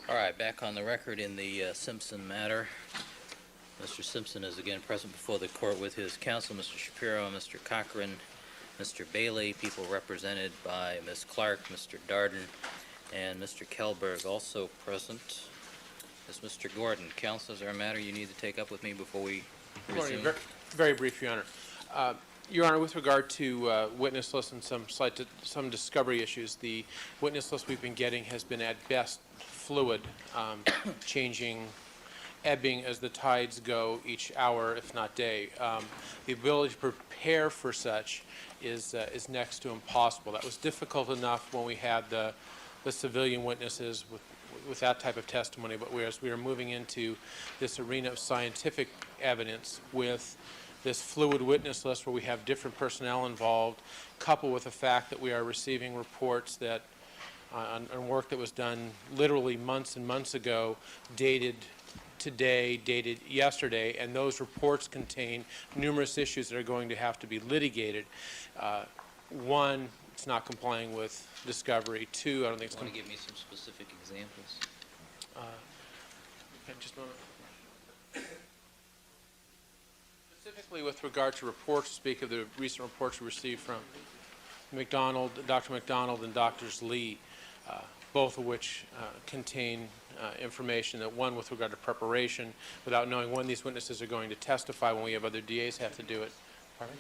All right, back on the record in the Simpson matter. Mr. Simpson is again present before the court with his counsel, Mr. Shapiro, Mr. Cochran, Mr. Bailey, people represented by Ms. Clark, Mr. Darden, and Mr. Kellberg also present. Is Mr. Gordon. Counsel, is there a matter you need to take up with me before we resume? Very brief, Your Honor. Your Honor, with regard to witness lists and some discovery issues, the witness list we've been getting has been at best fluid, changing, ebbing as the tides go each hour, if not day. The ability to prepare for such is next to impossible. That was difficult enough when we had the civilian witnesses with that type of testimony, but whereas we are moving into this arena of scientific evidence with this fluid witness list where we have different personnel involved, coupled with the fact that we are receiving reports that on work that was done literally months and months ago, dated today, dated yesterday, and those reports contain numerous issues that are going to have to be litigated. One, it's not complying with discovery. Two, I don't think it's going to give me some specific examples. Just a moment. Specifically with regard to reports, speak of the recent reports we received from Dr. McDonald and Drs. Lee, both of which contain information that, one, with regard to preparation, without knowing when these witnesses are going to testify, when we have other DAs have to do it. Pardon?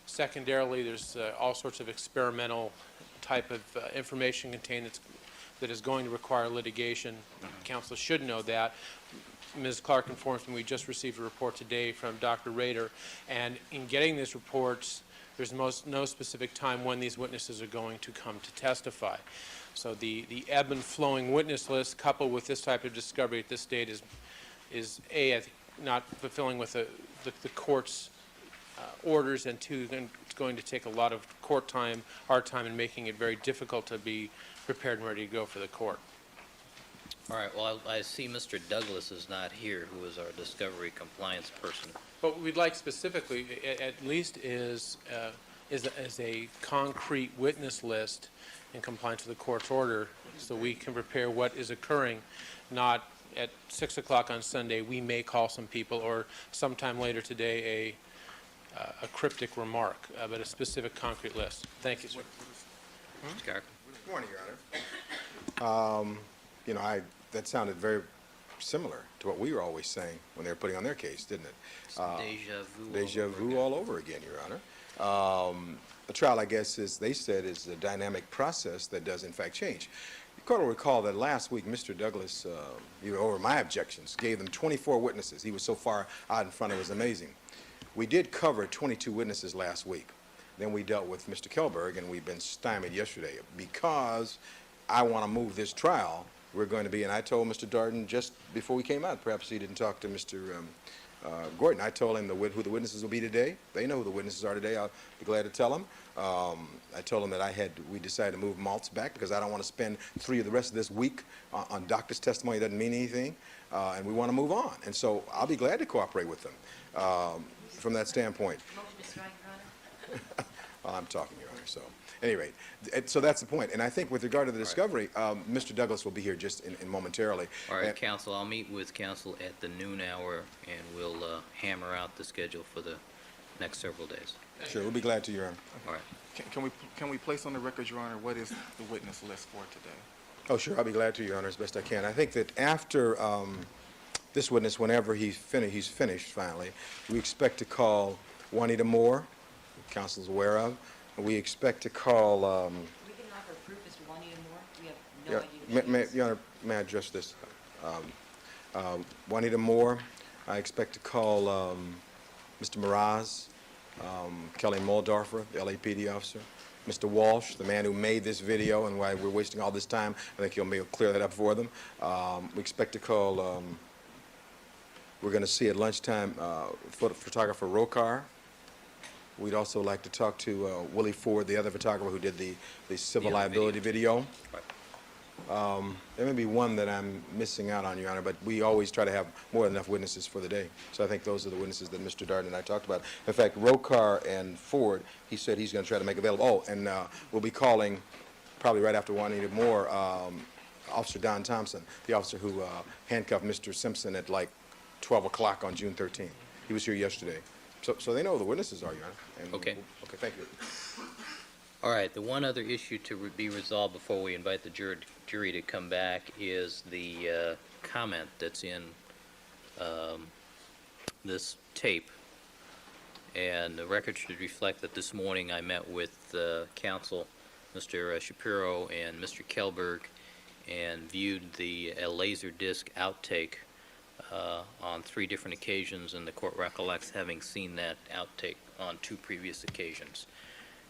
Secondarily, there's all sorts of experimental type of information contained that is going to require litigation. Counsel should know that. Ms. Clark informs me we just received a report today from Dr. Rader, and in getting these reports, there's no specific time when these witnesses are going to come to testify. So the ebb and flowing witness list, coupled with this type of discovery at this date, is A, I think, not fulfilling with the court's orders, and two, then it's going to take a lot of court time, our time, and making it very difficult to be prepared and ready to go for the court. All right, well, I see Mr. Douglas is not here, who is our discovery compliance person. But what we'd like specifically, at least, is a concrete witness list in compliance with the court's order, so we can prepare what is occurring, not at 6 o'clock on Sunday, we may call some people, or sometime later today, a cryptic remark, but a specific concrete list. Thank you, sir. Good morning, Your Honor. You know, that sounded very similar to what we were always saying when they were putting on their case, didn't it? Deja vu all over again, Your Honor. A trial, I guess, they said, is a dynamic process that does, in fact, change. The court will recall that last week, Mr. Douglas, over my objections, gave them 24 witnesses. He was so far out in front, it was amazing. We did cover 22 witnesses last week. Then we dealt with Mr. Kellberg, and we've been stymied yesterday. Because I want to move this trial, we're going to be, and I told Mr. Darden just before we came out, perhaps he didn't talk to Mr. Gordon. I told him who the witnesses will be today. They know who the witnesses are today. I'll be glad to tell them. I told them that we decided to move Maltz back because I don't want to spend the rest of this week on doctor's testimony. It doesn't mean anything, and we want to move on. And so I'll be glad to cooperate with them from that standpoint. Motion to strike, Your Honor. Well, I'm talking, Your Honor, so. At any rate, so that's the point. And I think with regard to the discovery, Mr. Douglas will be here just in momentarily. All right, counsel, I'll meet with counsel at the noon hour, and we'll hammer out the schedule for the next several days. Sure, we'll be glad to, Your Honor. All right. Can we place on the record, Your Honor, what is the witness list for today? Oh, sure, I'll be glad to, Your Honor, as best I can. I think that after this witness, whenever he's finished finally, we expect to call Juanita Moore, counsel's aware of. We expect to call... we can offer proof as to Juanita Moore. We have no idea. Your Honor, may I address this? Juanita Moore, I expect to call Mr. Mraz, Kelly Muldorfer, the LAPD officer, Mr. Walsh, the man who made this video, and why we're wasting all this time. I think he'll clear that up for them. We expect to call, we're going to see at lunchtime, photographer Rokar. We'd also like to talk to Willie Ford, the other photographer who did the civil liability video. Right. There may be one that I'm missing out on, Your Honor, but we always try to have more than enough witnesses for the day. So I think those are the witnesses that Mr. Darden and I talked about. In fact, Rokar and Ford, he said he's going to try to make available. Oh, and we'll be calling, probably right after Juanita Moore, Officer Don Thompson, the officer who handcuffed Mr. Simpson at like 12 o'clock on June 13th. He was here yesterday. So they know who the witnesses are, Your Honor. And Okay. Okay, thank you. All right, the one other issue to be resolved before we invite the jury to come back is the comment that's in this tape. And the record should reflect that this morning I met with counsel, Mr. Shapiro and Mr. Kelberg, and viewed the laser disc outtake on 3 different occasions, and the court recollects having seen that outtake on 2 previous occasions.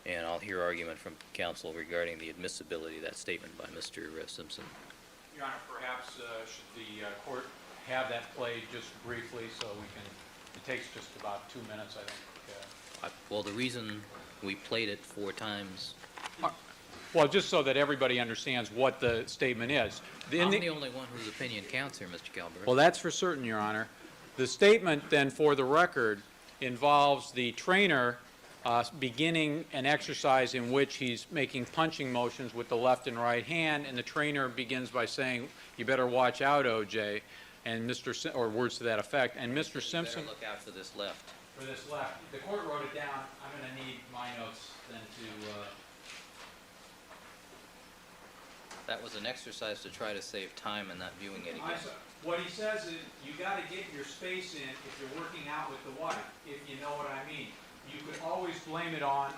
And I'll hear argument from counsel regarding the admissibility of that statement by Mr. Simpson. Your Honor, perhaps should the court have that played just briefly so we can, it takes just about 2 minutes, I think. Well, the reason we played it 4 times, Well, just so that everybody understands what the statement is. I'm the only one whose opinion counts here, Mr. Kelberg. Well, that's for certain, Your Honor. The statement then, for the record, involves the trainer beginning an exercise in which he's making punching motions with the left and right hand, and the trainer begins by saying, "You better watch out, O.J." and or words to that effect. And Mr. Simpson. Better look out for this left. For this left, the court wrote it down. I'm going to need my notes then to. That was an exercise to try to save time and not viewing it again. What he says is, you got to get your space in if you're working out with the wife, if you know what I mean. You could always blame it on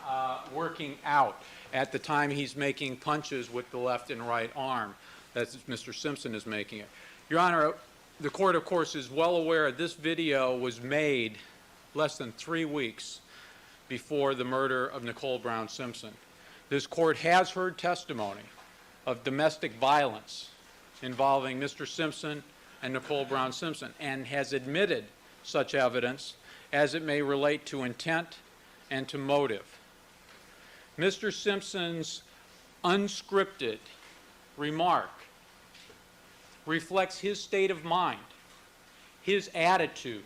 working out at the time he's making punches with the left and right arm. That's Mr. Simpson is making it. Your Honor, the court, of course, is well aware this video was made less than 3 weeks before the murder of Nicole Brown Simpson. This court has heard testimony of domestic violence involving Mr. Simpson and Nicole Brown Simpson, and has admitted such evidence as it may relate to intent and to motive. Mr. Simpson's unscripted remark reflects his state of mind, his attitude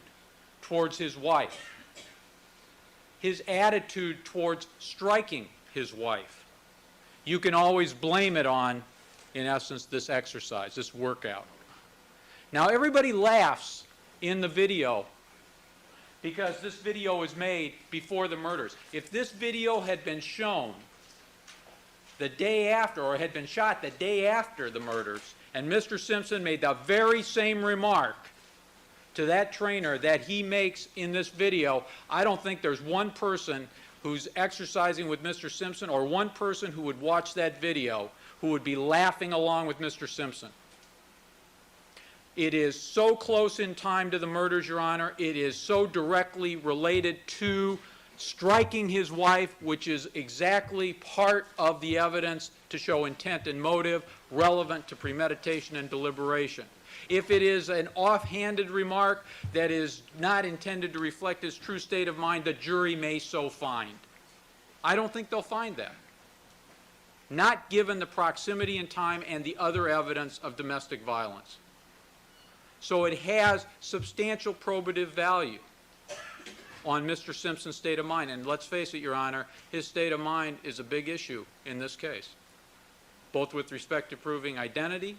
towards his wife, his attitude towards striking his wife. You can always blame it on, in essence, this exercise, this workout. Now, everybody laughs in the video because this video was made before the murders. If this video had been shown the day after, or had been shot the day after the murders, and Mr. Simpson made the very same remark to that trainer that he makes in this video, I don't think there's one person who's exercising with Mr. Simpson, or one person who would watch that video who would be laughing along with Mr. Simpson. It is so close in time to the murders, Your Honor. It is so directly related to striking his wife, which is exactly part of the evidence to show intent and motive relevant to premeditation and deliberation. If it is an offhanded remark that is not intended to reflect his true state of mind, the jury may so find. I don't think they'll find that, not given the proximity in time and the other evidence of domestic violence. So it has substantial probative value on Mr. Simpson's state of mind. And let's face it, Your Honor, his state of mind is a big issue in this case, both with respect to proving identity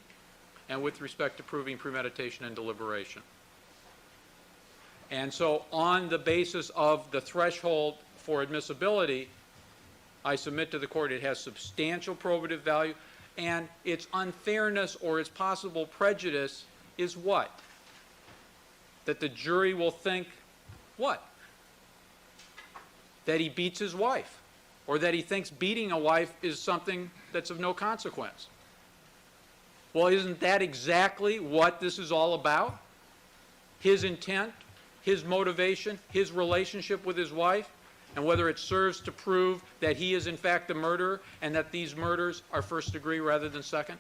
and with respect to proving premeditation and deliberation. And so on the basis of the threshold for admissibility, I submit to the court it has substantial probative value, and its unfairness or its possible prejudice is what? That the jury will think, what? That he beats his wife, or that he thinks beating a wife is something that's of no consequence. Well, isn't that exactly what this is all about? His intent, his motivation, his relationship with his wife, and whether it serves to prove that he is in fact the murderer and that these murders are first degree rather than second?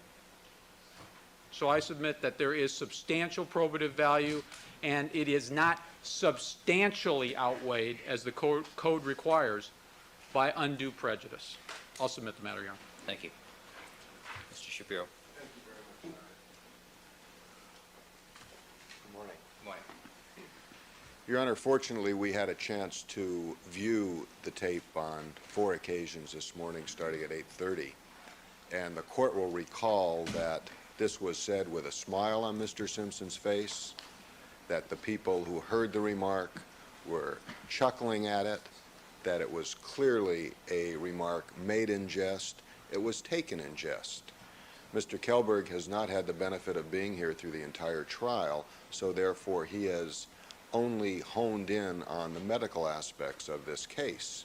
So I submit that there is substantial probative value, and it is not substantially outweighed, as the code requires, by undue prejudice. I'll submit the matter, Your Honor. Thank you. Mr. Shapiro. Good morning. Good morning. Your Honor, fortunately, we had a chance to view the tape on 4 occasions this morning, starting at 8:30. And the court will recall that this was said with a smile on Mr. Simpson's face, that the people who heard the remark were chuckling at it, that it was clearly a remark made in jest. It was taken in jest. Mr. Kelberg has not had the benefit of being here through the entire trial, so therefore he has only honed in on the medical aspects of this case.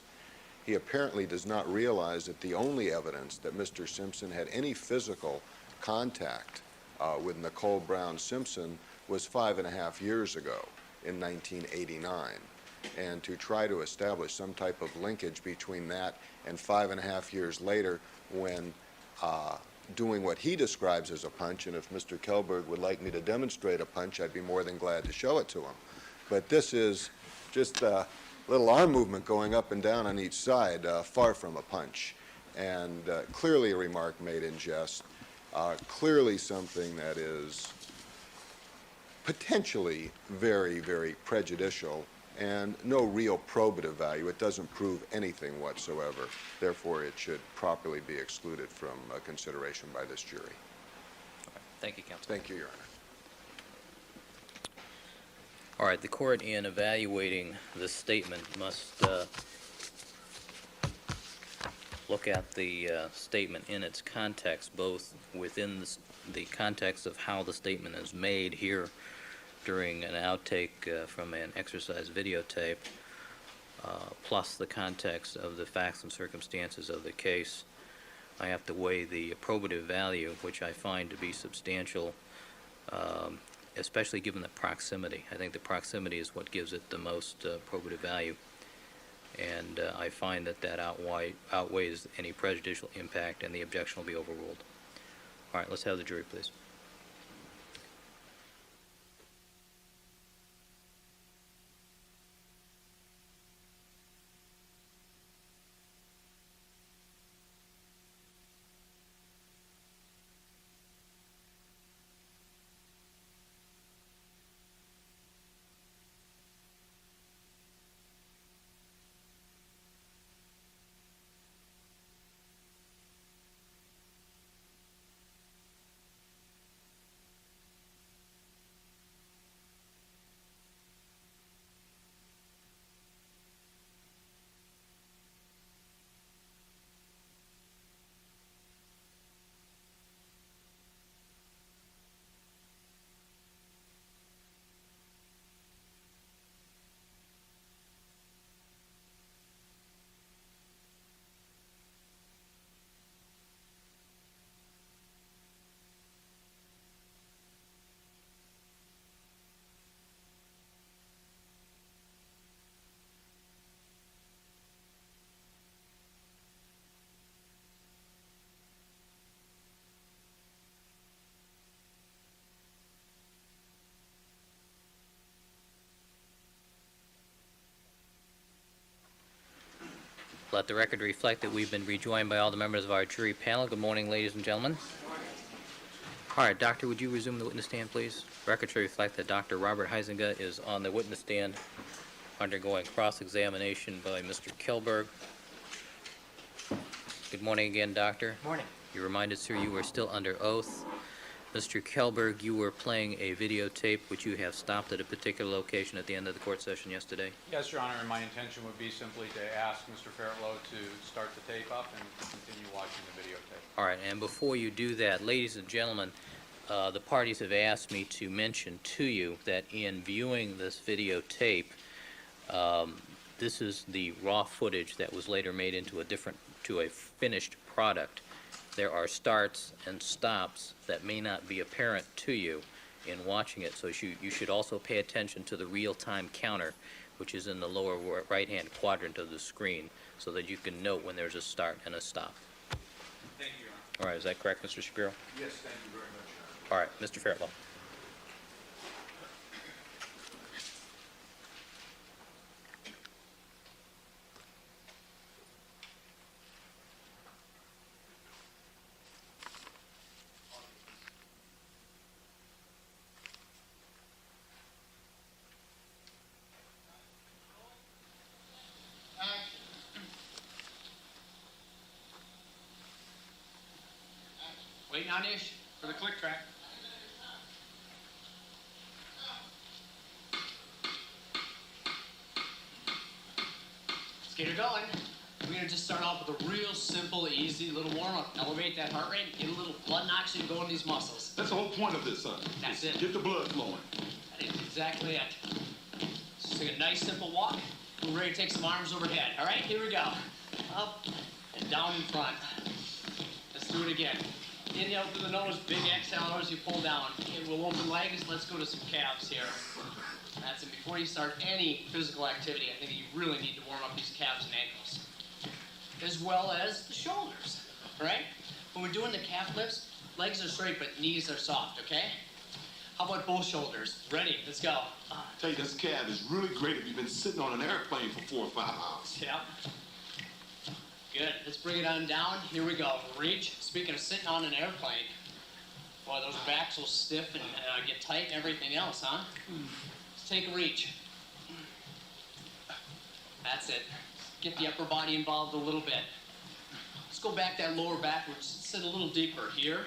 He apparently does not realize that the only evidence that Mr. Simpson had any physical contact with Nicole Brown Simpson was 5.5 years ago in 1989. And to try to establish some type of linkage between that and 5.5 years later when doing what he describes as a punch, and if Mr. Kelberg would like me to demonstrate a punch, I'd be more than glad to show it to him. But this is just a little arm movement going up and down on each side, far from a punch. And clearly a remark made in jest, clearly something that is potentially very, very prejudicial and no real probative value. It doesn't prove anything whatsoever. Therefore, it should properly be excluded from consideration by this jury. Thank you, counsel. Thank you, Your Honor. All right, the court, in evaluating this statement, must look at the statement in its context, both within the context of how the statement is made here during an outtake from an exercise videotape, plus the context of the facts and circumstances of the case. I have to weigh the probative value, which I find to be substantial, especially given the proximity. I think the proximity is what gives it the most probative value, and I find that outweighs any prejudicial impact, and the objection will be overruled. All right, let's have the jury, please. Let the record reflect that we've been rejoined by all the members of our jury panel. Good morning, ladies and gentlemen. All right, doctor, would you resume the witness stand, please? Record should reflect that Dr. Robert Huizinga is on the witness stand undergoing cross-examination by Mr. Kelberg. Good morning again, doctor. Morning. You're reminded, sir, you are still under oath. Mr. Kelberg, you were playing a videotape which you have stopped at a particular location at the end of the court session yesterday. Yes, Your Honor, and my intention would be simply to ask Mr. Fairtlow to start the tape up and continue watching the videotape. All right, and before you do that, ladies and gentlemen, the parties have asked me to mention to you that in viewing this videotape, this is the raw footage that was later made into a finished product. There are starts and stops that may not be apparent to you in watching it, so you should also pay attention to the real-time counter, which is in the lower right-hand quadrant of the screen, so that you can note when there's a start and a stop. Thank you, Your Honor. All right, is that correct, Mr. Shapiro? Yes, thank you very much, Your Honor. All right, Mr. Fairtlow. Waiting on Ish? for the click track. Let's get her going. We're gonna just start off with a real simple, easy little warm-up. Elevate that heart rate, get a little blood oxygen going in these muscles. That's the whole point of this, son. That's it. Get the blood flowing. That is exactly it. Just take a nice, simple walk. We're ready to take some arms overhead. All right, here we go. Up and down in front. Let's do it again. Inhale through the nose, big exhale as you pull down. Okay, we'll open legs. Let's go to some calves here. That's it. Before you start any physical activity, I think you really need to warm up these calves and ankles, as well as the shoulders. All right? When we're doing the calf lifts, legs are straight, but knees are soft, okay? How about both shoulders? Ready? Let's go. Tell you, this calf is really great if you've been sitting on an airplane for 4 or 5 hours. Yeah. Good. Let's bring it on down. Here we go. Reach. Speaking of sitting on an airplane, boy, those backs will stiff and get tight and everything else, huh? Let's take a reach. That's it. Get the upper body involved a little bit. Let's go back that lower backwards. Sit a little deeper here.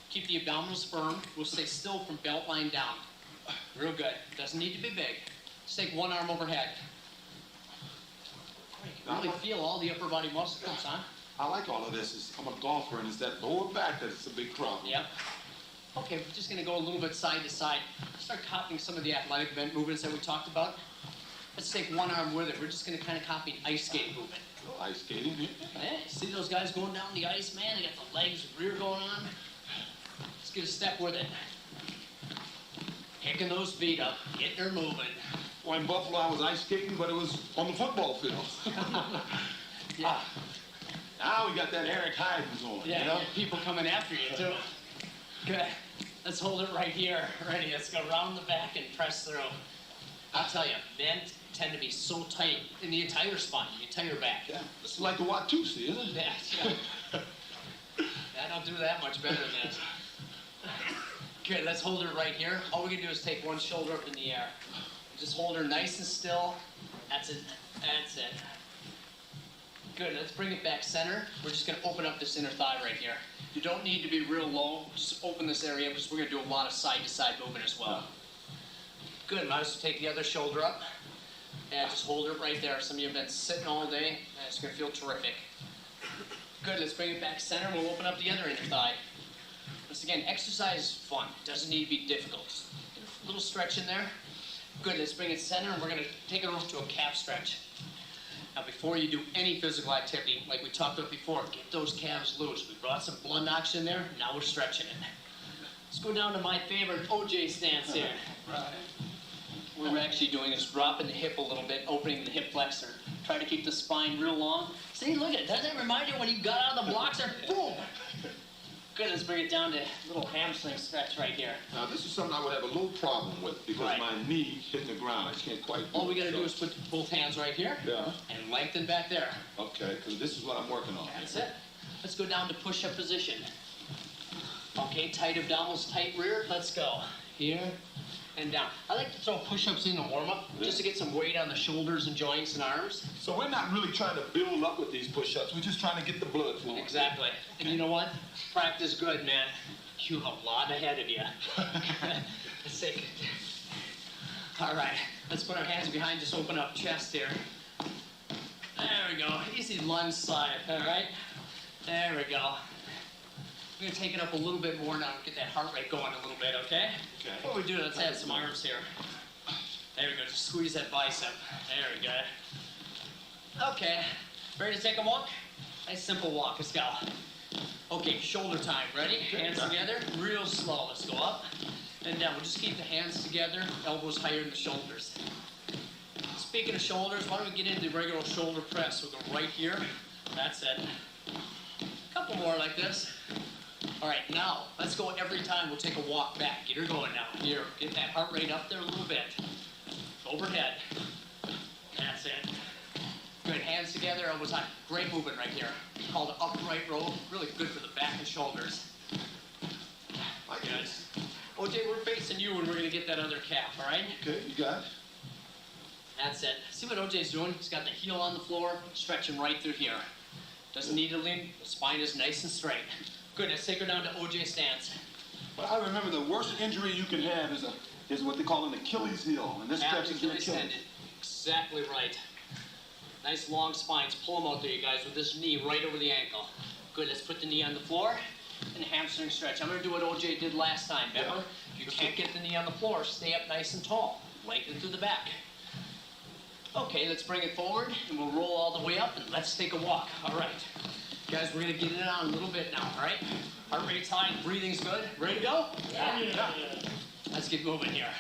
Keep the abdominals firm. We'll stay still from belt line down. Real good. Doesn't need to be big. Just take one arm overhead. You can really feel all the upper body muscles, huh? I like all of this. I'm a golfer, and it's that lower back that is a big problem. Yep. Okay, we're just gonna go a little bit side to side. Start copying some of the athletic bent movements that we talked about. Let's take one arm with it. We're just gonna kind of copy an ice skate movement. Oh, ice skating. Hey, see those guys going down the ice, man? They got the legs, rear going on. Let's get a step with it. Picking those feet up, getting her moving. Well, in Buffalo, I was ice skating, but it was on the football field. Yeah. Now we got that Eric Hyden going. Yeah, you know? you get people coming after you, too. Good. Let's hold it right here. Ready, let's go round the back and press through. I'll tell you, men tend to be so tight in the entire spine, the entire back. Yeah, it's like the Watusi, isn't it? Yeah. I don't do that much better than this. Good, let's hold her right here. All we're gonna do is take one shoulder up in the air. Just hold her nice and still. That's it. That's it. Good, let's bring it back center. We're just gonna open up this inner thigh right here. You don't need to be real low. Just open this area because we're gonna do a lot of side-to-side movement as well. Good, might as well take the other shoulder up. And just hold it right there. Some of you have been sitting all day, and it's gonna feel terrific. Good, let's bring it back center. We'll open up the other inner thigh. Once again, exercise is fun. It doesn't need to be difficult. Just a little stretch in there. Good, let's bring it center, and we're gonna take it over to a calf stretch. Now, before you do any physical activity, like we talked about before, get those calves loose. We brought some blood oxygen there, now we're stretching it. Let's go down to my favorite OJ stance here. Right. What we're actually doing is dropping the hip a little bit, opening the hip flexor. Try to keep the spine real long. See, look at it. Doesn't that remind you when you got out of the blocks there? Boom! Good, let's bring it down to a little hamstring stretch right here. Now, this is something I would have a little problem with because Right. my knee hitting the ground. I just can't quite do All we it, gotta so- do is put both hands right here. Yeah. And lengthen back there. Okay, because this is what I'm working on. That's it. Let's go down to push-up position. Okay, tight abdominals, tight rear. Let's go. Here and down. I like to throw push-ups in the warm-up just to get some weight on the shoulders and joints and arms. So we're not really trying to build up with these push-ups. We're just trying to get the blood flowing. Exactly. And you know what? Practice good, man. You have a lot ahead of you. Let's take it. All right. Let's put our hands behind. Just open up chest here. There we go. Easy lunge side. All right. There we go. We're gonna take it up a little bit more now. Get that heart rate going a little bit. Okay. Okay. Before we do, let's add some arms here. There we go. Just squeeze that bicep. There we go. Okay. Ready to take a walk? Nice simple walk. Let's go. Okay, shoulder time. Ready? Hands together. Real slow. Let's go up and down. We'll just keep the hands together. Elbows higher than the shoulders. Speaking of shoulders, why don't we get into the regular shoulder press? We'll go right here. That's it. A couple more like this. All right, now let's go every time. We'll take a walk back. Get her going now. Here, get that heart rate up there a little bit. Overhead. That's it. Good, hands together, elbows high. Great movement right here. Called an upright row. Really good for the back and shoulders. I Good. guess. OJ, we're facing you when we're gonna get that other calf, all right? Okay, you got it. That's it. See what OJ's doing? He's got the heel on the floor, stretching right through here. Doesn't need to lean. The spine is nice and straight. Good, let's take her down to OJ stance. But I remember the worst injury you can have is what they call an Achilles heel, and this stretches your Achilles Achilles. tendon. Exactly right. Nice long spines. Pull them out there, you guys, with this knee right over the ankle. Good, let's put the knee on the floor and hamstring stretch. I'm gonna do what OJ did last time, remember? Yeah. If you can't get the knee on the floor, stay up nice and tall. Lengthen through the back. Okay, let's bring it forward, and we'll roll all the way up, and let's take a walk. All right. Guys, we're gonna get it on a little bit now, all right? Heart rate's high, breathing's good. Ready to go? Yeah. Let's get moving here.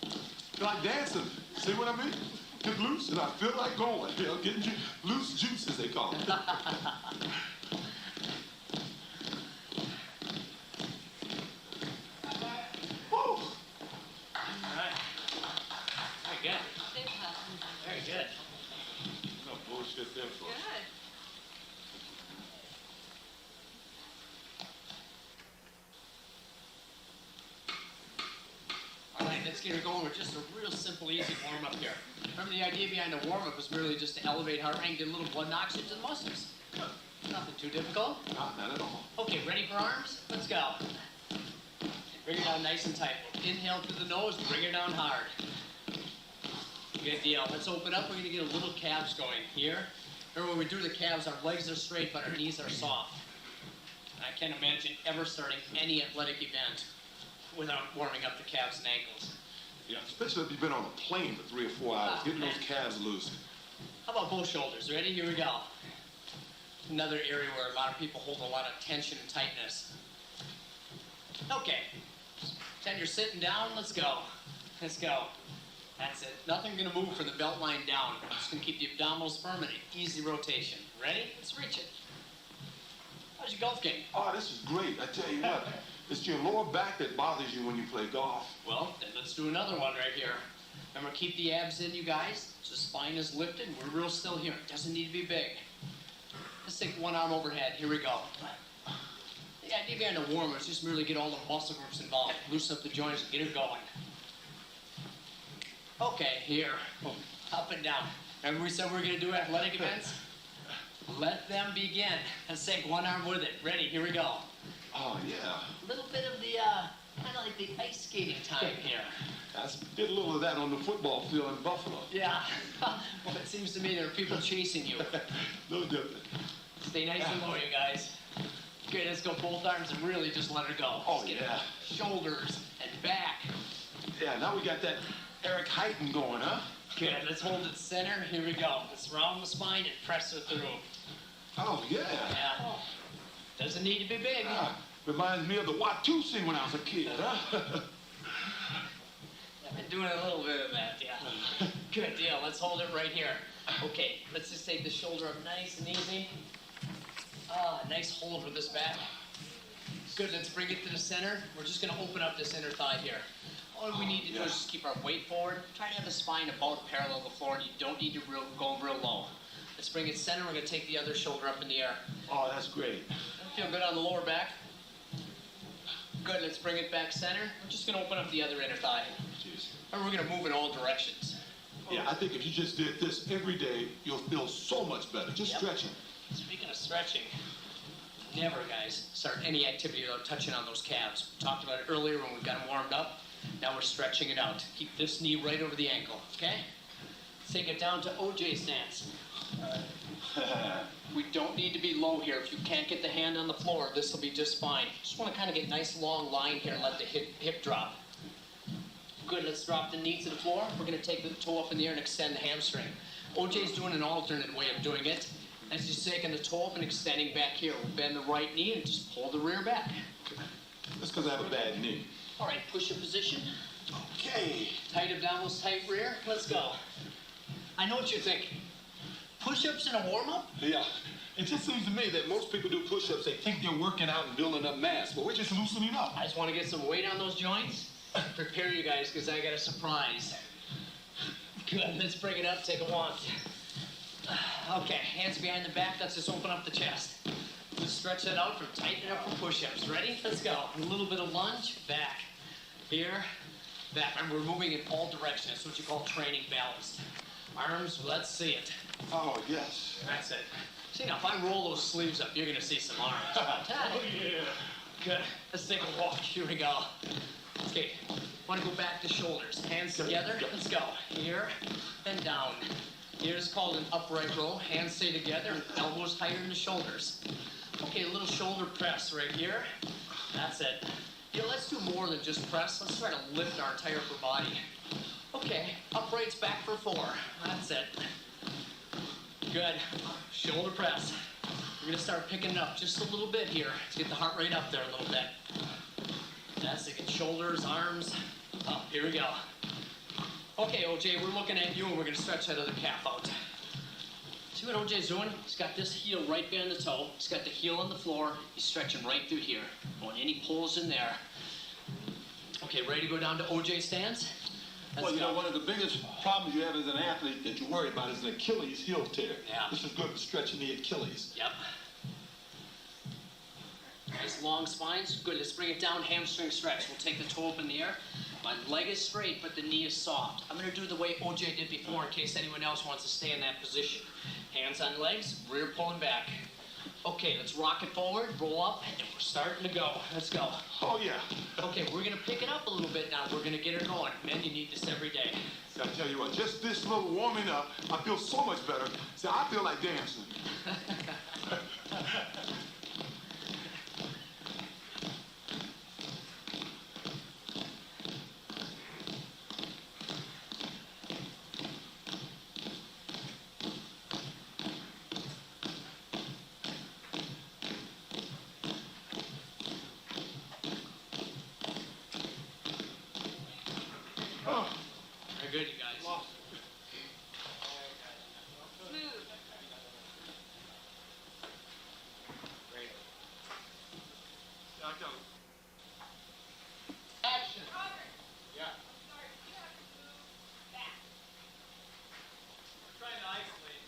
It's like dancing. See what I mean? Get loose, and I feel like going. You know, getting loose juice, as they call it. Woo! All right. Very good. Very good. No bullshit there, folks. All right, let's get her going with just a real simple, easy warm-up here. Remember, the idea behind the warm-up was merely just to elevate heart rate and get a little blood oxygen to the muscles. Nothing too difficult. Not at all. Okay, ready for arms? Let's go. Bring it down nice and tight. Inhale through the nose, bring it down hard. Good deal. Let's open up. We're going to get a little calves going here. Remember, when we do the calves, our legs are straight, but our knees are soft. I can't imagine ever starting any athletic event without warming up the calves and ankles. Yeah, especially if you've been on a plane for 3 or 4 hours, getting those calves loose. How about both shoulders? Ready? Here we go. Another area where a lot of people hold a lot of tension and tightness. Okay. Pretend you're sitting down. Let's go. Let's go. That's it. Nothing going to move from the belt line down. I'm just going to keep the abdominals firm and an easy rotation. Ready? Let's reach it. How's your golf game? Oh, this is great. I tell you what, it's your lower back that bothers you when you play golf. Well, then let's do another one right here. Remember, keep the abs in, you guys. So the spine is lifted. We're real still here. It doesn't need to be big. Let's take one arm overhead. Here we go. The idea behind the warm-up is just merely get all the muscle groups involved. Loosen up the joints and get it going. Okay, here. Up and down. Remember we said we were going to do athletic events? Let them begin. Let's take one arm with it. Ready? Here we go. Oh, yeah. A little bit of the, kind of like the ice skating time here. I did a little of that on the football field in Buffalo. Yeah. Well, it seems to me there are people chasing you. No different. Stay nice and low, you guys. Okay, let's go both arms and really just let her go. Oh, Just get yeah. Shoulders and back. Yeah, now we got that Eric Heighton going, huh? Good, let's hold it center. Here we go. Let's round the spine and press her through. Oh, yeah. Yeah. Doesn't need to be big. Reminds me of the Watusi when I was a kid, huh? I've been doing a little bit of that, yeah. Good deal. Let's hold it right here. Okay, let's just take the shoulder up nice and easy. Nice hold with this back. Good, let's bring it to the center. We're just going to open up this inner thigh here. All we need to do is just keep our weight forward. Try to have the spine about parallel to the floor, and you don't need to go real low. Let's bring it center. We're going to take the other shoulder up in the air. Oh, that's great. Feel good on the lower back? Good, let's bring it back center. We're just going to open up the other inner thigh. Jeez. And we're going to move in all directions. Yeah, I think if you just did this every day, you'll feel so much better. Just Yep. stretching. Speaking of stretching, never, guys, start any activity without touching on those calves. We talked about it earlier when we got them warmed up. Now we're stretching it out. Keep this knee right over the ankle, okay? Take it down to OJ stance. We don't need to be low here. If you can't get the hand on the floor, this will be just fine. Just want to kind of get a nice long line here and let the hip drop. Good, let's drop the knee to the floor. We're going to take the toe up in the air and extend the hamstring. OJ's doing an alternate way of doing it. That's just taking the toe up and extending back here. We'll bend the right knee and just pull the rear back. That's because I have a bad knee. All right, push your position. Okay. Tight abdominals, tight rear. Let's go. I know what you're thinking. Push-ups in a warm-up? Yeah. It just seems to me that most people do push-ups. They think they're working out and building up mass, but we're just loosening up. I just want to get some weight on those joints. Prepare you guys, because I got a surprise. Good, let's bring it up, take a walk. Okay, hands behind the back, let's just open up the chest. Let's stretch that out for tighten it up for push-ups. Ready? Let's go. A little bit of lunge, back. Here, back. Remember, we're moving in all directions. That's what you call training balanced. Arms, let's see it. Oh, yes. That's it. See, now, if I roll those sleeves up, you're going to see some arms. Oh, yeah. Good. Let's take a walk. Here we go. Okay. Want to go back to shoulders. Hands together. Let's go. Here and down. Here's called an upright row. Hands stay together. Elbows higher than the shoulders. Okay, a little shoulder press right here. That's it. Yeah, let's do more than just press. Let's try to lift our entire upper body. Okay, uprights back for 4. That's it. Good. Shoulder press. We're gonna start picking it up just a little bit here to get the heart rate up there a little bit. That's it. Get shoulders, arms up. Here we go. Okay, OJ, we're looking at you and we're gonna stretch that other calf out. See what OJ's doing? He's got this heel right behind the toe. He's got the heel on the floor. He's stretching right through here. Going any pulls in there. Okay, ready to go down to OJ stance? Well, you know, one of the biggest problems you have as an athlete that you worry about is an Achilles heel tear. Yeah. This is good for stretching the Achilles. Yep. Nice long spines. Good, let's bring it down, hamstring stretch. We'll take the toe up in the air. My leg is straight, but the knee is soft. I'm gonna do the way OJ did before in case anyone else wants to stay in that position. Hands on legs, rear pulling back. Okay, let's rock it forward, roll up, and we're starting to go. Let's go. Oh, yeah. Okay, we're gonna pick it up a little bit now. We're gonna get it going. Men, you need this every day. See, I tell you what, just this little warming up, I feel so much better. See, I feel like dancing. Very good, you guys. Great. Action. Yeah. Trying to isolate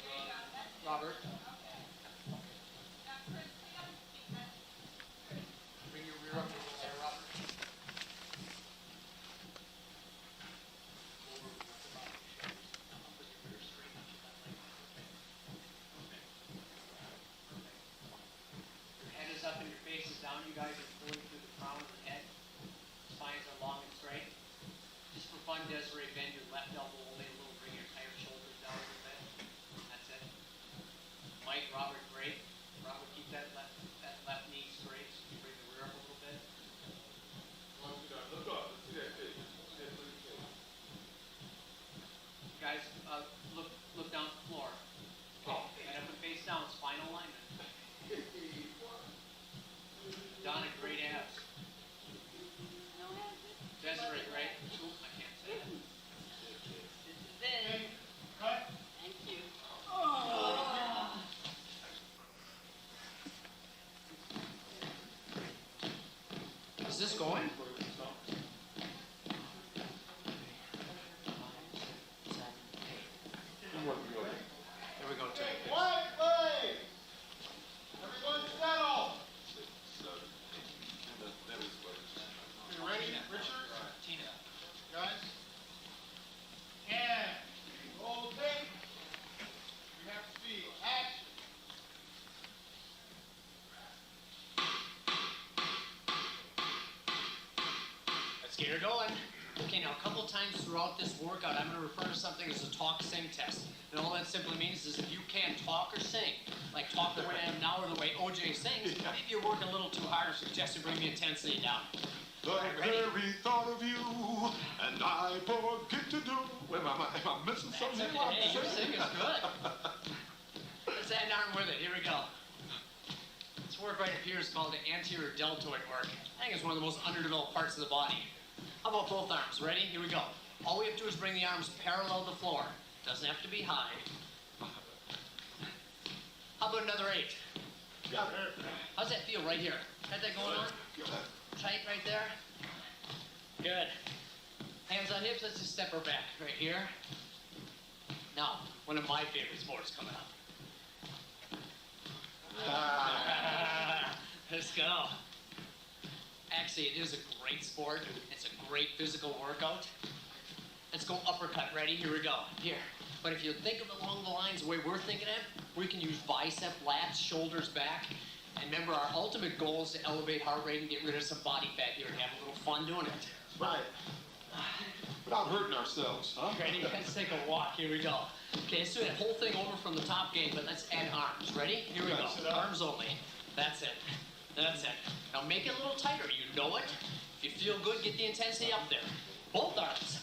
Robert. Bring your rear up a little there, Robert. Your head is up and your face is down. You guys are pulling through the crown of the head. Spines are long and straight. Just for fun, Desiree, bend your left elbow only a little. Bring your entire shoulders down a little bit. That's it. Mike, Robert, great. Robert, keep that left knee straight. So you bring the rear up a little bit. Look up. See that face. See that pretty face. Guys, look down at the floor. Okay. Head up and face down, spinal alignment. Donna, great abs. Desiree, great. Oop, I can't say that. Thank you. Is this going? There we go, Tim. You ready, Richard? Tina. Guys? And roll tape. We have to see action. Let's get her going. Okay, now a couple times throughout this workout, I'm going to refer to something as a talk-sing test. And all that simply means is if you can't talk or sing, like talk the way I am now or the way OJ sings, maybe you're working a little too hard or suggest to bring the intensity down. The very thought of you, and I forget to do. Wait, am I missing something? Hey, your singing is good. Let's add arm with it. Here we go. This work right up here is called the anterior deltoid work. I think it's one of the most underdeveloped parts of the body. How about both arms? Ready? Here we go. All we have to do is bring the arms parallel to the floor. Doesn't have to be high. How about another 8? How's that feel right here? Got that going on? Tight right there? Good. Hands on hips, let's just step her back right here. Now, one of my favorite sports coming up. Let's go. Actually, it is a great sport. It's a great physical workout. Let's go uppercut. Ready? Here we go. Here. But if you think of it along the lines the way we're thinking of, we can use bicep, lats, shoulders back. And remember, our ultimate goal is to elevate heart rate and get rid of some body fat here and have a little fun doing it. Right. Without hurting ourselves, huh? Ready? Let's take a walk. Here we go. Okay, let's do that whole thing over from the top game, but let's add arms. Ready? Here we go. Arms only. That's it. That's it. Now make it a little tighter. You know it. If you feel good, get the intensity up there. Both arms.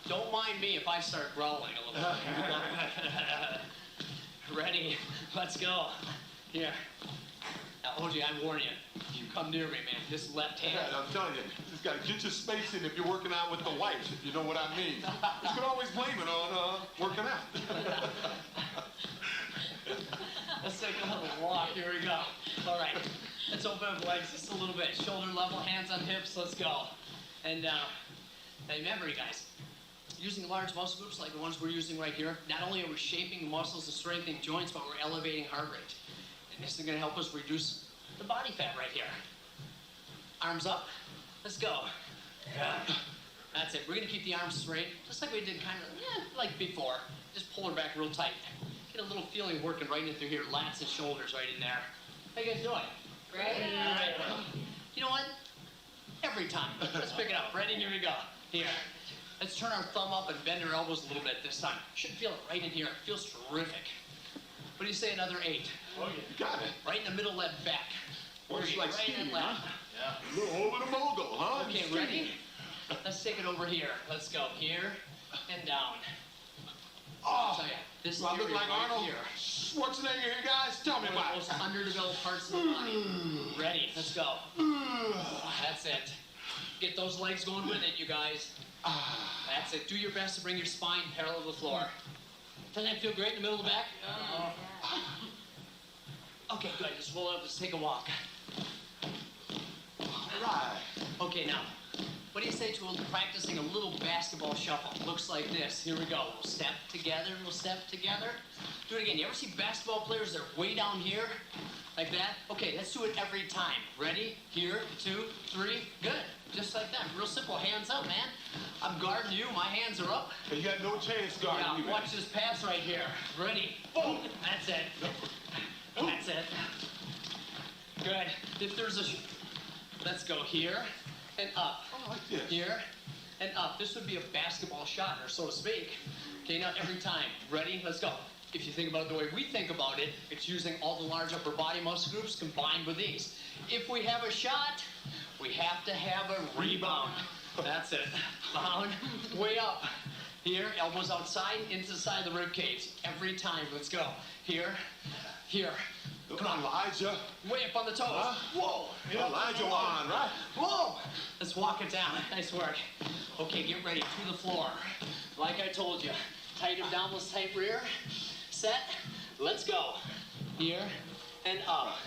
Don't mind me if I start growling a little bit. Ready? Let's go. Here. Now, OJ, I warn you. If you come near me, man, this left hand. Yeah, I'm telling you, you just gotta get your space in if you're working out with the wife, if you know what I mean. You can always blame it on working out. Let's take a little walk. Here we go. All right. Let's open up legs just a little bit. Shoulder level, hands on hips. Let's go. And now remember, you guys, using large muscle groups like the ones we're using right here, not only are we shaping the muscles and strengthening joints, but we're elevating heart rate. And this is going to help us reduce the body fat right here. Arms up. Let's go. Good. That's it. We're going to keep the arms straight, just like we did kind of like before. Just pull her back real tight. Get a little feeling working right in through here. Lats and shoulders right in there. How you guys doing? Great. You know what? Every time. Let's pick it up. Ready? Here we go. Here. Let's turn our thumb up and bend our elbows a little bit this time. Should feel it right in here. It feels terrific. What do you say, another 8? Oh, you got it. Right in the middle, left back. Works like right skiing, and left. huh? Yeah. A little over the mogul, huh? Okay, ready? Let's take it over here. Let's go. Here and down. Oh, So yeah, this do I look area like right Arnold here. Schwarzenegger here, guys? Tell me One of about the it. most underdeveloped parts of the body. Ready? Let's go. That's it. Get those legs going with it, you guys. That's it. Do your best to bring your spine parallel to the floor. Doesn't that feel great in the middle of the back? Okay, good. Just roll up. Let's take a walk. All right. Okay, now, what do you say to practicing a little basketball shuffle? Looks like this. Here we go. We'll step together. We'll step together. Do it again. You ever see basketball players that are way down here? Like that? Okay, let's do it every time. Ready? Here, 2, 3. Good. Just like that. Real simple. Hands up, man. I'm guarding you. My hands are up. You got no chance guarding Yeah, me, man. watch this pass right here. Ready? Boom. That's it. That's it. Good. If there's a... Let's go here and up. Oh, like this. Here and up. This would be a basketball shot, or so to speak. Okay, now every time. Ready? Let's go. If you think about it the way we think about it, it's using all the large upper body muscle groups combined with these. If we have a shot, we have to have a rebound. That's it. Bound, way up. Here, elbows outside, into the side of the rib cage. Every time. Let's go. Here, here. Come on, Elijah. Way up on the toes. Huh? Whoa. Elijah on, right? Whoa! Let's walk it down. Nice work. Okay, get ready. To the floor. Like I told you. Tight abdominals, tight rear. Set. Let's go. Here and up.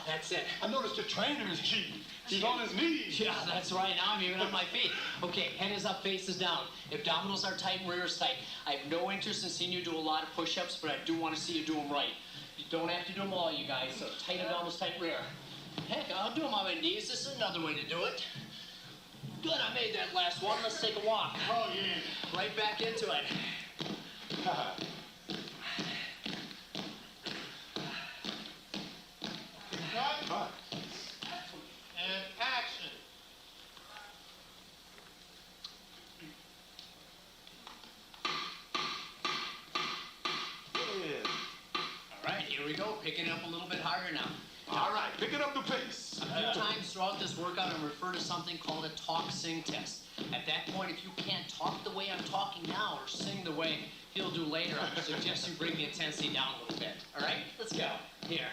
That's it. I noticed the trainer is cheating. He's on his knees. Yeah, that's right. Now I'm even on my feet. Okay, head is up, face is down. Abdominals are tight and rear is tight. I have no interest in seeing you do a lot of push-ups, but I do want to see you do them right. You don't have to do them all, you guys. So tight abdominals, tight rear. Heck, I'll do them on my knees. This is another way to do it. Good, I made that last one. Let's take a walk. Oh, yeah. Right back into it. Right. And action. Yeah. All right, here we go. Picking it up a little bit harder now. All right, picking up the pace. A few times throughout this workout, I'm referring to something called a talk-sing test. At that point, if you can't talk the way I'm talking now or sing the way he'll do later, I would suggest you bring the intensity down a little bit. All right? Let's go. Here.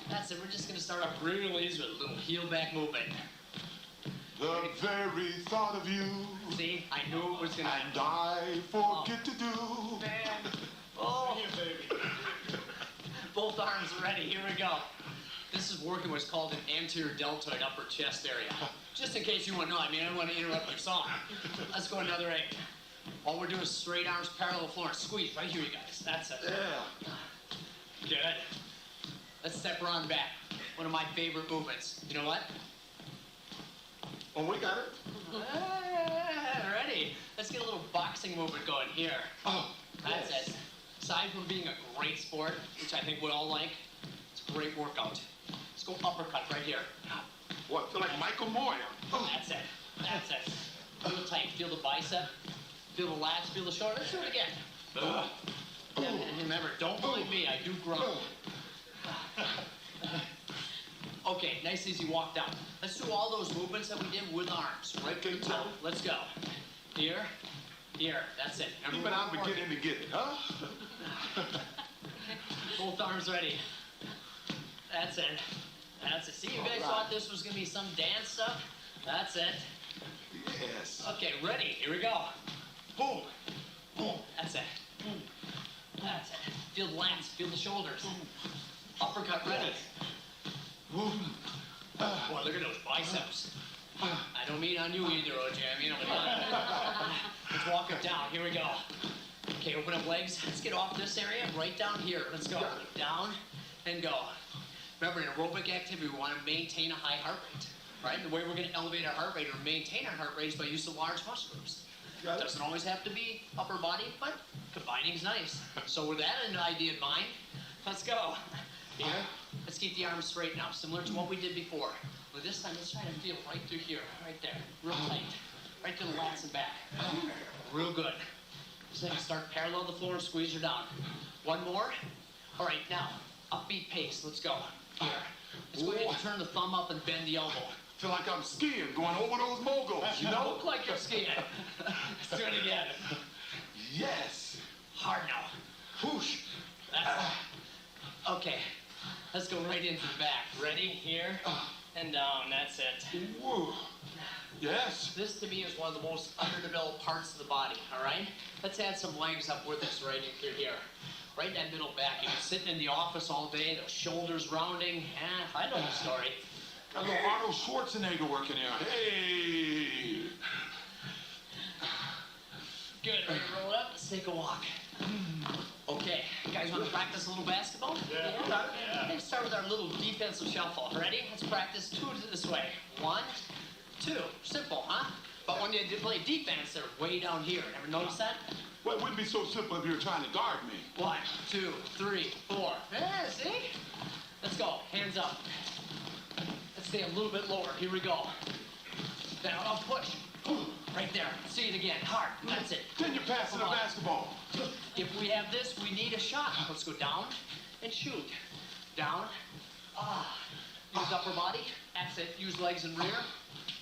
That's it. We're just going to start off real easy with a little heel back movement. The very thought of you, See? I knew it was going to and happen. I forget to do. Man. Oh, baby. Both arms ready. Here we go. This is working what's called an anterior deltoid upper chest area. Just in case you want to know, I mean, I don't want to interrupt your song. Let's go another 8. All we're doing is straight arms parallel to the floor and squeeze right here, you guys. That's it. Yeah. Good. Let's step around back. One of my favorite movements. You know what? Oh, we got it. Ready. Let's get a little boxing movement going here. Oh, That's it. Aside from being a great sport, which I think we all like, Great workout. Let's go uppercut right here. What, I feel like Michael Moore. That's it. That's it. Feel tight. Feel the bicep. Feel the lats. Feel the shoulder. Let's do it again. And remember, don't believe me. I do grunt. Okay, nice easy walk down. Let's do all those movements that we did with arms. Right to the top. Let's go. Here. Here. That's it. Even I'm beginning to get it, huh? Both arms ready. That's it. That's it. See, you guys thought this was going to be some dance stuff? That's it. Yes. Okay, ready. Here we go. Boom. Boom. That's it. Boom. That's it. Feel the lats. Feel the shoulders. Uppercut ready. Boy, look at those biceps. I don't mean on you either, OJ. I mean on the Let's walk it down. Here we go. Okay, open up legs. Let's get off this area. Right down here. Let's go. Down and go. Remember, in aerobic activity, we want to maintain a high heart rate. Right? The way we're going to elevate our heart rate or maintain our heart rate is by use of large muscle groups. It doesn't always have to be upper body, but combining is nice. So with that an idea in mind, let's go. Here, let's keep the arms straight now, similar to what we did before. But this time, let's try to feel right through here, right there, real tight. Right to the lats and back. Real good. So then start parallel to the floor and squeeze her down. One more. All right, now, upbeat pace. Let's go. Here. Let's go ahead and turn the thumb up and bend the elbow. Feel like I'm skiing, going over those moguls, you know? Look like you're skiing. Let's do it again. Yes. Hard now. Whoosh. That's it. Okay. Let's go right into the back. Ready? Here and down. That's it. Whoa. Yes. This to me is one of the most underdeveloped parts of the body. All right. Let's add some legs up with us right through here. Right in that middle back. You've been sitting in the office all day. Those shoulders rounding. I know the story. Got a little Arnold Schwarzenegger working here. Hey. Good. Ready to roll it up? Let's take a walk. Okay. You guys want to practice a little basketball? Yeah. Let's start with our little defensive shuffle. Ready? Let's practice two this way. 1, 2. Simple, huh? But when you play defense, they're way down here. Ever notice that? Well, it wouldn't be so simple if you were trying to guard me. 1, 2, 3, 4. Yeah, see? Let's go. Hands up. Let's stay a little bit lower. Here we go. Then I'll push. Right there. See it again. Hard. That's it. Then you're passing the basketball. If we have this, we need a shot. Let's go down and shoot. Down. Use upper body. That's it. Use legs and rear.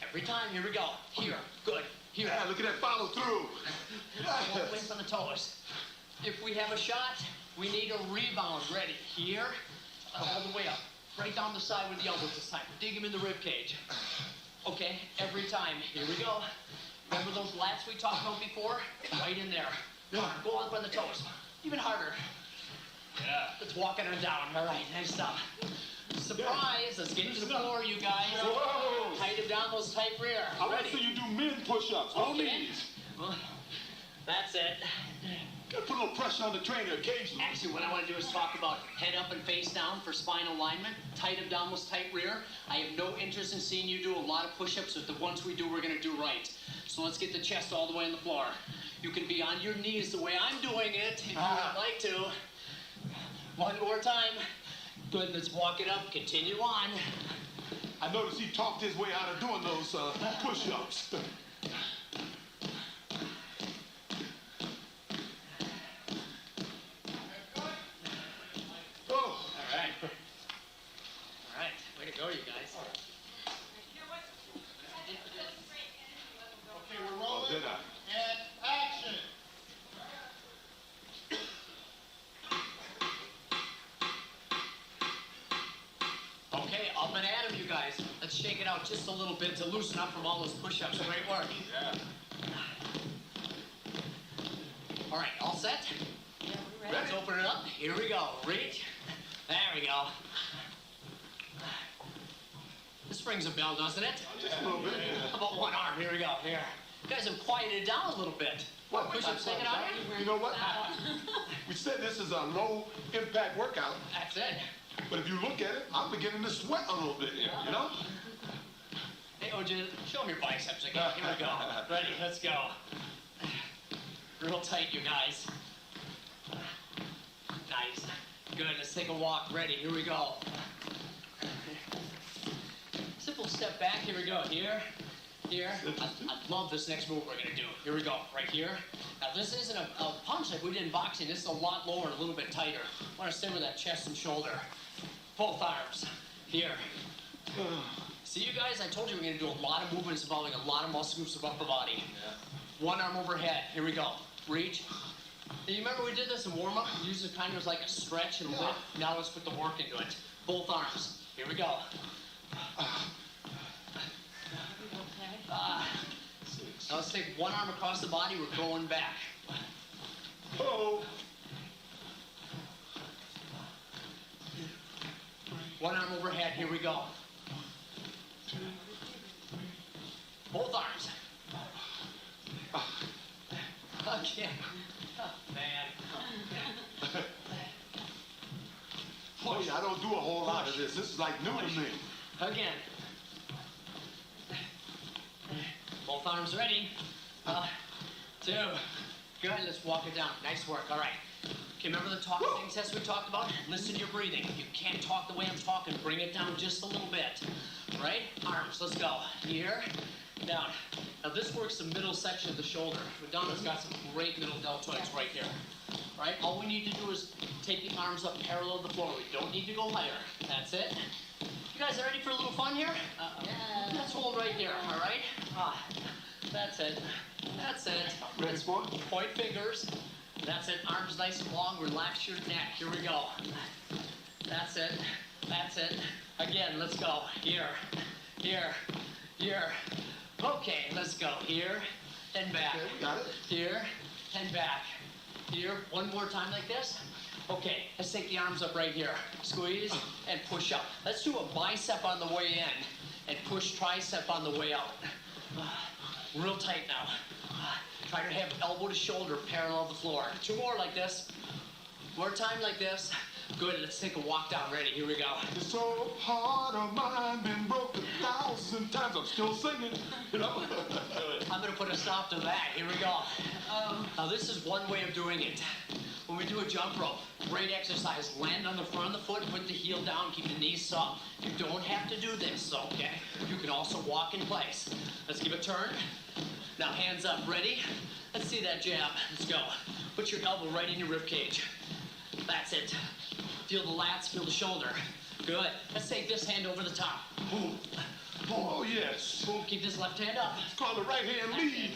Every time. Here we go. Here. Good. Here. Yeah, look at that follow through. Walk away from the toes. If we have a shot, we need a rebound. Ready. Here. All the way up. Right down the side with the elbows this time. Dig him in the rib cage. Okay, every time. Here we go. Remember those lats we talked about before? Right in there. Go up on the toes. Even harder. Yeah. Let's walk it on down. All right, nice stuff. Surprise! Let's get to the floor, you guys. Whoa. Tight him down those tight rear. I want to Ready? see you do men push-ups. No knees. Well, that's it. Gotta put a little pressure on the trainer occasionally. Actually, what I want to do is talk about head up and face down for spine alignment. Tight him down, those tight rear. I have no interest in seeing you do a lot of push-ups, but the ones we do, we're going to do right. So let's get the chest all the way on the floor. You can be on your knees the way I'm doing it, if you would like to. One more time. Good, let's walk it up. Continue on. I noticed he talked his way out of doing those push-ups. All right. Way to go, you guys. Okay, we're rolling. Did I? And action. Okay, up and at 'em, you guys. Let's shake it out just a little bit to loosen up from all those push-ups. Great work. Yeah. All right, all set? Yeah, we're ready. Let's open it up. Here we go. Reach. There we go. This rings a bell, doesn't it? Just a little bit. How about one arm? Here we go. Here. You guys have quieted it down a little bit. What? Push-ups taken out here? You know what? We said this is a low-impact workout, That's it. but if you look at it, I'm beginning to sweat a little bit here, you know? Hey, OJ, show them your biceps again. Here we go. Ready? Let's go. Real tight, you guys. Nice. Good. Let's take a walk. Ready? Here we go. step back. Here we go. Here. I love this next move we're going to do. Here we go. Right here. Now, this isn't a punch like we did in boxing. This is a lot lower and a little bit tighter. I want to stay with that chest and shoulder. Both arms. Here. See, you guys, I told you we're going to do a lot of movements involving a lot of muscle groups of upper body. One arm overhead. Here we go. Reach. And you remember we did this in warm-up? We used it kind of as like a stretch and a lift. Now let's put the work into it. Both arms. Here we go. Now let's take one arm across the body. We're going back. Oh. One arm overhead. Here we go. Both arms. Again. Man. Boy, I don't do a whole lot of this. This is like new to me. Again. Both arms ready. 2. Good. Let's walk it down. Nice work. All right. Okay, remember the talk thing test we talked about? Listen to your breathing. If you can't talk the way I'm talking, bring it down just a little bit. Right? Arms. Let's go. Here. Down. Now this works the middle section of the shoulder. Madonna's got some great middle deltoids right here. Right? All we need to do is take the arms up parallel to the floor. We don't need to go higher. That's it. You guys ready for a little fun here? Yeah. Let's hold right here, all right? That's it. That's it. Ready, boy? Point fingers. That's it. Arms nice and long. Relax your neck. Here we go. That's it. That's it. Again, let's go. Here. Here. Here. Okay, let's go. Here and back. Okay, we got it. Here and back. Here. One more time like this. Okay, let's take the arms up right here. Squeeze and push up. Let's do a bicep on the way in and push tricep on the way out. Real tight now. Try to have elbow to shoulder parallel to the floor. 2 more like this. More time like this. Good, let's take a walk down. Ready, here we go. This old heart of mine been broken 1,000 times. I'm still singing, you know. I'm gonna put a stop to that. Here we go. Now this is one way of doing it. When we do a jump rope, great exercise. Land on the front of the foot, put the heel down, keep the knees soft. You don't have to do this, okay? You can also walk in place. Let's give a turn. Now hands up, ready? Let's see that jab. Let's go. Put your elbow right in your rib cage. That's it. Feel the lats, feel the shoulder. Good. Let's take this hand over the top. Boom. Oh, yes. Boom. Keep this left hand up. It's called the right hand lead.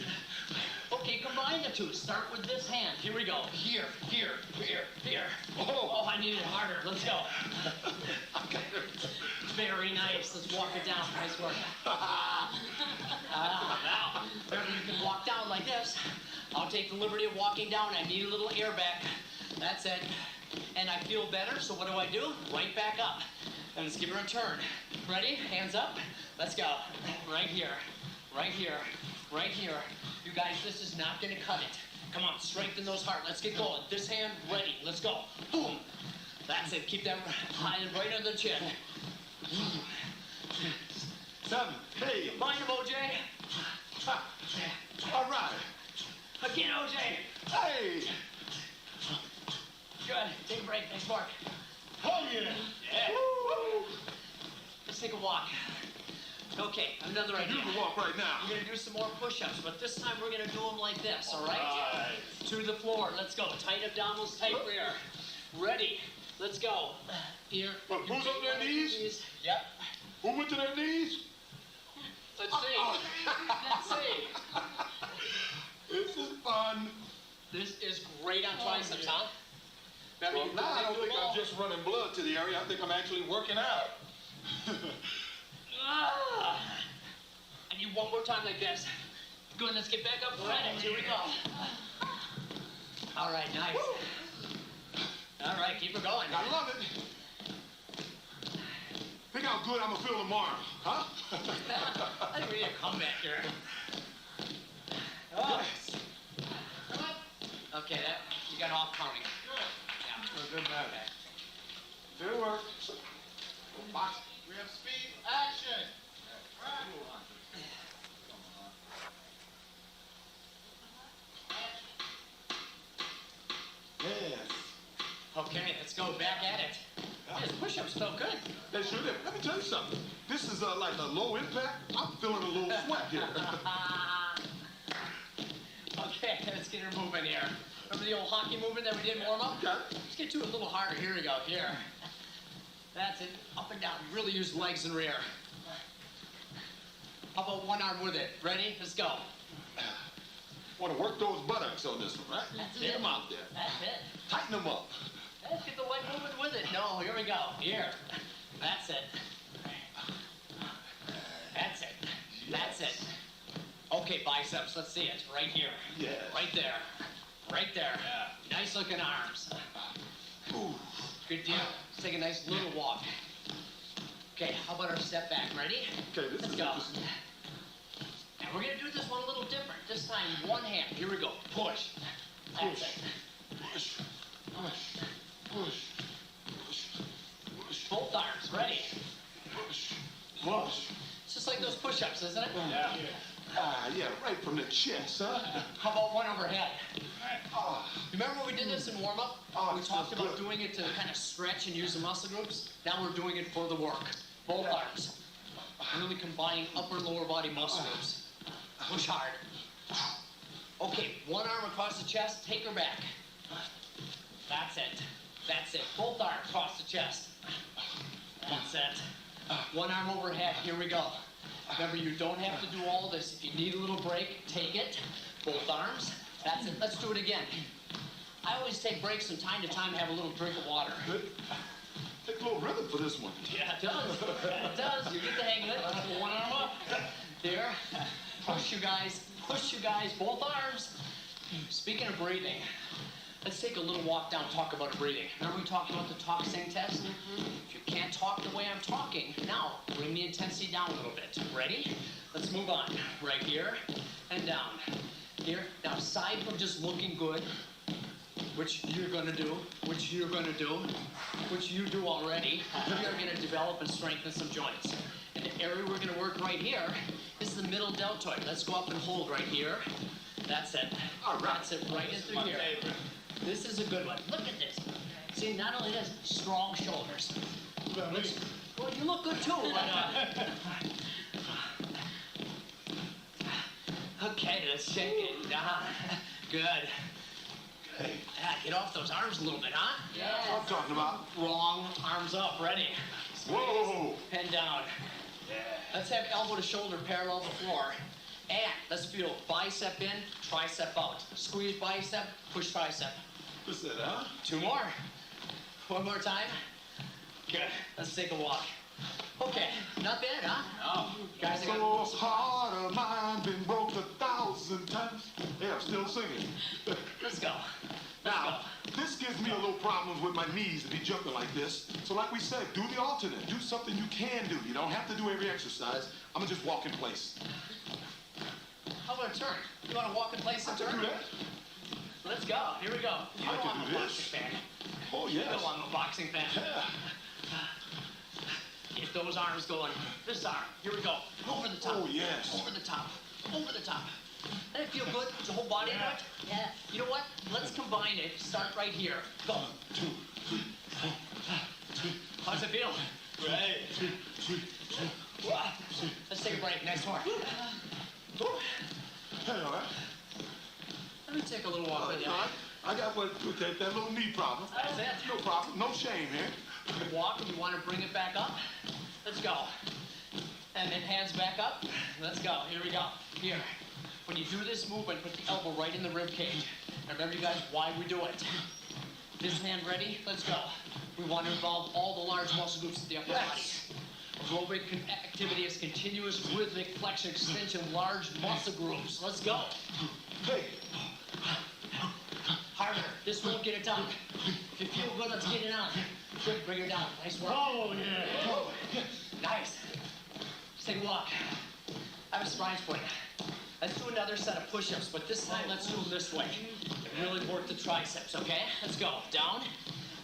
Okay, combine the two. Start with this hand. Here we go. Here, here, here, here. Oh, I need it harder. Let's go. Very nice. Let's walk it down. Nice work. Now, remember you can walk down like this. I'll take the liberty of walking down. I need a little air back. That's it. And I feel better, so what do? Right back up. And let's give her a turn. Ready? Hands up. Let's go. Right here. Right here. Right here. You guys, this is not going to cut it. Come on, strengthen those heart. Let's get going. This hand, ready. Let's go. Boom. That's it. Keep that high and right under the chin. 7, 8. Mind him, OJ. All right. Again, OJ. Hey. Good. Take a break. Nice work. Oh, yeah. Yeah. Woo. Let's take a walk. Okay, another idea. You can walk right now. We're going to do some more push-ups, but this time we're going to do them like this, all right? To the floor. Let's go. Tight abdominals, tight rear. Ready. Let's go. Here. Who's on their knees? Yep. Who went to their knees? Let's see. Let's see. This is fun. This is great on triceps, huh? Remember, Well, you now I can don't do think them I'm all. just running blood to the area. I think I'm actually working out. I need one more time like this. Good, let's get back up for it. Here we go. All right, nice. All right, keep it going. I love it. Think how good I'm going to feel tomorrow, huh? I think we need a comeback here. Oh. Okay, that you got off counting. Yeah. Good man. Good work. Box. We have speed, action. Yes. Okay, let's go back at it. These push-ups felt good. They sure did. Let me tell you something. This this is like a low impact. I'm feeling a little sweat here. Okay, let's get her moving here. Remember the old hockey movement that we did warm up? Okay. Let's get to it a little harder. Here we go. Here. That's it. Up and down. Really use legs and rear. How about one arm with it? Ready? Let's go. Want to work those buttocks on this one, right? That's Get it. them out there. That's it. Tighten them up. Let's get the leg movement with it. No, here we go. Here. That's it. That's it. That's it. Okay, biceps. Let's see it. Right here. Yes. Right there. Right there. Yeah. Nice looking arms. Ooh. Good deal. Let's take a nice little walk. Okay, how about our step back? Ready? Okay, this Let's is go. interesting. And we're gonna do this one a little different. This time, one hand. Here we go. Push. That's Push. it. Push. Push. Push. Push. Push. Both arms. Ready? Push. Push. It's just like those push-ups, isn't it? Yeah. Yeah, right from the chest, huh? How about one overhead? Ah. Remember when we did this in warm-up? Oh, We it talked feels about good. doing it to kind of stretch and use the muscle groups. Now we're doing it for the work. Both arms. Really combining upper and lower body muscle groups. Push hard. Okay, one arm across the chest, take her back. That's it. That's it. Both arms across the chest. That's it. One arm overhead, here we go. Remember, you don't have to do all this. If you need a little break, take it. Both arms. That's it. Let's do it again. I always take breaks from time to time, have a little drink of water. Good. Take a little rhythm for this one. Yeah, it does. It does. You get the hang of it. Let's put one arm up. There. Push you guys. Push you guys. Both arms. Speaking of breathing, let's take a little walk down, talk about breathing. Remember we talked about the talk-sing test? If you can't talk the way I'm talking, now bring the intensity down a little bit. Ready? Let's move on. Right here and down. Here. Now, aside from just looking good, which you're going to do, which you're going to do, which you do already, we are going to develop and strengthen some joints. And the area we're going to work right here is the middle deltoid. Let's go up and hold right here. That's it. All right. That's it, right into here. This is a good one. Look at this. See, not only this, strong shoulders. Well, you look good too, but okay, let's shake it down. Good. Hey, Yeah, get off those arms a little bit, huh? that's what I'm talking about. Wrong. Arms up. Ready. Whoa. Pen down. Let's have elbow to shoulder parallel to the floor. And let's feel bicep in, tricep out. Squeeze bicep, push tricep. What's that, huh? Two more. One more time. Good. Let's take a walk. Okay. Not bad, huh? No. Guys, I So got heart of mine been broke 1,000 times. Yeah, I'm still singing. let's go. Now, this gives me a little problems with my knees to be jumping like this. So like we said, do the alternate. Do something you can do. You don't have to do every exercise. I'm gonna just walk in place. How about a turn? You want to walk in place I and can turn? do that. Let's go. Here we go. You I know can I'm do a this. boxing fan. Oh, You yes. know I'm a boxing fan. Yeah. Get those arms going. This arm. Here we go. Over the top. Oh, yes. Over the top. Over the top. Doesn't it feel good? Put your whole body into it? Yeah. You know what? Let's combine it. Start right here. Go. 1, 2, 3, 4. How's it feel? Great. Let's take a break. Next one. Hey, all right. Let me take a little walk with you. All right. I got what to take that little knee problem. That's it. No problem. No shame here. You walk and you want to bring it back up. Let's go. And then hands back up. Let's go. Here we go. Here. When you do this movement, put the elbow right in the rib cage. And remember, you guys, why we do it. This hand ready? Let's go. We want to involve all the large muscle groups of the upper body. Aerobic activity is continuous rhythmic flexion extension, large muscle groups. Let's go. Hey. Harder. This won't get it done. If you feel good, let's get it on. Good, bring her down. Nice work. Oh, yeah. Oh, yes. Nice. Let's take a walk. I have a surprise for you. Let's do another set of push-ups, but this time let's do them this way. Really work the triceps, okay? Let's go. Down.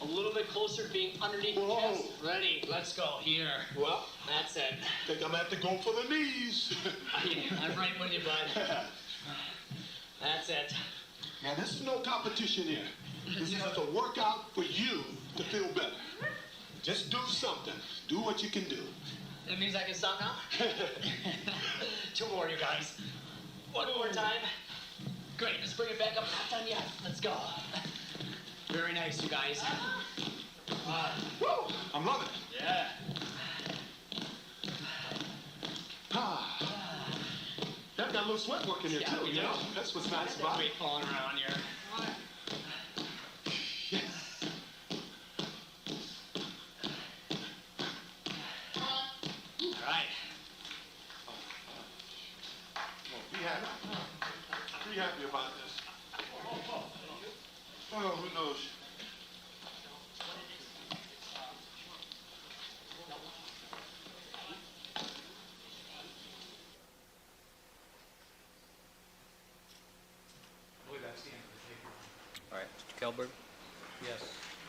A little bit closer to being underneath the Whoa. chest. Ready. Let's go. Here. Well, That's it. think I'm gonna have to go for the knees. I'm right with you, bud. That's it. Now, this is no competition here. This is a workout for you to feel better. Just do something. Do what you can do. That means I can stop now? Two more, you guys. One more time. Great, let's bring it back up. Not done yet. Let's go. Very nice, you guys. Woo! I'm loving it. Yeah. That got a little sweat work in there Yeah, too, we you do. know? That's what's nice That's about it. weight falling around here. Yes. All right. Well, be happy. Be happy about this. Oh, who knows? All right, Mr. Kelberg, Yes.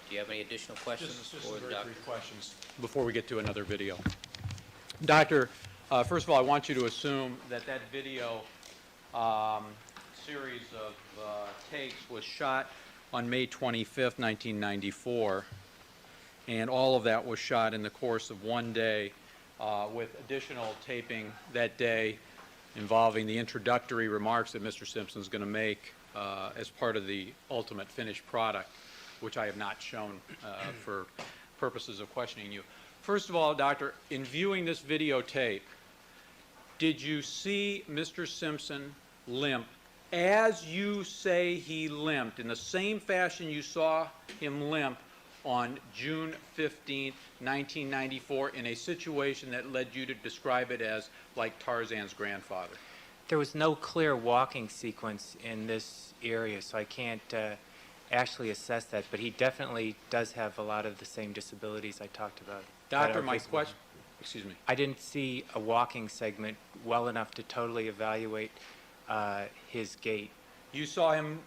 do you have any additional questions Just for some the very doctor? brief questions before we get to another video. Doctor, first of all, I want you to assume that that video series of takes was shot on May 25th, 1994, and all of that was shot in the course of one day with additional taping that day involving the introductory remarks that Mr. Simpson is going to make as part of the ultimate finished product, which I have not shown for purposes of questioning you. First of all, Doctor, in viewing this videotape, did you see Mr. Simpson limp as you say he limped, in the same fashion you saw him limp on June 15, 1994, in a situation that led you to describe it as like Tarzan's grandfather? There was no clear walking sequence in this area, so I can't actually assess that, but he definitely does have a lot of the same disabilities I talked about. that Doctor, are my visible. question, excuse me. I didn't see a walking segment well enough to totally evaluate his gait. You saw him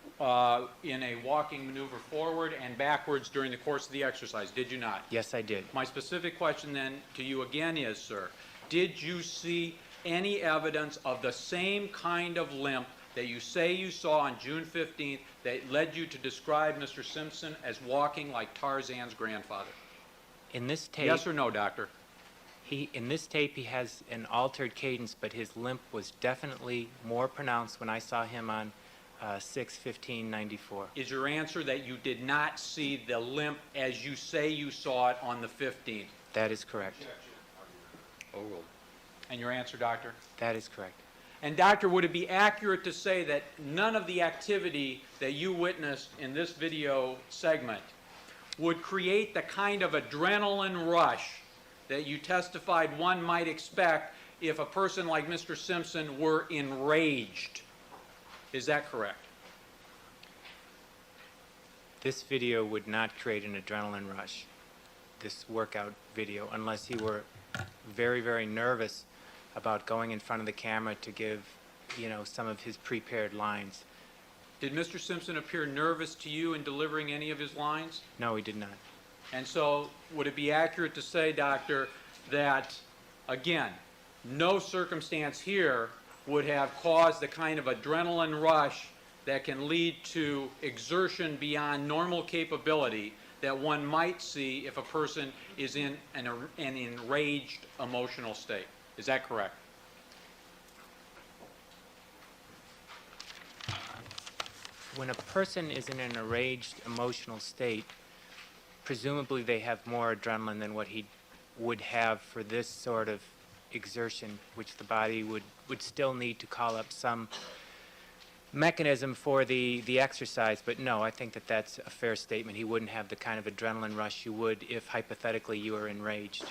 in a walking maneuver forward and backwards during the course of the exercise, did you not? Yes, I did. My specific question then to you again is, sir, did you see any evidence of the same kind of limp that you say you saw on June 15th that led you to describe Mr. Simpson as walking like Tarzan's grandfather? In this tape, Yes or no, doctor? in this tape he has an altered cadence, but his limp was definitely more pronounced when I saw him on 6/15/94. Is your answer that you did not see the limp as you say you saw it on the 15th? That is correct. Overruled. And your answer, doctor? That is correct. And doctor, would it be accurate to say that none of the activity that you witnessed in this video segment would create the kind of adrenaline rush that you testified one might expect if a person like Mr. Simpson were enraged? Is that correct? This video would not create an adrenaline rush, this workout video, unless he were very, very nervous about going in front of the camera to give, some of his prepared lines. Did Mr. Simpson appear nervous to you in delivering any of his lines? No, he did not. And so, would it be accurate to say, doctor, that, again, no circumstance here would have caused the kind of adrenaline rush that can lead to exertion beyond normal capability that one might see if a person is in an enraged emotional state? Is that correct? When a person is in an enraged emotional state, presumably they have more adrenaline than what he would have for this sort of exertion, which the body would still need to call up some mechanism for the exercise. But no, I think that that's a fair statement. He wouldn't have the kind of adrenaline rush you would if hypothetically you were enraged.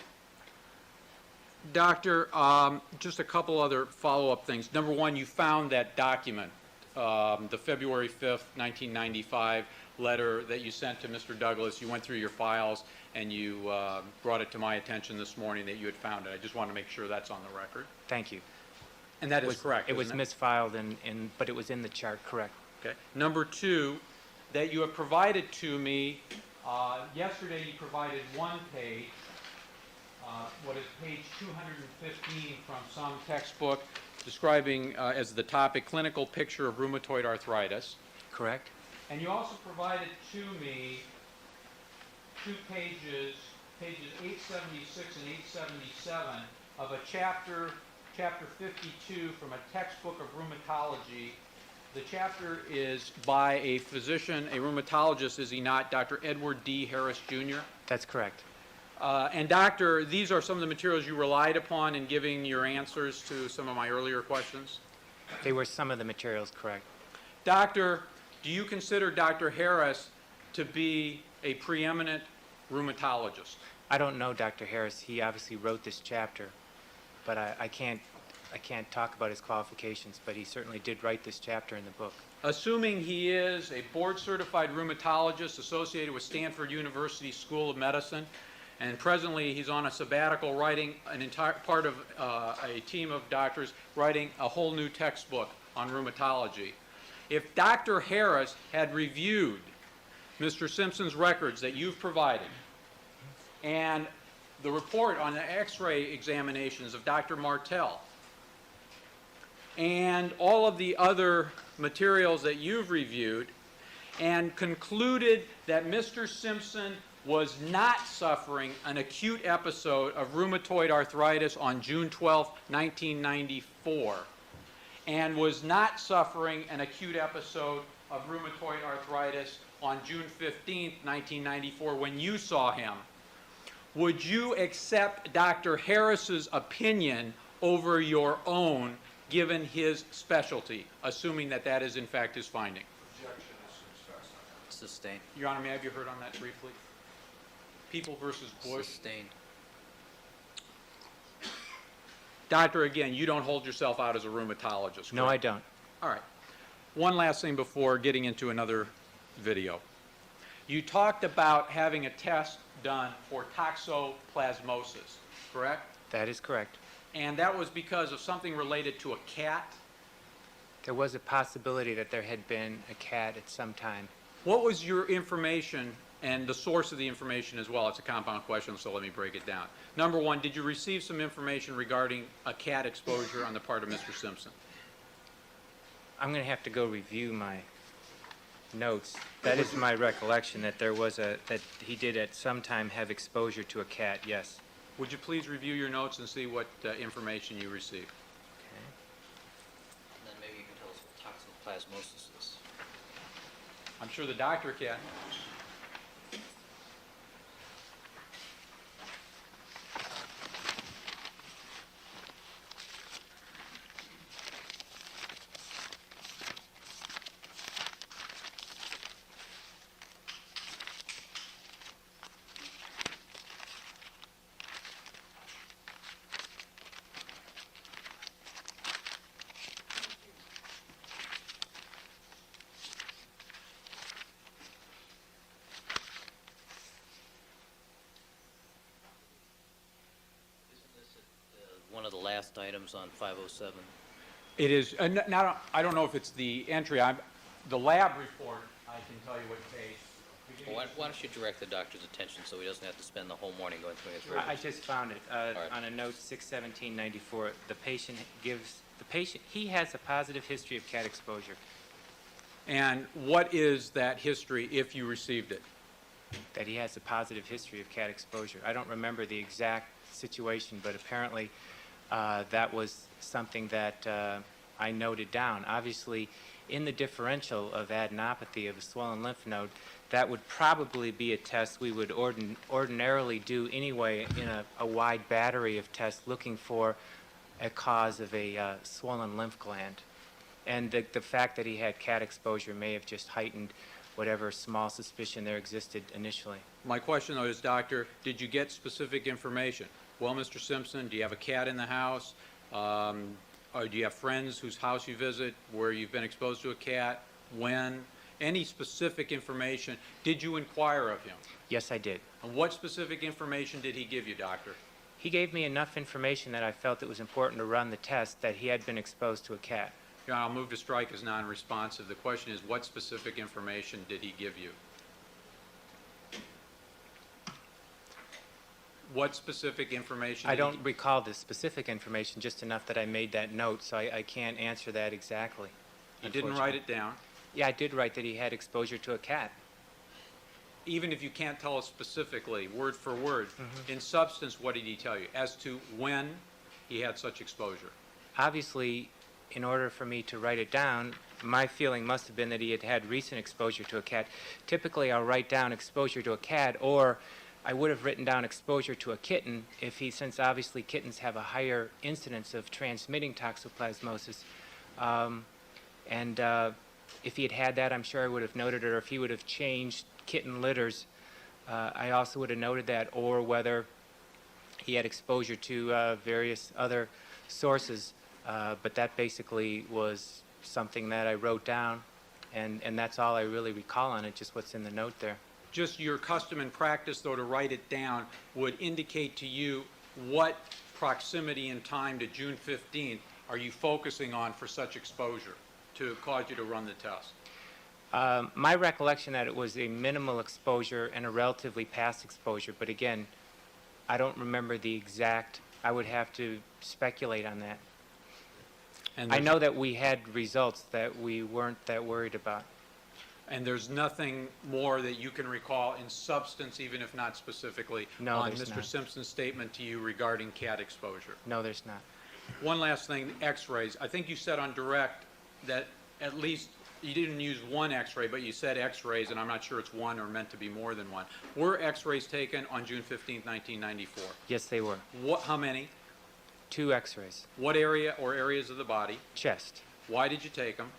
Doctor, just a couple other follow-up things. Number one, you found that document, the February 5th, 1995 letter that you sent to Mr. Douglas. You went through your files and you brought it to my attention this morning that you had found it. I just want to make sure that's on the record. Thank you. And that is correct, It was isn't it? misfiled, but it was in the chart, correct. Okay. Number two, that you have provided to me, yesterday you provided one page, what is page 215 from some textbook describing as the topic clinical picture of rheumatoid arthritis. Correct? And you also provided to me two pages 876 and 877 of a chapter 52 from a textbook of rheumatology. The chapter is by a physician, a rheumatologist, is he not, Dr. Edward D. Harris, Jr.? That's correct. And doctor, these are some of the materials you relied upon in giving your answers to some of my earlier questions? They were some of the materials, correct. Doctor, do you consider Dr. Harris to be a preeminent rheumatologist? I don't know Dr. Harris. He obviously wrote this chapter, but I can't talk about his qualifications, but he certainly did write this chapter in the book. Assuming he is a board-certified rheumatologist associated with Stanford University School of Medicine, and presently he's on a sabbatical writing an entire part of a team of doctors writing a whole new textbook on rheumatology. If Dr. Harris had reviewed Mr. Simpson's records that you've provided and the report on the x-ray examinations of Dr. Martell and all of the other materials that you've reviewed and concluded that Mr. Simpson was not suffering an acute episode of rheumatoid arthritis on June 12, 1994, and was not suffering an acute episode of rheumatoid arthritis on June 15, 1994, when you saw him, would you accept Dr. Harris's opinion over your own, given his specialty, assuming that that is in fact his finding? Sustained. Your Honor, may I have your heard on that briefly? People versus Bush. Sustained. Doctor, again, you don't hold yourself out as a rheumatologist, No, I correct? don't. All right. One last thing before getting into another video. You talked about having a test done for toxoplasmosis, correct? That is correct. And that was because of something related to a cat? There was a possibility that there had been a cat at some time. What was your information and the source of the information as well? It's a compound question, so let me break it down. Number one, did you receive some information regarding a cat exposure on the part of Mr. Simpson? I'm going to have to go review my notes. That is my recollection, that there was that he did at some time have exposure to a cat, yes. Would you please review your notes and see what information you received? Okay. And then maybe you can tell us what toxoplasmosis is. I'm sure the doctor can. One of the last items on 507. It is, now, I don't know if it's the entry, the lab report, I can tell you what page. Well, why don't you direct the doctor's attention so he doesn't have to spend the whole morning going through his I records? just found it right. on a note 61794. The patient he has a positive history of cat exposure. And what is that history if you received it? That he has a positive history of cat exposure. I don't remember the exact situation, but apparently that was something that I noted down. Obviously, in the differential of adenopathy of a swollen lymph node, that would probably be a test we would ordinarily do anyway in a wide battery of tests looking for a cause of a swollen lymph gland. And the fact that he had cat exposure may have just heightened whatever small suspicion there existed initially. My question, though, is, doctor, did you get specific information? Well, Mr. Simpson, do you have a cat in the house? Or do you have friends whose house you visit where you've been exposed to a cat? When? Any specific information? Did you inquire of him? Yes, I did. And what specific information did he give you, doctor? He gave me enough information that I felt it was important to run the test that he had been exposed to a cat. Your Honor, I'll move to strike as non-responsive. The question is, what specific information did he give you? What specific information? I don't recall the specific information, just enough that I made that note, so I can't answer that exactly. You didn't write it down? Yeah, I did write that he had exposure to a cat. Even if you can't tell us specifically, word for word, in substance, what did he tell you? As to when he had such exposure? Obviously, in order for me to write it down, my feeling must have been that he had had recent exposure to a cat. Typically, I'll write down exposure to a cat, or I would have written down exposure to a kitten since obviously kittens have a higher incidence of transmitting toxoplasmosis. If he had had that, I'm sure I would have noted it, or if he would have changed kitten litters, I also would have noted that, or whether he had exposure to various other sources. But that basically was something that I wrote down, and that's all I really recall on it, just what's in the note there. Just your custom and practice, though, to write it down would indicate to you what proximity in time to June 15th are you focusing on for such exposure to cause you to run the test? My recollection that it was a minimal exposure and a relatively past exposure, but again, I don't remember the exact. I would have to speculate on that. And I there's- know that we had results that we weren't that worried about. And there's nothing more that you can recall in substance, even if not specifically, No, on there's Mr. not. Simpson's statement to you regarding cat exposure? No, there's not. One last thing, x-rays. I think you said on direct that at least you didn't use one x-ray, but you said x-rays, and I'm not sure it's one or meant to be more than one. Were x-rays taken on June 15th, 1994? Yes, they were. How many? 2 x-rays. What area or areas of the body? Chest. Why did you take them?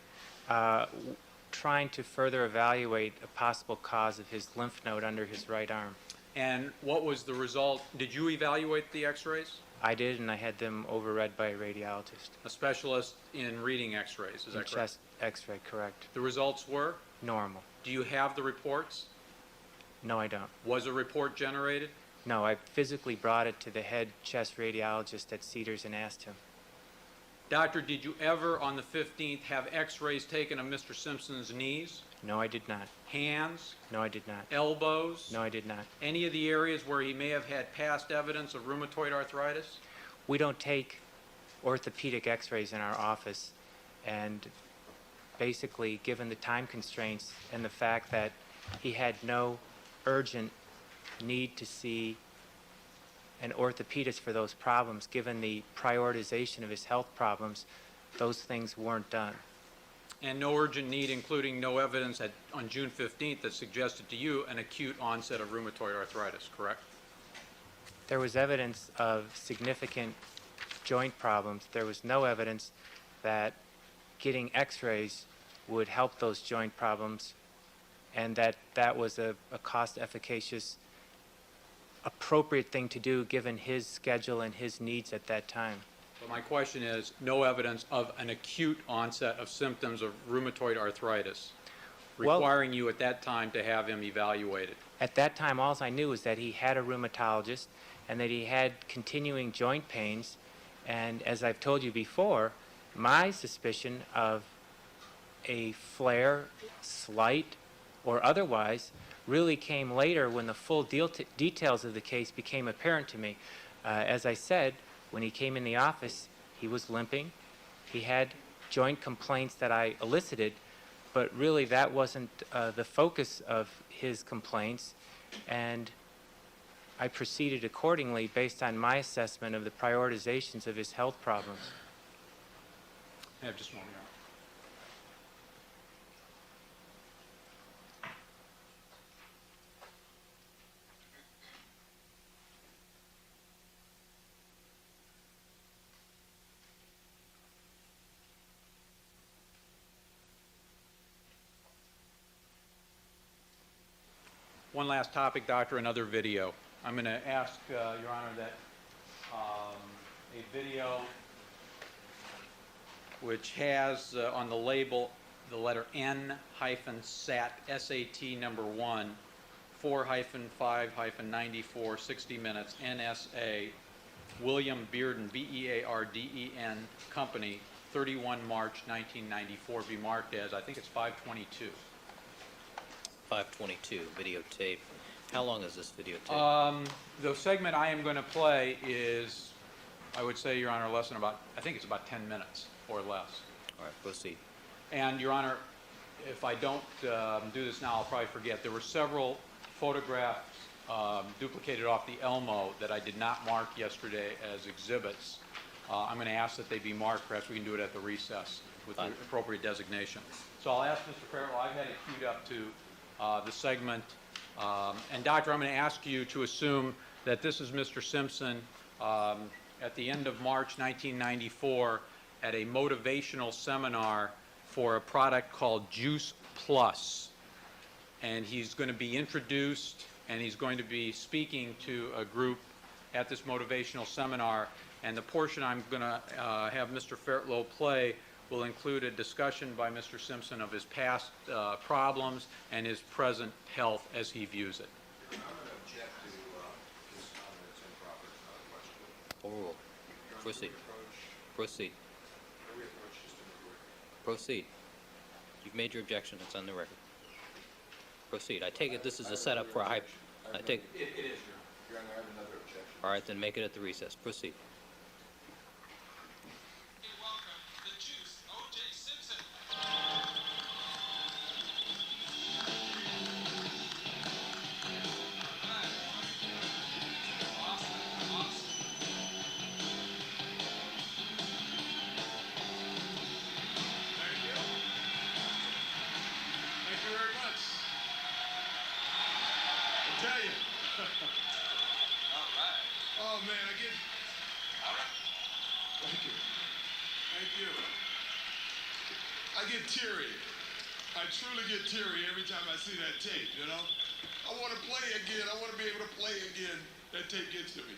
Trying to further evaluate a possible cause of his lymph node under his right arm. And what was the result? Did you evaluate the x-rays? I did, and I had them overread by a radiologist. A specialist in reading x-rays, is that correct? Chest x-ray, correct. The results were? Normal. Do you have the reports? No, I don't. Was a report generated? No, I physically brought it to the head chest radiologist at Cedars and asked him. Doctor, did you ever, on the 15th, have x-rays taken of Mr. Simpson's knees, No, I did not. hands, No, I did not. elbows? No, I did not. Any of the areas where he may have had past evidence of rheumatoid arthritis? We don't take orthopedic x-rays in our office, and basically, given the time constraints and the fact that he had no urgent need to see an orthopedist for those problems, given the prioritization of his health problems, those things weren't done. And no urgent need, including no evidence on June 15th that suggested to you an acute onset of rheumatoid arthritis, correct? There was evidence of significant joint problems. There was no evidence that getting x-rays would help those joint problems, and that was a cost-efficacious, appropriate thing to do given his schedule and his needs at that time. But my question is, no evidence of an acute onset of symptoms of rheumatoid arthritis, Well- requiring you at that time to have him evaluated. At that time, all I knew was that he had a rheumatologist and that he had continuing joint pains, and as I've told you before, my suspicion of a flare, slight or otherwise, really came later when the full details of the case became apparent to me. As I said, when he came in the office, he was limping. He had joint complaints that I elicited, but really that wasn't the focus of his complaints, and I proceeded accordingly based on my assessment of the prioritizations of his health problems. I have just one more. One last topic, Doctor, another video. I'm going to ask, Your Honor, that a video which has on the label the letter N-SAT, S-A-T number 1, 4-5-94, 60 minutes, NSA, William Bearden, B-E-A-R-D-E-N, Company, 31 March 1994, be marked as, I think it's 522. 522 videotape. How long is this videotape? The segment I am going to play is, I would say, Your Honor, less than about, I think it's about 10 minutes or less. All right, proceed. And, Your Honor, if I don't do this now, I'll probably forget. There were several photographs duplicated off the Elmo that I did not mark yesterday as exhibits. I'm going to ask that they be marked. Perhaps we can do it at the recess with the Fine. appropriate designation. So I'll ask Mr. Farrell, I've had it queued up to the segment. And Doctor, I'm going to ask you to assume that this is Mr. Simpson at the end of March 1994 at a motivational seminar for a product called Juice Plus. And he's going to be introduced, and he's going to be speaking to a group at this motivational seminar. And the portion I'm going to have Mr. Fairtlow play will include a discussion by Mr. Simpson of his past problems and his present health as he views it. I'm going to object to his comments improper. It's not a question. Overruled. Proceed. Proceed. How do we approach this in the court? Proceed. You've made your objection. It's on the record. Proceed. I take it this is a setup for a hype. I take. It is, Your Honor. I have another objection. All right, then make it at the recess. Proceed. Welcome, the Juice, O.J. Simpson. Thank you. Thank you very much. I tell you. All right. Oh, man, I get... All right. Thank you. Thank you. I get teary. I truly get teary every time I see that tape, you know? I want to play again. I want to be able to play again. That tape gets to me.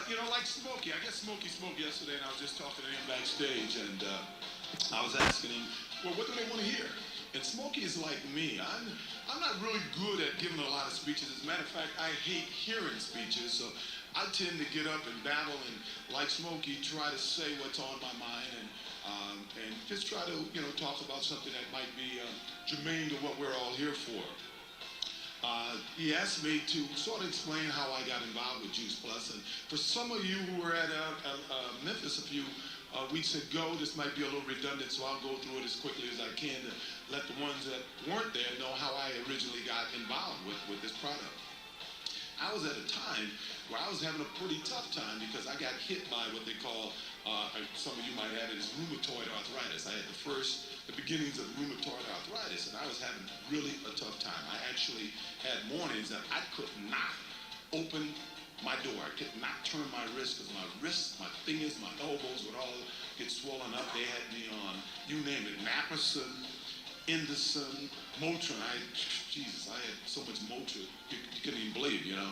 You know, like Smokey. I guess Smokey spoke yesterday, and I was just talking to him backstage, and I was asking him, well, what do they want to hear? And Smokey is like me. I'm not really good at giving a lot of speeches. As a matter of fact, I hate hearing speeches, so I tend to get up and babble and, like Smokey, try to say what's on my mind and just try to, you know, talk about something that might be germane to what we're all here for. He asked me to sort of explain how I got involved with Juice Plus, and for some of you who were at Memphis a few weeks ago, this might be a little redundant, so I'll go through it as quickly as I can to let the ones that weren't there know how I originally got involved with this product. I was at a time where I was having a pretty tough time because I got hit by what they call, some of you might have it as rheumatoid arthritis. I had the beginnings of rheumatoid arthritis, and I was having really a tough time. I actually had mornings that I could not open my door. I could not turn my wrist because my wrists, my fingers, my elbows would all get swollen up. They had me on, you name it, Naprosyn, Indocin, Motrin. I had so much Motrin, you couldn't even believe, you know.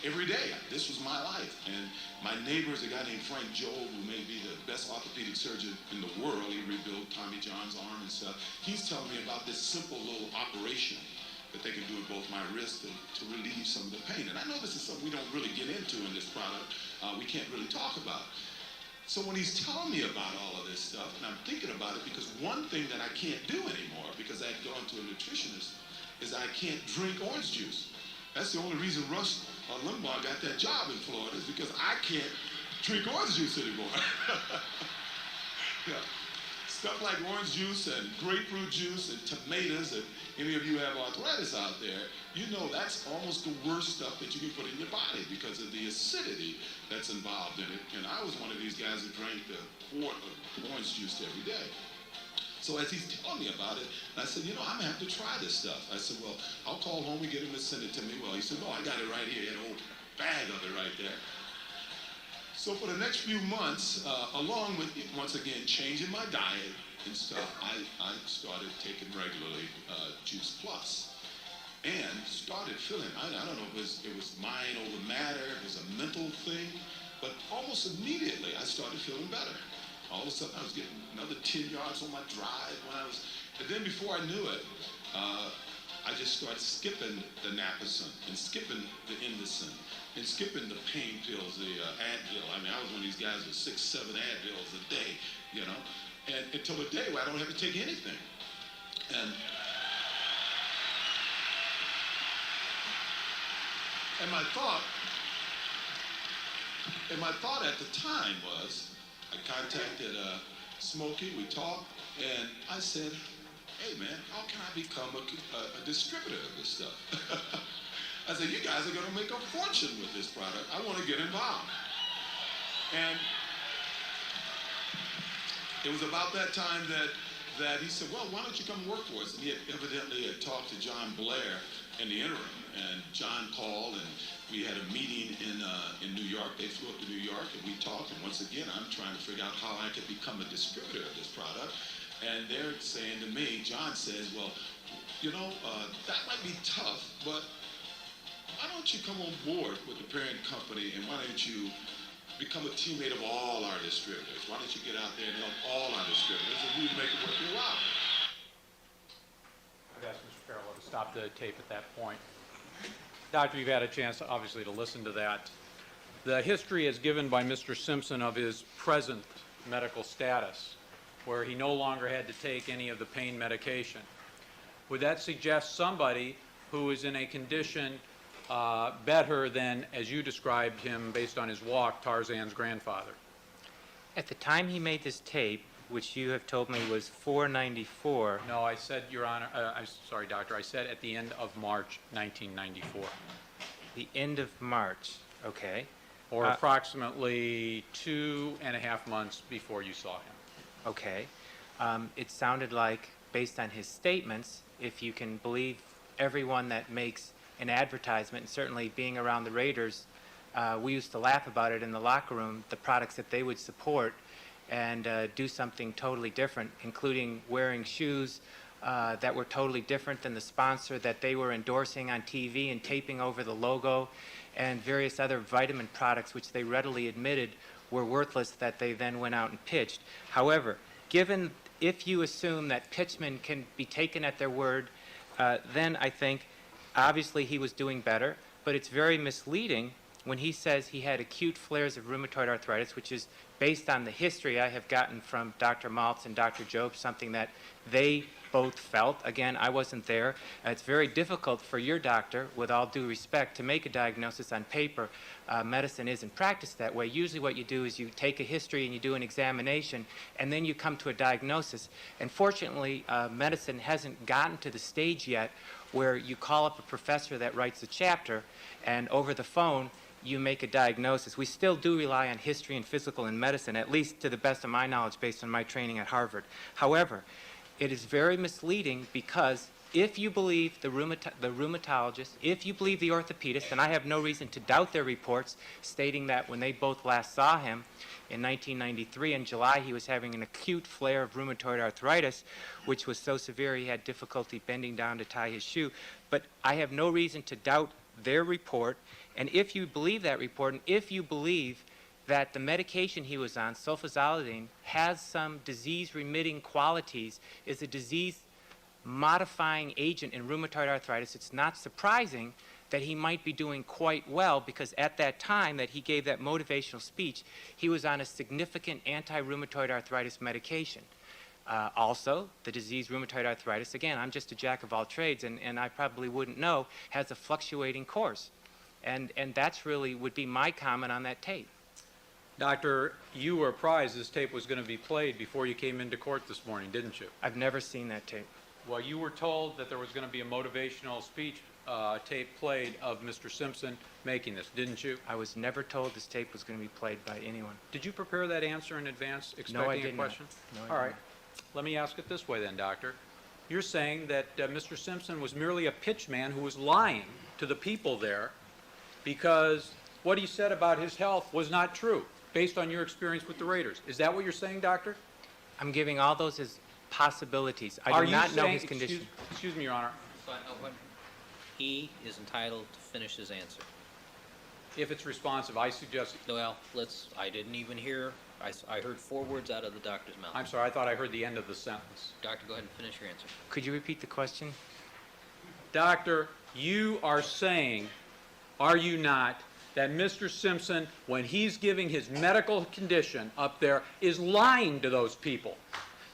Every day, this was my life. And my neighbor is a guy named Frank Joel, who may be the best orthopedic surgeon in the world. He rebuilt Tommy John's arm and stuff. He's telling me about this simple little operation that they can do with both my wrists to relieve some of the pain. And I know this is something we don't really get into in this product. We can't really talk about. So when he's telling me about all of this stuff, and I'm thinking about it, because one thing that I can't do anymore, because I had gone to a nutritionist, is I can't drink orange juice. That's the only reason Rush Limbaugh got that job in Florida, is because I can't drink orange juice anymore. Yeah. Stuff like orange juice and grapefruit juice and tomatoes, and any of you have arthritis out there, you know that's almost the worst stuff that you can put in your body because of the acidity that's involved in it. And I was one of these guys who drank the quart of orange juice every day. So as he's telling me about it, I said, you know, I'm going to have to try this stuff. I said, well, I'll call home and get him to send it to me. Well, he said, no, I got it right here. He had a whole bag of it right there. So for the next few months, along with, once again, changing my diet and stuff, I started taking regularly Juice Plus. And started feeling, I don't know if it was mind over matter, it was a mental thing, but almost immediately I started feeling better. All of a sudden I was getting another 10 yards on my drive and then before I knew it, I just started skipping the Naprosyn and skipping the Indocin and skipping the pain pills, the Advil. I mean, I was one of these guys with 6, 7 Advils a day, you know, and until the day where I don't have to take anything. And my thought at the time was, I contacted Smokey, we talked, and I said, hey man, how can I become a distributor of this stuff? I said, you guys are gonna make a fortune with this product. I wanna get involved. And it was about that time that he said, well, why don't you come and work for us? And he had evidently had talked to John Blair in the interim. And John called, and we had a meeting in New York. They flew up to New York, and we talked. And once again, I'm trying to figure out how I could become a distributor of this product. And they're saying to me, John says, well, you know, that might be tough, but why don't you come on board with the parent company, and why don't you become a teammate of all our distributors? Why don't you get out there and help all our distributors, and we'll make it worth your while? I've asked Mr. Farrell to stop the tape at that point. Doctor, you've had a chance, obviously, to listen to that. The history is given by Mr. Simpson of his present medical status, where he no longer had to take any of the pain medication. Would that suggest somebody who is in a condition better than, as you described him based on his walk, Tarzan's grandfather? At the time he made this tape, which you have told me was 494. No, I said, Your Honor, I'm sorry, Doctor, I said at the end of March 1994. The end of March, okay. Or approximately 2.5 months before you saw him. Okay. It sounded like, based on his statements, if you can believe everyone that makes an advertisement, and certainly being around the Raiders, we used to laugh about it in the locker room, the products that they would support and do something totally different, including wearing shoes that were totally different than the sponsor that they were endorsing on TV and taping over the logo, and various other vitamin products which they readily admitted were worthless that they then went out and pitched. However, given if you assume that pitchmen can be taken at their word, then I think obviously he was doing better, but it's very misleading when he says he had acute flares of rheumatoid arthritis, which is based on the history I have gotten from Dr. Maltz and Dr. Jobe, something that they both felt. Again, I wasn't there. It's very difficult for your doctor, with all due respect, to make a diagnosis on paper. Medicine isn't practiced that way. Usually what you do is you take a history and you do an examination, and then you come to a diagnosis. And fortunately, medicine hasn't gotten to the stage yet where you call up a professor that writes a chapter, and over the phone, you make a diagnosis. We still do rely on history and physical in medicine, at least to the best of my knowledge based on my training at Harvard. However, it is very misleading because if you believe the rheumatologist, if you believe the orthopedist, and I have no reason to doubt their reports stating that when they both last saw him in 1993 in July, he was having an acute flare of rheumatoid arthritis, which was so severe he had difficulty bending down to tie his shoe. But I have no reason to doubt their report. And if you believe that report, and if you believe that the medication he was on, sulfasalazine, has some disease-remitting qualities, is a disease-modifying agent in rheumatoid arthritis, it's not surprising that he might be doing quite well, because at that time that he gave that motivational speech, he was on a significant anti-rheumatoid arthritis medication. Also, the disease rheumatoid arthritis, again, I'm just a jack of all trades, and I probably wouldn't know, has a fluctuating course. And that's really would be my comment on that tape. Doctor, you were apprised this tape was going to be played before you came into court this morning, didn't you? I've never seen that tape. Well, you were told that there was going to be a motivational speech tape played of Mr. Simpson making this, didn't you? I was never told this tape was going to be played by anyone. Did you prepare that answer in advance, expecting No, I did a question? not. No, I All did right. not. Let me ask it this way then, Doctor. You're saying that Mr. Simpson was merely a pitchman who was lying to the people there because what he said about his health was not true, based on your experience with the Raiders. Is that what you're saying, Doctor? I'm giving all those as possibilities. I do not know his condition. Excuse me, Your Honor. He is entitled to finish his answer. If it's responsive, I suggest... Well, I didn't even hear, I heard 4 words out of the doctor's mouth. I'm sorry, I thought I heard the end of the sentence. Doctor, go ahead and finish your answer. Could you repeat the question? Doctor, you are saying, are you not, that Mr. Simpson, when he's giving his medical condition up there, is lying to those people?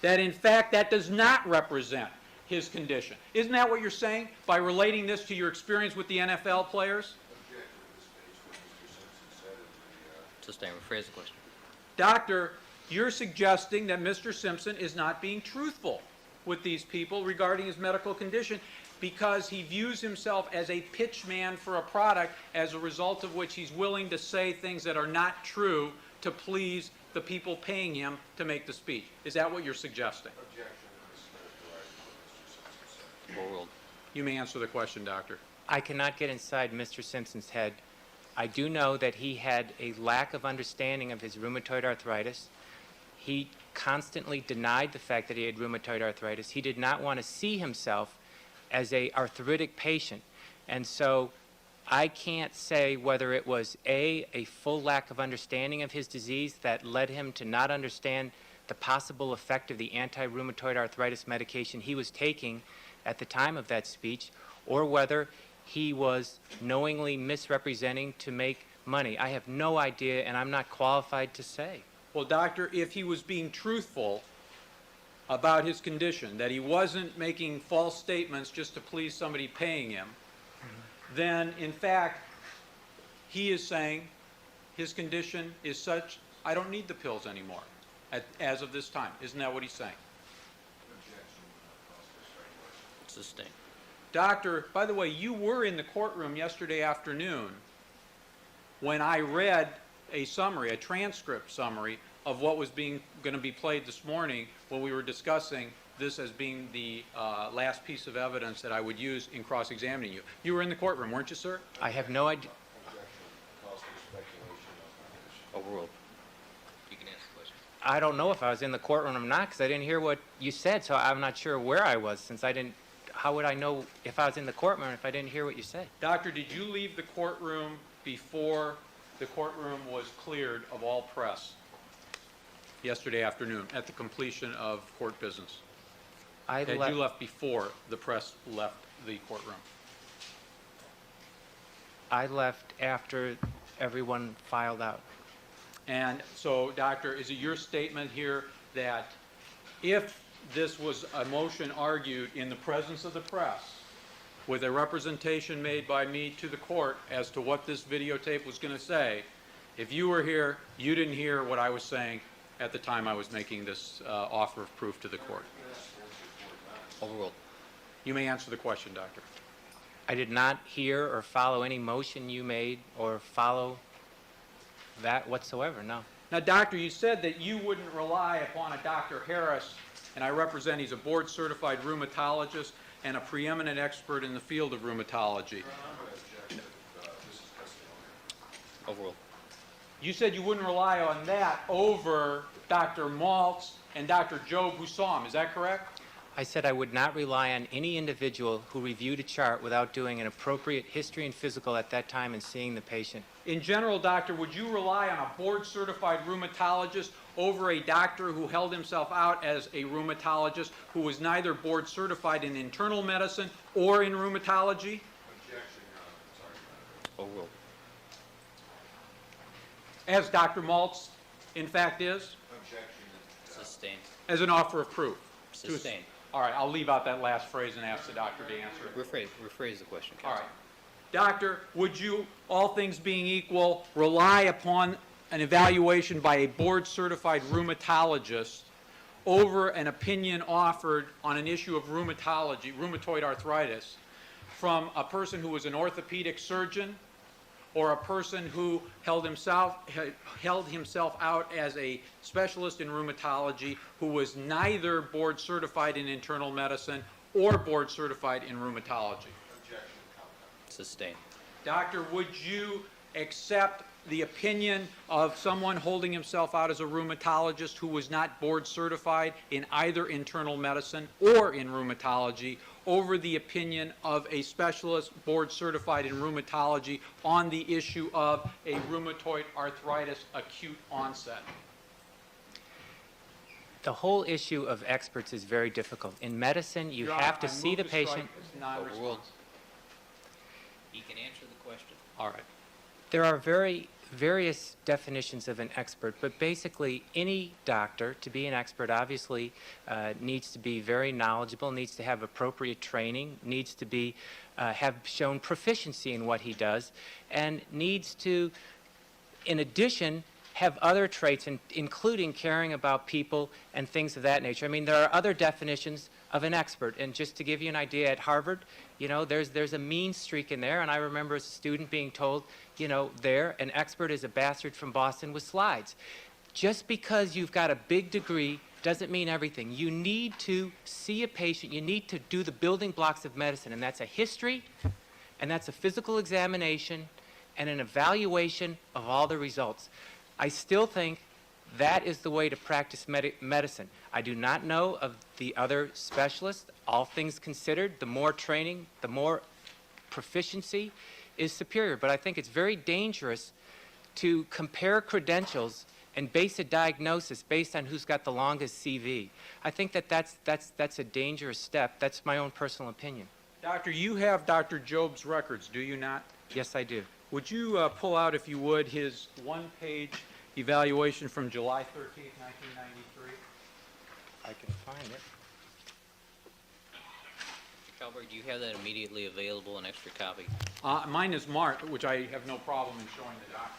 That in fact, that does not represent his condition. Isn't that what you're saying by relating this to your experience with the NFL players? Sustain, rephrase the question. Doctor, you're suggesting that Mr. Simpson is not being truthful with these people regarding his medical condition because he views himself as a pitchman for a product, as a result of which he's willing to say things that are not true to please the people paying him to make the speech. Is that what you're suggesting? Overruled. You may answer the question, Doctor. I cannot get inside Mr. Simpson's head. I do know that he had a lack of understanding of his rheumatoid arthritis. He constantly denied the fact that he had rheumatoid arthritis. He did not want to see himself as a arthritic patient. And so I can't say whether it was a full lack of understanding of his disease that led him to not understand the possible effect of the anti-rheumatoid arthritis medication he was taking at the time of that speech, or whether he was knowingly misrepresenting to make money. I have no idea, and I'm not qualified to say. Well, doctor, if he was being truthful about his condition, that he wasn't making false statements just to please somebody paying him, then, in fact, he is saying his condition is such, I don't need the pills anymore, as of this time. Isn't that what he's saying? Sustained. Doctor, by the way, you were in the courtroom yesterday afternoon when I read a summary, a transcript summary of what was going to be played this morning when we were discussing this as being the last piece of evidence that I would use in cross-examining you. You were in the courtroom, weren't you, sir? I have no idea. Overruled. You can answer the question. I don't know if I was in the courtroom or not because I didn't hear what you said, so I'm not sure where I was since I didn't. How would I know if I was in the courtroom if I didn't hear what you said? Doctor, did you leave the courtroom before the courtroom was cleared of all press yesterday afternoon at the completion of court business? I Had you left before the press left the courtroom? I left after everyone filed out. And so, doctor, is it your statement here that if this was a motion argued in the presence of the press with a representation made by me to the court as to what this videotape was going to say, if you were here, you didn't hear what I was saying at the time I was making this offer of proof to the court? Overruled. You may answer the question, doctor. I did not hear or follow any motion you made or follow that whatsoever, no. Now, doctor, you said that you wouldn't rely upon a Dr. Harris, and I represent, he's a board-certified rheumatologist and a preeminent expert in the field of rheumatology. Overruled. You said you wouldn't rely on that over Dr. Maltz and Dr. Job who saw him. Is that correct? I said I would not rely on any individual who reviewed a chart without doing an appropriate history and physical at that time and seeing the patient. In general, doctor, would you rely on a board-certified rheumatologist over a doctor who held himself out as a rheumatologist who was neither board-certified in internal medicine or in rheumatology? Overruled. As Dr. Maltz, in fact, is? Sustained. As an offer of proof. Sustained. All right, I'll leave out that last phrase and ask the doctor to answer it. Rephrase the question, All counsel. right. Doctor, would you, all things being equal, rely upon an evaluation by a board-certified rheumatologist over an opinion offered on an issue of rheumatology, rheumatoid arthritis, from a person who was an orthopedic surgeon or a person who held himself out as a specialist in rheumatology who was neither board-certified in internal medicine or board-certified in rheumatology? Sustained. Doctor, would you accept the opinion of someone holding himself out as a rheumatologist who was not board-certified in either internal medicine or in rheumatology over the opinion of a specialist board-certified in rheumatology on the issue of a rheumatoid arthritis acute onset? The whole issue of experts is very difficult. In medicine, you have to see the patient. Overruled. He can answer the question. All right. There are various definitions of an expert, but basically any doctor, to be an expert, obviously needs to be very knowledgeable, needs to have appropriate training, needs to be have shown proficiency in what he does, and needs to, in addition, have other traits, including caring about people and things of that nature. I mean, there are other definitions of an expert. And just to give you an idea, at Harvard, you know, there's a mean streak in there. And I remember as a student being told, you know, an expert is a bastard from Boston with slides. Just because you've got a big degree doesn't mean everything. You need to see a patient. You need to do the building blocks of medicine. And that's a history, and that's a physical examination, and an evaluation of all the results. I still think that is the way to practice medicine. I do not know of the other specialists. All things considered, the more training, the more proficiency is superior. But I think it's very dangerous to compare credentials and base a diagnosis based on who's got the longest CV. I think that's a dangerous step. That's my own personal opinion. Doctor, you have Dr. Job's records, do you not? Yes, I do. Would you pull out, if you would, his one-page evaluation from July 13th, 1993? I can find it. Mr. Calvert, do you have that immediately available, an extra copy? Mine is marked, which I have no problem in showing the doctor.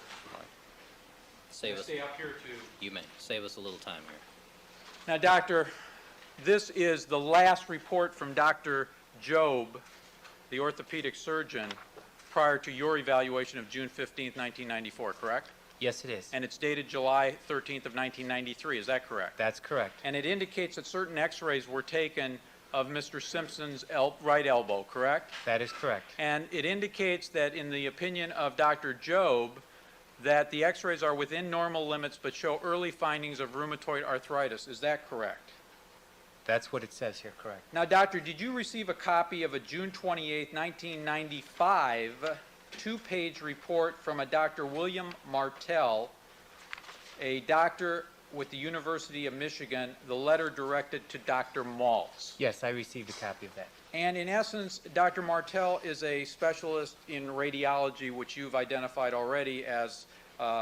Save us. Stay up here too. You may. Save us a little time here. Now, Doctor, this is the last report from Dr. Job, the orthopedic surgeon, prior to your evaluation of June 15th, 1994, correct? Yes, it is. And it's dated July 13th of 1993, is that correct? That's correct. And it indicates that certain x-rays were taken of Mr. Simpson's right elbow, correct? That is correct. And it indicates that in the opinion of Dr. Job, that the x-rays are within normal limits but show early findings of rheumatoid arthritis. Is that correct? That's what it says here, correct. Now, doctor, did you receive a copy of a June 28, 1995, two-page report from a Dr. William Martell, a doctor with the University of Michigan, the letter directed to Dr. Maltz? Yes, I received a copy of that. And in essence, Dr. Martell is a specialist in radiology, which you've identified already as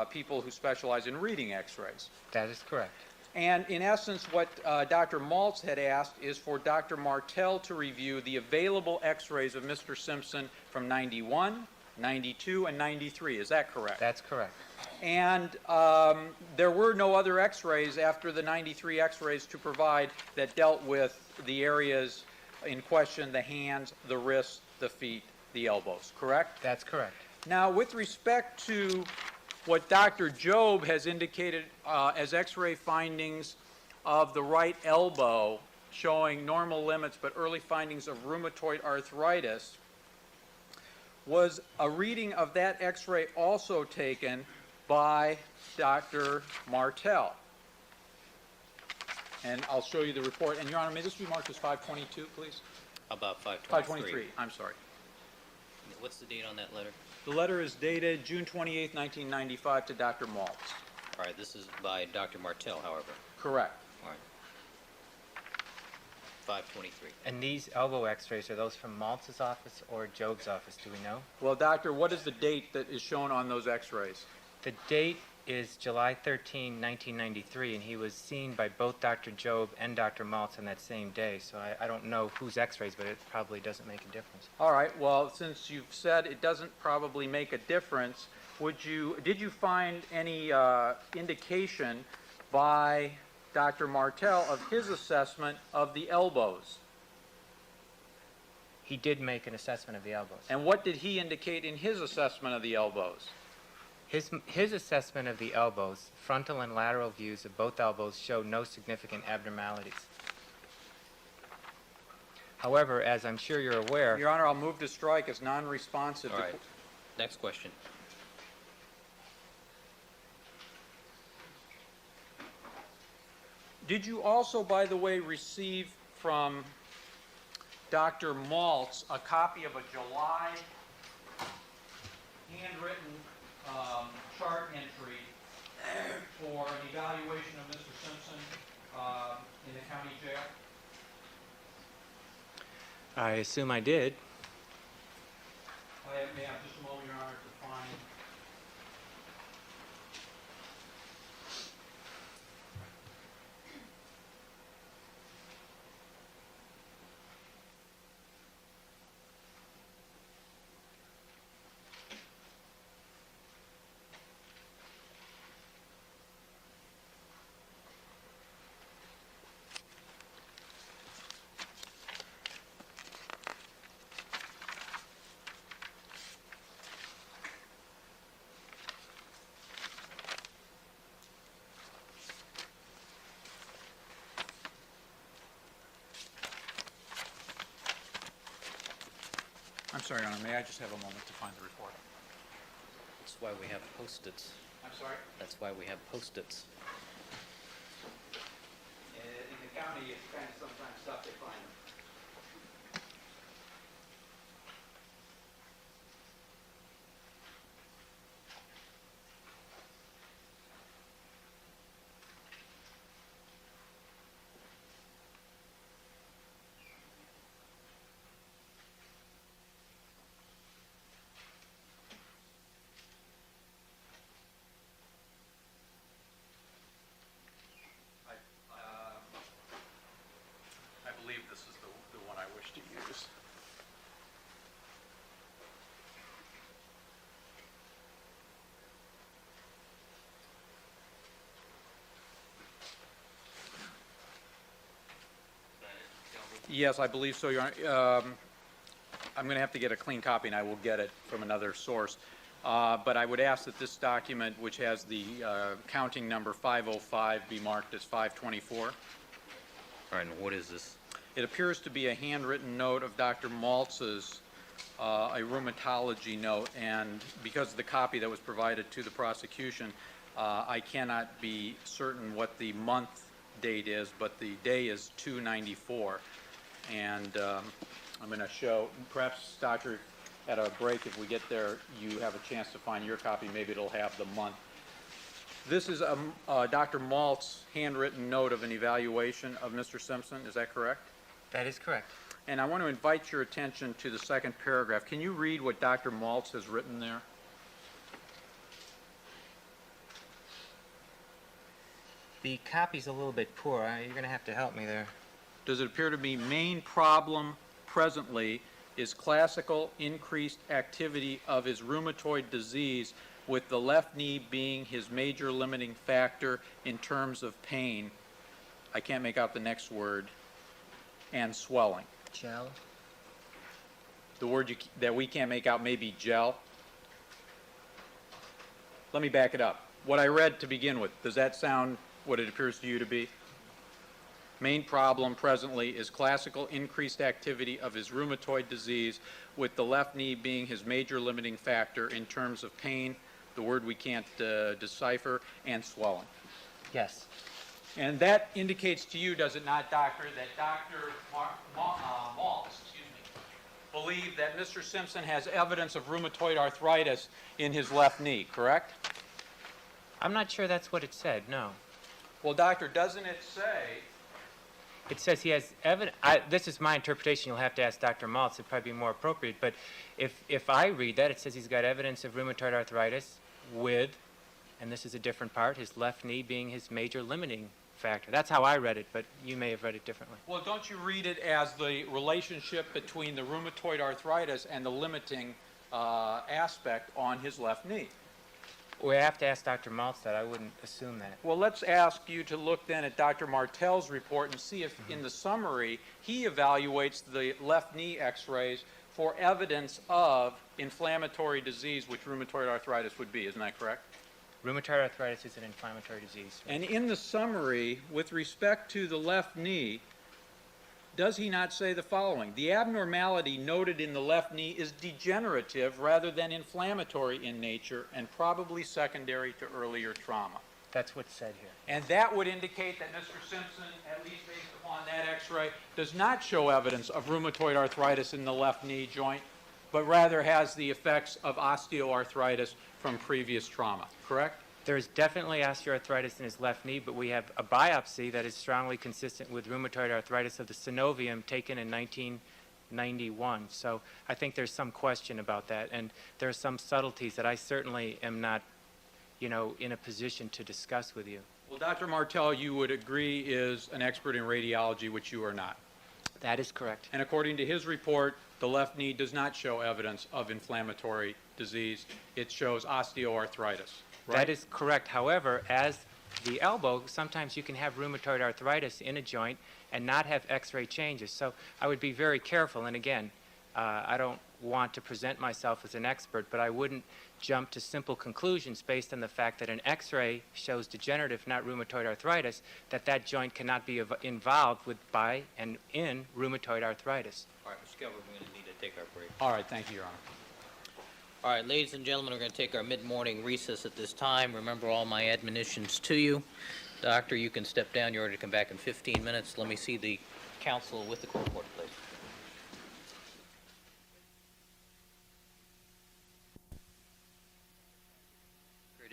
people who specialize in reading x-rays. That is correct. And in essence, what Dr. Maltz had asked is for Dr. Martell to review the available x-rays of Mr. Simpson from 91, 92, and 93. Is that correct? That's correct. And there were no other x-rays after the 93 x-rays to provide that dealt with the areas in question, the hands, the wrists, the feet, the elbows, correct? That's correct. Now, with respect to what Dr. Job has indicated as x-ray findings of the right elbow showing normal limits but early findings of rheumatoid arthritis, was a reading of that x-ray also taken by Dr. Martell? And I'll show you the report. And, Your Honor, may this be marked as 522, please? How about 523? 523, I'm sorry. What's the date on that letter? The letter is dated June 28, 1995 to Dr. Maltz. All right, this is by Dr. Martell, however. Correct. All right. 523. And these elbow x-rays, are those from Maltz's office or Job's office? Do we know? Well, doctor, what is the date that is shown on those x-rays? The date is July 13, 1993, and he was seen by both Dr. Job and Dr. Maltz on that same day. So I don't know whose x-rays, but it probably doesn't make a difference. All right, well, since you've said it doesn't probably make a difference, did you find any indication by Dr. Martell of his assessment of the elbows? He did make an assessment of the elbows. And what did he indicate in his assessment of the elbows? His assessment of the elbows, frontal and lateral views of both elbows show no significant abnormalities. However, as I'm sure you're aware... Your Honor, I'll move to strike as non-responsive. All right. Next question. Did you also, by the way, receive from Dr. Maltz a copy of a July handwritten chart entry for an evaluation of Mr. Simpson in the county jail? I assume I did. I may have just a moment, Your Honor, to find. sorry, Your Honor, may I just have a moment to find the report? That's why we have Post-its. I'm sorry? That's why we have Post-its. In the county, it's kind of sometimes tough to find them. I believe this is the one I wish to use. Yes, I believe so, Your Honor. I'm going to have to get a clean copy, and I will get it from another source. But I would ask that this document, which has the counting number 505, be marked as 524. All right, and what is this? It appears to be a handwritten note of Dr. Maltz's, a rheumatology note, and because of the copy that was provided to the prosecution, I cannot be certain what the month date is, but the day is 2/94. And I'm going to show, perhaps, Doctor, at a break, if we get there, you have a chance to find your copy. Maybe it'll have the month. This is Dr. Maltz's handwritten note of an evaluation of Mr. Simpson. Is that correct? That is correct. And I want to invite your attention to the second paragraph. Can you read what Dr. Maltz has written there? The copy's a little bit poor. You're going to have to help me there. Does it appear to be main problem presently is classical increased activity of his rheumatoid disease, with the left knee being his major limiting factor in terms of pain. I can't make out the next word. And swelling. Gel? The word that we can't make out may be gel. Let me back it up. What I read to begin with, does that sound what it appears to you to be? Main problem presently is classical increased activity of his rheumatoid disease, with the left knee being his major limiting factor in terms of pain, the word we can't decipher, and swelling. Yes. And that indicates to you, does it not, Doctor, that Dr. Maltz, believed that Mr. Simpson has evidence of rheumatoid arthritis in his left knee, correct? I'm not sure that's what it said, no. Well, Doctor, doesn't it say... It says he has evidence. This is my interpretation. You'll have to ask Dr. Maltz. It'd probably be more appropriate. But if I read that, it says he's got evidence of rheumatoid arthritis with, and this is a different part, his left knee being his major limiting factor. That's how I read it, but you may have read it differently. Well, don't you read it as the relationship between the rheumatoid arthritis and the limiting aspect on his left knee? We have to ask Dr. Maltz that. I wouldn't assume that. Well, let's ask you to look then at Dr. Martel's report and see if in the summary he evaluates the left knee x-rays for evidence of inflammatory disease, which rheumatoid arthritis would be. Isn't that correct? Rheumatoid arthritis is an inflammatory disease. And in the summary, with respect to the left knee, does he not say the following? The abnormality noted in the left knee is degenerative rather than inflammatory in nature and probably secondary to earlier trauma. That's what's said here. And that would indicate that Mr. Simpson, at least based upon that x-ray, does not show evidence of rheumatoid arthritis in the left knee joint, but rather has the effects of osteoarthritis from previous trauma, correct? There's definitely osteoarthritis in his left knee, but we have a biopsy that is strongly consistent with rheumatoid arthritis of the synovium taken in 1991. So I think there's some question about that, and there are some subtleties that I certainly am not, in a position to discuss with you. Well, Dr. Martel, you would agree, is an expert in radiology, which you are not. That is correct. And according to his report, the left knee does not show evidence of inflammatory disease. It shows osteoarthritis. Right? That is correct. However, as the elbow, sometimes you can have rheumatoid arthritis in a joint and not have x-ray changes. So I would be very careful. And again, I don't want to present myself as an expert, but I wouldn't jump to simple conclusions based on the fact that an x-ray shows degenerative, not rheumatoid arthritis, that joint cannot be involved with, by, and in rheumatoid arthritis. All right, Mr. Gelber, we're going to need take our break. All right, thank you, Your Honor. All right, ladies and gentlemen, we're going to take our mid-morning recess at this time. Remember all my admonitions to you. Doctor, you can step down. You're ordered to come back in 15 minutes. Let me see the counsel with the court reporter, please.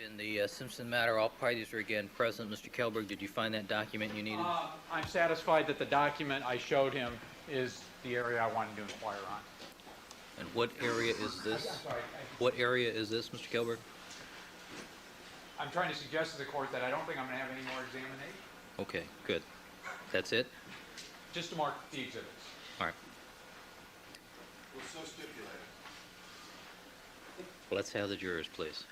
In the Simpson matter, all parties are again present. Mr. Kelberg, did you find that document you needed? I'm satisfied that the document I showed him is the area I wanted to inquire on. And what area is this? I'm sorry. What area is this, Mr. Kelberg? I'm trying to suggest to the court that I don't think I'm going to have any more examination, Okay, good. That's it? just to mark the exhibits. All right. We'll so stipulate it. Let's have the jurors, please.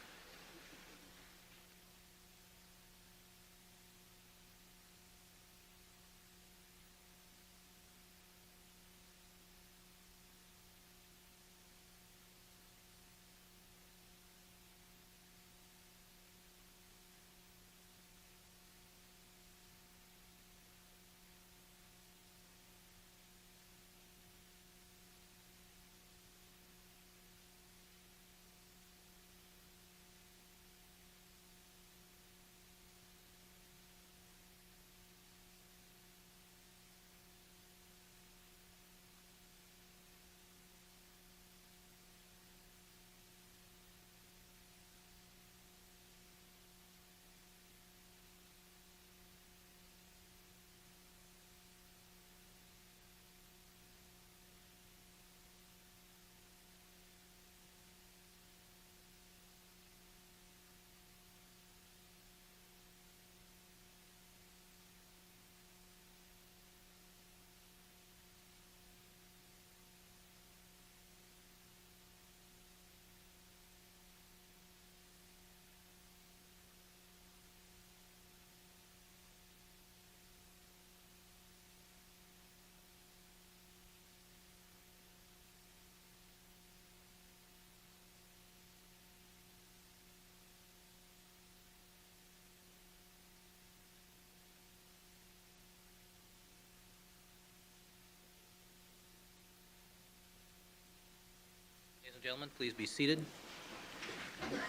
Ladies and gentlemen, please be seated.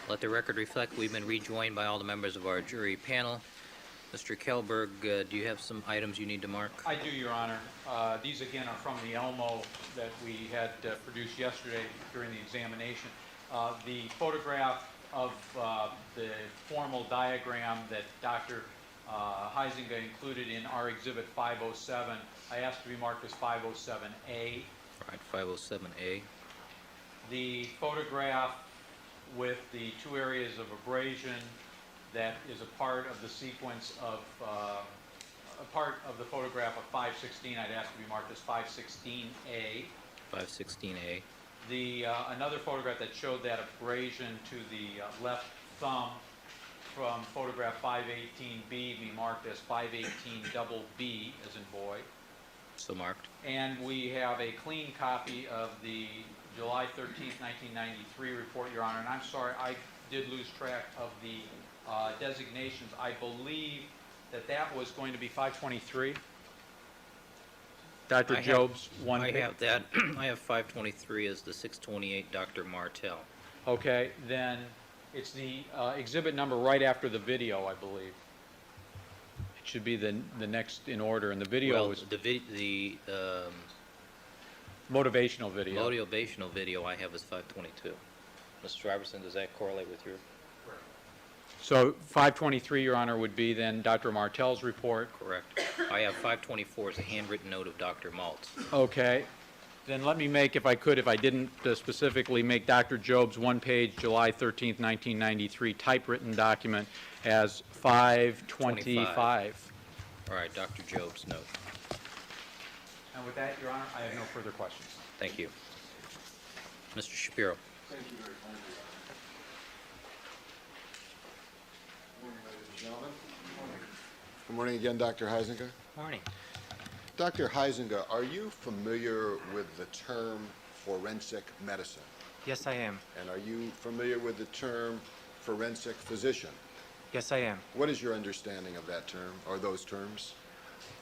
Let the record reflect we've been rejoined by all the members of our jury panel. Mr. Kelberg, do you have some items you need to mark? I do, Your Honor. These again are from the Elmo that we had produced yesterday during the examination. The photograph of the formal diagram that Dr. Heisinger included in our Exhibit 507, I asked to be marked as 507A. All right, 507A. The photograph with the two areas of abrasion that is a part of the sequence of, a part of the photograph of 516, I'd ask to be marked as 516A. 516A. The, another photograph that showed that abrasion to the left thumb from photograph 518B be marked as 518B as in boy. So marked. And we have a clean copy of the July 13th, 1993 report, Your Honor. And I'm sorry, I did lose track of the designations. I believe that that was going to be 523. Dr. Job's one. I have that. I have 523 as the 628 Dr. Martell. Okay, then it's the exhibit number right after the video, I believe. It should be the next in order, and the video Well, was the motivational video. motivational video I have is 522. Mr. Iverson, does that correlate with your? So 523, Your Honor, would be then Dr. Martell's report. Correct. I have 524 as a handwritten note of Dr. Maltz. Okay. Then let me make, if I could, if I didn't specifically make Dr. Job's one-page July 13th, 1993 typewritten document as 525. All right, Dr. Job's note. And with that, Your Honor, I have no further questions. Thank you. Mr. Shapiro. Thank you very kindly, Your Honor. Good morning, ladies and gentlemen. Good morning again, Dr. Heisinger. Morning. Dr. Heisinger, are you familiar with the term forensic medicine? Yes, I am. And are you familiar with the term forensic physician? Yes, I am. What is your understanding of that term, or those terms?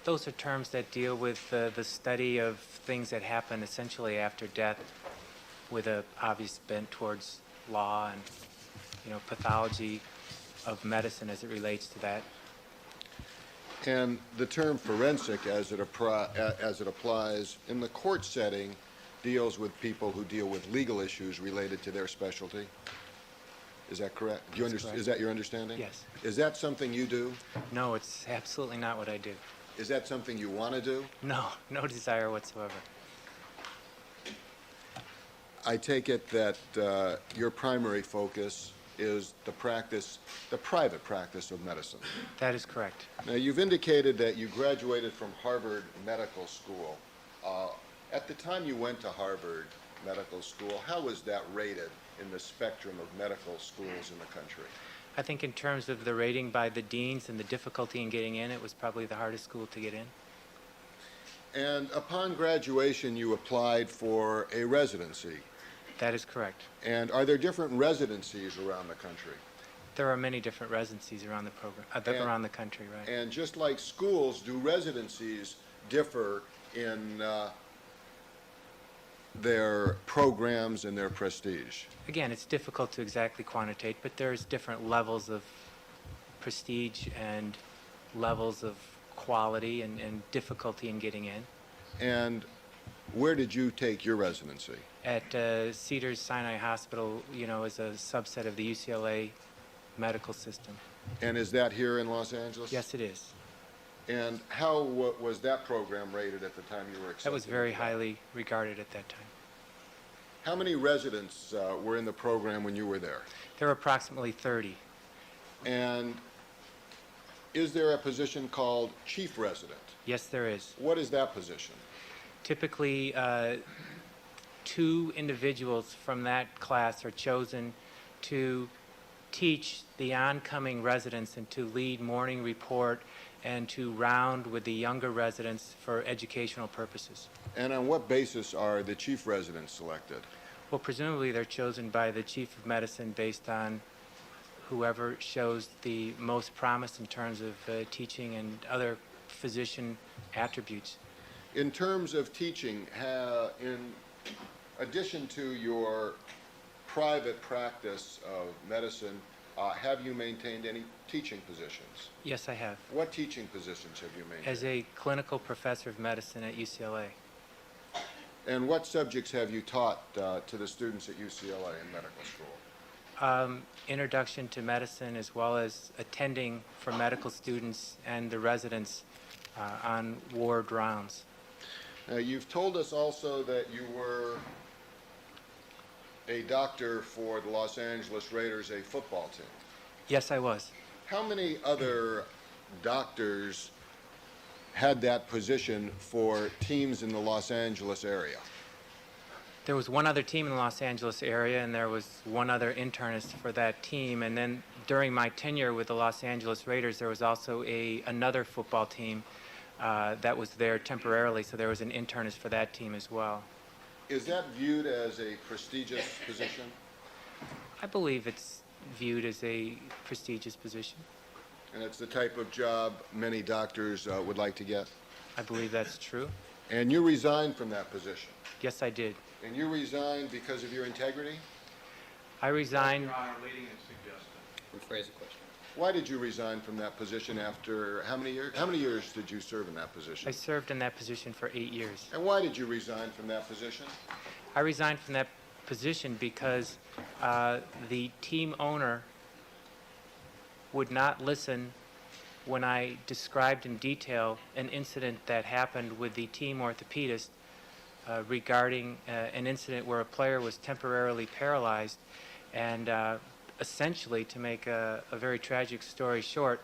Those are terms that deal with the study of things that happen essentially after death, with a obvious bent towards law and, pathology of medicine as it relates to that. And the term forensic, as it applies in the court setting, deals with people who deal with legal issues related to their specialty. Is that correct? That's correct. Is that your understanding? Yes. Is that something you do? No, it's absolutely not what I do. Is that something you want to do? No, no desire whatsoever. I take it that your primary focus is the private practice of medicine. That is correct. Now, you've indicated that you graduated from Harvard Medical School. At the time you went to Harvard Medical School, how was that rated in the spectrum of medical schools in the country? I think in terms of the rating by the deans and the difficulty in getting in, it was probably the hardest school to get in. And upon graduation, you applied for a residency. That is correct. And are there different residencies around the country? There are many different residencies around the program, around the country, right? And just like schools, do residencies differ in their programs and their prestige? Again, it's difficult to exactly quantitate, but there's different levels of prestige and levels of quality and difficulty in getting in. And where did you take your residency? At Cedars-Sinai Hospital, as a subset of the UCLA medical system. And is that here in Los Angeles? Yes, it is. And how was that program rated at the time you were accepted? That was very highly regarded at that time. How many residents were in the program when you were there? There were approximately 30. And is there a position called chief resident? Yes, there is. What is that position? Typically, 2 individuals from that class are chosen to teach the oncoming residents and to lead morning report and to round with the younger residents for educational purposes. And on what basis are the chief residents selected? Well, presumably they're chosen by the chief of medicine based on whoever shows the most promise in terms of teaching and other physician attributes. In terms of teaching, in addition to your private practice of medicine, have you maintained any teaching positions? Yes, I have. What teaching positions have you maintained? As a clinical professor of medicine at UCLA. And what subjects have you taught to the students at UCLA in medical school? Introduction to medicine, as well as attending for medical students and the residents on ward rounds. You've told us also that you were a doctor for the Los Angeles Raiders, a football team. Yes, I was. How many other doctors had that position for teams in the Los Angeles area? There was one other team in the Los Angeles area, and there was one other internist for that team. And then during my tenure with the Los Angeles Raiders, there was also another football team that was there temporarily, so there was an internist for that team as well. Is that viewed as a prestigious position? I believe it's viewed as a prestigious position. And it's the type of job many doctors would like to get? I believe that's true. And you resigned from that position? Yes, I did. And you resigned because of your integrity? I resigned. Your Honor, leading and suggesting. Rephrase the question. Why did you resign from that position after how many years? How many years did you serve in that position? I served in that position for 8 years. And why did you resign from that position? I resigned from that position because the team owner would not listen when I described in detail an incident that happened with the team orthopedist regarding an incident where a player was temporarily paralyzed, and essentially, to make a very tragic story short,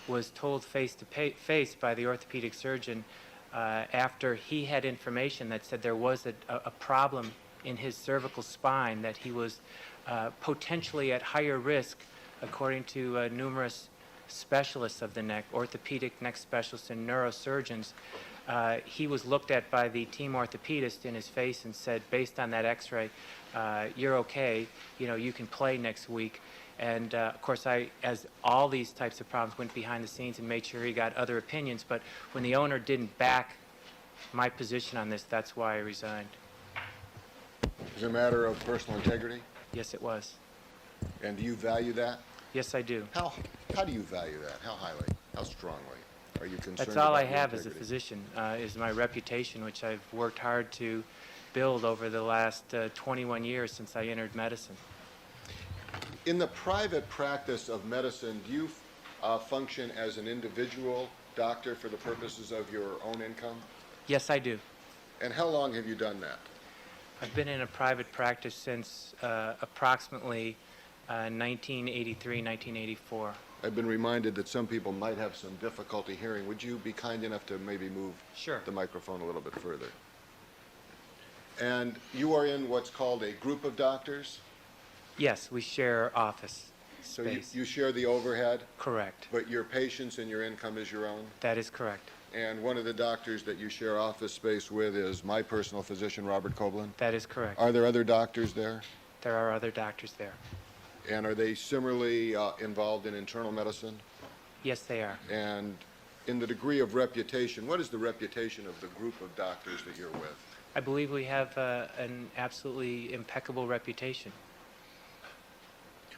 was told face to face by the orthopedic surgeon after he had information that said there was a problem in his cervical spine, that he was potentially at higher risk, according to numerous specialists of the neck, orthopedic neck specialists and neurosurgeons. He was looked at by the team orthopedist in his face and said, based on that x-ray, you're okay, you can play next week. And of course, as all these types of problems, went behind the scenes and made sure he got other opinions. But when the owner didn't back my position on this, that's why I resigned. Is it a matter of personal integrity? Yes, it was. And do you value that? Yes, I do. How do you value that? How highly? How strongly? Are you concerned That's all I about your have as a integrity? physician, is my reputation, which I've worked hard to build over the last 21 years since I entered medicine. In the private practice of medicine, do you function as an individual doctor for the purposes of your own income? Yes, I do. And how long have you done that? I've been in a private practice since approximately 1983, 1984. I've been reminded that some people might have some difficulty hearing. Would you be kind enough to maybe move Sure. the microphone a little bit further? And you are in what's called a group of doctors? Yes, we share office So space. you share the overhead, Correct. but your patients and your income is your own? That is correct. And one of the doctors that you share office space with is my personal physician, Robert Goldman? That is correct. Are there other doctors there? There are other doctors there. And are they similarly involved in internal medicine? Yes, they are. And in the degree of reputation, what is the reputation of the group of doctors that you're with? I believe we have an absolutely impeccable reputation.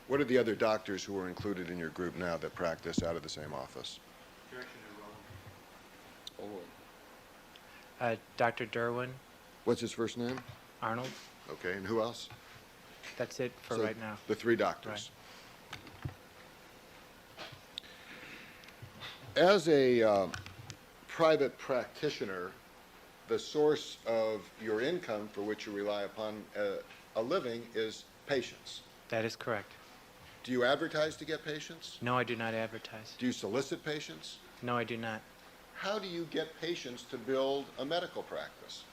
What are the other doctors who are included in your group now that practice out of the same office? Dr. Derwin, What's his first name? Arnold, Okay, and who else? that's it for So right now. The three doctors. As a private practitioner, the source of your income for which you rely upon a living is patients. That is correct. Do you advertise to get patients? No, I do not advertise. Do you solicit patients? No, I do not. How do you get patients to build a medical practice?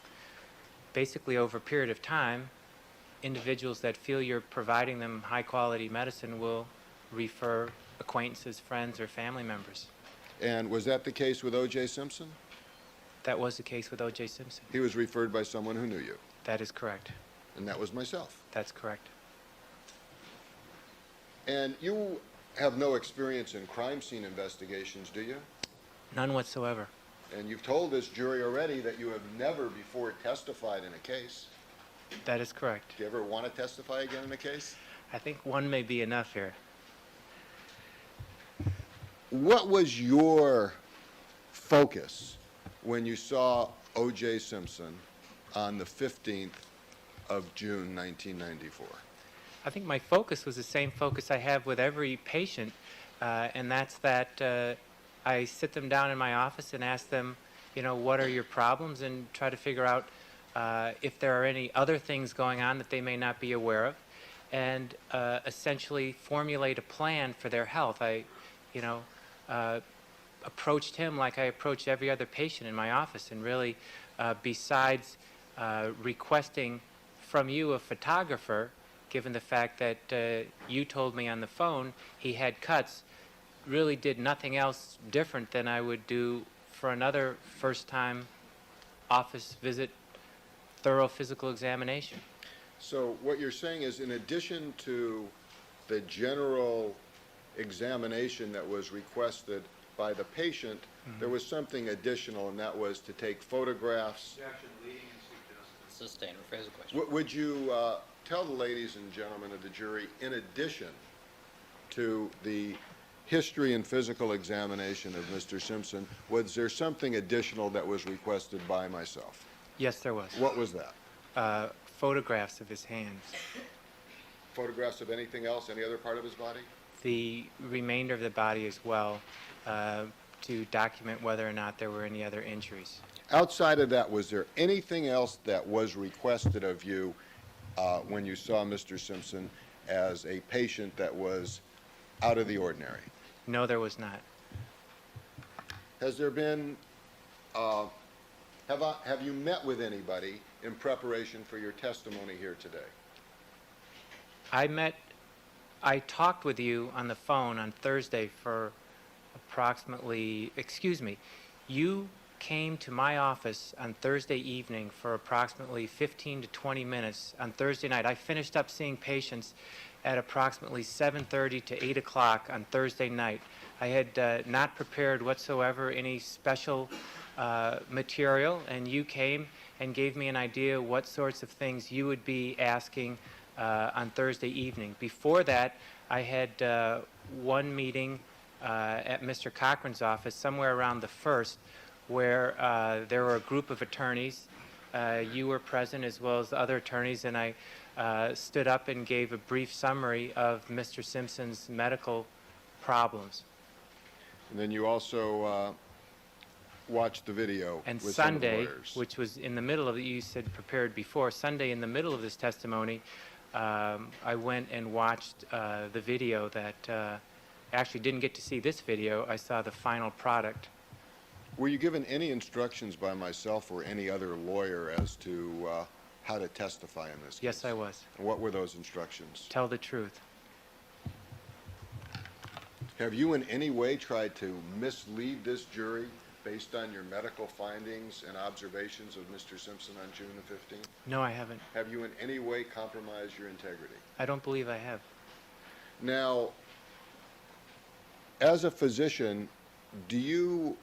Basically, over a period of time, individuals that feel you're providing them high-quality medicine will refer acquaintances, friends, or family members. And was that the case with O.J. Simpson? That was the case with O.J. Simpson. He was referred by someone who knew you, That is correct. and that was myself. That's correct. And you have no experience in crime scene investigations, do you? None whatsoever. And you've told this jury already that you have never before testified in a case. That is correct. Do you ever want to testify again in a case? I think one may be enough here. What was your focus when you saw O.J. Simpson on the 15th of June, 1994? I think my focus was the same focus I have with every patient, and that's that I sit them down in my office and ask them, you know, what are your problems, and try to figure out if there are any other things going on that they may not be aware of, and essentially formulate a plan for their health. I, approached him like I approach every other patient in my office, and really, besides requesting from you a photographer, given the fact that you told me on the phone he had cuts, really did nothing else different than I would do for another first-time office visit, thorough physical examination. So what you're saying is, in addition to the general examination that was requested by the patient, there was something additional, and that was to take photographs. Sustain, rephrase the question. Would you tell the ladies and gentlemen of the jury, in addition to the history and physical examination of Mr. Simpson, was there something additional that was requested by myself? Yes, there was. What was that? Photographs of his hands. Photographs of anything else, any other part of his body? The remainder of the body as well, to document whether or not there were any other injuries. Outside of that, was there anything else that was requested of you when you saw Mr. Simpson as a patient that was out of the ordinary? No, there was not. Has there been, have you met with anybody in preparation for your testimony here today? I talked with you on the phone on Thursday for approximately, you came to my office on Thursday evening for approximately 15 to 20 minutes on Thursday night. I finished up seeing patients, at approximately 7:30 to 8 o'clock on Thursday night. I had not prepared whatsoever any special material, and you came and gave me an idea what sorts of things you would be asking on Thursday evening. Before that, I had one meeting at Mr. Cochran's office somewhere around the 1st, where there were a group of attorneys. You were present as well as the other attorneys, and I stood up and gave a brief summary of Mr. Simpson's medical problems. And then you also watched the video And with some of the Sunday, lawyers. which was in the middle of it, you said prepared before, Sunday in the middle of this testimony, I went and watched the video that actually didn't get to see this video. I saw the final product. Were you given any instructions by myself or any other lawyer as to how to testify in this case? Yes, I was. And what were those instructions? Tell the truth. Have you in any way tried to mislead this jury based on your medical findings and observations of Mr. Simpson on June the 15th? No, I haven't. Have you in any way compromised your integrity? I don't believe I have. Now, as a physician, do you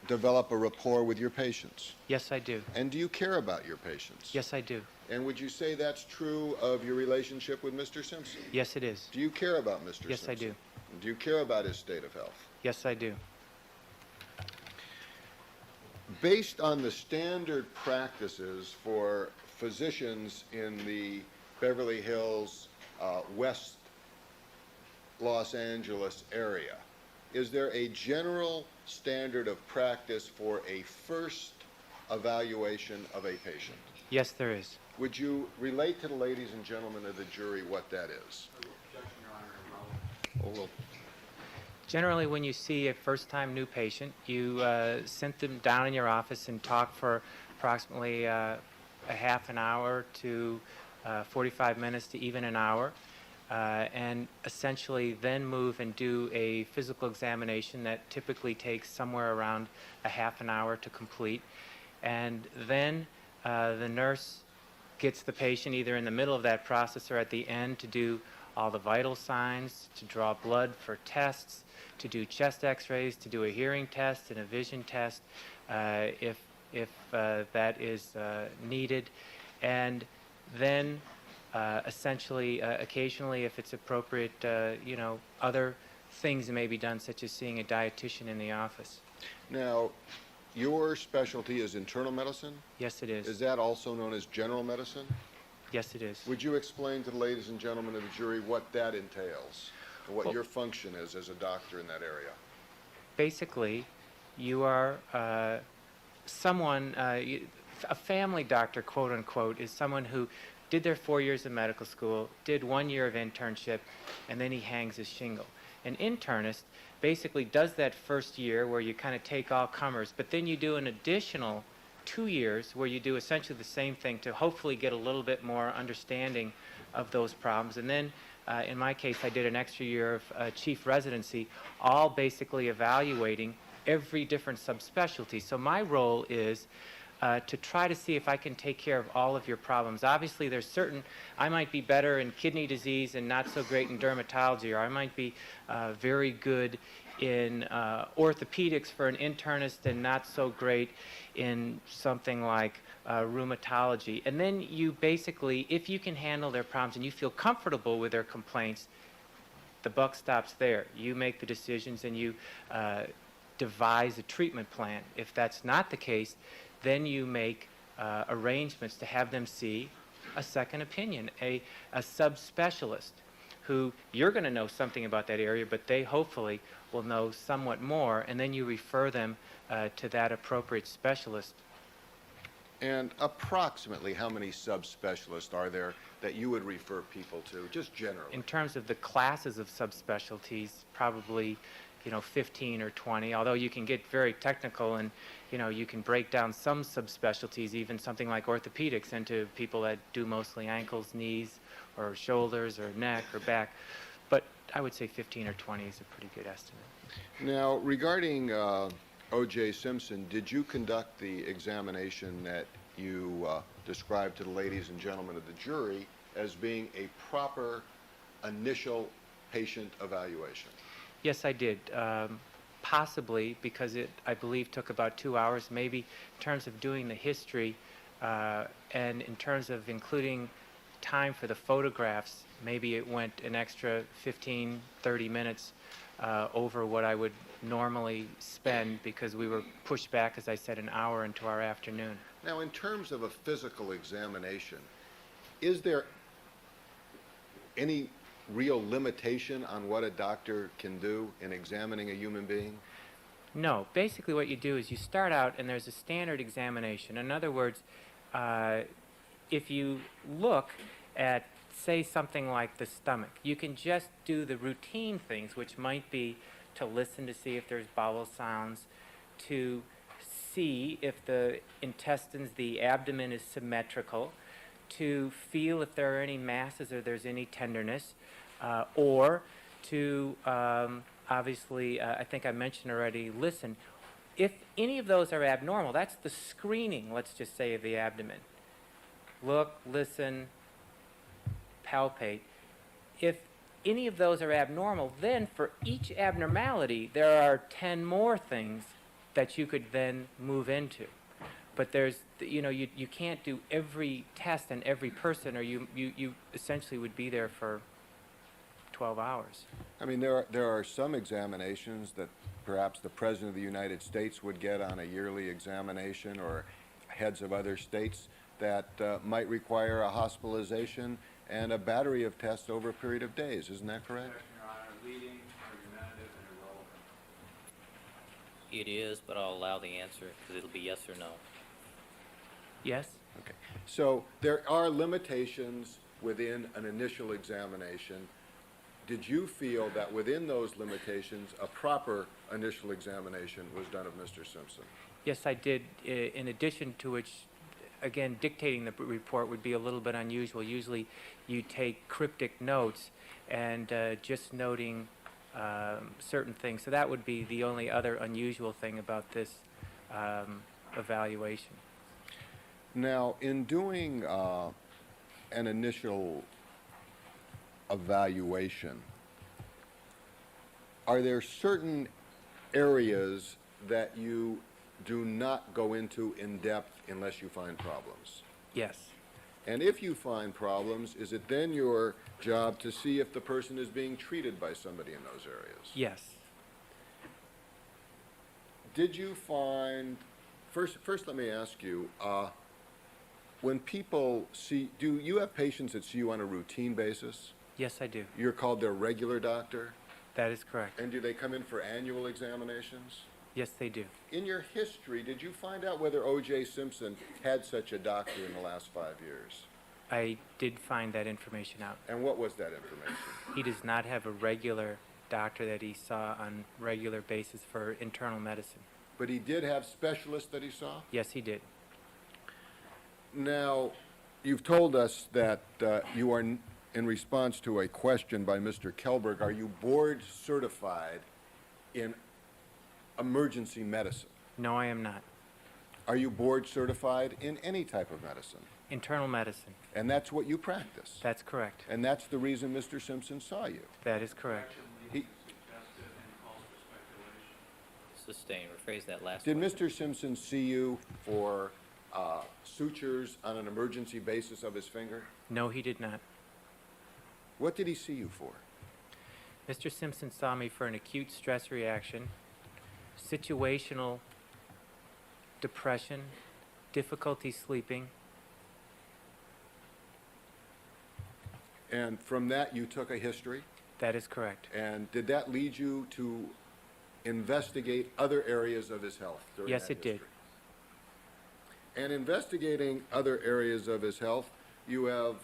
develop a rapport with your patients? Yes, I do. And do you care about your patients? Yes, I do. And would you say that's true of your relationship with Mr. Simpson? Yes, it is. Do you care about Mr. Yes, Simpson? I do. Do you care about his state of health? Yes, I do. Based on the standard practices for physicians in the Beverly Hills, West Los Angeles area, is there a general standard of practice for a first evaluation of a patient? Yes, there is. Would you relate to the ladies and gentlemen of the jury what that is? Generally, when you see a first-time new patient, you sit them down in your office and talk for approximately a half an hour to 45 minutes to even an hour, and essentially then move and do a physical examination that typically takes somewhere around a half an hour to complete. And then the nurse gets the patient either in the middle of that process or at the end to do all the vital signs, to draw blood for tests, to do chest x-rays, to do a hearing test and a vision test if that is needed. And then essentially, occasionally, if it's appropriate, other things that may be done, such as seeing a dietitian in the office. Now, your specialty is internal medicine? Yes, it is. Is that also known as general medicine? Yes, it is. Would you explain to the ladies and gentlemen of the jury what that entails, and what Well, your function is as a doctor in that area? Basically, you are someone, a family doctor, quote unquote, is someone who did their 4 years of medical school, did 1 year of internship, and then he hangs his shingle. An internist basically does that first year where you kind of take all comers, but then you do an additional 2 years where you do essentially the same thing to hopefully get a little bit more understanding of those problems. And then in my case, I did an extra year of chief residency, all basically evaluating every different subspecialty. So my role is to try to see if I can take care of all of your problems. Obviously, there's certain, I might be better in kidney disease and not so great in dermatology, or I might be very good in orthopedics for an internist and not so great in something like rheumatology. And then you basically, if you can handle their problems and you feel comfortable with their complaints, the buck stops there. You make the decisions and you devise a treatment plan. If that's not the case, then you make arrangements to have them see a second opinion, a subspecialist who you're going to know something about that area, but they hopefully will know somewhat more, and then you refer them to that appropriate specialist. And approximately how many subspecialists are there that you would refer people to, just generally? In terms of the classes of subspecialties, probably 15 or 20, although you can get very technical and you can break down some subspecialties, even something like orthopedics, into people that do mostly ankles, knees, or shoulders, or neck, or back. But I would say 15 or 20 is a pretty good estimate. Now, regarding O.J. Simpson, did you conduct the examination that you described to the ladies and gentlemen of the jury as being a proper initial patient evaluation? Yes, I did. Possibly because it, I believe, took about 2 hours, maybe in terms of doing the history and in terms of including time for the photographs, maybe it went an extra 15, 30 minutes over what I would normally spend because we were pushed back, as I said, an hour into our afternoon. Now, in terms of a physical examination, is there any real limitation on what a doctor can do in examining a human being? No. Basically what you do is you start out and there's a standard examination. In other words, if you look at, say, something like the stomach, you can just do the routine things, which might be to listen to see if there's bowel sounds, to see if the intestines, the abdomen is symmetrical, to feel if there are any masses or there's any tenderness, or to obviously, I think I mentioned already, listen. If any of those are abnormal, that's the screening, let's just say, of the abdomen. Look, listen, palpate. If any of those are abnormal, then for each abnormality, there are 10 more things that you could then move into. But there's, you know, you can't do every test on every person, or you essentially would be there for 12 hours. I mean, there are some examinations that perhaps the President of the United States would get on a yearly examination, or heads of other states that might require a hospitalization and a battery of tests over a period of days. Isn't that correct? Your Honor, leading, argumentative, and irrelevant. It is, but I'll allow the answer because it'll be yes or no. Yes? Okay. So there are limitations within an initial examination. Did you feel that within those limitations, a proper initial examination was done of Mr. Simpson? Yes, I did. In addition to which, again, dictating the report would be a little bit unusual. Usually you take cryptic notes and just noting certain things. So that would be the only other unusual thing about this evaluation. Now, in doing an initial evaluation, are there certain areas that you do not go into in depth unless you find problems? Yes. And if you find problems, is it then your job to see if the person is being treated by somebody in those areas? Yes. Did you find, first let me ask you, when people see, do you have patients that see you on a routine basis? Yes, I do. You're called their regular doctor? That is correct. And do they come in for annual examinations? Yes, they do. In your history, did you find out whether O.J. Simpson had such a doctor in the last 5 years? I did find that information out. And what was that information? He does not have a regular doctor that he saw on regular basis for internal medicine. But he did have specialists that he saw? Yes, he did. Now, you've told us that you are, in response to a question by Mr. Kelberg, are you board certified in emergency medicine? No, I am not. Are you board certified in any type of medicine? Internal medicine. And that's what you practice? That's correct. And that's the reason Mr. Simpson saw you? That is correct. Sustain. Rephrase that last Did one. Mr. Simpson see you for sutures on an emergency basis of his finger? No, he did not. What did he see you for? Mr. Simpson saw me for an acute stress reaction, situational depression, difficulty sleeping. And from that, you took a history? That is correct. And did that lead you to investigate other areas of his health during Yes, that it did. history? And investigating other areas of his health, you have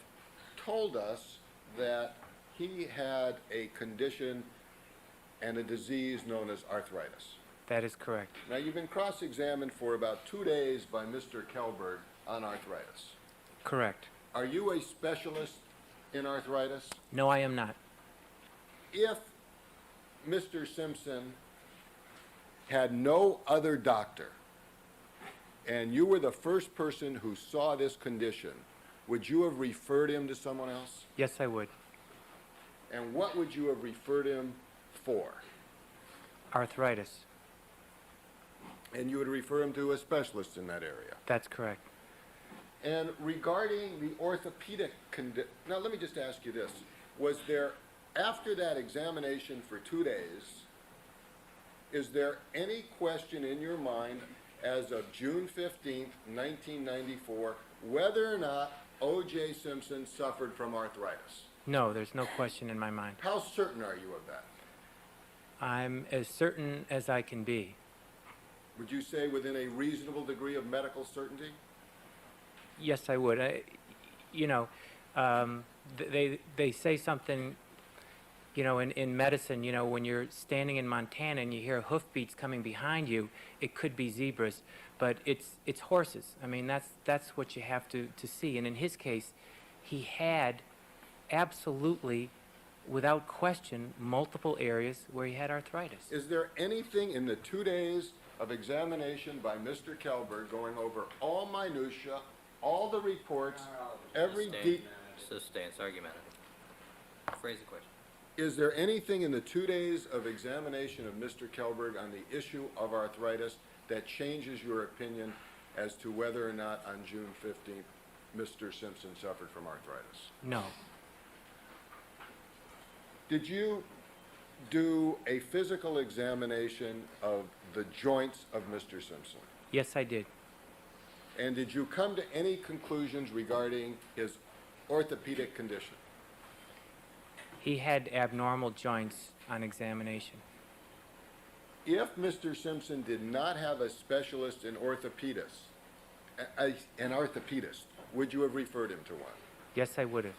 told us that he had a condition and a disease known as arthritis. That is correct. Now, you've been cross-examined for about 2 days by Mr. Kelberg on arthritis. Correct. Are you a specialist in arthritis? No, I am not. If Mr. Simpson had no other doctor and you were the first person who saw this condition, would you have referred him to someone else? Yes, I would. And what would you have referred him for? Arthritis. And you would refer him to a specialist in that area. That's correct. And regarding the orthopedic now let me just ask you this. Was there, after that examination for 2 days, is there any question in your mind as of June 15th, 1994, whether or not O.J. Simpson suffered from arthritis? No, there's no question in my mind. How certain are you of that? I'm as certain as I can be. Would you say within a reasonable degree of medical certainty? Yes, I would. They say something, in medicine, when you're standing in Montana and you hear hoofbeats coming behind you, it could be zebras, but it's horses. I mean, that's what you have to see. And in his case, he had absolutely, without question, multiple areas where he had arthritis. Is there anything in the 2 days of examination by Mr. Kelberg going over all minutia, all the reports, every Sustain, it's argumentative. Phrase the question. Is there anything in the 2 days of examination of Mr. Kelberg on the issue of arthritis that changes your opinion as to whether or not on June 15th Mr. Simpson suffered from arthritis? No. Did you do a physical examination of the joints of Mr. Simpson? Yes, I did. And did you come to any conclusions regarding his orthopedic condition? He had abnormal joints on examination. If Mr. Simpson did not have a specialist in orthopedist, an orthopedist, would you have referred him to one? Yes, I would have.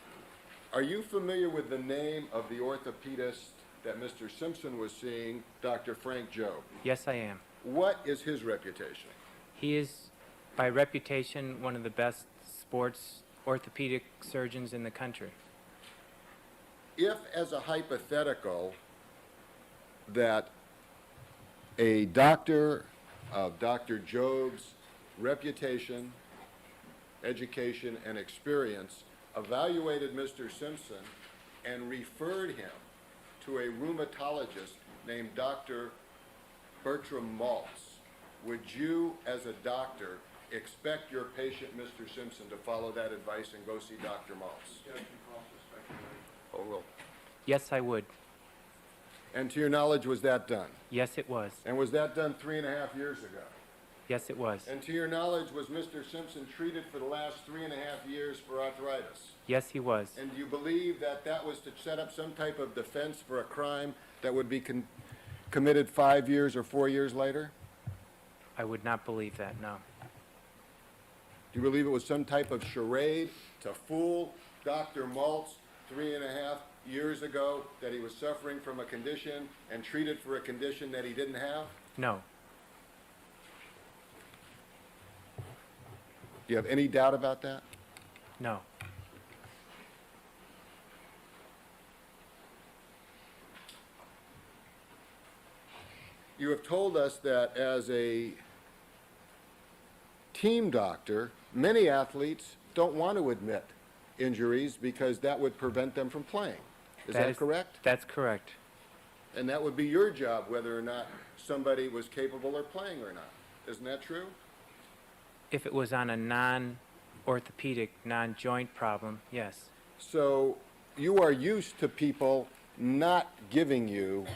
Are you familiar with the name of the orthopedist that Mr. Simpson was seeing, Dr. Frank Jobe? Yes, I am. What is his reputation? He is, by reputation, one of the best sports orthopedic surgeons in the country. If, as a hypothetical, that a doctor of Dr. Jobe's reputation, education, and experience evaluated Mr. Simpson and referred him to a rheumatologist named Dr. Bertram Maltz, would you, as a doctor, expect your patient, Mr. Simpson, to follow that advice and go see Dr. Maltz? Overruled. Yes, I would. And to your knowledge, was that done? Yes, it was. And was that done 3.5 years ago? Yes, it was. And to your knowledge, was Mr. Simpson treated for the last 3.5 years for arthritis? Yes, he was. And do you believe that that was to set up some type of defense for a crime that would be committed 5 years or 4 years later? I would not believe that, no. Do you believe it was some type of charade to fool Dr. Maltz 3.5 years ago that he was suffering from a condition and treated for a condition that he didn't have? No. Do you have any doubt about that? No. You have told us that as a team doctor, many athletes don't want to admit injuries because that would prevent them from playing. Is that correct? That's correct. And that would be your job, whether or not somebody was capable of playing or not. Isn't that true? If it was on a non-orthopedic, non-joint problem, yes. So you are used to people not giving you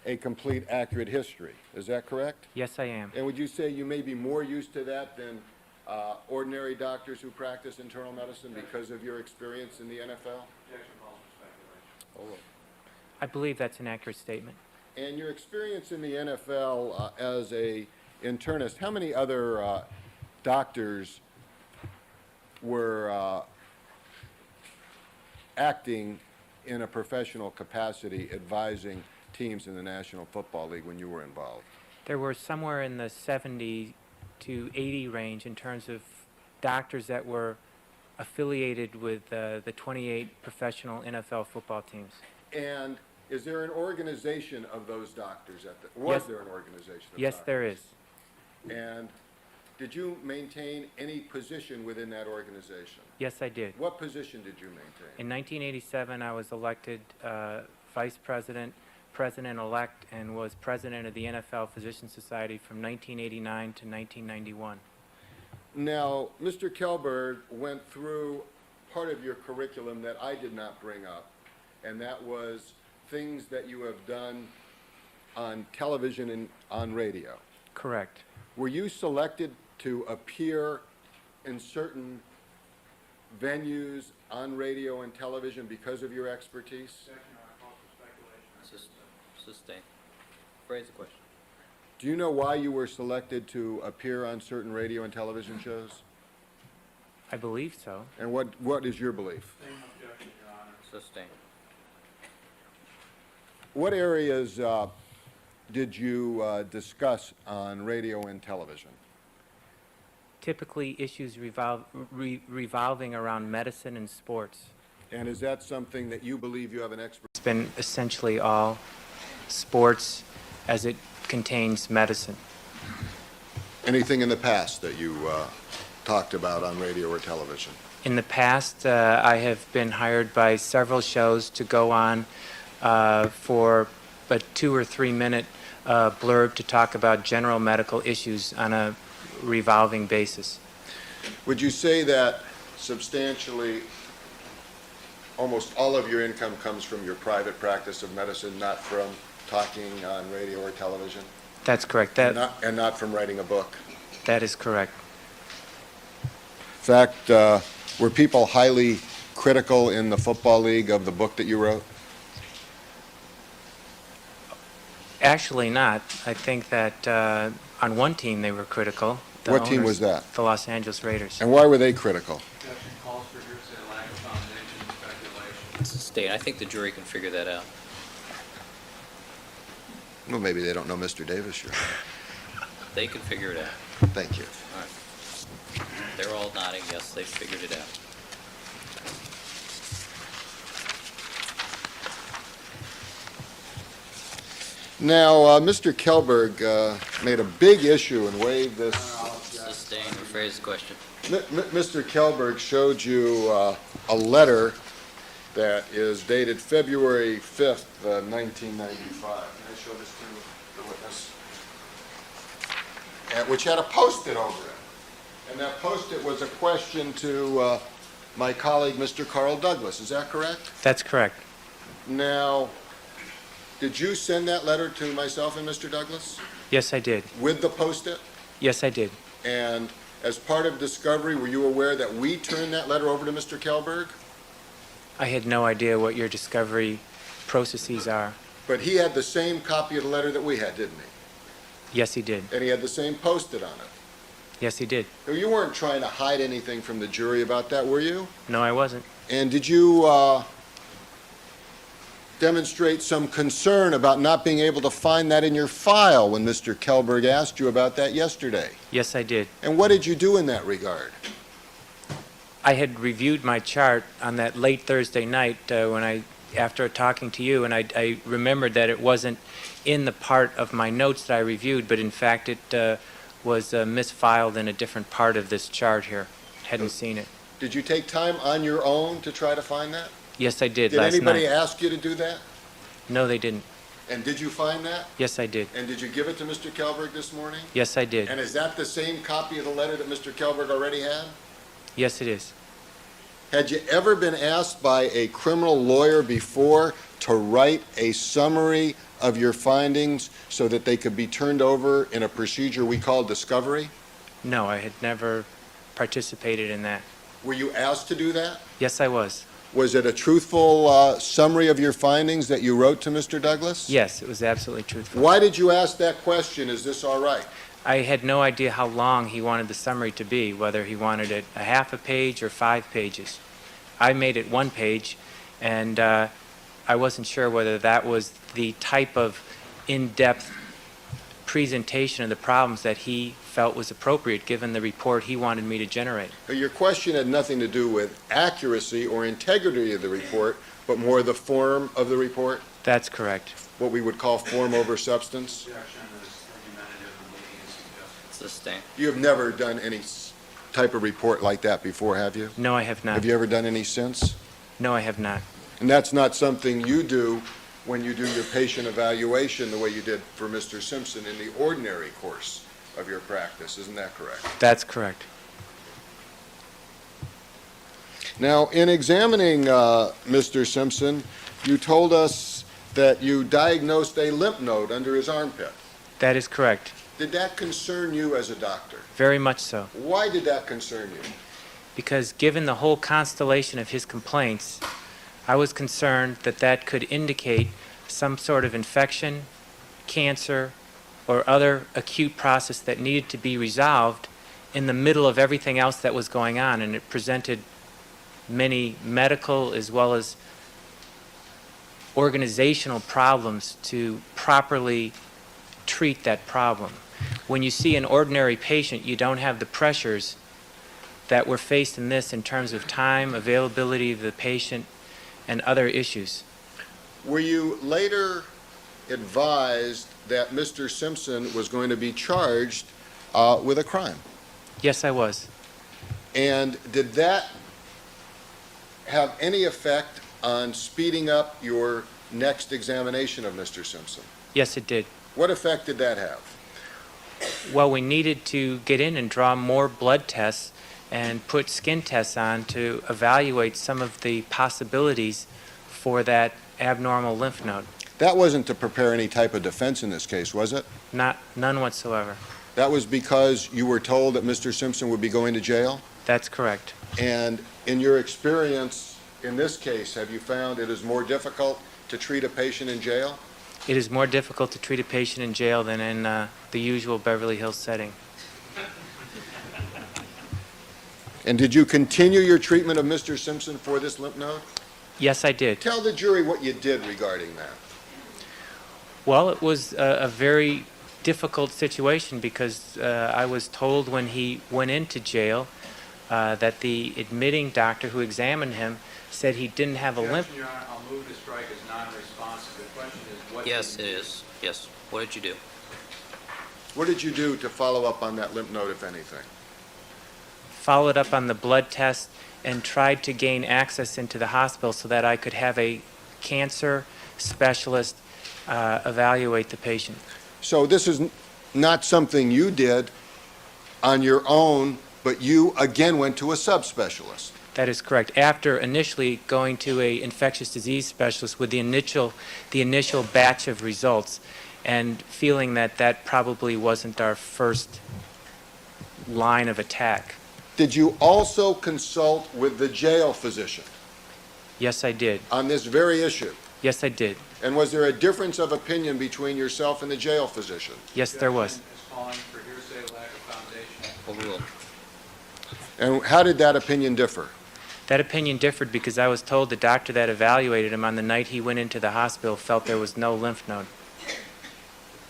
a complete, accurate history. Is that correct? Yes, I am. And would you say you may be more used to that than ordinary doctors who practice internal medicine because of your experience in the NFL? I believe that's an accurate statement. And your experience in the NFL as a internist, how many other doctors were acting in a professional capacity advising teams in the National Football League when you were involved? There were somewhere in the 70 to 80 range in terms of doctors that were affiliated with the 28 professional NFL football teams. And is there an organization of those doctors? Was Yes. there an organization of Yes, doctors? there is. And did you maintain any position within that organization? Yes, I did. What position did you maintain? In 1987, I was elected vice president, president-elect, and was president of the NFL Physician Society from 1989 to 1991. Now, Mr. Kelberg went through part of your curriculum that I did not bring up, and that was things that you have done on television and on radio. Correct. Were you selected to appear in certain venues on radio and television because of your expertise? Sustain. Phrase the question. Do you know why you were selected to appear on certain radio and television shows? I believe so. And what is your belief? Sustain. What areas did you discuss on radio and television? Typically, issues revolving around medicine and sports. And is that something that you believe you have an expert? It's been essentially all sports as it contains medicine. Anything in the past that you talked about on radio or television? In the past, I have been hired by several shows to go on for a 2 or 3 minute blurb to talk about general medical issues on a revolving basis. Would you say that substantially almost all of your income comes from your private practice of medicine, not from talking on radio or television? That's correct. And not from writing a book? That is correct. In fact, were people highly critical in the Football League of the book that you wrote? Actually not. I think that on one team they were critical. The What team owners, was that? The Los Angeles Raiders. And why were they critical? Sustain. I think the jury can figure that out. Well, maybe they don't know Mr. Davis. They can figure it out. Thank you. All right. They're all nodding, yes, they figured it out. Now, Mr. Kelberg made a big issue and waived this. Sustain. Rephrase the question. Mr. Kelberg showed you a letter that is dated February 5th, 1995. Can I show this to the witness? Which had a Post-it over it. And that Post-it was a question to my colleague, Mr. Carl Douglas. Is that correct? That's correct. Now, did you send that letter to myself and Mr. Douglas Yes, I did. with the Post-it? Yes, I did. And as part of discovery, were you aware that we turned that letter over to Mr. Kelberg? I had no idea what your discovery processes are. But he had the same copy of the letter that we had, didn't he? Yes, he did. And he had the same Post-it on it. Yes, he did. Now, you weren't trying to hide anything from the jury about that, were you? No, I wasn't. And did you demonstrate some concern about not being able to find that in your file when Mr. Kelberg asked you about that yesterday? Yes, I did. And what did you do in that regard? I had reviewed my chart on that late Thursday night after talking to you, and I remembered that it wasn't in the part of my notes that I reviewed, but in fact it was misfiled in a different part of this chart here. Hadn't seen it. Did you take time on your own to try to find that? Yes, I did Did last anybody night. ask you to do that? No, they didn't. And did you find that? Yes, I did. And did you give it to Mr. Kelberg this morning? Yes, I did. And is that the same copy of the letter that Mr. Kelberg already had? Yes, it is. Had you ever been asked by a criminal lawyer before to write a summary of your findings so that they could be turned over in a procedure we call discovery? No, I had never participated in that. Were you asked to do that? Yes, I was. Was it a truthful summary of your findings that you wrote to Mr. Douglas? Yes, it was absolutely truthful. Why did you ask that question? Is this all right? I had no idea how long he wanted the summary to be, whether he wanted it a half a page or 5 pages. I made it 1 page, and I wasn't sure whether that was the type of in-depth presentation of the problems that he felt was appropriate given the report he wanted me to generate. Your question had nothing to do with accuracy or integrity of the report, but more the form of the report, That's correct. what we would call form over substance. Sustained. You have never done any type of report like that before, have you? No, I have not. Have you ever done any since? No, I have not. And that's not something you do when you do your patient evaluation the way you did for Mr. Simpson in the ordinary course of your practice, isn't that correct? That's correct. Now, in examining Mr. Simpson, you told us that you diagnosed a lymph node under his armpit. That is correct. Did that concern you as a doctor? Very much so. Why did that concern you? Because given the whole constellation of his complaints, I was concerned that that could indicate some sort of infection, cancer, or other acute process that needed to be resolved in the middle of everything else that was going on, and it presented many medical as well as organizational problems to properly treat that problem. When you see an ordinary patient, you don't have the pressures that were faced in this in terms of time, availability of the patient, and other issues. Were you later advised that Mr. Simpson was going to be charged with a crime? Yes, I was. And did that have any effect on speeding up your next examination of Mr. Simpson? Yes, it did. What effect did that have? Well, we needed to get in and draw more blood tests and put skin tests on to evaluate some of the possibilities for that abnormal lymph node. That wasn't to prepare any type of defense in this case, was it? None whatsoever. That was because you were told that Mr. Simpson would be going to jail? That's correct. And in your experience in this case, have you found it is more difficult to treat a patient in jail? It is more difficult to treat a patient in jail than in the usual Beverly Hills setting. And did you continue your treatment of Mr. Simpson for this lymph node? Yes, I did. Tell the jury what you did regarding that. Well, it was a very difficult situation because I was told when he went into jail that the admitting doctor who examined him said he didn't have a lymph. Your Honor, I'll move to strike as non-responsive. The question is what... Yes, it is. Yes. What did you do? What did you do to follow up on that lymph node, if anything? Followed up on the blood test and tried to gain access into the hospital so that I could have a cancer specialist evaluate the patient. So this is not something you did on your own, but you again went to a subspecialist. That is correct. After initially going to a infectious disease specialist with the initial batch of results and feeling that that probably wasn't our first line of attack. Did you also consult with the jail physician Yes, I did. on this very issue? Yes, I did. And was there a difference of opinion between yourself and the jail physician? Yes, there was. Is calling for hearsay, lack of foundation. Overruled. And how did that opinion differ? That opinion differed because I was told the doctor that evaluated him on the night he went into the hospital felt there was no lymph node.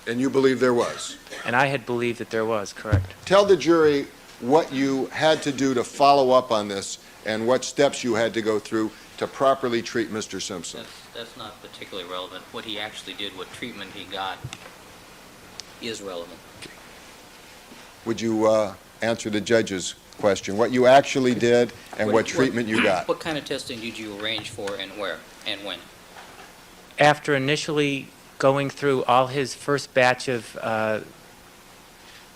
And you believe there was? And I had believed that there was, correct. Tell the jury what you had to do to follow up on this and what steps you had to go through to properly treat Mr. Simpson. That's not particularly relevant. What he actually did, what treatment he got, is relevant. Would you answer the judge's question? What you actually did and what treatment you got? What kind of testing did you arrange for and where and when? After initially going through all his first batch of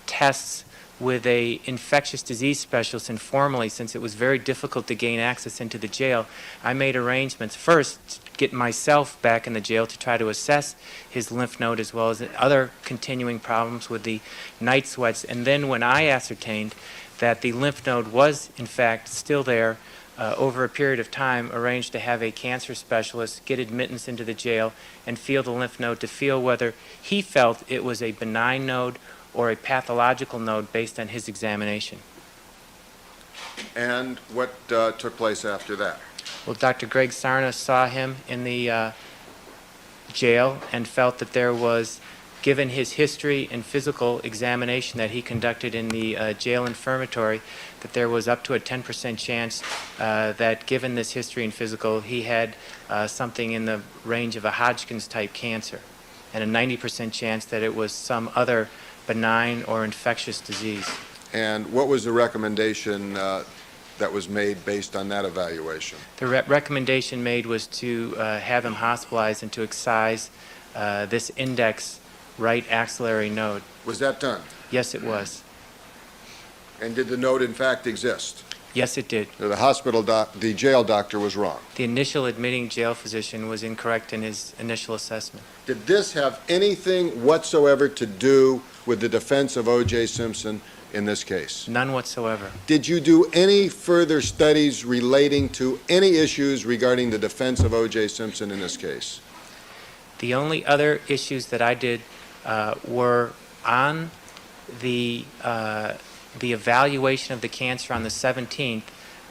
tests with a infectious disease specialist informally, since it was very difficult to gain access into the jail, I made arrangements first to get myself back in the jail to try to assess his lymph node as well as other continuing problems with the night sweats. And then when I ascertained that the lymph node was in fact still there, over a period of time arranged to have a cancer specialist get admittance into the jail and feel the lymph node to feel whether he felt it was a benign node or a pathological node based on his examination. And what took place after that? Well, Dr. Greg Sarna saw him in the jail and felt that there was, given his history and physical examination that he conducted in the jail infirmary, that there was up to a 10% chance that given this history and physical, he had something in the range of a Hodgkin's type cancer, and a 90% chance that it was some other benign or infectious disease. And what was the recommendation that was made based on that evaluation? The recommendation made was to have him hospitalized and to excise this index right axillary node. Was that done? Yes, it was. And did the node in fact exist? Yes, it did. The jail doctor was wrong. The initial admitting jail physician was incorrect in his initial assessment. Did this have anything whatsoever to do with the defense of O.J. Simpson in this case? None whatsoever. Did you do any further studies relating to any issues regarding the defense of O.J. Simpson in this case? The only other issues that I did were on the evaluation of the cancer on the 17th.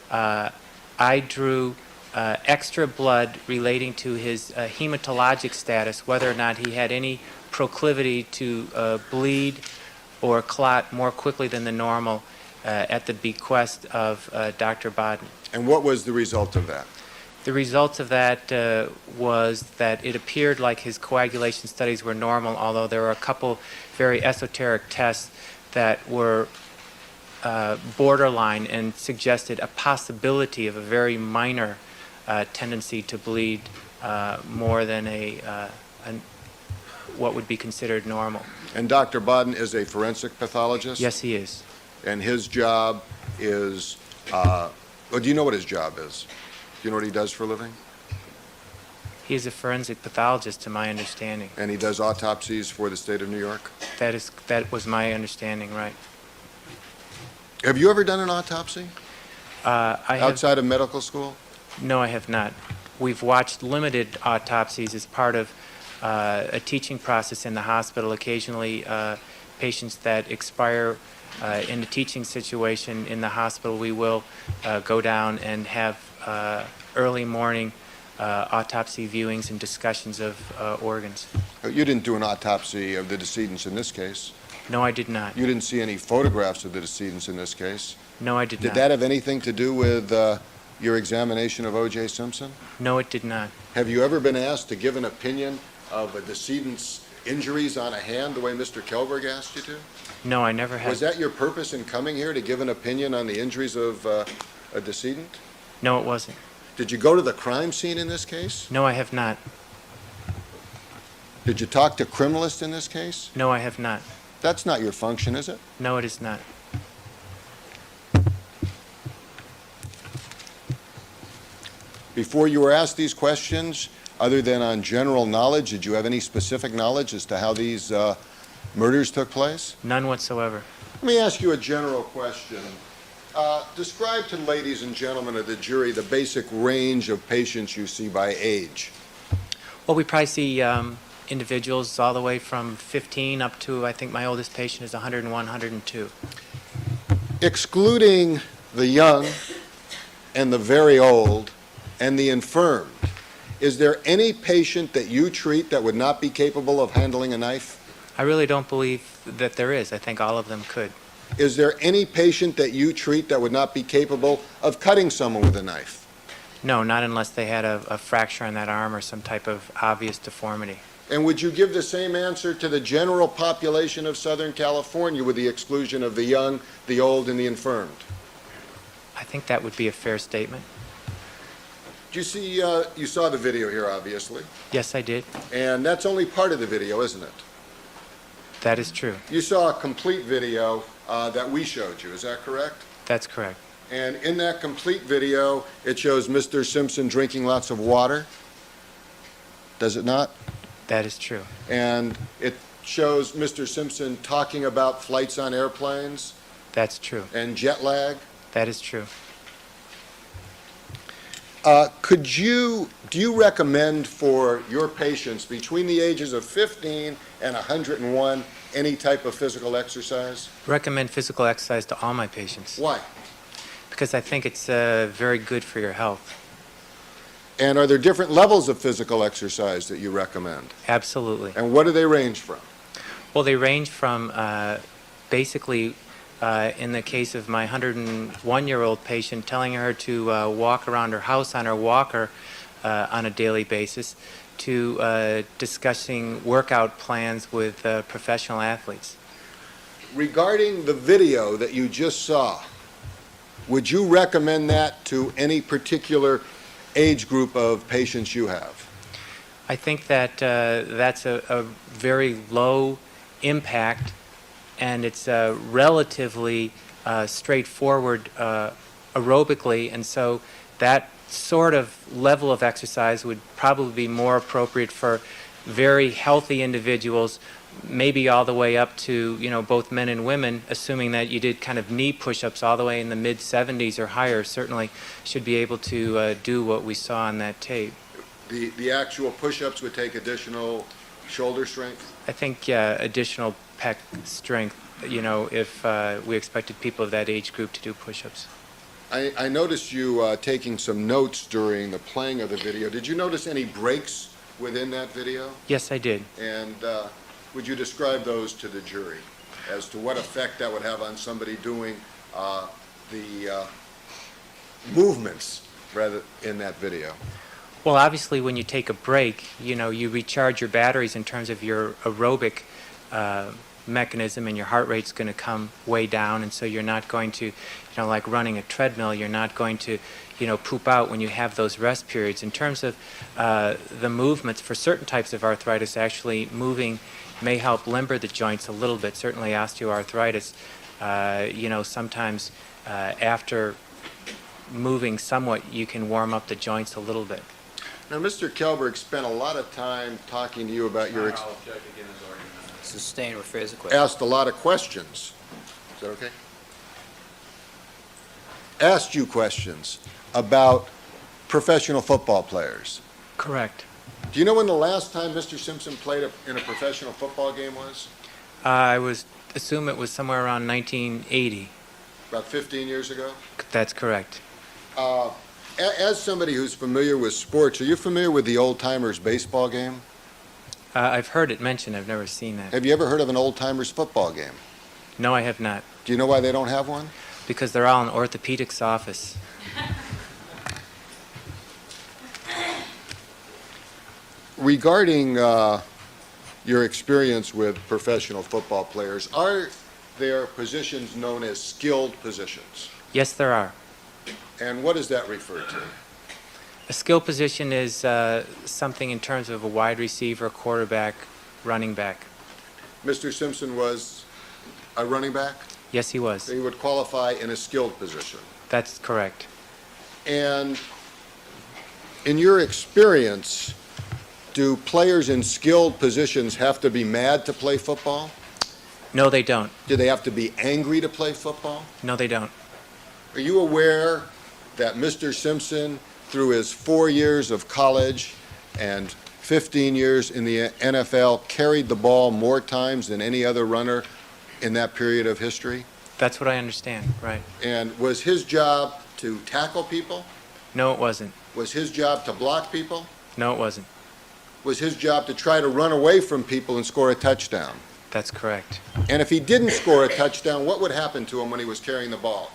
I drew extra blood relating to his hematologic status, whether or not he had any proclivity to bleed or clot more quickly than the normal at the bequest of Dr. Bodden. And what was the result of that? The result of that was that it appeared like his coagulation studies were normal, although there were a couple very esoteric tests that were borderline and suggested a possibility of a very minor tendency to bleed more than what would be considered normal. And Dr. Bodden is a forensic pathologist? Yes, he is. And his job is, do you know what his job is? Do you know what he does for a living? He is a forensic pathologist, to my understanding. And he does autopsies for the state of New York? That was my understanding, right. Have you ever done an autopsy outside of medical school? No, I have not. We've watched limited autopsies as part of a teaching process in the hospital. Occasionally, patients that expire in a teaching situation in the hospital, we will go down and have early morning autopsy viewings and discussions of organs. You didn't do an autopsy of the decedents in this case. No, I did not. You didn't see any photographs of the decedents in this case. No, I did not. Did that have anything to do with your examination of O.J. Simpson? No, it did not. Have you ever been asked to give an opinion of a decedent's injuries on a hand the way Mr. Kelberg asked you to? No, I never have. Was that your purpose in coming here, to give an opinion on the injuries of a decedent? No, it wasn't. Did you go to the crime scene in this case? No, I have not. Did you talk to criminalists in this case? No, I have not. That's not your function, is it? No, it is not. Before you were asked these questions, other than on general knowledge, did you have any specific knowledge as to how these murders took place? None whatsoever. Let me ask you a general question. Describe to the ladies and gentlemen of the jury the basic range of patients you see by age. Well, we probably see individuals all the way from 15 up to, I think my oldest patient is 101, 102. Excluding the young and the very old and the infirmed, is there any patient that you treat that would not be capable of handling a knife? I really don't believe that there is. I think all of them could. Is there any patient that you treat that would not be capable of cutting someone with a knife? No, not unless they had a fracture in that arm or some type of obvious deformity. And would you give the same answer to the general population of Southern California with the exclusion of the young, the old, and the infirmed? I think that would be a fair statement. Did you see, you saw the video here, obviously, Yes, I did. and that's only part of the video, isn't it? That is true. You saw a complete video that we showed you, is that correct? That's correct. And in that complete video, it shows Mr. Simpson drinking lots of water, does it not? That is true. And it shows Mr. Simpson talking about flights on airplanes That's true. and jet lag. That is true. Do you recommend for your patients between the ages of 15 and 101 any type of physical exercise? Recommend physical exercise to all my patients Why? because I think it's very good for your health. And are there different levels of physical exercise that you recommend? Absolutely. And what do they range from? Well, they range from basically, in the case of my 101-year-old patient, telling her to walk around her house on her walker on a daily basis, to discussing workout plans with professional athletes. regarding the video that you just saw, would you recommend that to any particular age group of patients you have? I think that that's a very low impact, and it's relatively straightforward aerobically, and so that sort of level of exercise would probably be more appropriate for very healthy individuals, maybe all the way up to, both men and women, assuming that you did kind of knee push-ups all the way in the mid-70s or higher, certainly should be able to do what we saw on that tape. The actual push-ups would take additional shoulder strength? I think, yeah, additional pec strength, if we expected people of that age group to do push-ups. I noticed you taking some notes during the playing of the video. Did you notice any breaks within that video? Yes, I did. And would you describe those to the jury as to what effect that would have on somebody doing the movements rather in that video? Well, obviously, when you take a break, you recharge your batteries in terms of your aerobic mechanism, and your heart rate's going to come way down, and so you're not going to, like running a treadmill, you're not going to, poop out when you have those rest periods. In terms of the movements, for certain types of arthritis, actually moving may help limber the joints a little bit. Certainly osteoarthritis, sometimes after moving somewhat, you can warm up the joints a little bit. Now, Mr. Kelberg spent a lot of time talking to you about your Sustain, rephrase the question. asked a lot of questions. Is that okay? Asked you questions about professional football players. Correct. Do you know when the last time Mr. Simpson played in a professional football game was? I assume it was somewhere around 1980. About 15 years ago? That's correct. As somebody who's familiar with sports, are you familiar with the Old Timers baseball game? I've heard it mentioned. I've never seen that. Have you ever heard of an Old Timers football game? No, I have not. Do you know why they don't have one? Because they're all in orthopedics office. Regarding your experience with professional football players, are there positions known as skilled positions? Yes, there are. And what does that refer to? A skill position is something in terms of a wide receiver, quarterback, running back. Mr. Simpson was a running back? Yes, he was. So he would qualify in a skilled position. That's correct. And in your experience, do players in skilled positions have to be mad to play football? No, they don't. Do they have to be angry to play football? No, they don't. Are you aware that Mr. Simpson, through his 4 years of college and 15 years in the NFL, carried the ball more times than any other runner in that period of history? That's what I understand, right. And was his job to tackle people? No, it wasn't. Was his job to block people? No, it wasn't. Was his job to try to run away from people and score a touchdown? That's correct. And if he didn't score a touchdown, what would happen to him when he was carrying the ball?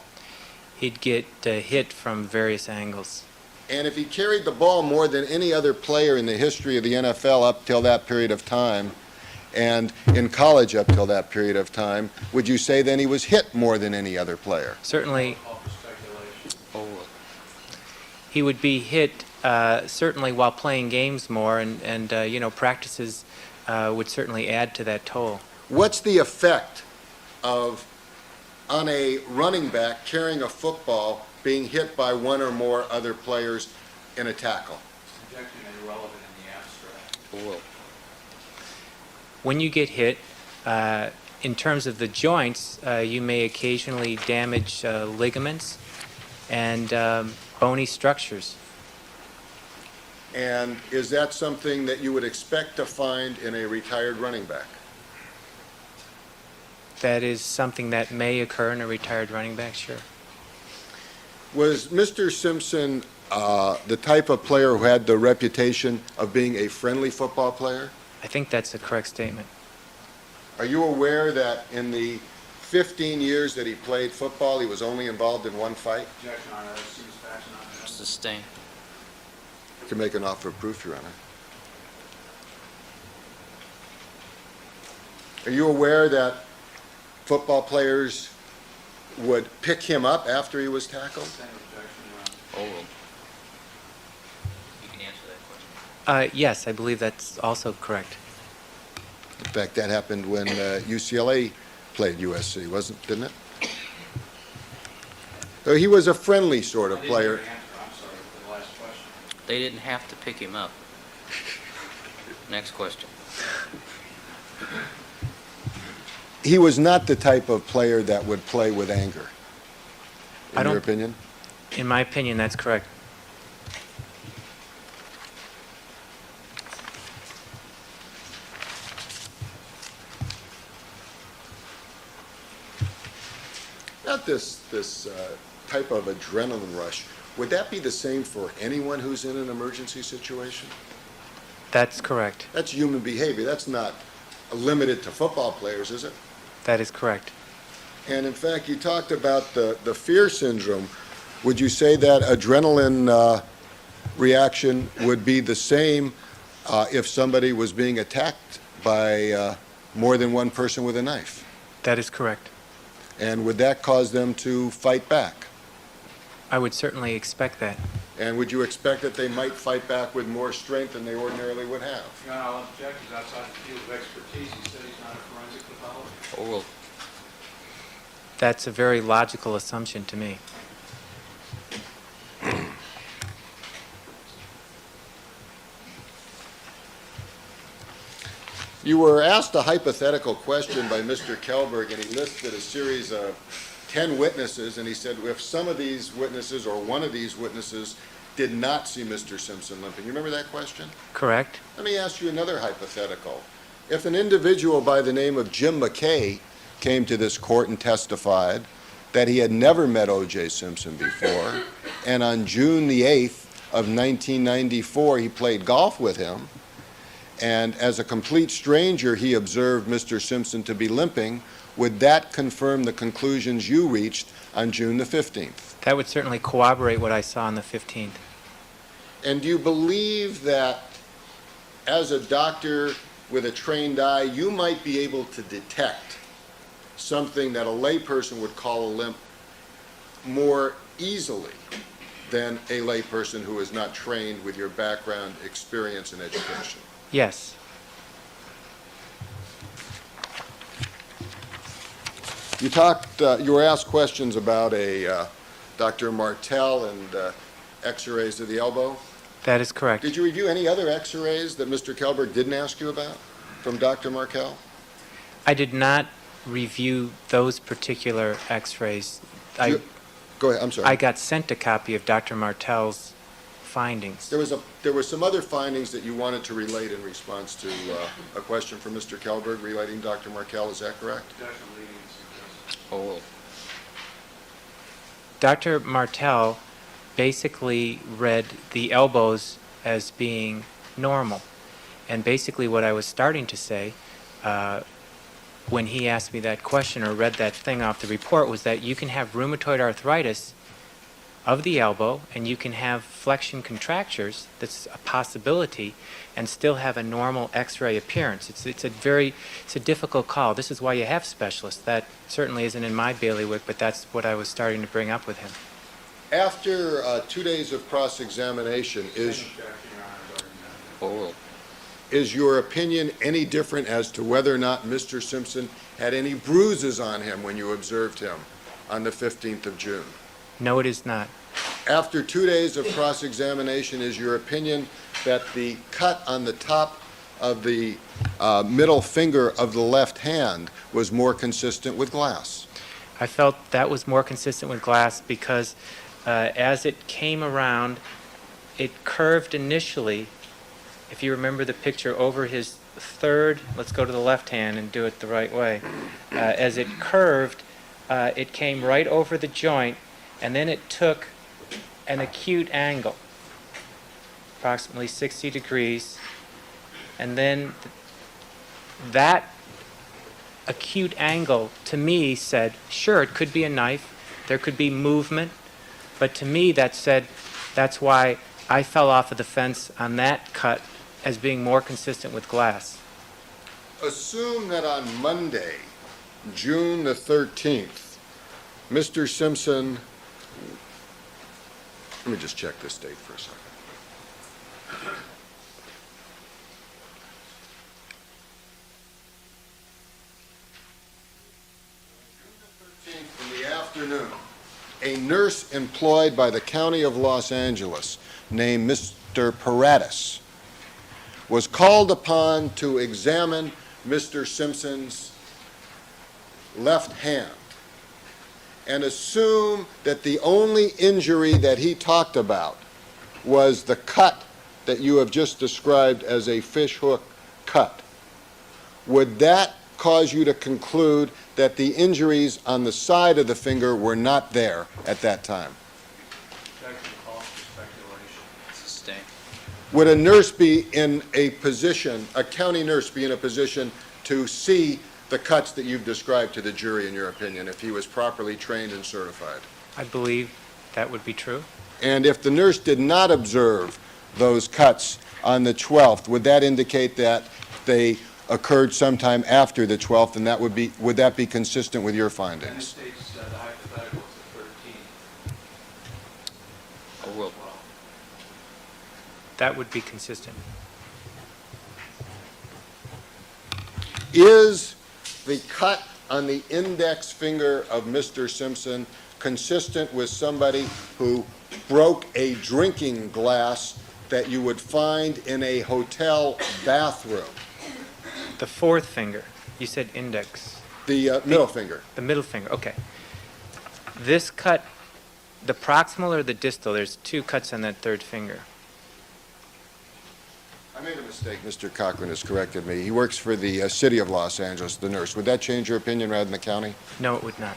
He'd get hit from various angles. And if he carried the ball more than any other player in the history of the NFL up till that period of time, and in college up till that period of time, would you say then he was hit more than any other player? Certainly, he would be hit certainly while playing games more, and practices would certainly add to that toll. What's the effect of, on a running back carrying a football, being hit by one or more other players in a tackle? When you get hit, in terms of the joints, you may occasionally damage ligaments and bony structures. And is that something that you would expect to find in a retired running back? That is something that may occur in a retired running back, sure. Was Mr. Simpson the type of player who had the reputation of being a friendly football player? I think that's a correct statement. Are you aware that in the 15 years that he played football, he was only involved in one fight? Sustain. You can make an offer of proof, Your Honor. Are you aware that football players would pick him up after he was tackled? Overruled. You can answer that question. Yes, I believe that's also correct. In fact, that happened when UCLA played USC, didn't it? So he was a friendly sort of player. They didn't have to pick him up. Next question. He was not the type of player that would play with anger, I in don't- your opinion? In my opinion, that's correct. Not this type of adrenaline rush. Would that be the same for anyone who's in an emergency situation? That's correct. That's human behavior. That's not limited to football players, is it? That is correct. And in fact, you talked about the fear syndrome. Would you say that adrenaline reaction would be the same if somebody was being attacked by more than one person with a knife? That is correct. And would that cause them to fight back? I would certainly expect that. And would you expect that they might fight back with more strength than they ordinarily would have? Your Honor, I'll object. He's outside the field of expertise. He said he's not a forensic pathologist. Overruled. That's a very logical assumption to me. You were asked a hypothetical question by Mr. Kelberg, and he listed a series of 10 witnesses, and he said if some of these witnesses or one of these witnesses did not see Mr. Simpson limping. You remember that question? Correct? Let me ask you another hypothetical. If an individual by the name of Jim McKay came to this court and testified that he had never met O.J. Simpson before, and on June the 8th of 1994 he played golf with him, and as a complete stranger he observed Mr. Simpson to be limping, would that confirm the conclusions you reached on June the 15th? That would certainly corroborate what I saw on the 15th. And do you believe that as a doctor with a trained eye, you might be able to detect something that a layperson would call a limp more easily than a layperson who is not trained with your background, experience, and education? Yes. You were asked questions about Dr. Martell and x-rays of the elbow. That is correct. Did you review any other x-rays that Mr. Kelberg didn't ask you about from Dr. Martell? I did not review those particular x-rays. Go ahead, I'm sorry. I got sent a copy of Dr. Martell's findings. There were some other findings that you wanted to relate in response to a question from Mr. Kelberg relating Dr. Martell. Is that correct? Overruled. Dr. Martell basically read the elbows as being normal. And basically what I was starting to say when he asked me that question or read that thing off the report was that you can have rheumatoid arthritis of the elbow and you can have flexion contractures, that's a possibility, and still have a normal x-ray appearance. It's a difficult call. This is why you have specialists. That certainly isn't in my bailiwick, but that's what I was starting to bring up with him. After 2 days of cross-examination, Overruled. is your opinion any different as to whether or not Mr. Simpson had any bruises on him when you observed him on the 15th of June? No, it is not. After 2 days of cross-examination, is your opinion that the cut on the top of the middle finger of the left hand was more consistent with glass? I felt that was more consistent with glass because as it came around, it curved initially. If you remember the picture over his third, let's go to the left hand and do it the right way. As it curved, it came right over the joint, and then it took an acute angle, approximately 60 degrees, and then that acute angle to me said, sure, it could be a knife, there could be movement, but to me that said, that's why I fell off of the fence on that cut as being more consistent with glass. Assume that on Monday June the 13th, Mr. Simpson, let me just check this date for a second. In the afternoon, a nurse employed by the County of Los Angeles named Mr. Paratus was called upon to examine Mr. Simpson's left hand and assume that the only injury that he talked about was the cut that you have just described as a fishhook cut. Would that cause you to conclude that the injuries on the side of the finger were not there at that time? Sustained. Would a nurse be in a position, a county nurse be in a position to see the cuts that you've described to the jury, in your opinion, if he was properly trained and certified? I believe that would be true. And if the nurse did not observe those cuts on the 12th, would that indicate that they occurred sometime after the 12th, and would that be consistent with your findings? Well, That would be consistent. Is the cut on the index finger of Mr. Simpson consistent with somebody who broke a drinking glass that you would find in a hotel bathroom? The fourth finger, you said index. The middle finger. The middle finger, okay. This cut, the proximal or the distal, there's two cuts on that third finger. I made a mistake. Mr. Cochran has corrected me. He works for the city of Los Angeles, the nurse. Would that change your opinion rather than the county? No, it would not.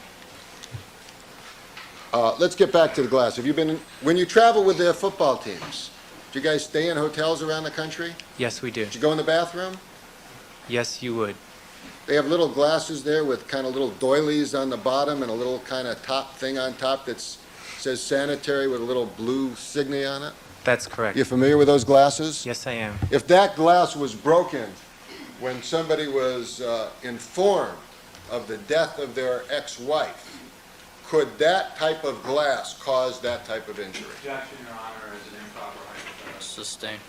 Let's get back to the glass. Have you been, when you travel with the football teams, do you guys stay in hotels around the country? Yes, we do. Did you go in the bathroom? Yes, you would. They have little glasses there with kind of little doilies on the bottom and a little kind of top thing on top that says sanitary with a little blue signia on it. That's correct. You familiar with those glasses? Yes, I am. If that glass was broken when somebody was informed of the death of their ex-wife, could that type of glass cause that type of injury? Objection, Your Honor, is an improper hypothetical. sustained.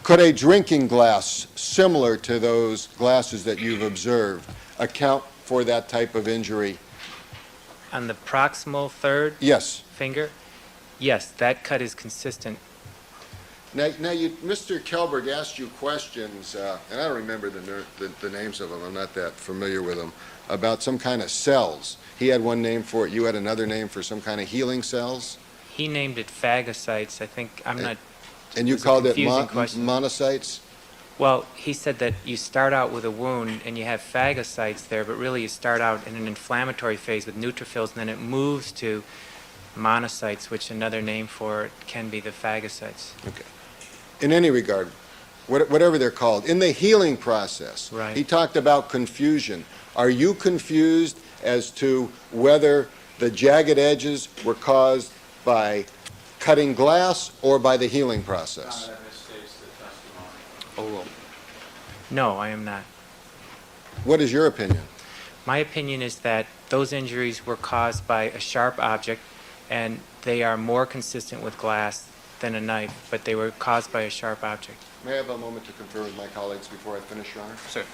Could a drinking glass similar to those glasses that you've observed account for that type of injury? On the proximal third Yes. finger, yes, that cut is consistent. Now Mr. Kelberg asked you questions, and I don't remember the names of them, I'm not that familiar with them, about some kind of cells. He had one name for it, you had another name for some kind of healing cells? He named it phagocytes. I think, I'm not, And you It's a called it confusing question. monocytes? well, he said that you start out with a wound and you have phagocytes there, but really you start out in an inflammatory phase with neutrophils, and then it moves to monocytes, which another name for it can be the phagocytes. Okay. In any regard, whatever they're called, in the healing process, Right. he talked about confusion. Are you confused as to whether the jagged edges were caused by cutting glass or by the healing process? That misstates the testimony. Oh, well. No, I am not. What is your opinion? My opinion is that those injuries were caused by a sharp object, and they are more consistent with glass than a knife, but they were caused by a sharp object. May I have a moment to confer with my colleagues before I finish, Your Honor? Sir.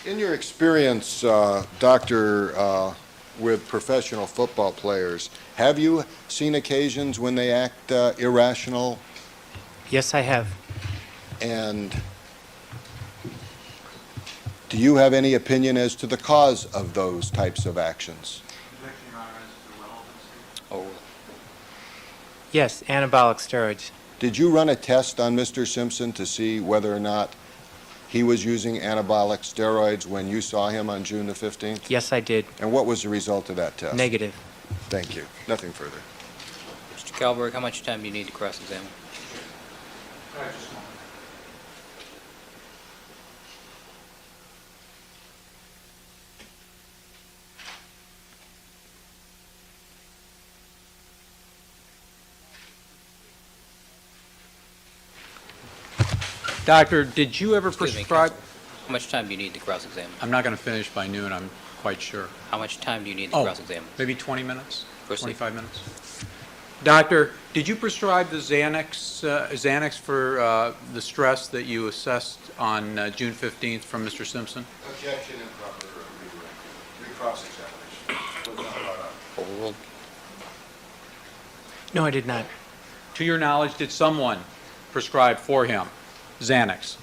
In your experience, Doctor, with professional football players, have you seen occasions when they act irrational? Yes, I have. And do you have any opinion as to the cause of those types of actions? Oh, Yes, anabolic steroids. Did you run a test on Mr. Simpson to see whether or not he was using anabolic steroids when you saw him on June the 15th? Yes, I did. And what was the result of that test? Negative. Thank you. Nothing further. Mr. Kalberg, how much time do you need to cross-examine? Doctor, did you ever Excuse me, prescribe? counsel. How much time do you need to cross-examine? I'm not going to finish by noon, I'm quite sure. How much time do you need to Oh, cross-examine? maybe 20 minutes? Proceed. 25 minutes? Doctor, did you prescribe the Xanax for the stress that you assessed on June 15th from Mr. Simpson? Objection, improper re-cross-examination. Overruled. No, I did not. To your knowledge, did someone prescribe for him Xanax?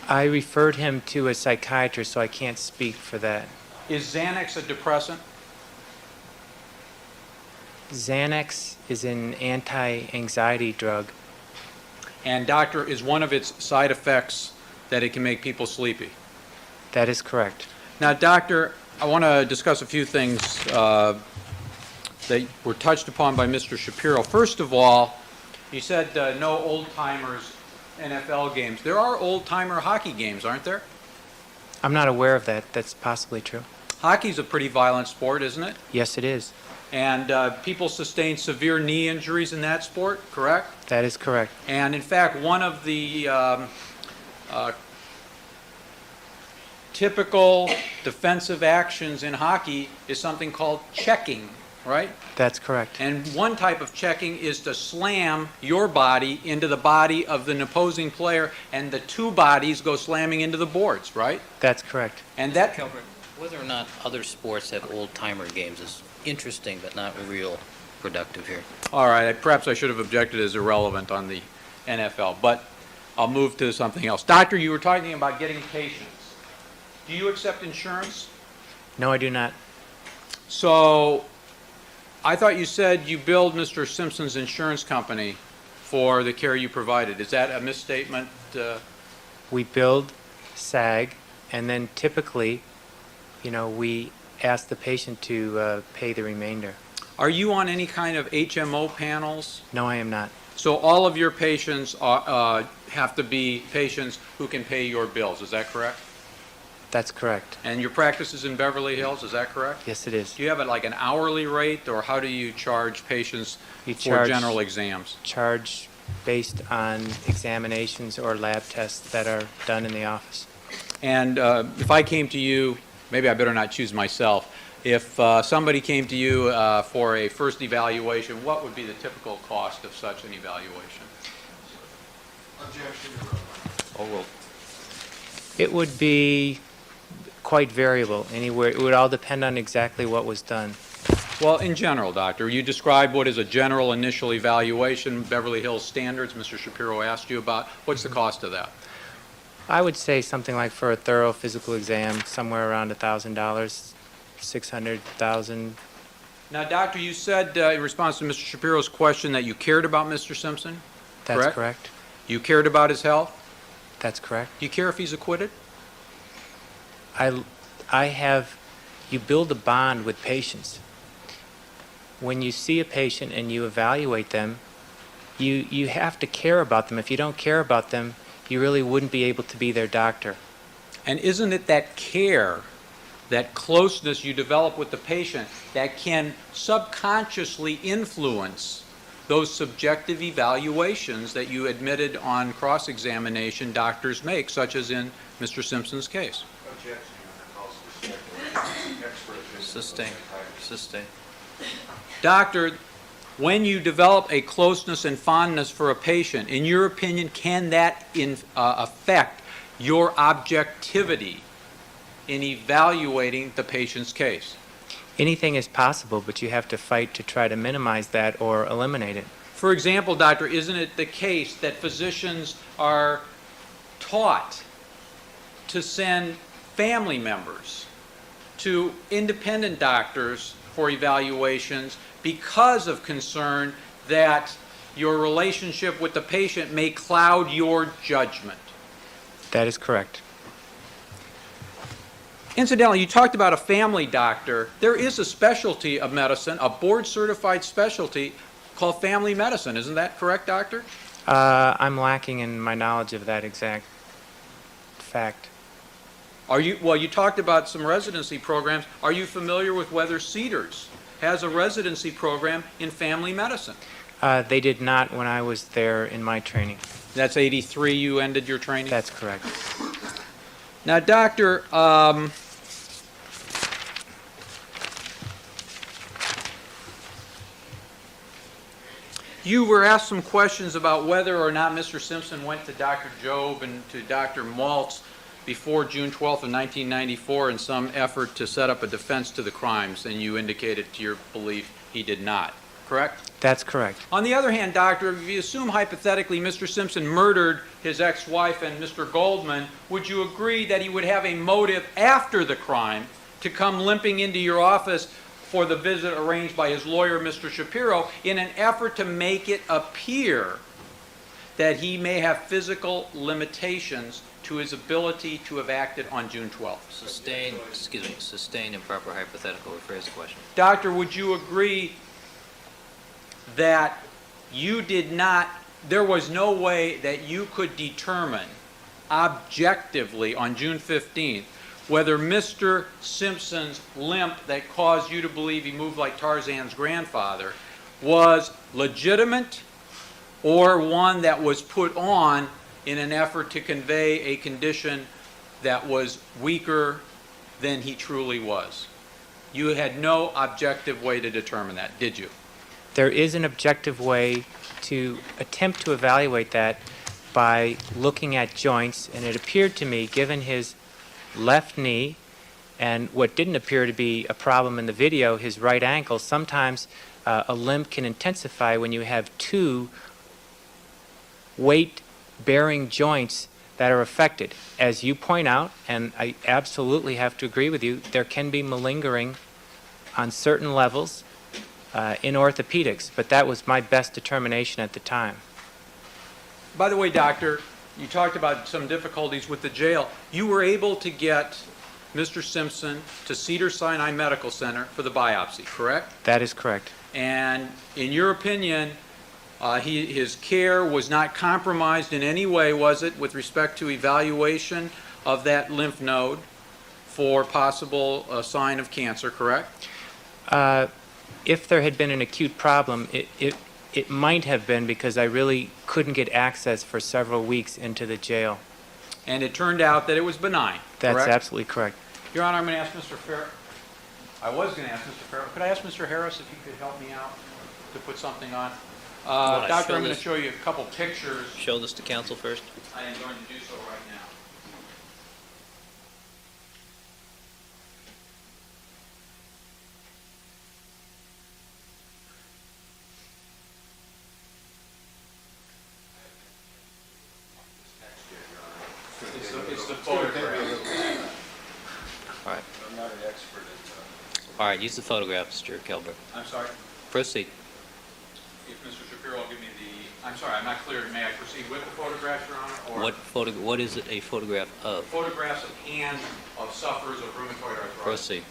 I referred him to a psychiatrist, so I can't speak for that. Is Xanax a depressant? Xanax is an anti-anxiety drug. And doctor, is one of its side effects that it can make people sleepy? That is correct. Now, doctor, I want to discuss a few things that were touched upon by Mr. Shapiro. First of all, you said no old-timers NFL games. There are old-timer hockey games, aren't there? I'm not aware of that. That's possibly true. Hockey's a pretty violent sport, isn't it? Yes, it is. And people sustain severe knee injuries in that sport, correct? That is correct. And in fact, one of the typical defensive actions in hockey is something called checking, right? That's correct. And one type of checking is to slam your body into the body of the opposing player, and the two bodies go slamming into the boards, right? That's correct. And that, Kalberg, whether or not other sports have old-timer games is interesting, but not real productive here. all right, perhaps I should have objected as irrelevant on the NFL, but I'll move to something else. Doctor, you were talking about getting patients. Do you accept insurance? No, I do not. So I thought you said you billed Mr. Simpson's insurance company for the care you provided. Is that a misstatement? We build SAG, and then typically, we ask the patient to pay the remainder. Are you on any kind of HMO panels? No, I am not. So all of your patients have to be patients who can pay your bills, is that correct? That's correct. And your practice is in Beverly Hills, is that correct? Yes, it is. Do you have it like an hourly rate, or how do you charge patients You for charge- general exams? Charge based on examinations or lab tests that are done in the office. And if I came to you, maybe I better not choose myself, if somebody came to you for a first evaluation, what would be the typical cost of such an evaluation? Overruled. It would be quite variable anywhere. It would all depend on exactly what was done. Well, in general, doctor, you described what is a general initial evaluation, Beverly Hills standards, Mr. Shapiro asked you about. What's the cost of that? I would say something like for a thorough physical exam, somewhere around $1,000, 600,000. Now, doctor, you said in response to Mr. Shapiro's question that you cared about Mr. Simpson? That's Correct? correct. You cared about his health? That's correct. Do you care if he's acquitted? You build a bond with patients. When you see a patient and you evaluate them, you have to care about them. If you don't care about them, you really wouldn't be able to be their doctor. And isn't it that care, that closeness you develop with the patient that can subconsciously influence those subjective evaluations that you admitted on cross-examination doctors make, such as in Mr. Simpson's case? Sustain. Sustain. Doctor, when you develop a closeness and fondness for a patient, in your opinion, can that affect your objectivity in evaluating the patient's case? Anything is possible, but you have to fight to try to minimize that or eliminate it. For example, doctor, isn't it the case that physicians are taught to send family members to independent doctors for evaluations because of concern that your relationship with the patient may cloud your judgment? That is correct. Incidentally, you talked about a family doctor. There is a specialty of medicine, a board-certified specialty called family medicine. Isn't that correct, doctor? I'm lacking in my knowledge of that exact fact. Well, you talked about some residency programs. Are you familiar with whether Cedars has a residency program in family medicine? They did not when I was there in my training. That's 83 you ended your training? That's correct. Now, doctor, you were asked some questions about whether or not Mr. Simpson went to Dr. Jobe and to Dr. Maltz before June 12th of 1994 in some effort to set up a defense to the crimes, and you indicated to your belief he did not, correct? That's correct. On the other hand, doctor, if you assume hypothetically Mr. Simpson murdered his ex-wife and Mr. Goldman, would you agree that he would have a motive after the crime to come limping into your office for the visit arranged by his lawyer, Mr. Shapiro, in an effort to make it appear that he may have physical limitations to his ability to have acted on June 12th? Sustained improper hypothetical. Rephrase the question. Doctor, would you agree that you did not, there was no way that you could determine objectively on June 15th whether Mr. Simpson's limp that caused you to believe he moved like Tarzan's grandfather was legitimate or one that was put on in an effort to convey a condition that was weaker than he truly was? You had no objective way to determine that, did you? There is an objective way to attempt to evaluate that by looking at joints, and it appeared to me, given his left knee and what didn't appear to be a problem in the video, his right ankle, sometimes a limp can intensify when you have two weight-bearing joints that are affected. As you point out, and I absolutely have to agree with you, there can be malingering on certain levels in orthopedics, but that was my best determination at the time. By the way, doctor, you talked about some difficulties with the jail. You were able to get Mr. Simpson to Cedars-Sinai Medical Center for the biopsy, correct? That is correct. And in your opinion, his care was not compromised in any way, was it, with respect to evaluation of that lymph node for possible sign of cancer, correct? If there had been an acute problem, it might have been, because I really couldn't get access for several weeks into the jail. And it turned out that it was benign, That's correct? absolutely correct. Your Honor, I'm going to ask Mr. Farrow. I was going to ask Mr. Farrow. Could I ask Mr. Harris if he could help me out to put something on? wanna Doctor, show I'm going to this? show you a couple pictures. Show this to counsel first. I am going to do so right now. It's the photograph. All right. All right, use the photograph, Mr. Kelberg. I'm sorry. Proceed. If Mr. Shapiro will give me the, I'm sorry, I'm not clear. May I proceed with the photograph, Your Honor? Or What is it a photograph of? photographs of hands of sufferers of rheumatoid arthritis. Proceed.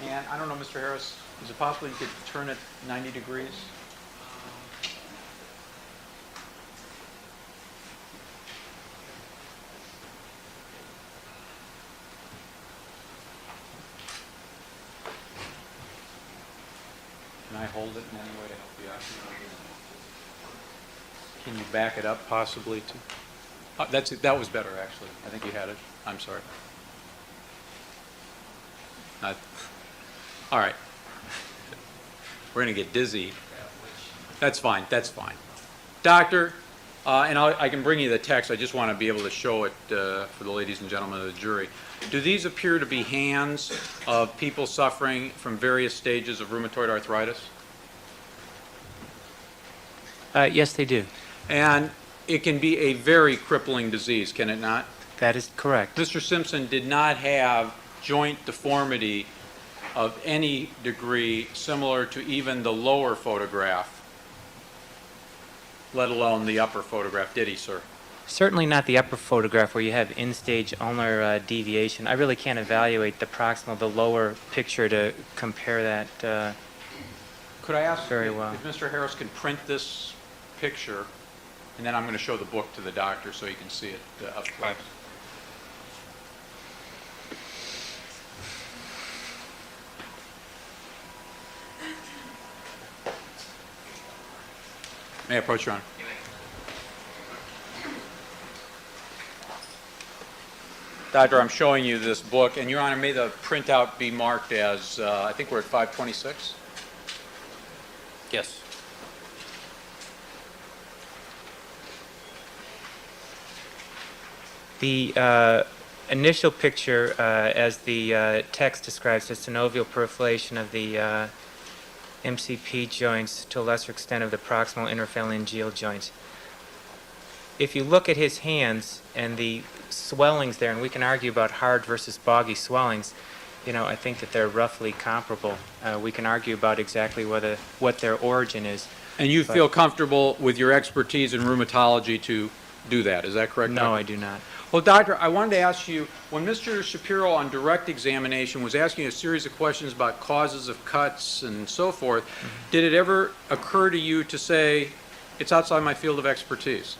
And I don't know, Mr. Harris, is it possible you could turn it 90 degrees? Can I hold it in any way to help you out? Can you back it up possibly to? Oh, that's it. That was better, actually. I think you had it. I'm sorry. All right. We're going to get dizzy. That's fine. That's fine. Doctor, and I can bring you the text. I just want to be able to show it for the ladies and gentlemen of the jury. Do these appear to be hands of people suffering from various stages of rheumatoid arthritis? Yes, they do. And it can be a very crippling disease, can it not? That is correct. Mr. Simpson did not have joint deformity of any degree similar to even the lower photograph, let alone the upper photograph, did he, sir? Certainly not the upper photograph where you have end-stage ulnar deviation. I really can't evaluate the proximal, the lower picture to compare that. Could I ask Very if, well. if Mr. Harris can print this picture, and then I'm going to show the book to the doctor so he can see it up close. May I approach, Your Honor? Doctor, I'm showing you this book, and Your Honor, may the printout be marked as, I think we're at 526? Yes. The initial picture, as the text describes, is synovial perforation of the MCP joints, to a lesser extent of the proximal interphalangeal joints. If you look at his hands and the swellings there, and we can argue about hard versus boggy swellings, you know, I think that they're roughly comparable. We can argue about exactly what their origin is. And you feel comfortable with your expertise in rheumatology to do that, is that correct, No, Doctor? I do not. Well, Doctor, I wanted to ask you, when Mr. Shapiro on direct examination was asking a series of questions about causes of cuts and so forth, did it ever occur to you to say, it's outside my field of expertise?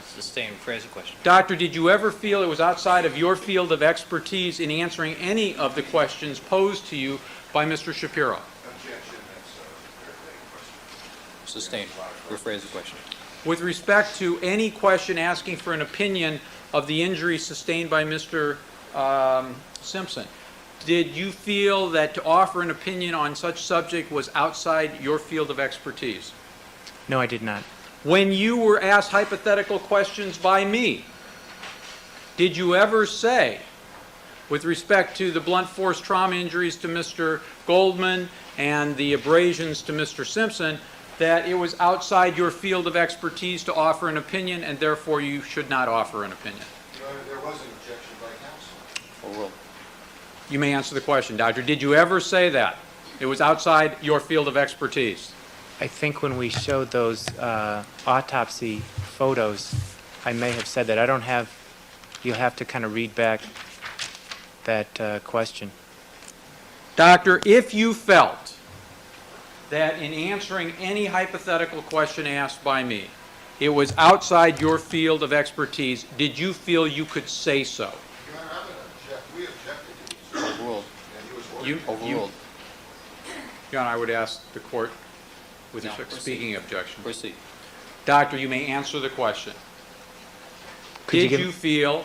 Sustained. Rephrase the question. Doctor, did you ever feel it was outside of your field of expertise in answering any of the questions posed to you by Mr. Shapiro? Sustained. Rephrase the question. With respect to any question asking for an opinion of the injury sustained by Mr. Simpson, did you feel that to offer an opinion on such subject was outside your field of expertise? No, I did not. When you were asked hypothetical questions by me, did you ever say, with respect to the blunt force trauma injuries to Mr. Goldman and the abrasions to Mr. Simpson, that it was outside your field of expertise to offer an opinion, and therefore you should not offer an opinion? Your Honor, there was an objection by counsel. Overruled. You may answer the question, Doctor. Did you ever say that? It was outside your field of expertise? I think when we showed those autopsy photos, I may have said that. I don't have, you'll have to kind of read back that question. Doctor, if you felt that in answering any hypothetical question asked by me, it was outside your field of expertise, did you feel you could say so? Your Honor, I'm going to object. We objected to these. Overruled. And he was ordered. You, Overruled. Your Honor, I would ask the court, with No, respect to proceed. speaking objection. Proceed. Doctor, you may answer the question. Could you Did give- you feel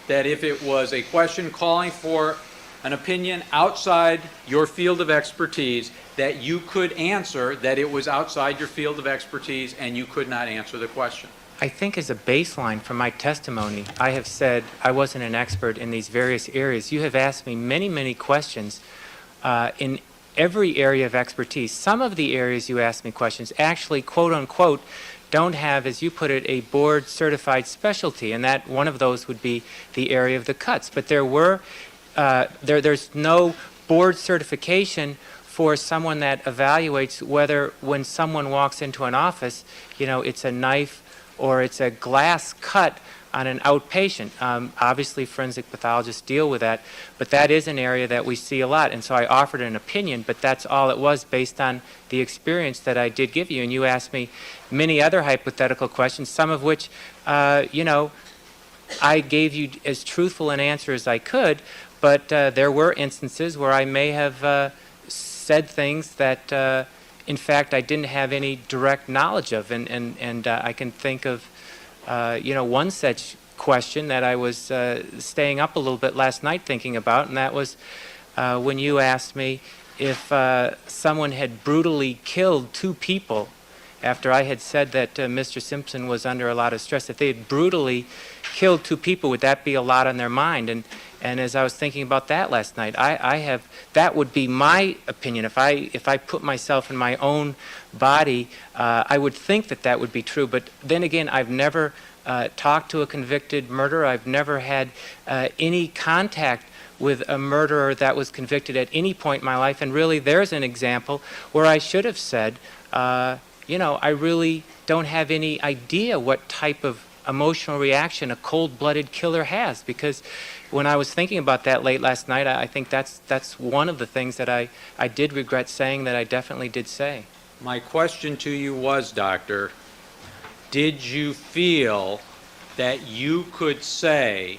that if it was a question calling for an opinion outside your field of expertise, that you could answer that it was outside your field of expertise and you could not answer the question? I think as a baseline for my testimony, I have said I wasn't an expert in these various areas. You have asked me many, many questions in every area of expertise. Some of the areas you asked me questions actually, quote unquote, don't have, as you put it, a board certified specialty, and that one of those would be the area of the cuts. But there were, there's no board certification for someone that evaluates whether when someone walks into an office, you know, it's a knife or it's a glass cut on an outpatient. Obviously, forensic pathologists deal with that, but that is an area that we see a lot. And so I offered an opinion, but that's all it was based on the experience that I did give you. And you asked me many other hypothetical questions, some of which, you know, I gave you as truthful an answer as I could, but there were instances where I may have said things that, in fact, I didn't have any direct knowledge of. And I can think of, you know, one such question that I was staying up a little bit last night thinking about, and that was when you asked me if someone had brutally killed 2 people after I had said that Mr. Simpson was under a lot of stress. If they had brutally killed 2 people, would that be a lot on their mind? And as I was thinking about that last night, that would be my opinion. If I put myself in my own body, I would think that that would be true. But then again, I've never talked to a convicted murderer. I've never had any contact with a murderer that was convicted at any point in my life. And really, there's an example where I should have said, you know, I really don't have any idea what type of emotional reaction a cold-blooded killer has, because when I was thinking about that late last night, I think that's one of the things that I did regret saying that I definitely did say. My question to you was, Doctor, did you feel that you could say,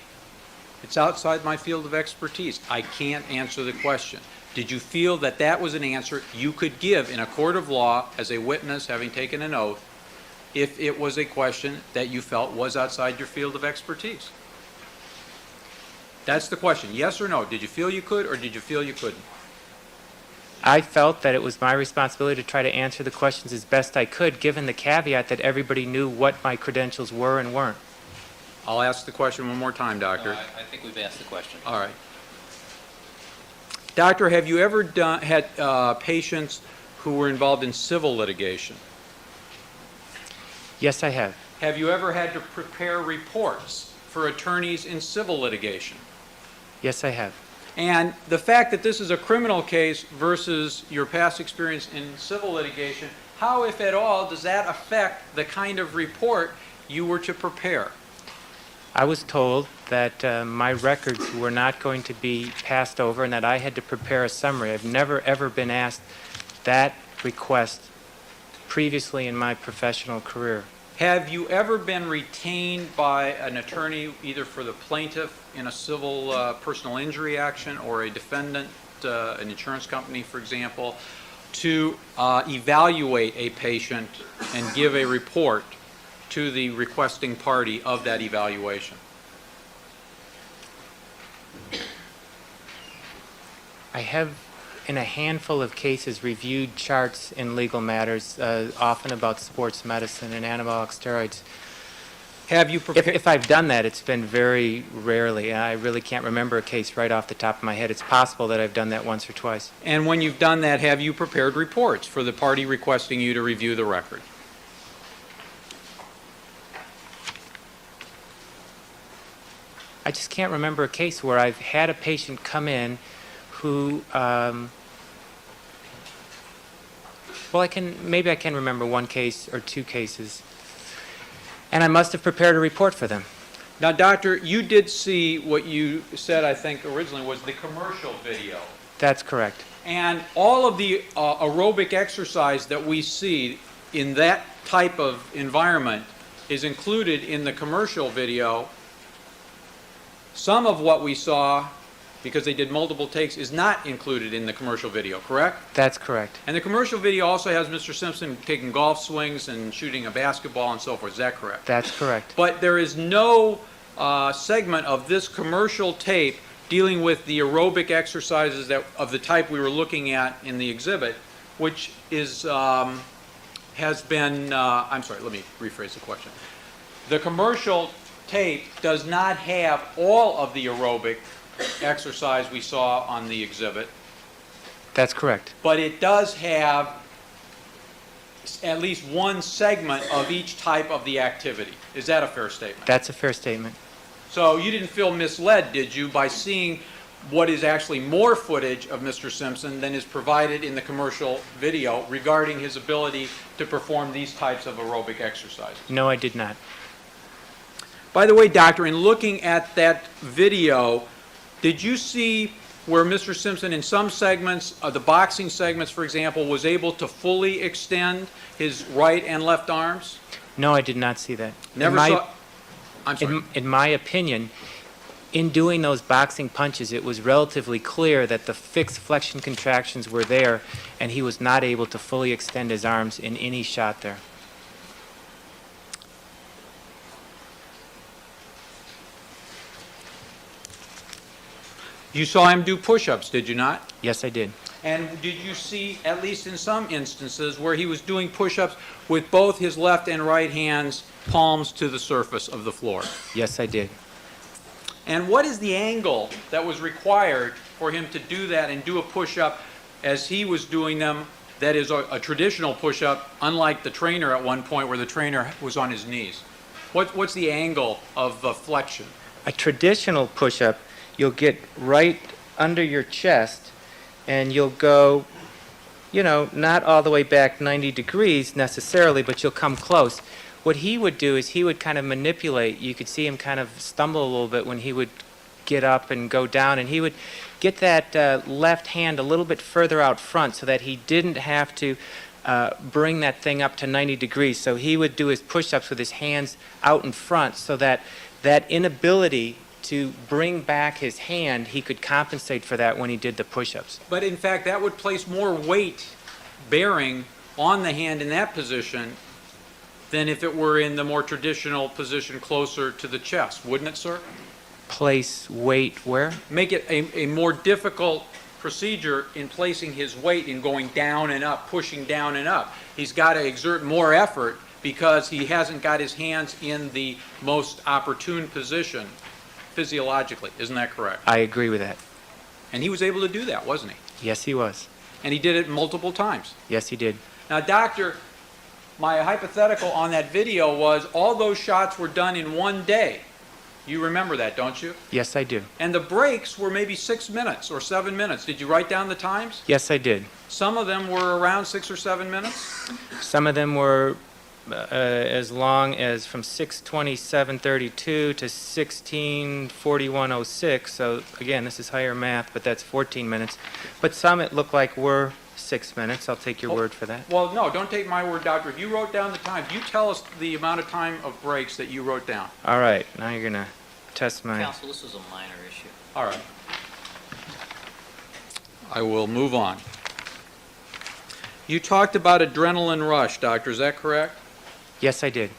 it's outside my field of expertise, I can't answer the question? Did you feel that that was an answer you could give in a court of law as a witness having taken an oath if it was a question that you felt was outside your field of expertise? That's the question, yes or no. Did you feel you could, or did you feel you couldn't? I felt that it was my responsibility to try to answer the questions as best I could, given the caveat that everybody knew what my credentials were and weren't. I'll ask the question one more time, Doctor. No, I think we've asked the question. All right. Doctor, have you ever had patients who were involved in civil litigation? Yes, I have. Have you ever had to prepare reports for attorneys in civil litigation? Yes, I have. And the fact that this is a criminal case versus your past experience in civil litigation, how, if at all, does that affect the kind of report you were to prepare? I was told that my records were not going to be passed over and that I had to prepare a summary. I've never, ever been asked that request previously in my professional career. Have you ever been retained by an attorney, either for the plaintiff in a civil personal injury action or a defendant, an insurance company, for example, to evaluate a patient and give a report to the requesting party of that evaluation? I have, in a handful of cases, reviewed charts in legal matters, often about sports medicine and anabolic steroids. Have you prepared? If I've done that, it's been very rarely. I really can't remember a case right off the top of my head. It's possible that I've done that once or twice. And when you've done that, have you prepared reports for the party requesting you to review the record? I just can't remember a case where I've had a patient come in who, well, maybe I can remember one case or 2 cases, and I must have prepared a report for them. Now, Doctor, you did see what you said, I think, originally was the commercial video. That's correct. And all of the aerobic exercise that we see in that type of environment is included in the commercial video. Some of what we saw, because they did multiple takes, is not included in the commercial video, correct? That's correct. And the commercial video also has Mr. Simpson taking golf swings and shooting a basketball and so forth. Is that correct? That's correct. But there is no segment of this commercial tape dealing with the aerobic exercises of the type we were looking at in the exhibit, which is, has been, I'm sorry, let me rephrase the question. The commercial tape does not have all of the aerobic exercise we saw on the exhibit. That's correct. But it does have at least one segment of each type of the activity. Is that a fair statement? That's a fair statement. So you didn't feel misled, did you, by seeing what is actually more footage of Mr. Simpson than is provided in the commercial video regarding his ability to perform these types of aerobic exercises? No, I did not. By the way, doctor, in looking at that video, did you see where Mr. Simpson, in some segments, the boxing segments, for example, was able to fully extend his right and left arms? No, I did not see that. Never saw. I'm sorry. In my opinion, in doing those boxing punches, it was relatively clear that the fixed flexion contractions were there, and he was not able to fully extend his arms in any shot there. You saw him do push-ups, did you not? Yes, I did. And did you see, at least in some instances, where he was doing push-ups with both his left and right hands palms to the surface of the floor? Yes, I did. And what is the angle that was required for him to do that and do a push-up as he was doing them, that is a traditional push-up, unlike the trainer at one point where the trainer was on his knees? What's the angle of flexion? A traditional push-up, you'll get right under your chest, and you'll go, you know, not all the way back 90 degrees necessarily, but you'll come close. What he would do is he would kind of manipulate. You could see him kind of stumble a little bit when he would get up and go down, and he would get that left hand a little bit further out front so that he didn't have to bring that thing up to 90 degrees. So he would do his push-ups with his hands out in front so that that inability to bring back his hand, he could compensate for that when he did the push-ups. But in fact, that would place more weight bearing on the hand in that position than if it were in the more traditional position closer to the chest, wouldn't it, sir? Place weight where? Make it a more difficult procedure in placing his weight in going down and up, pushing down and up. He's got to exert more effort because he hasn't got his hands in the most opportune position physiologically. Isn't that correct? I agree with that. And he was able to do that, wasn't he? Yes, he was. And he did it multiple times. Yes, he did. Now, doctor, my hypothetical on that video was all those shots were done in one day. You remember that, don't you? Yes, I do. And the breaks were maybe 6 minutes or 7 minutes. Did you write down the times? Yes, I did. Some of them were around 6 or 7 minutes? Some of them were as long as from 6:27:32 to 16:41:06. So again, this is higher math, but that's 14 minutes. But some it looked like were 6 minutes. I'll take your word for that. Well, no, don't take my word, doctor. If you wrote down the time, you tell us the amount of time of breaks that you wrote down. All right, now you're gonna test my. Counsel, this is a minor issue. All right. I will move on. You talked about adrenaline rush, doctor. Is that correct? Yes, I did.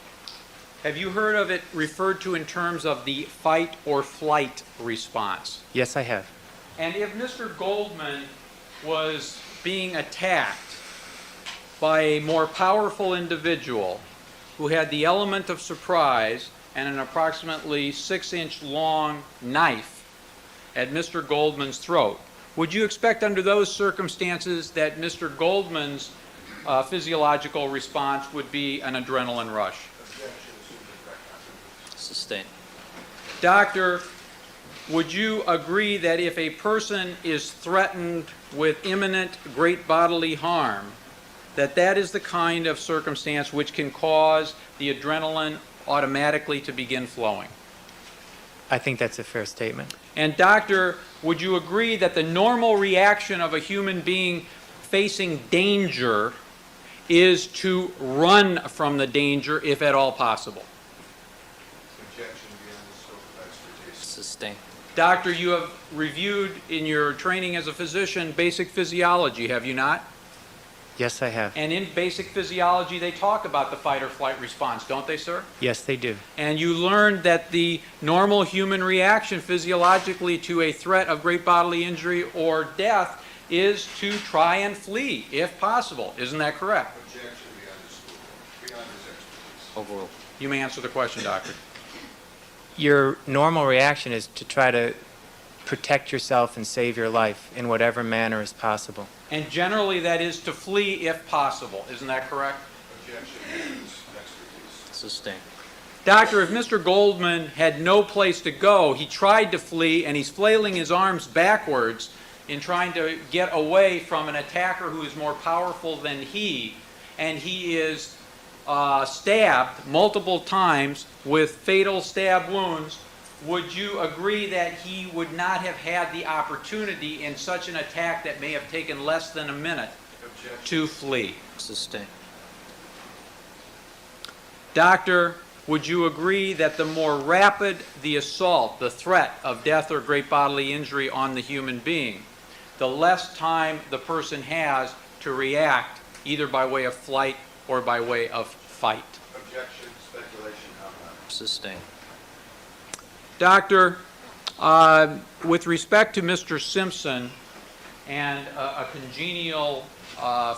Have you heard of it referred to in terms of the fight or flight response? Yes, I have. And if Mr. Goldman was being attacked by a more powerful individual who had the element of surprise and an approximately 6-inch long knife at Mr. Goldman's throat, would you expect under those circumstances that Mr. Goldman's physiological response would be an adrenaline rush? Sustained. Doctor, would you agree that if a person is threatened with imminent great bodily harm, that that is the kind of circumstance which can cause the adrenaline automatically to begin flowing? I think that's a fair statement. And doctor, would you agree that the normal reaction of a human being facing danger is to run from the danger if at all possible? Sustained. Doctor, you have reviewed in your training as a physician basic physiology, have you not? Yes, I have. And in basic physiology, they talk about the fight or flight response, don't they, sir? Yes, they do. And you learned that the normal human reaction physiologically to a threat of great bodily injury or death is to try and flee, if possible. Isn't that correct? Overruled. You may answer the question, doctor. Your normal reaction is to try to protect yourself and save your life in whatever manner is possible. And generally that is to flee if possible. Isn't that correct? Sustained. Doctor, if Mr. Goldman had no place to go, he tried to flee and he's flailing his arms backwards in trying to get away from an attacker who is more powerful than he, and he is stabbed multiple times with fatal stab wounds, would you agree that he would not have had the opportunity in such an attack that may have taken less than a minute to flee? Sustained. Doctor, would you agree that the more rapid the assault, the threat of death or great bodily injury on the human being, the less time the person has to react, either by way of flight or by way of fight? Objection, speculation, comment. Sustained. Doctor, with respect to Mr. Simpson and a congenial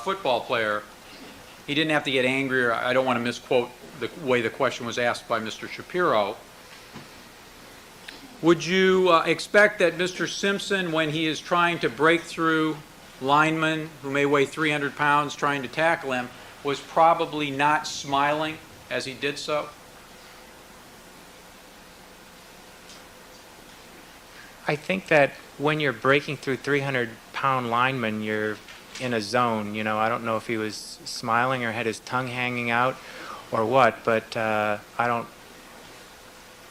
football player, he didn't have to get angry, or I don't want to misquote the way the question was asked by Mr. Shapiro. Would you expect that Mr. Simpson, when he is trying to break through linemen who may weigh 300 pounds trying to tackle him, was probably not smiling as he did so? I think that when you're breaking through 300-pound linemen, you're in a zone. You know, I don't know if he was smiling or had his tongue hanging out or what, but I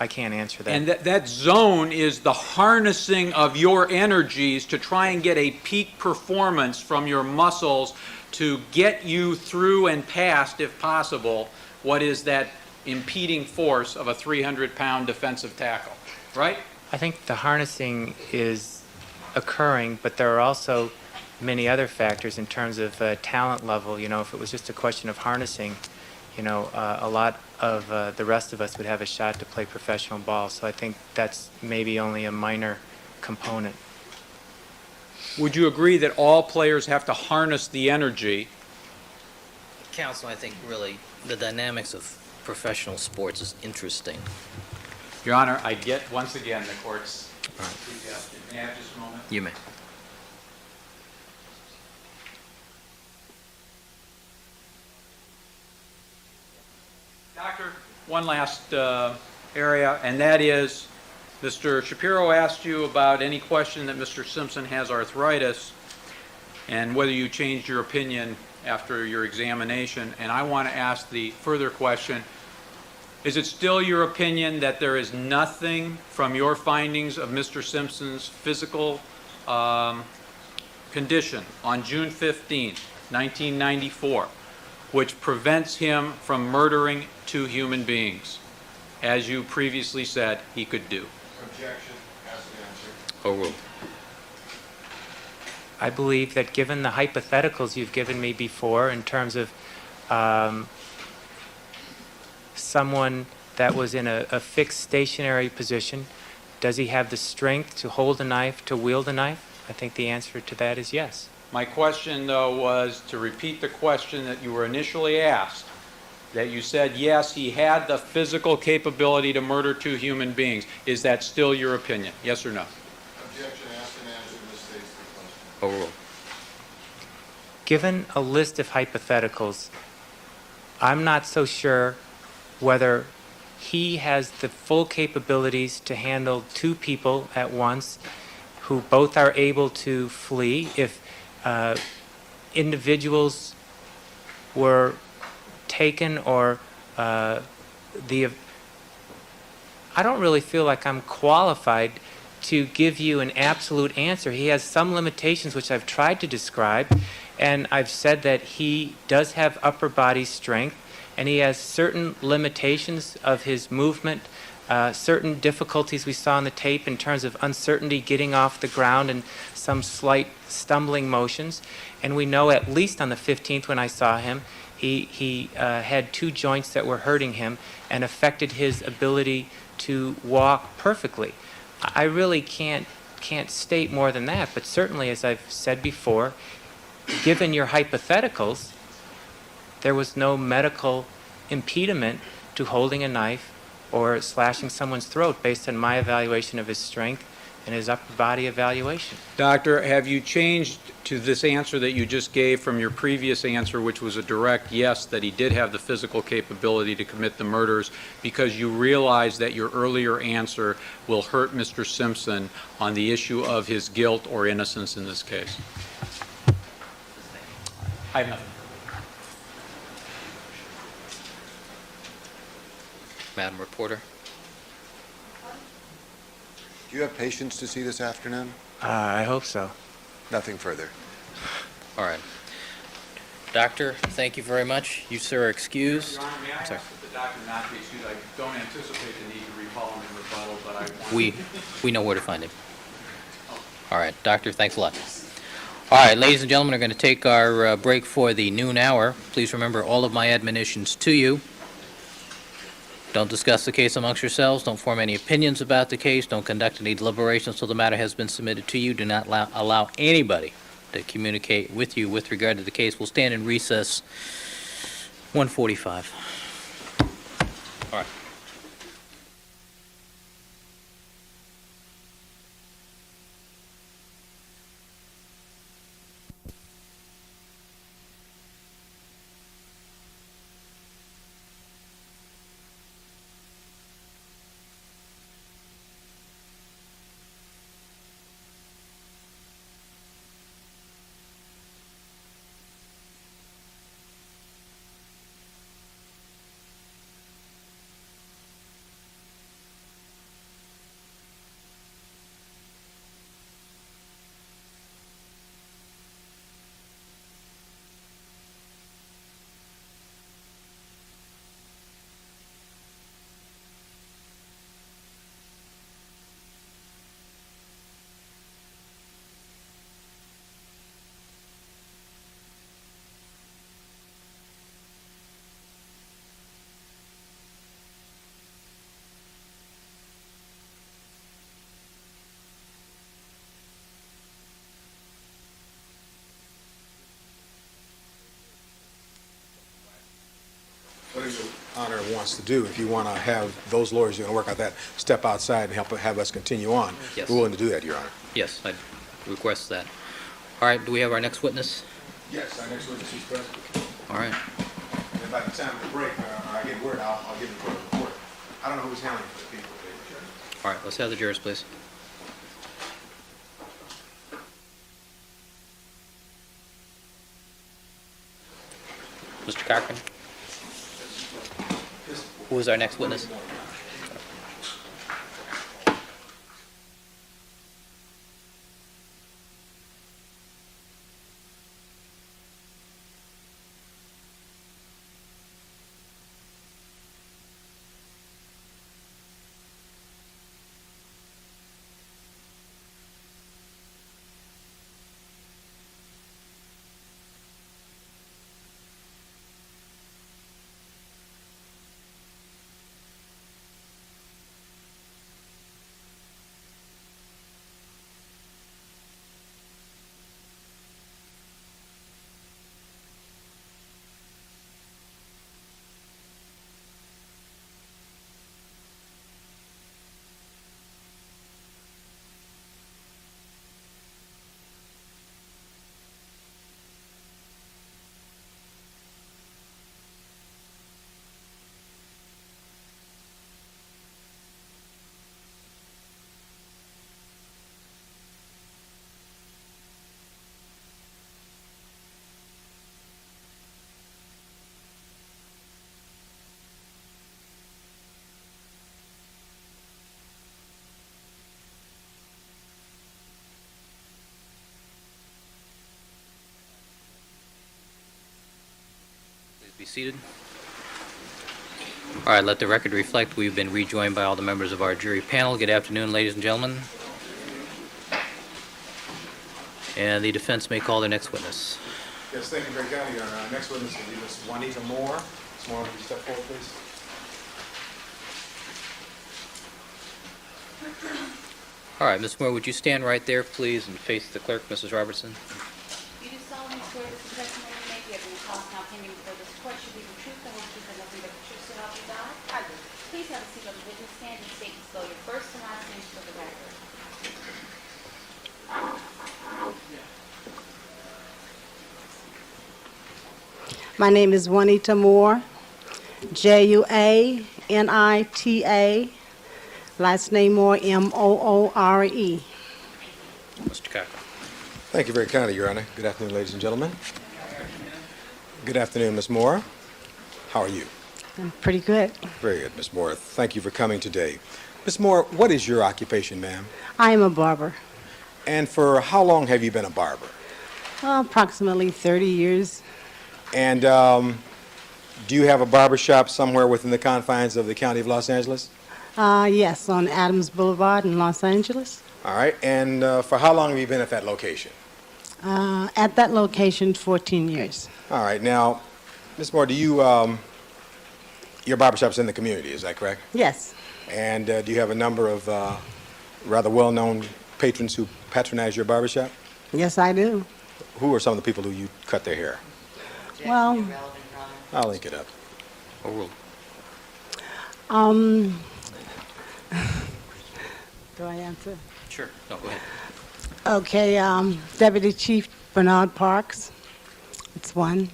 can't answer that. And that zone is the harnessing of your energies to try and get a peak performance from your muscles to get you through and past, if possible, what is that impeding force of a 300-pound defensive tackle, right? I think the harnessing is occurring, but there are also many other factors in terms of talent level. You know, if it was just a question of harnessing, you know, a lot of the rest of us would have a shot to play professional ball. So I think that's maybe only a minor component. Would you agree that all players have to harness the energy? Counsel, I think really the dynamics of professional sports is interesting. Your Honor, I get once again the court's suggestion. May I have just a moment? You may. Doctor, one last area, and that is, Mr. Shapiro asked you about any question that Mr. Simpson has arthritis and whether you changed your opinion after your examination. And I want to ask the further question, is it still your opinion that there is nothing from your findings of Mr. Simpson's physical condition on June 15, 1994, which prevents him from murdering 2 human beings, as you previously said he could do? Objection, has an answer. Overruled. I believe that given the hypotheticals you've given me before in terms of someone that was in a fixed stationary position, does he have the strength to hold a knife, to wield a knife? I think the answer to that is yes. My question, though, was to repeat the question that you were initially asked, that you said, yes, he had the physical capability to murder 2 human beings. Is that still your opinion? Yes or no? Objection, asked and answered, misstates the question. Overruled. Given a list of hypotheticals, I'm not so sure whether he has the full capabilities to handle 2 people at once who both are able to flee. If individuals were taken or I don't really feel like I'm qualified to give you an absolute answer. He has some limitations which I've tried to describe, and I've said that he does have upper body strength, and he has certain limitations of his movement, certain difficulties we saw on the tape in terms of uncertainty getting off the ground and some slight stumbling motions. And we know at least on the 15th when I saw him, he had 2 joints that were hurting him and affected his ability to walk perfectly. I really can't state more than that, but certainly, as I've said before, given your hypotheticals, there was no medical impediment to holding a knife or slashing someone's throat based on my evaluation of his strength and his upper body evaluation. Doctor, have you changed to this answer that you just gave from your previous answer, which was a direct yes, that he did have the physical capability to commit the murders, because you realize that your earlier answer will hurt Mr. Simpson on the issue of his guilt or innocence in this case? I have nothing. Madam Reporter. Do you have patience to see this afternoon? I hope so. Nothing further. All right. Doctor, thank you very much. You, sir, are excused. Your Honor, may I ask Sorry. that the doctor not be excused? I don't anticipate the need to recall him in rebuttal, but I want... We know where to find him. All right, Doctor, thanks a lot. All right, ladies and gentlemen, we're going to take our break for the noon hour. Please remember all of my admonitions to you. Don't discuss the case amongst yourselves. Don't form any opinions about the case. Don't conduct any deliberations until the matter has been submitted to you. Do not allow anybody to communicate with you with regard to the case. We'll stand in recess 1:45. All right. Whatever your honor wants to do, if you want to have those lawyers who are going to work out that, step outside and have us continue on. Yes. We're willing to do that, Your Honor. Yes, I request that. All right, do we have our next witness? Yes, our next witness is present. All right. And by the time of the break, I get word, I'll give the court a report. I don't know who's handling for the people. All right, let's have the jurors, please. Mr. Cochran? Who is our next witness? Be seated. All right, let the record reflect we've been rejoined by all the members of our jury panel. Good afternoon, ladies and gentlemen. And the defense may call their next witness. Yes, thank you very kindly, Your Honor. Our next witness will be Ms. Juanita Moore. Ms. Moore, would you step forward, please? All right, Ms. Moore, would you stand right there, please, and face the clerk, Mrs. Robertson? You do solemnly swear that the testimony you make here in the cause now pending before this court should be the truth, the whole truth, and nothing but the truth, so help you God? I do. Please have a seat on the witness stand and state and spell your first and last names for the record. My name is Juanita Moore, Juanita, last name Moore, Moore. Mr. Cochran. Thank you very kindly, Your Honor. Good afternoon, ladies and gentlemen. Good afternoon, Ms. Moore. How are you? I'm pretty good. Very good, Ms. Moore. Thank you for coming today. Ms. Moore, what is your occupation, ma'am? I am a barber. And for how long have you been a barber? Approximately 30 years. And do you have a barber shop somewhere within the confines of the County of Los Angeles? Yes, on Adams Boulevard in Los Angeles. All right. And for how long have you been at that location? At that location, 14 years. All right. Now, Ms. Moore, do you, your barbershop's in the community, is that correct? Yes. And do you have a number of rather well-known patrons who patronize your barbershop? Yes, I do. Who are some of the people who you cut their hair? Well, I'll link it up. do I answer? Sure. No, go ahead. Okay, Deputy Chief Bernard Parks, it's one.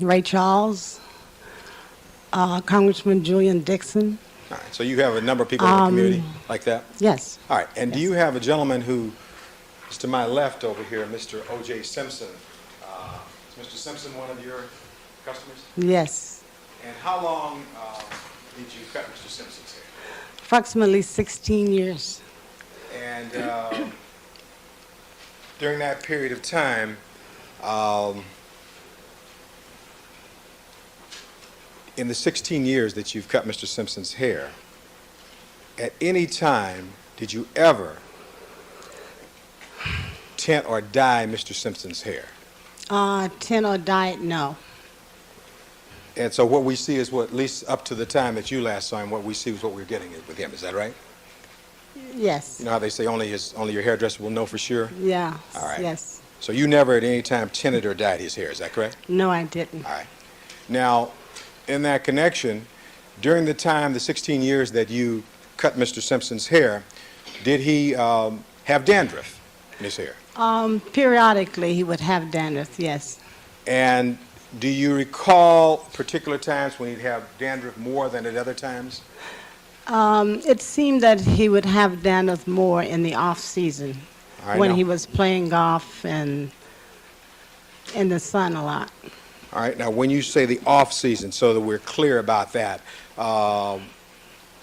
Ray Charles, Congressman Julian Dixon, All right. So you have a number of people in the community like that? yes. All right. And do you have a gentleman who is to my left over here, Mr. O.J. Simpson? Is Mr. Simpson one of your customers? Yes, And how long did you cut Mr. Simpson's hair? approximately 16 years. And during that period of time, in the 16 years that you've cut Mr. Simpson's hair, at any time did you ever tint or dye Mr. Simpson's hair? Tint or diet, no. And so what we see is what, at least up to the time that you last saw him, what we see is what we're getting with him. Is that right? Yes. You know how they say only your hairdresser will know for sure? Yeah. All right. Yes. So you never at any time tinted or dyed his hair, is that correct? No, I didn't. All right. Now, in that connection, during the time, the 16 years that you cut Mr. Simpson's hair, did he have dandruff in his hair? Periodically, he would have dandruff, yes. And do you recall particular times when he'd have dandruff more than at other times? It seemed that he would have dandruff more in the off-season, All right, when now- he was playing golf and in the sun a lot. All right, now when you say the off-season, so that we're clear about that,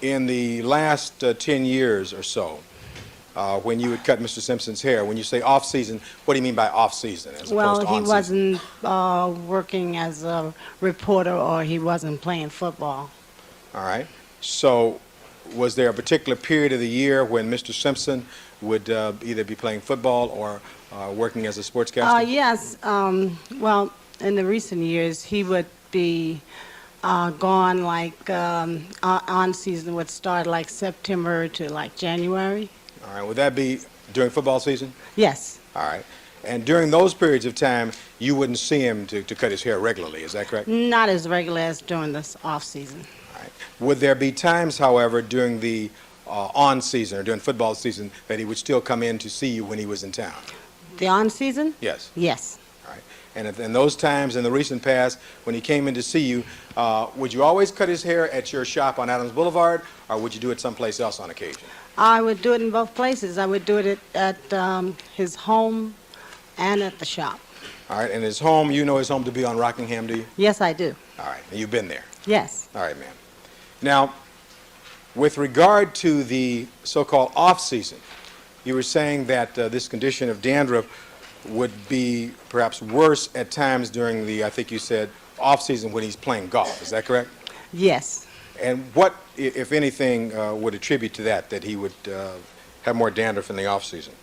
in the last 10 years or so, when you would cut Mr. Simpson's hair, when you say off-season, what do you mean by off-season as Well, opposed to he on-season? wasn't working as a reporter, or he wasn't playing football. All right, so was there a particular period of the year when Mr. Simpson would either be playing football or working as a sportscaster? Yes, well, in the recent years, he would be gone like on season would start like September to like January. All right, would that be during football season? Yes, All right, and during those periods of time, you wouldn't see him to cut his hair regularly, is that correct? not as regular as during this off season. All right. Would there be times, however, during the on-season or during football season that he would still come in to see you when he was in town? The on season? Yes. Yes. All right. And in those times in the recent past, when he came in to see you, would you always cut his hair at your shop on Adams Boulevard, or would you do it someplace else on occasion? I would do it in both places. I would do it at his home and at the shop. All right. And his home, you know his home to be on Rockingham, do you? Yes, I do. All right. And you've been there. Yes. All right, ma'am. Now, with regard to the so-called off-season, you were saying that this condition of dandruff would be perhaps worse at times during the, I think you said, off-season when he's playing golf. Is that correct? Yes. And what, if anything, would attribute to that he would have more dandruff in the off-season?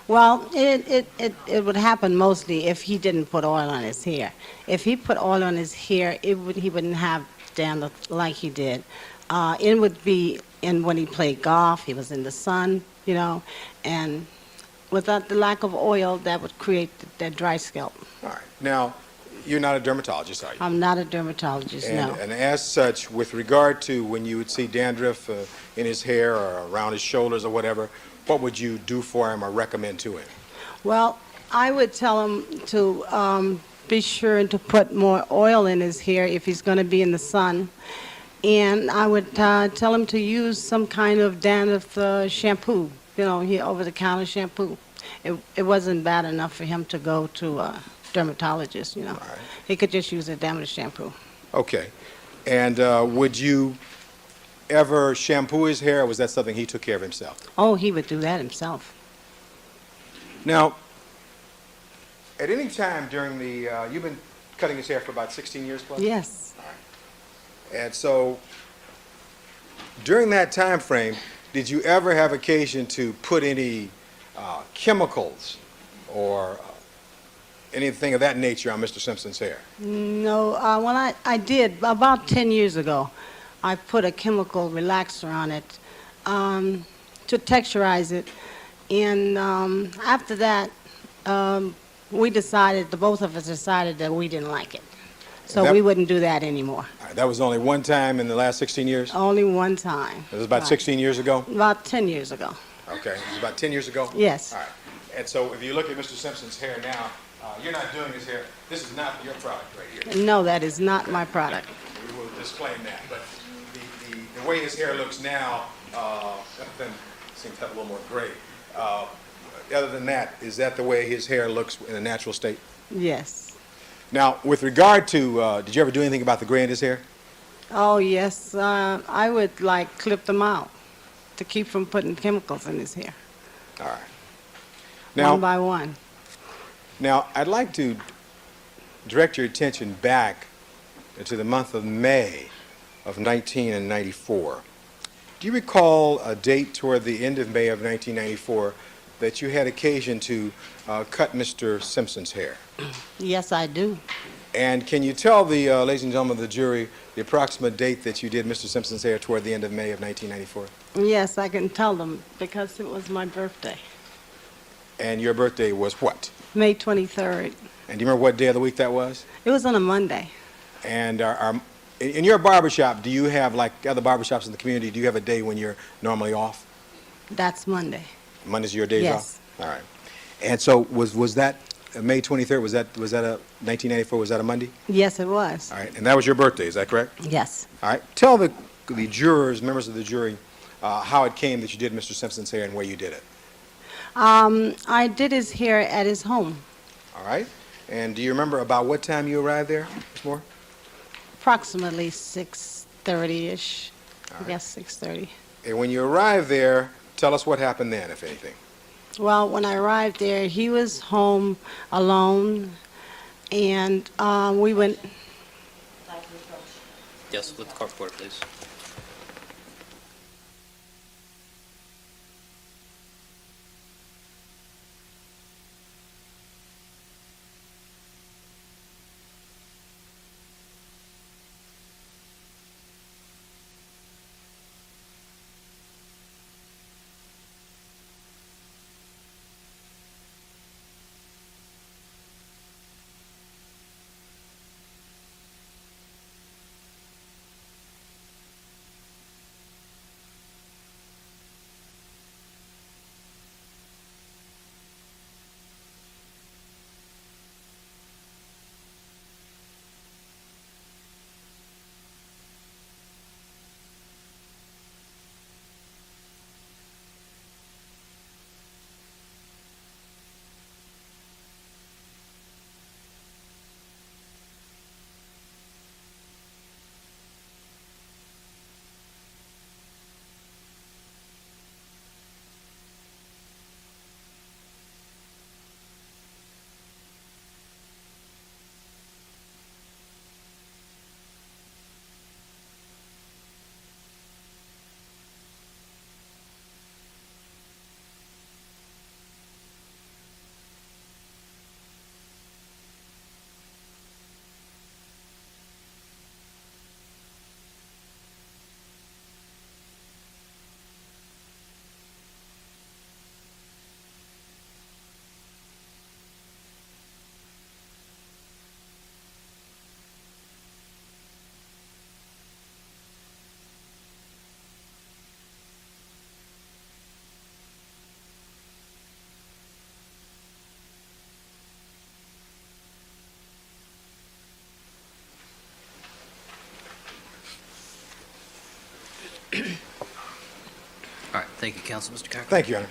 Well, it would happen mostly if he didn't put oil on his hair. If he put oil on his hair, he wouldn't have dandruff like he did. It would be when he played golf, he was in the sun, you know, and without the lack of oil, that would create that dry scalp. All right. Now, you're not a dermatologist, are you? I'm not a dermatologist, no. And as such, with regard to when you would see dandruff in his hair or around his shoulders or whatever, what would you do for him or recommend to him? Well, I would tell him to be sure to put more oil in his hair if he's going to be in the sun. And I would tell him to use some kind of dandruff shampoo, you know, over-the-counter shampoo. It wasn't bad enough for him to go to a dermatologist, you know. All right. He could just use a dandruff shampoo. Okay. And would you ever shampoo his hair, or was that something he took care of himself? Oh, he would do that himself. Now, at any time during the, you've been cutting his hair for about 16 years plus? Yes. And so, during that time frame, did you ever have occasion to put any chemicals or anything of that nature on Mr. Simpson's hair? No, well, I did about 10 years ago. I put a chemical relaxer on it to texturize it. And after that, we decided, the both of us decided that we didn't like it. So That- we wouldn't do that anymore. All right, that was only one time in the last 16 years? Only one time. It was about Right. 16 years ago? About 10 years ago. Okay, it was about 10 years ago? Yes. All right. And so if you look at Mr. Simpson's hair now, you're not doing his hair. This is not your product right here. No, that is not my product. We will disclaim that. But the way his hair looks now, then seems to have a little more gray. Other than that, is that the way his hair looks in a natural state? Yes. Now, with regard to, did you ever do anything about the gray in his hair? Oh, yes. I would like clip them out to keep from putting chemicals in his hair. All right. One Now, by one. now, I'd like to direct your attention back to the month of May of 1994. Do you recall a date toward the end of May of 1994 that you had occasion to cut Mr. Simpson's hair? Yes, I do. And can you tell the ladies and gentlemen of the jury the approximate date that you did Mr. Simpson's hair toward the end of May of 1994? Yes, I can tell them because it was my birthday. And your birthday was what? May 23rd. And do you remember what day of the week that was? It was on a Monday. And in your barbershop, do you have, like other barbershops in the community, do you have a day when you're normally off? That's Monday. Monday's your days Yes. off? All right. And so was that May 23rd, was that a 1994, was that a Monday? Yes, it was. All right. And that was your birthday, is that correct? Yes. All right. Tell the jurors, members of the jury, how it came that you did Mr. Simpson's hair and where you did it. I did his hair at his home, All right. And do you remember about what time you arrived there, Ms. Moore? approximately 6:30-ish. I guess 6:30. And when you arrived there, tell us what happened then, if anything. Well, when I arrived there, he was home alone, and we went. Yes, with the court reporter, please. All right, thank you, counsel. Mr. Cochran. Thank you, Your Honor.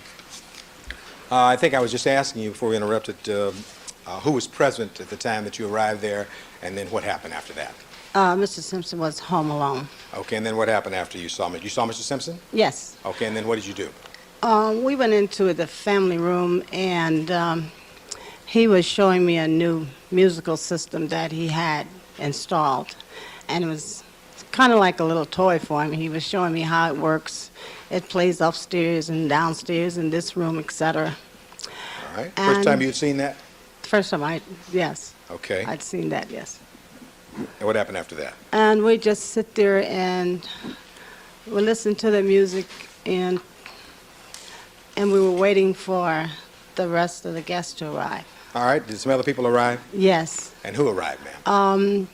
I think I was just asking you before we interrupted, who was present at the time that you arrived there, and then what happened after that? Mr. Simpson was home alone. Okay, and then what happened after you saw him? You saw Mr. Simpson? Yes. Okay, and then what did you do? We went into the family room, and he was showing me a new musical system that he had installed. And it was kind of like a little toy for him. He was showing me how it works. It plays upstairs and downstairs in this room, etc. All right. First time you'd seen that? First time yes. Okay. I'd seen that, yes. And what happened after that? And we just sit there and we listen to the music, and we were waiting for the rest of the guests to arrive. All right. Did some other people arrive? Yes. And who arrived, ma'am?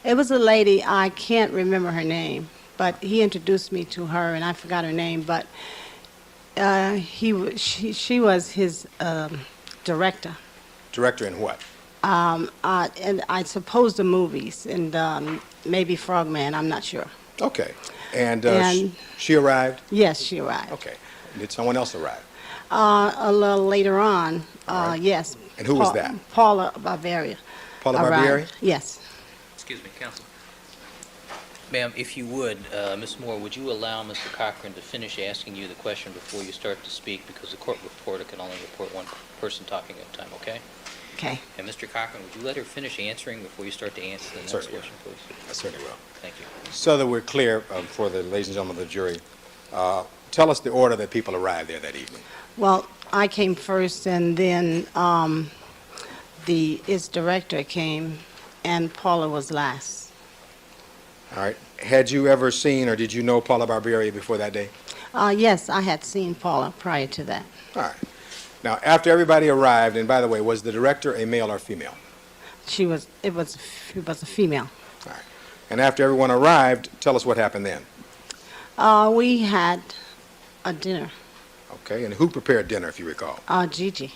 It was a lady, I can't remember her name, but he introduced me to her, and I forgot her name, but she was his director. Director in what? And I suppose the movies, and maybe Frogman, I'm not sure. Okay. And, And- she arrived? Yes, she arrived. Okay. Did someone else arrive? A little later on, right. yes. And who was that? Paula Barbieri. Paula arrived. Barbieri? Yes. Excuse me, counsel. Ma'am, if you would, Ms. Moore, would you allow Mr. Cochran to finish asking you the question before you start to speak? Because the court reporter can only report one person talking at a time, okay? Okay. And Mr. Cochran, would you let her finish answering before you start to answer the next Certainly. question, please? I certainly will. Thank you. So that we're clear for the ladies and gentlemen of the jury, tell us the order that people arrived there that evening. Well, I came first, and then its director came, and Paula was last. All right. Had you ever seen or did you know Paula Barbieri before that day? Yes, I had seen Paula prior to that. All right. Now, after everybody arrived, and by the way, was the director a male or female? It was a female. All right. And after everyone arrived, tell us what happened then. We had a dinner. Okay. And who prepared dinner, if you recall? Gigi.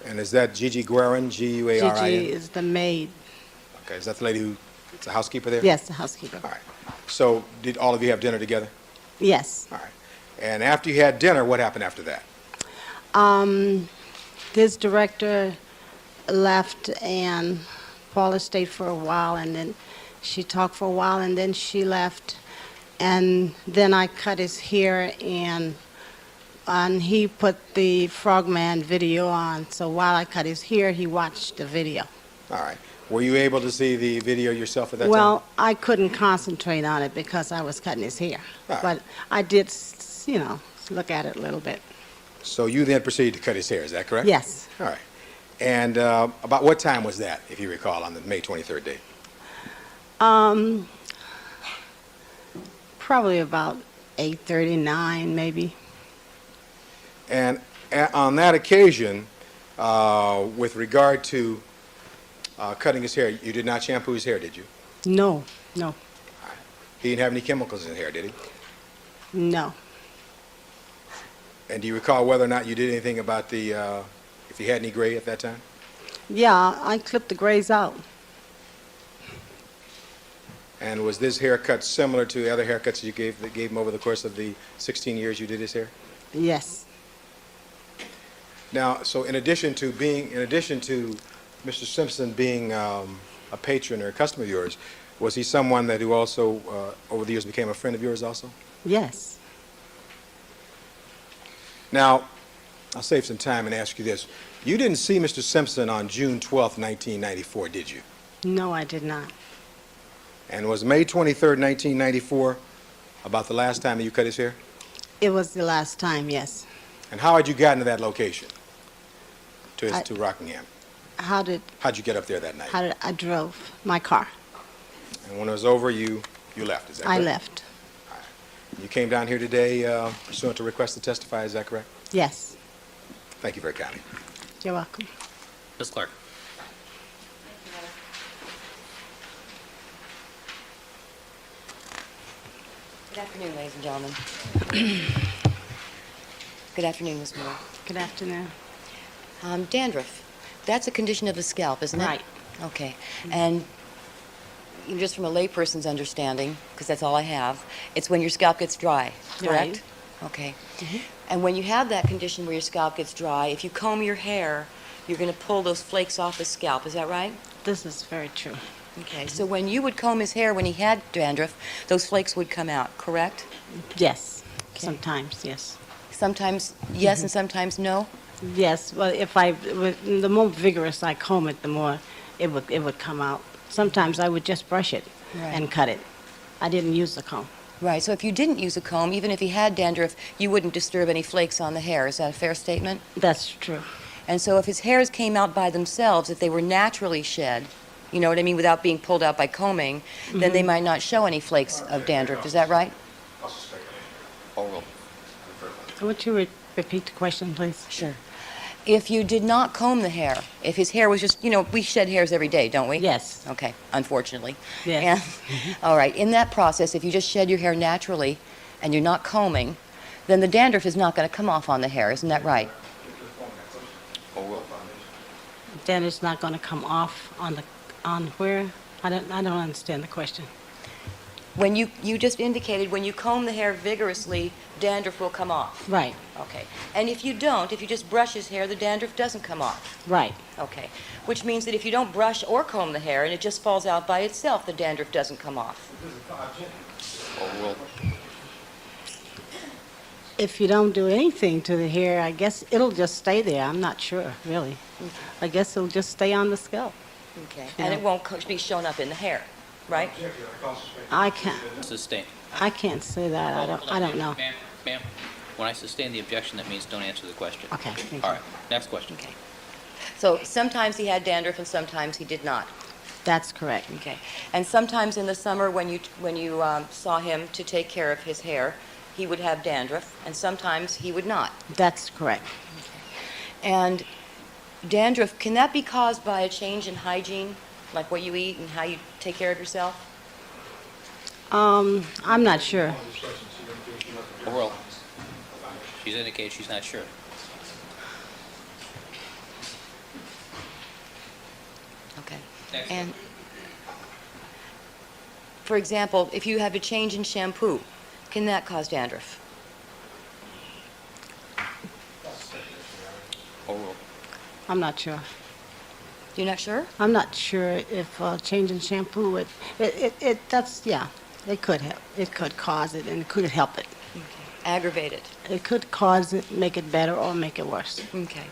And is that Gigi Guerin, G-U-A-R-I-N? Gigi is the maid. Okay. Is that the lady who's the housekeeper there? Yes, the housekeeper. All right. So did all of you have dinner together? Yes. All right. And after you had dinner, what happened after that? This director left, and Paula stayed for a while, and then she talked for a while, and then she left. And then I cut his hair, and he put the Frogman video on. So while I cut his hair, he watched the video. All right. Were you able to see the video yourself at that time? Well, I couldn't concentrate on it because I was cutting his hair. All right. But I did, look at it a little bit. So you then proceeded to cut his hair, is that correct? Yes. All right. And about what time was that, if you recall, on the May 23rd date? Probably about 8:39, maybe. And on that occasion, with regard to cutting his hair, you did not shampoo his hair, did you? No. He didn't have any chemicals in his hair, did he? No. And do you recall whether or not you did anything about if he had any gray at that time? Yeah, I clipped the grays out. And was this haircut similar to the other haircuts you gave him over the course of the 16 years you did his hair? Yes. Now, so in addition to Mr. Simpson being a patron or a customer of yours, was he someone who also, over the years, became a friend of yours also? Yes. Now, I'll save some time and ask you this. You didn't see Mr. Simpson on June 12th, 1994, did you? No, I did not. And was May 23rd, 1994 about the last time that you cut his hair? It was the last time, yes. And how had you gotten to that location, to Rockingham? How'd How'd you get up there that night? I drove my car. And when it was over, you left, is that I correct? left. You came down here today pursuant to request to testify, is that correct? Yes. Thank you very kindly. You're welcome. Ms. Clark. Good afternoon, ladies and gentlemen. Good afternoon, Ms. Moore. Good afternoon. Dandruff, that's a condition of the scalp, isn't it? Right. Okay. And just from a layperson's understanding, because that's all I have, it's when your scalp gets dry, correct? Right. Okay. And when you have that condition where your scalp gets dry, if you comb your hair, you're going to pull those flakes off the scalp. Is that right? This is very true. Okay, so when you would comb his hair when he had dandruff, those flakes would come out, correct? Yes, Okay. sometimes, yes. Sometimes yes and sometimes no? Yes, well, the more vigorous I comb it, the more it would come out. Sometimes I would just brush it Right. and cut it. I didn't use the comb. Right, so if you didn't use a comb, even if he had dandruff, you wouldn't disturb any flakes on the hair. Is that a fair statement? That's true. And so if his hairs came out by themselves, if they were naturally shed, you know what I mean, without being pulled out by combing, then they might not show any flakes of dandruff. Is that right? Would you repeat the question, please? Sure. If you did not comb the hair, if his hair was just, you know, we shed hairs every day, don't we? Yes. Okay, unfortunately. Yes. And, all right, in that process, if you just shed your hair naturally and you're not combing, then the dandruff is not going to come off on the hair. Isn't that right? Then it's not going to come off on where? I don't understand the question. When you just indicated when you comb the hair vigorously, dandruff will come off. Right, Okay. And if you don't, if you just brush his hair, the dandruff doesn't come off. right. Okay. Which means that if you don't brush or comb the hair and it just falls out by itself, the dandruff doesn't come off. If you don't do anything to the hair, I guess it'll just stay there. I'm not sure, really. I guess it'll just stay on the scalp. Okay. Yeah. And it won't be shown up in the hair, right? I can't Sustain. say that. I don't know. Ma'am, when I sustain the objection, that means don't answer the question. Okay, thank All you. right, next question. Okay. So sometimes he had dandruff and sometimes he did not. That's correct. Okay. And sometimes in the summer when you saw him to take care of his hair, he would have dandruff and sometimes he would not. That's correct. And dandruff, can that be caused by a change in hygiene, like what you eat and how you take care of yourself? I'm not sure. Oral. She's indicated she's not sure. Okay. Next. And, for example, if you have a change in shampoo, can that cause dandruff? Oral. I'm not sure. You're not sure? I'm not sure if changing shampoo would, it could help. It could cause it and it could help it. Aggravated. It could cause it, make it better or make it worse. Okay.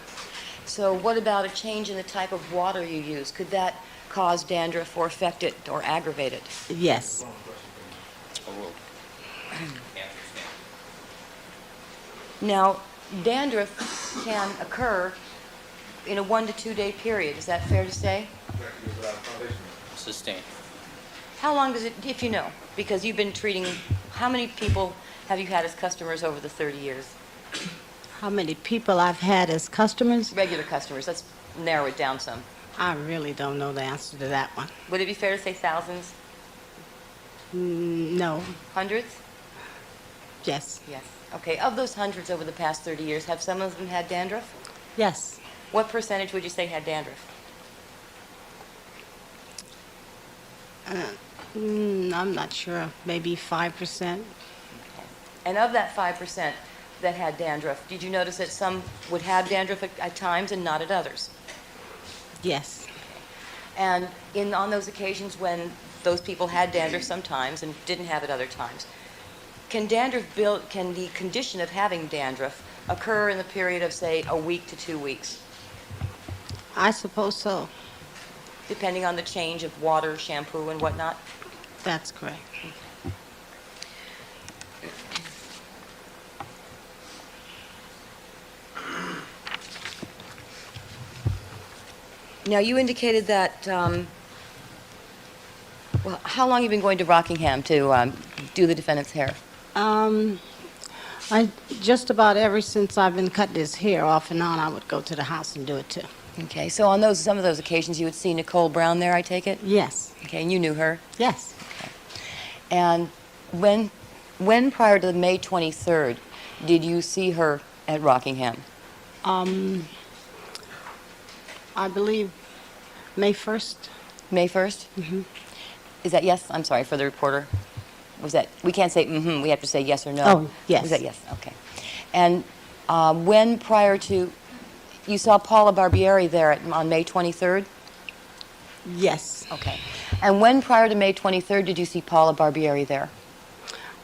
So what about a change in the type of water you use? Could that cause dandruff or affect it or aggravate it? Yes. Oral. Now, dandruff can occur in a 1 to 2 day period. Is that fair to say? Sustain. How long does it, if you know, because you've been treating, how many people have you had as customers over the 30 years? How many people I've had as customers? Regular customers, let's narrow it down some. I really don't know the answer to that one. Would it be fair to say thousands? No. Hundreds? Yes. Yes. Okay, of those hundreds over the past 30 years, have some of them had dandruff? Yes. What percentage would you say had dandruff? I'm not sure. Maybe 5%. And of that 5% that had dandruff, did you notice that some would have dandruff at times and not at others? Yes. And on those occasions when those people had dandruff sometimes and didn't have it other times, can the condition of having dandruff occur in the period of, say, a week to 2 weeks, I suppose so. depending on the change of water, shampoo, and whatnot? That's correct. Now, you indicated that, well, how long have you been going to Rockingham to do the defendant's hair? I just about ever since I've been cutting his hair off and on, I would go to the house and do it too. Okay, so on some of those occasions, you would see Nicole Brown there, I take it? Yes. Okay, and you knew her? Yes. And when prior to May 23rd did you see her at Rockingham? I believe May 1st. May 1st? Mm-hmm. Is that yes? I'm sorry, for the reporter. Was that, we can't say mm-hmm, we have to say yes or no. Oh, yes. Was that yes? Okay. And when prior to, you saw Paula Barbieri there on May 23rd? Yes. Okay. And when prior to May 23rd did you see Paula Barbieri there?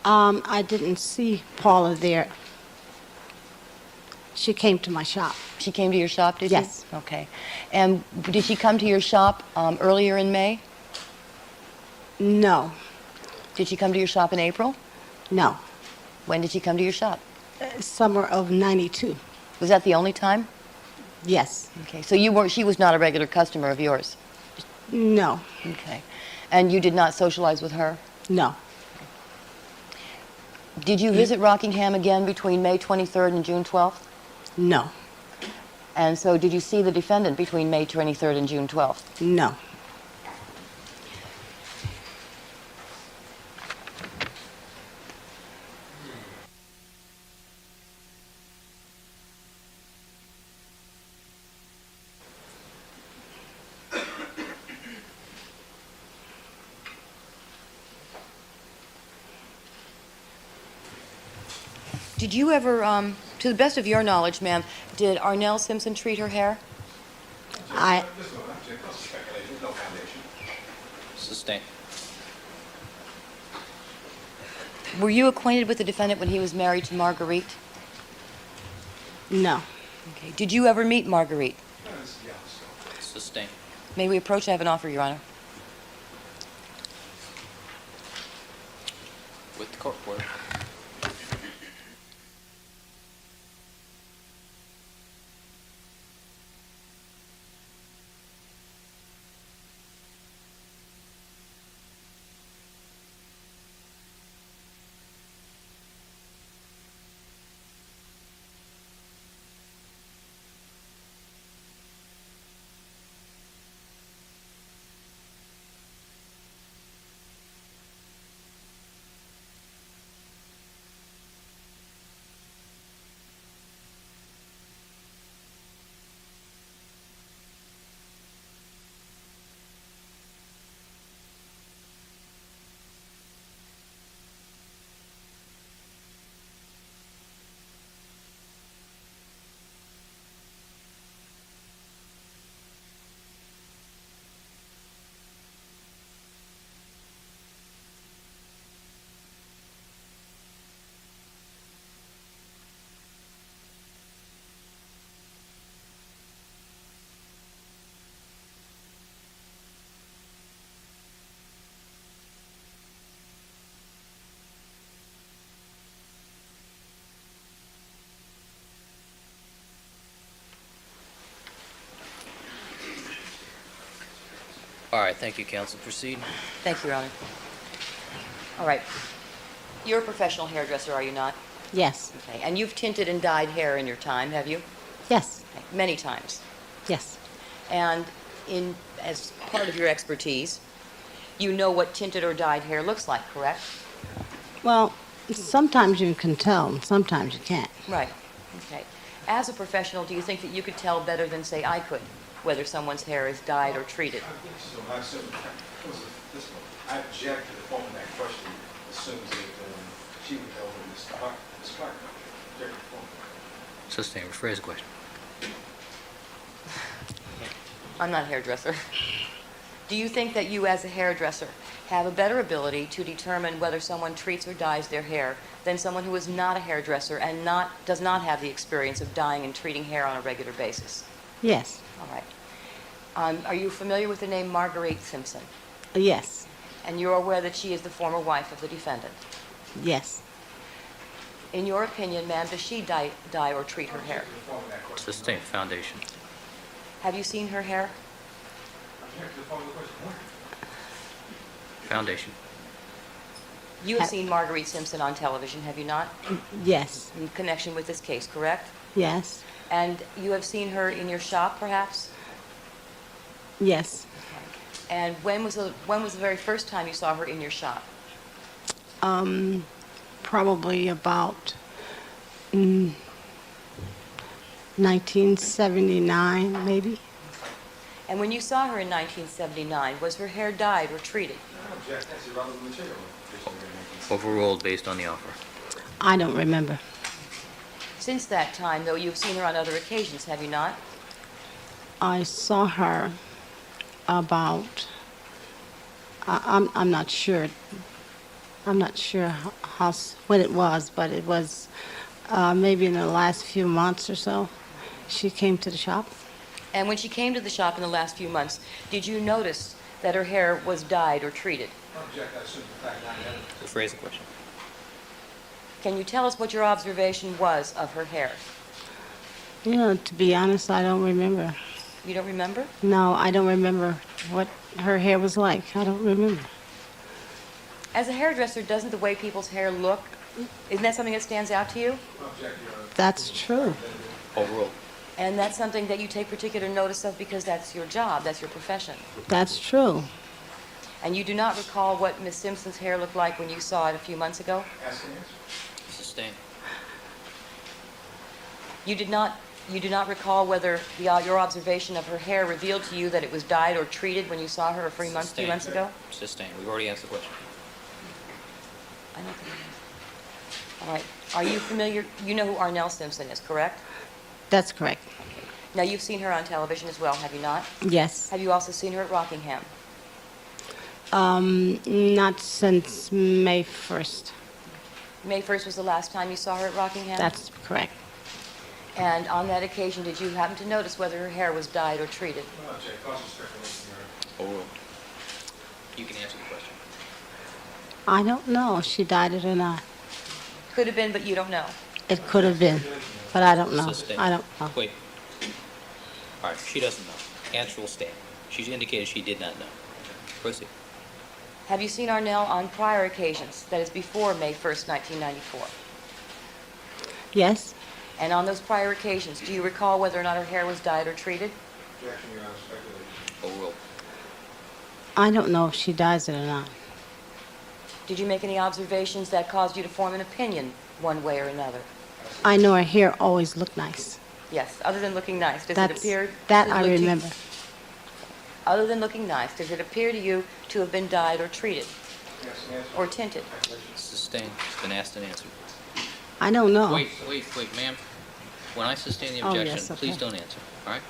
I didn't see Paula there. She came to my shop. She came to your shop, did she? Yes. Okay. And did she come to your shop earlier in May? No, Did she come to your shop in April? no. When did she come to your shop? Summer of '92. Was that the only time? Yes. Okay. So she was not a regular customer of yours? No, Okay. And you did not socialize with her? no. Did you visit Rockingham again between May 23rd and June 12th? No, And so did you see the defendant between May 23rd and June 12th? no. Did you ever, to the best of your knowledge, ma'am, did Arnell Simpson treat her hair? I, Sustained. Were you acquainted with the defendant when he was married to Marguerite? no. Okay. Did you ever meet Marguerite? Sustained. May we approach? I have an offer, Your Honor. With the court order. All right, thank you, counsel. Proceed. Thank you, Your Honor. All right. You're a professional hairdresser, are you not? Yes, Okay. And you've tinted and dyed hair in your time, have you? yes, Okay. Many times. yes, And as part of your expertise, you know what tinted or dyed hair looks like, correct? well, sometimes you can tell, and sometimes you can't. Right. Okay. As a professional, do you think that you could tell better than, say, I could, whether someone's hair is dyed or treated? So I object to the form of that question, assumes that she would know when Ms. Clark, object to the form. Sustained. Rephrase the question. I'm not a hairdresser. Do you think that you, as a hairdresser, have a better ability to determine whether someone treats or dyes their hair than someone who is not a hairdresser and does not have the experience of dyeing and treating hair on a regular basis? Yes, All right. Are you familiar with the name Marguerite Simpson? yes, And you're aware that she is the former wife of the defendant? yes. In your opinion, ma'am, does she dye or treat her hair? Sustained. Foundation. Have you seen her hair? Foundation. You have seen Marguerite Simpson on television, have you not? Yes, In connection with this case, correct? yes, And you have seen her in your shop, perhaps? yes. And when was the very first time you saw her in your shop? Probably about 1979, maybe. And when you saw her in 1979, was her hair dyed or treated? Overruled based on the offer. I don't remember. Since that time, though, you've seen her on other occasions, have you not? I saw her about I'm not sure. I'm not sure when it was, but it was maybe in the last few months or so. She came to the shop. And when she came to the shop in the last few months, did you notice that her hair was dyed or treated? Rephrase the question. Can you tell us what your observation was of her hair? To be honest, I don't remember. You don't remember? No, I don't remember what her hair was like. I don't remember. As a hairdresser, doesn't the way people's hair look, isn't that something that stands out to you? That's true. Overruled. And that's something that you take particular notice of because that's your job, that's your profession. That's true. And you do not recall what Miss Simpson's hair looked like when you saw it a few months ago? Sustained. You do not recall whether your observation of her hair revealed to you that it was dyed or treated when you saw her a few months ago? Sustained. We've already answered the question. I don't think it is. All right. Are you familiar? You know who Arnell Simpson is, correct? That's correct. Now, you've seen her on television as well, have you not? Yes. Have you also seen her at Rockingham? Not since May 1st. May 1st was the last time you saw her at Rockingham? That's correct. And on that occasion, did you happen to notice whether her hair was dyed or treated? Overruled. You can answer the question. I don't know if she dyed it or not. Could have been, but you don't know. It could have been, but I don't know. Sustained. I don't know. Wait. All right, she doesn't know. Answer will stand. She's indicated she did not know. Proceed. Have you seen Arnell on prior occasions, that is before May 1st, 1994? Yes. And on those prior occasions, do you recall whether or not her hair was dyed or treated? Overruled. I don't know if she dyes it or not. Did you make any observations that caused you to form an opinion one way or another? I know her hair always looked nice. Yes, other than looking nice, does it appear... That does it I look to- remember. Other than looking nice, does it appear to you to have been dyed or treated? Or tinted? Sustained. It's been asked and answered. I don't know. Wait, ma'am. When I sustain the Oh, objection, yes, okay. please don't answer, all right?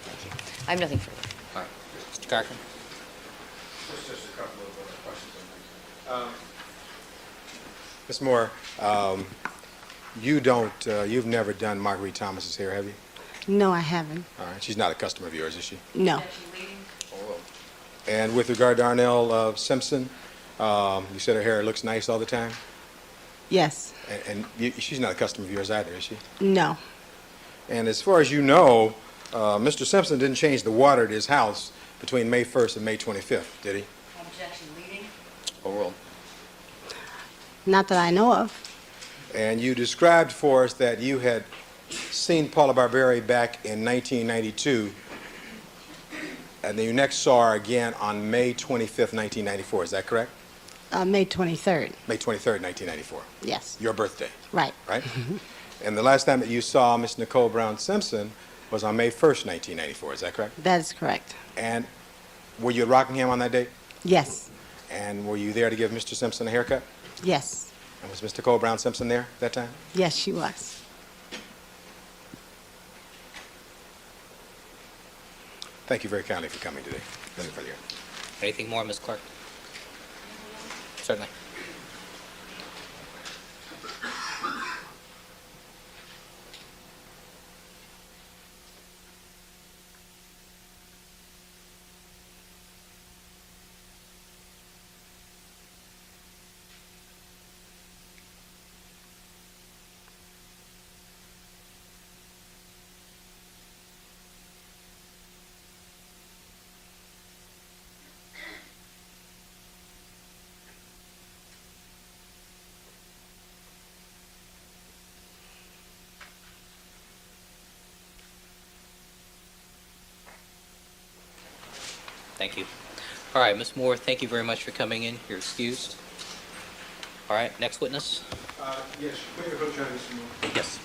Thank you. I have nothing further. All right. Mr. Cochran? Just a couple of questions. Ms. Moore, you've never done Marguerite Thomas's hair, have you? No, I haven't. All right. She's not a customer of yours, is she? No. Overruled. And with regard to Arnell Simpson, you said her hair looks nice all the time? Yes. And she's not a customer of yours either, is she? No. And as far as you know, Mr. Simpson didn't change the water at his house between May 1st and May 25th, did he? Objection leading. Overruled. Not that I know of. And you described for us that you had seen Paula Barberi back in 1992, and then you next saw her again on May 25th, 1994. Is that correct? May 23rd. May 23rd, 1994. Yes. Your birthday, Right. right? And the last time that you saw Miss Nicole Brown Simpson was on May 1st, 1994. Is that correct? That is correct. And were you at Rockingham on that date? Yes. And were you there to give Mr. Simpson a haircut? Yes. And was Miss Nicole Brown Simpson there that time? Yes, she was. Thank you very kindly for coming today. Nothing further. Anything more, Ms. Clark? Certainly. Thank you. All right, Ms. Moore, thank you very much for coming in. You're excused. All right, next witness? Yes, wait a minute, Mr. Moore. Yes.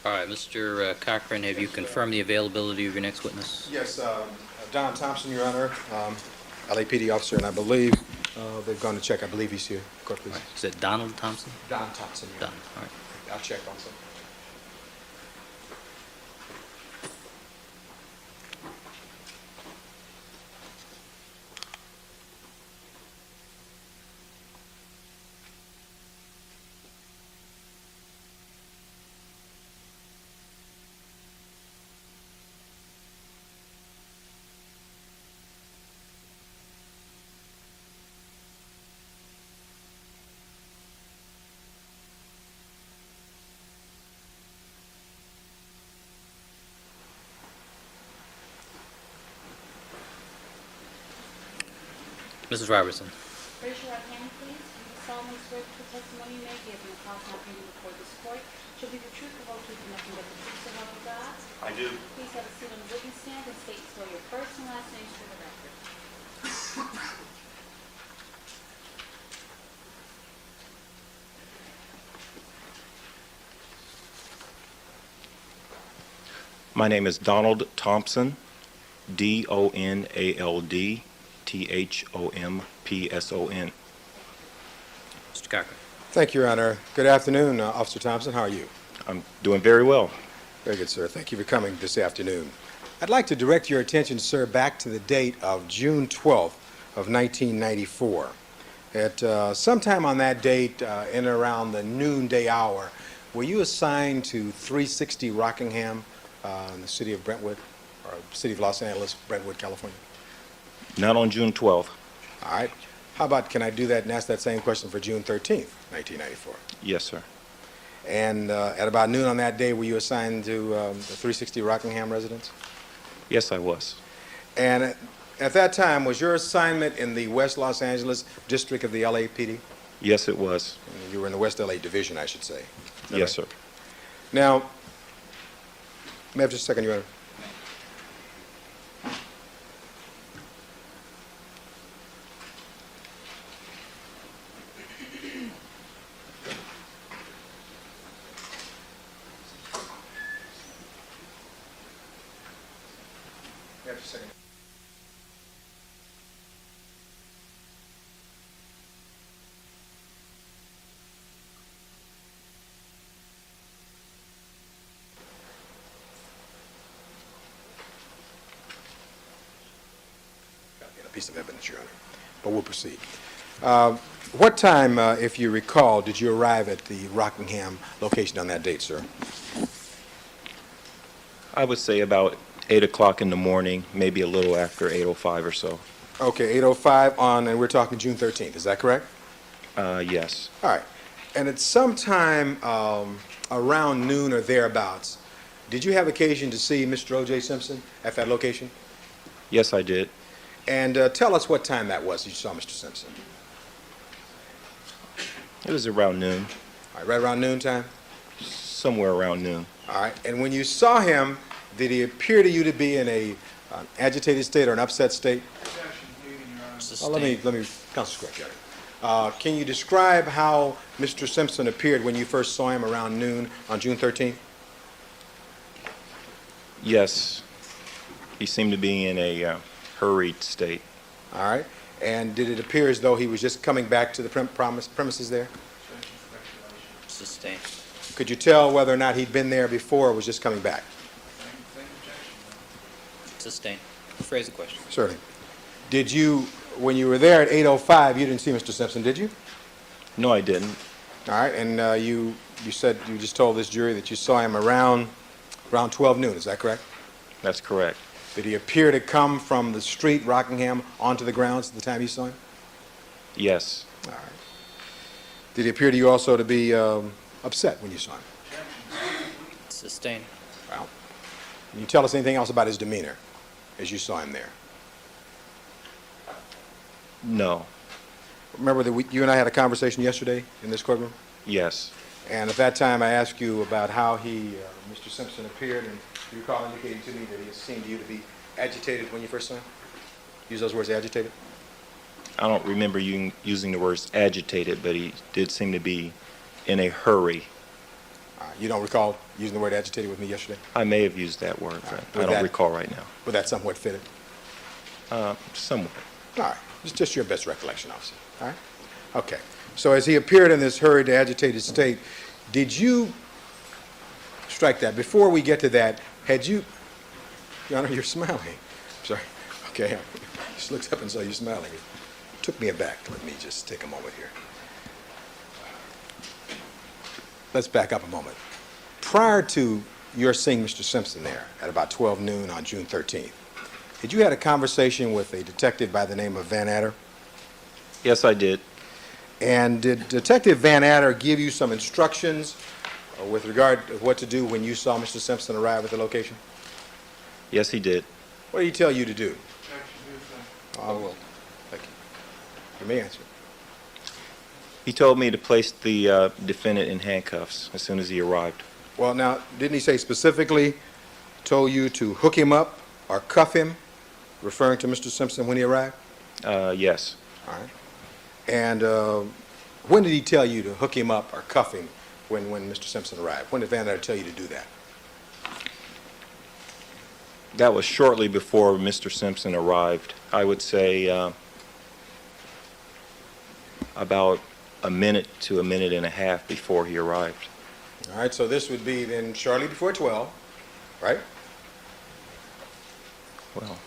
All right, Mr. Cochran, have you confirmed the availability of your next witness? Yes, Don Thompson, Your Honor, LAPD officer, and I believe they've gone to check. I believe he's here. Court, please. Is it Donald Thompson? Don Thompson, Your Don, Honor. all right. I'll check also. Mrs. Robertson. Raise your right hand, please. You solemnly swear that the testimony you may give in the cause now pending before this court shall be the truth, the whole truth, and nothing but the truth, so help you God? I do. Please have a seat on the witness stand and state and spell your first and last names for the record. My name is Donald Thompson, Donald Thompson. Mr. Cochran. Thank you, Your Honor. Good afternoon, Officer Thompson. How are you? I'm doing very well. Very good, sir. Thank you for coming this afternoon. I'd like to direct your attention, sir, back to the date of June 12th of 1994. At sometime on that date, in and around the noonday hour, were you assigned to 360 Rockingham in the city of Brentwood, or city of Los Angeles, Brentwood, California? Not on June 12th. All right. How about, can I do that and ask that same question for June 13th, 1994? Yes, sir. And at about noon on that day, were you assigned to the 360 Rockingham residence? Yes, I was. And at that time, was your assignment in the West Los Angeles district of the LAPD? Yes, it was. You were in the West LA division, I should say. Is that Yes, right? sir. Now, may I have just a second, Your Honor? May I have just a second? A piece of evidence, Your Honor, but we'll proceed. What time, if you recall, did you arrive at the Rockingham location on that date, sir? I would say about 8 o'clock in the morning, maybe a little after 8:05 or so. Okay, 8:05 on, and we're talking June 13th, is that correct? Yes. All right. And at some time around noon or thereabouts, did you have occasion to see Mr. O.J. Simpson at that location? Yes, I did. And tell us what time that was you saw Mr. Simpson. It was around noon, All right, right around noontime? somewhere around noon. All right. And when you saw him, did he appear to you to be in an agitated state or an upset state? Let me, Counsel Scott, can you describe how Mr. Simpson appeared when you first saw him around noon on June 13th? Yes. He seemed to be in a hurried state. All right. And did it appear as though he was just coming back to the premises there? Sustained. Could you tell whether or not he'd been there before or was just coming back? Sustained. Phrase the question. Certainly. Did you, when you were there at 8:05, you didn't see Mr. Simpson, did you? No, I didn't. All right. And you said, you just told this jury that you saw him around 12 noon. Is that correct? That's correct. Did he appear to come from the street, Rockingham, onto the grounds at the time you saw him? Yes. All right. Did he appear to you also to be upset when you saw him? Sustained. Well, can you tell us anything else about his demeanor as you saw him there? No. Remember that you and I had a conversation yesterday in this courtroom? Yes. And at that time, I asked you about how Mr. Simpson appeared, and you recall indicating to me that he seemed to you to be agitated when you first saw him? Use those words, agitated? I don't remember you using the words agitated, but he did seem to be in a hurry. All right. You don't recall using the word agitated with me yesterday? I may have used that word, but I Would don't that- recall right now. Would that somewhat fit it? Somewhat. All right, it's just your best recollection, officer. All right? Okay. So as he appeared in this hurried, agitated state, did you strike that? Before we get to that, had you, Your Honor, you're smiling. Sorry. Okay, I just looked up and saw you smiling. It took me aback. Let me just take a moment here. Let's back up a moment. Prior to your seeing Mr. Simpson there at about 12 noon on June 13th, had you had a conversation with a detective by the name of Van Adder? Yes, I did. And did Detective Van Adder give you some instructions with regard to what to do when you saw Mr. Simpson arrive at the location? Yes, he did. What did he tell you to do? Overruled. Thank you. You may answer. He told me to place the defendant in handcuffs as soon as he arrived. Well, now, didn't he say specifically, told you to hook him up or cuff him, referring to Mr. Simpson when he arrived? Yes. All right. And when did he tell you to hook him up or cuff him when Mr. Simpson arrived? When did Van Adder tell you to do that? That was shortly before Mr. Simpson arrived. I would say about a minute to a minute and a half before he arrived. All right, so this would be then shortly before 12, right? Well,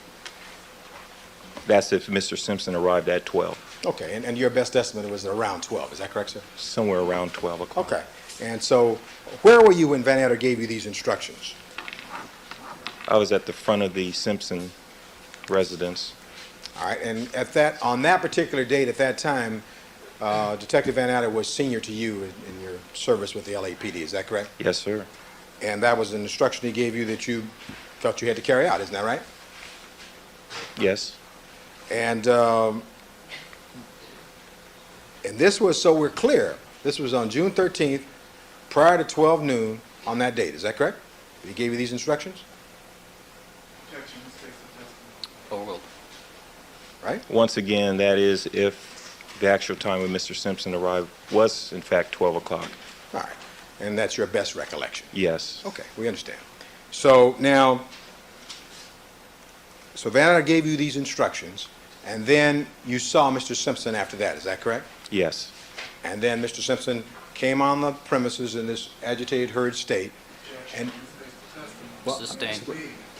that's if Mr. Simpson arrived at 12, Okay, and your best estimate was around 12, is that correct, sir? somewhere around 12 o'clock. Okay, and so where were you when Van Adder gave you these instructions? I was at the front of the Simpson residence. All right, and on that particular date, at that time, Detective Van Adder was senior to you in your service with the LAPD, is that correct? Yes, sir. And that was an instruction he gave you that you felt you had to carry out, isn't that right? Yes. And this was, so we're clear, this was on June 13th, prior to 12 noon on that date, is that correct? He gave you these instructions, Objection, this case is Overruled. right? Once again, that is if the actual time when Mr. Simpson arrived was, in fact, 12 o'clock. All right, and that's your best recollection? Yes. Okay, we understand. So now, so Van Adder gave you these instructions, and then you saw Mr. Simpson after that, is that correct? Yes. And then Mr. Simpson came on the premises in this agitated, hurried state, and, well, Sustained.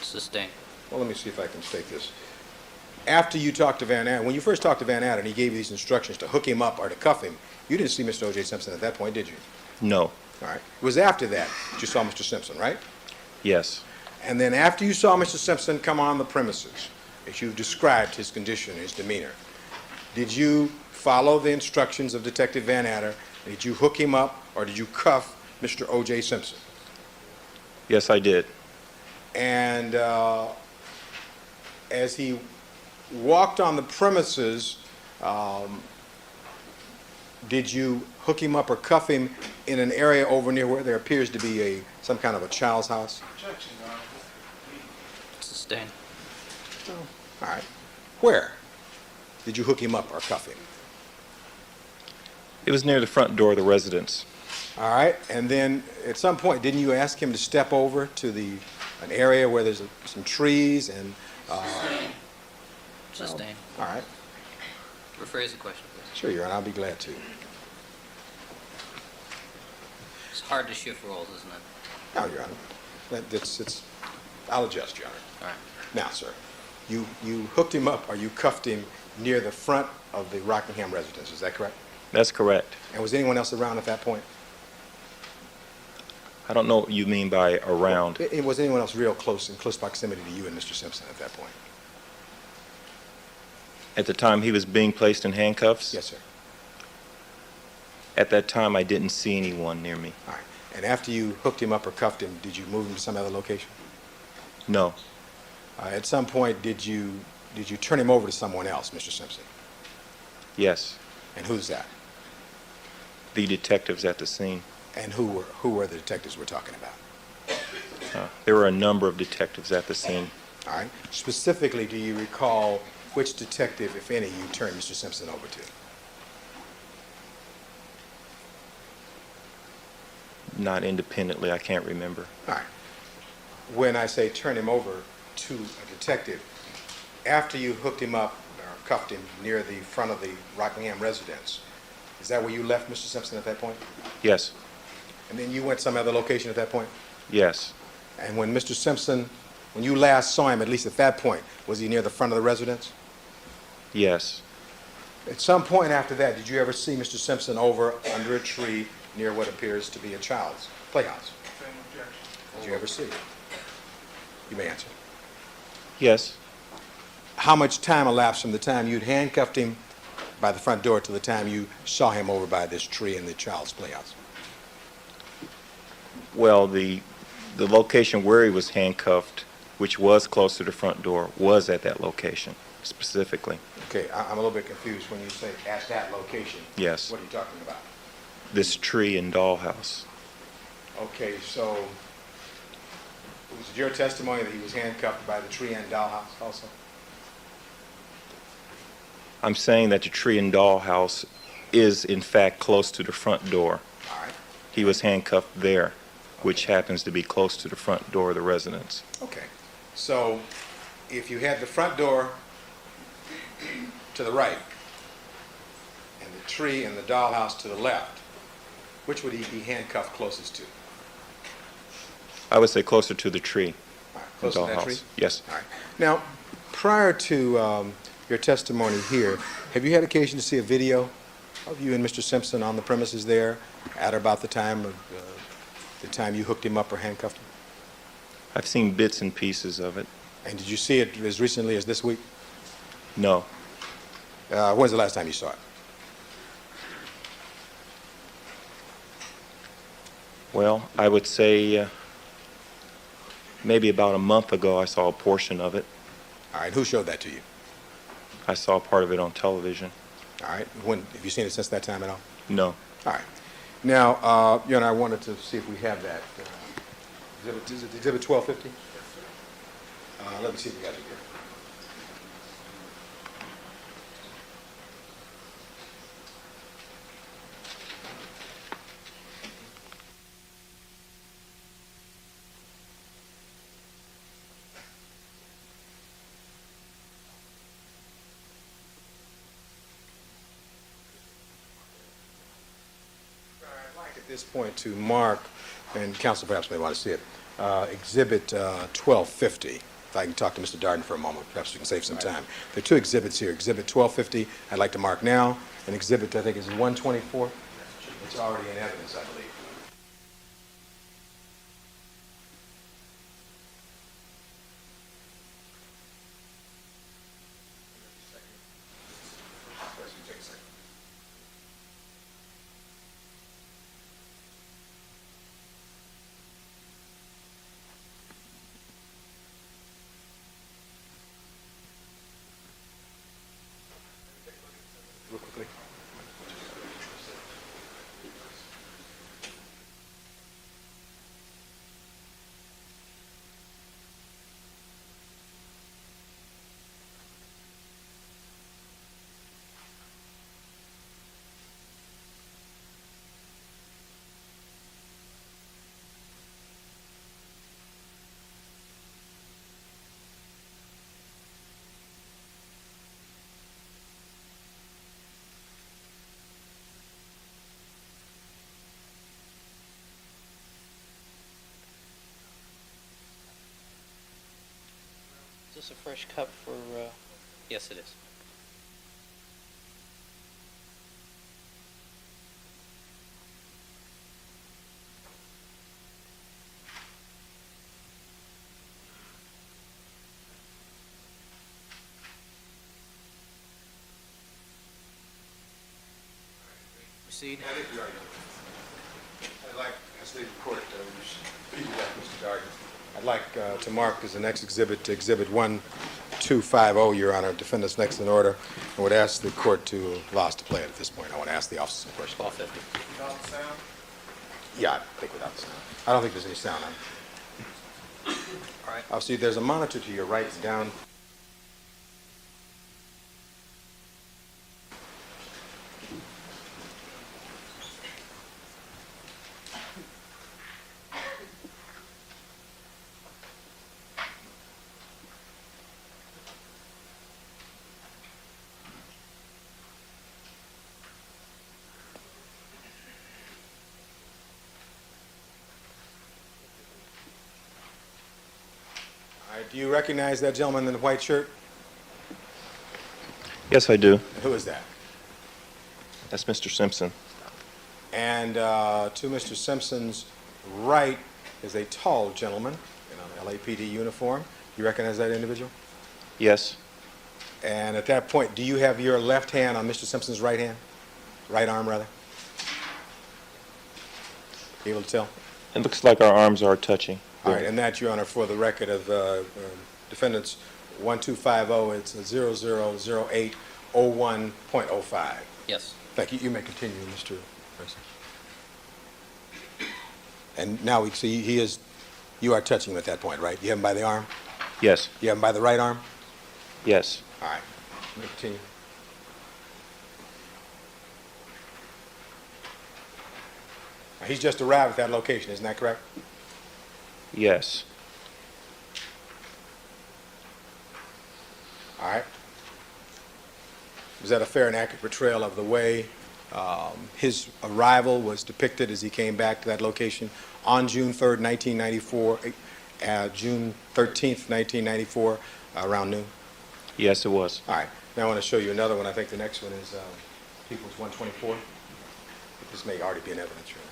Sustained. well, let me see if I can state this. After you talked to Van Adder, when you first talked to Van Adder and he gave you these instructions to hook him up or to cuff him, you didn't see Mr. O.J. Simpson at that point, did you? No. All right. It was after that you saw Mr. Simpson, right? Yes. And then after you saw Mr. Simpson come on the premises, as you've described his condition, his demeanor, did you follow the instructions of Detective Van Adder? Did you hook him up or did you cuff Mr. O.J. Simpson? Yes, I did. And as he walked on the premises, did you hook him up or cuff him in an area over near where there appears to be some kind of a child's house? objection, Your Honor. Sustained. All right. Where did you hook him up or cuff him? It was near the front door of the residence. All right. And then at some point, didn't you ask him to step over to an area where there's some trees and, Sustained. all right. Rephrase the question, please. Sure, Your Honor, I'll be glad to. It's hard to shift roles, isn't it? No, Your Honor. I'll adjust, Your Honor. All right. Now, sir, you hooked him up or you cuffed him near the front of the Rockingham residence, is that correct? That's correct. And was anyone else around at that point? I don't know what you mean by around. Was anyone else real close, in close proximity to you and Mr. Simpson at that point? At the time he was being placed in handcuffs? Yes, sir. At that time, I didn't see anyone near me. All right. And after you hooked him up or cuffed him, did you move him to some other location? No. At some point, did you turn him over to someone else, Mr. Simpson? Yes. And who's that? The detectives at the scene. And who were the detectives we're talking about? There were a number of detectives at the scene. All right. Specifically, do you recall which detective, if any, you turned Mr. Simpson over to? Not independently, I can't remember. All right. When I say turn him over to a detective, after you hooked him up or cuffed him near the front of the Rockingham residence, is that where you left Mr. Simpson at that point? Yes, And then you went some other location at that point? yes, And when Mr. Simpson, when you last saw him, at least at that point, was he near the front of the residence? yes. At some point after that, did you ever see Mr. Simpson over under a tree near what appears to be a child's playhouse? Did you ever see it? You may answer. Yes, How much time elapsed from the time you'd handcuffed him by the front door to the time you saw him over by this tree in the child's playhouse? well, the location where he was handcuffed, which was close to the front door, was at that location specifically. Okay, I'm a little bit confused when you say at that location. Yes. What are you talking about? This tree and dollhouse. Okay, so was it your testimony that he was handcuffed by the tree and dollhouse also? I'm saying that the tree and dollhouse is in fact close to the front door. All right. He was handcuffed there, which happens to be close to the front door of the residence. Okay, so if you had the front door to the right and the tree and the dollhouse to the left, which would he be handcuffed closest to? I would say closer to the tree. All right, closer to that dollhouse. tree? Yes. All right. Now, prior to your testimony here, have you had occasion to see a video of you and Mr. Simpson on the premises there at about the time you hooked him up or handcuffed him? I've seen bits and pieces of it. And did you see it as recently as this week? No. When's the last time you saw it? Well, I would say maybe about a month ago I saw a portion of it. All right, who showed that to you? I saw part of it on television. All right, when, have you seen it since that time at all? No. All right. Now, you and I wanted to see if we have that. Is it Exhibit 1250? Let me see if we got it here. I'd like at this point to mark, and counsel perhaps may want to see it, Exhibit 1250. If I can talk to Mr. Darden for a moment, perhaps we can save some time. There are two exhibits here. Exhibit 1250, I'd like to mark now, and Exhibit, I think, is 124. It's already in evidence, I believe. Real quickly. Is this a fresh cup for, yes it is. Proceed. I'd like, as the court, Mr. Darden, I'd like to mark as the next exhibit, Exhibit 1250, Your Honor, defendant's next in order, and would ask the court to allow us to play it at this point. I want to ask the officers some questions. 1250. Without the sound? Yeah, I think without the sound. I don't think there's any sound on it. All right. I'll see there's a monitor to your right down. All right, do you recognize that gentleman in the white shirt? Yes, I do. And who is that? That's Mr. Simpson. And to Mr. Simpson's right is a tall gentleman in an LAPD uniform. You recognize that individual? Yes. And at that point, do you have your left hand on Mr. Simpson's right hand? Right arm, rather? You able to tell? It looks like our arms are touching. All right, and that, Your Honor, for the record of defendants 1250, it's 000801.05. Yes. Thank you. You may continue, Mr. President. And now we see you are touching him at that point, right? You have him by the arm? Yes. You have him by the right arm? Yes. All right. You may continue. Now, he's just arrived at that location, isn't that correct? Yes. All right. Was that a fair and accurate portrayal of the way his arrival was depicted as he came back to that location on June 3rd, 1994, June 13th, 1994, around noon? Yes, it was. All right. Now I want to show you another one. I think the next one is People's 124. This may already be an evidence, Your Honor.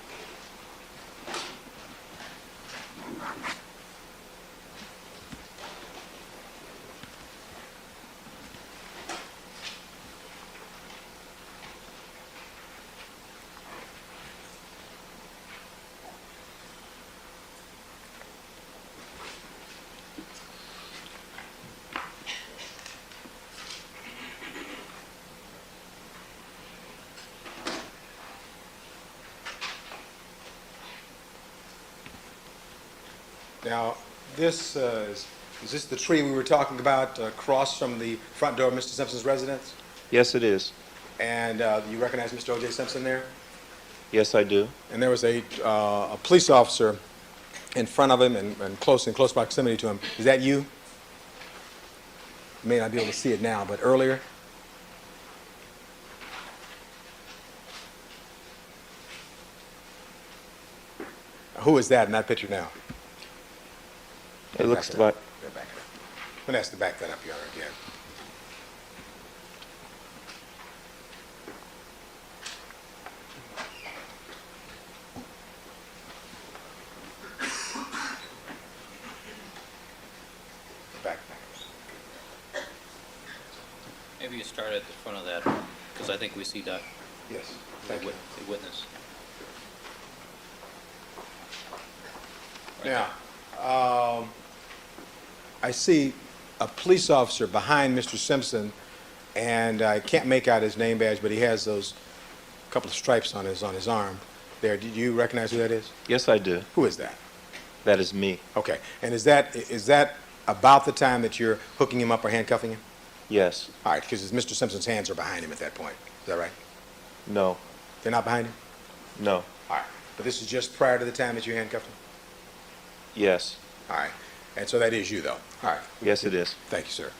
Now, this is this the tree we were talking about across from the front door of Mr. Simpson's residence? Yes, it is. And you recognize Mr. O.J. Simpson there? Yes, I do. And there was a police officer in front of him and in close proximity to him. Is that you? You may not be able to see it now, but earlier? Who is that in that picture now? It looks like... I'm going to ask to back that up, Your Honor, again. Back. Maybe you start at the front of that, because I think we see that Yes, the thank you. witness. Now, I see a police officer behind Mr. Simpson, and I can't make out his name badge, but he has those couple of stripes on his arm there. Do you recognize who that is? Yes, I do. Who is that? That is me. Okay. And is that about the time that you're hooking him up or handcuffing him? Yes. All right, because Mr. Simpson's hands are behind him at that point. Is that right? No. They're not behind him? No. All right. But this is just prior to the time that you handcuffed him? Yes. All right. And so that is you, though? All right. Yes, it is. Thank you, sir.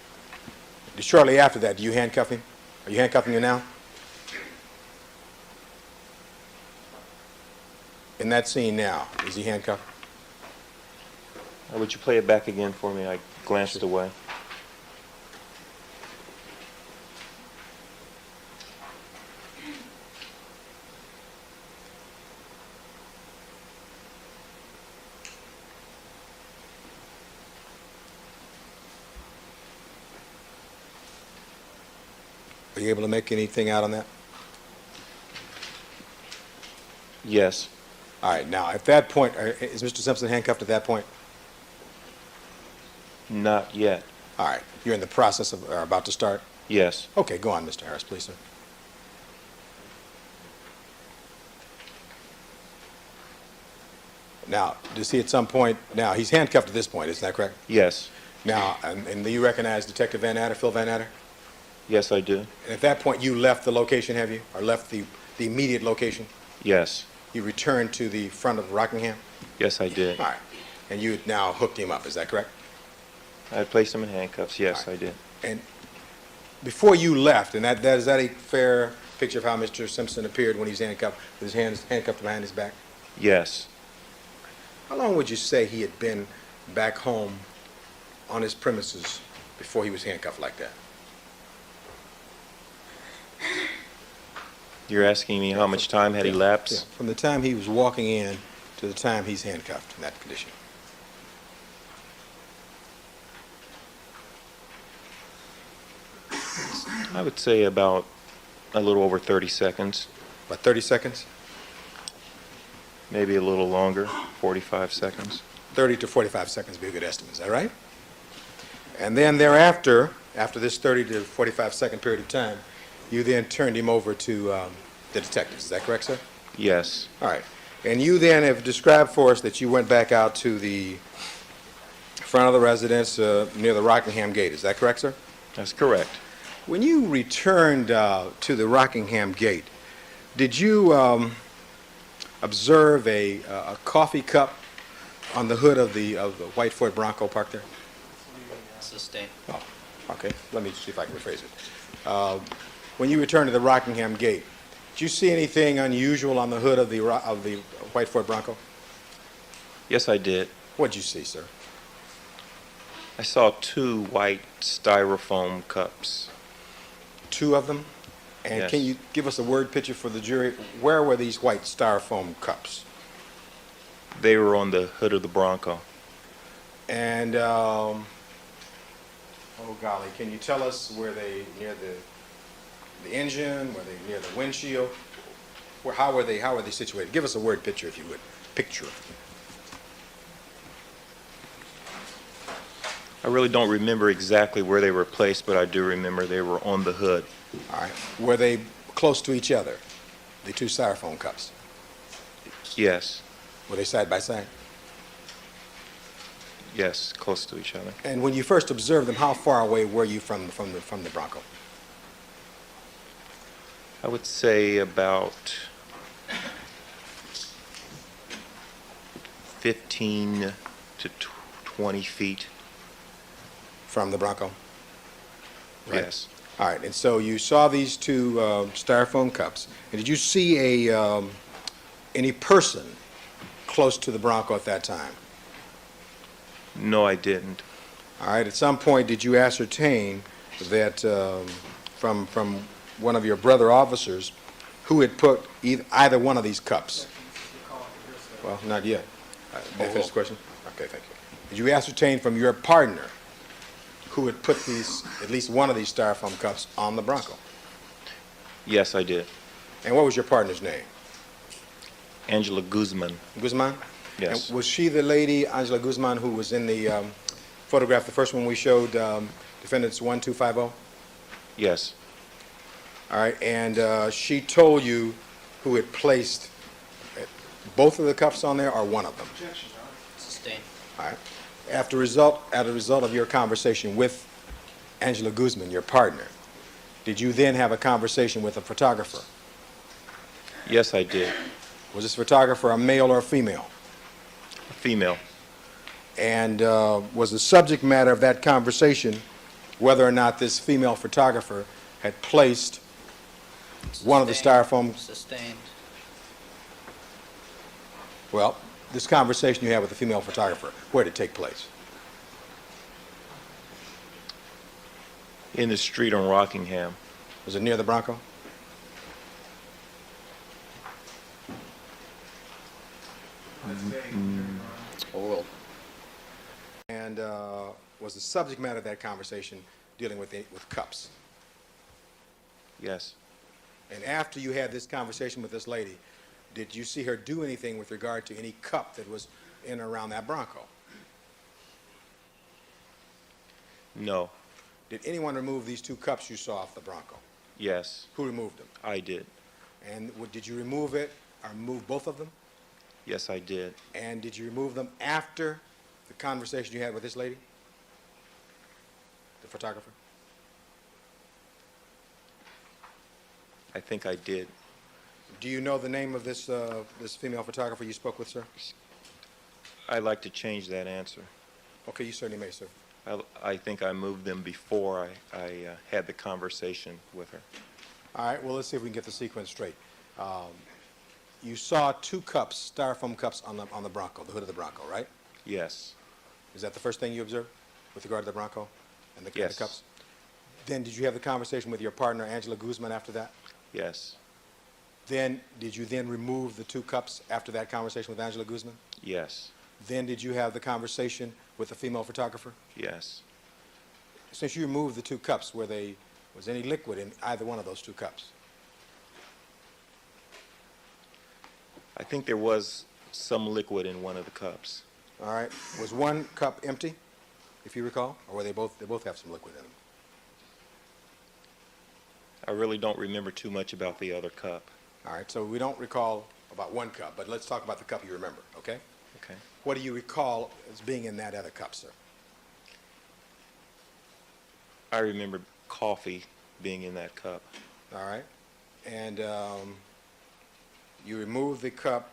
Shortly after that, do you handcuff him? Are you handcuffing him now? In that scene now, is he handcuffed? Would you play it back again for me? I glanced away. Are you able to make anything out on that? Yes. All right. Now, at that point, is Mr. Simpson handcuffed at that point? Not yet. All right. You're in the process of, or about to start? Yes. Okay, go on, Mr. Harris, please, sir. Now, does he at some point, now, he's handcuffed at this point, isn't that correct? Yes. Now, and do you recognize Detective Van Adder, Phil Van Adder? Yes, I do. And at that point, you left the location, have you? Or left the immediate location? Yes. You returned to the front of Rockingham? Yes, I did. All right. And you now hooked him up, is that correct? I placed him in handcuffs. Yes, All right. I did. And before you left, and is that a fair picture of how Mr. Simpson appeared when he's handcuffed, with his hands handcuffed behind his back? Yes. How long would you say he had been back home on his premises before he was handcuffed like that? You're asking me how much time had Yeah, elapsed? from the time he was walking in to the time he's handcuffed in that condition. I would say about a little over 30 seconds, About 30 seconds? maybe a little longer, 45 seconds. 30 to 45 seconds would be a good estimate, is that right? And then thereafter, after this 30 to 45 second period of time, you then turned him over to the detectives, is that correct, sir? Yes, All right. And you then have described for us that you went back out to the front of the residence near the Rockingham gate, is that correct, sir? that's correct. When you returned to the Rockingham gate, did you observe a coffee cup on the hood of the white Ford Bronco parked there? Sustained. Oh, okay. Let me see if I can rephrase it. When you returned to the Rockingham gate, did you see anything unusual on the hood of the white Ford Bronco? Yes, I did. What did you see, sir? I saw 2 white styrofoam cups. 2 of them? And Yes. can you give us a word picture for the jury? Where were these white styrofoam cups? They were on the hood of the Bronco. And, oh golly, can you tell us, were they near the engine? Were they near the windshield? How were they situated? Give us a word picture, if you would. Picture. I really don't remember exactly where they were placed, but I do remember they were on the hood. All right. Were they close to each other, the 2 styrofoam cups? Yes, Were they side by side? yes, close to each other. And when you first observed them, how far away were you from the Bronco? I would say about 15 to 20 feet. From the Bronco? Right. Yes. All right. And so you saw these 2 styrofoam cups. And did you see any person close to the Bronco at that time? No, I didn't. All right. At some point, did you ascertain that from one of your brother officers who had put either one of these cups? Well, not yet. May I finish the question? Okay, thank you. Did you ascertain from your partner who had put at least one of these styrofoam cups on the Bronco? Yes, I did. And what was your partner's name? Angela Guzman. Guzman? Yes. And was she the lady, Angela Guzman, who was in the photograph, the first one we showed, defendants 1250? Yes. All right, and she told you who had placed both of the cups on there or one of them? Sustained. All right. As a result of your conversation with Angela Guzman, your partner, did you then have a conversation with a photographer? Yes, I did. Was this photographer a male or a female? A female. And was the subject matter of that conversation whether or not this female photographer had placed one of the styrofoam? Sustained. Well, this conversation you had with the female photographer, where did it take place? In the street on Rockingham. Was it near the Bronco? Oral. And was the subject matter of that conversation dealing with cups? Yes. And after you had this conversation with this lady, did you see her do anything with regard to any cup that was in or around that Bronco? No. Did anyone remove these 2 cups you saw off the Bronco? Yes, Who removed them? I did. And did you remove it or remove both of them? Yes, I did. And did you remove them after the conversation you had with this lady, the photographer? I think I did. Do you know the name of this female photographer you spoke with, sir? I'd like to change that answer. Okay, you certainly may, sir. I think I moved them before I had the conversation with her. All right, well, let's see if we can get the sequence straight. You saw 2 cups, styrofoam cups on the Bronco, the hood of the Bronco, right? Yes, Is that the first thing you observed? with regard to the Bronco and the Yes. cups? Then did you have the conversation with your partner, Angela Guzman, after that? Yes. Then, did you then remove the 2 cups after that conversation with Angela Guzman? Yes. Then did you have the conversation with the female photographer? Yes. Since you removed the 2 cups, was any liquid in either one of those 2 cups? I think there was some liquid in one of the cups. All right. Was one cup empty, if you recall? Or were they both have some liquid in them? I really don't remember too much about the other cup. All right. So we don't recall about one cup, but let's talk about the cup you remember, okay? Okay. What do you recall as being in that other cup, sir? I remember coffee being in that cup. All right. And you removed the cup,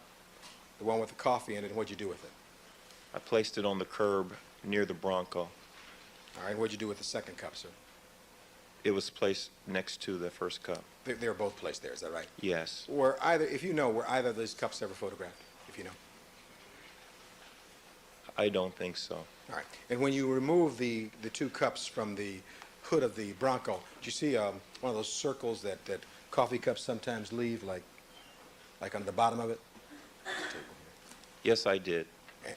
the one with the coffee in it, and what'd you do with it? I placed it on the curb near the Bronco. All right. What'd you do with the second cup, sir? It was placed next to the first cup. They were both placed there, is that right? Yes. Were either of those cups ever photographed, if you know? I don't think so. All right. And when you remove the 2 cups from the hood of the Bronco, did you see one of those circles that coffee cups sometimes leave, like on the bottom of it? Yes, I did.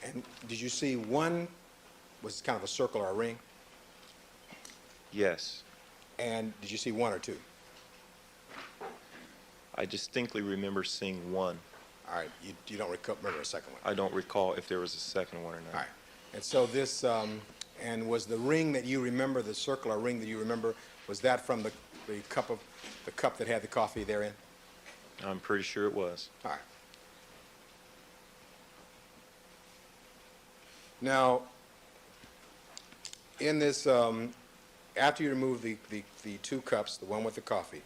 And did you see one was kind of a circle or a ring? Yes. And did you see 1 or 2? I distinctly remember seeing one. All right. You don't remember a second one? I don't recall if there was a second one or not. All right. And so this, and was the ring that you remember, the circle or ring that you remember, was that from the cup that had the coffee therein? I'm pretty sure it was. All right. Now, in this, after you remove the 2 cups, the one with the coffee,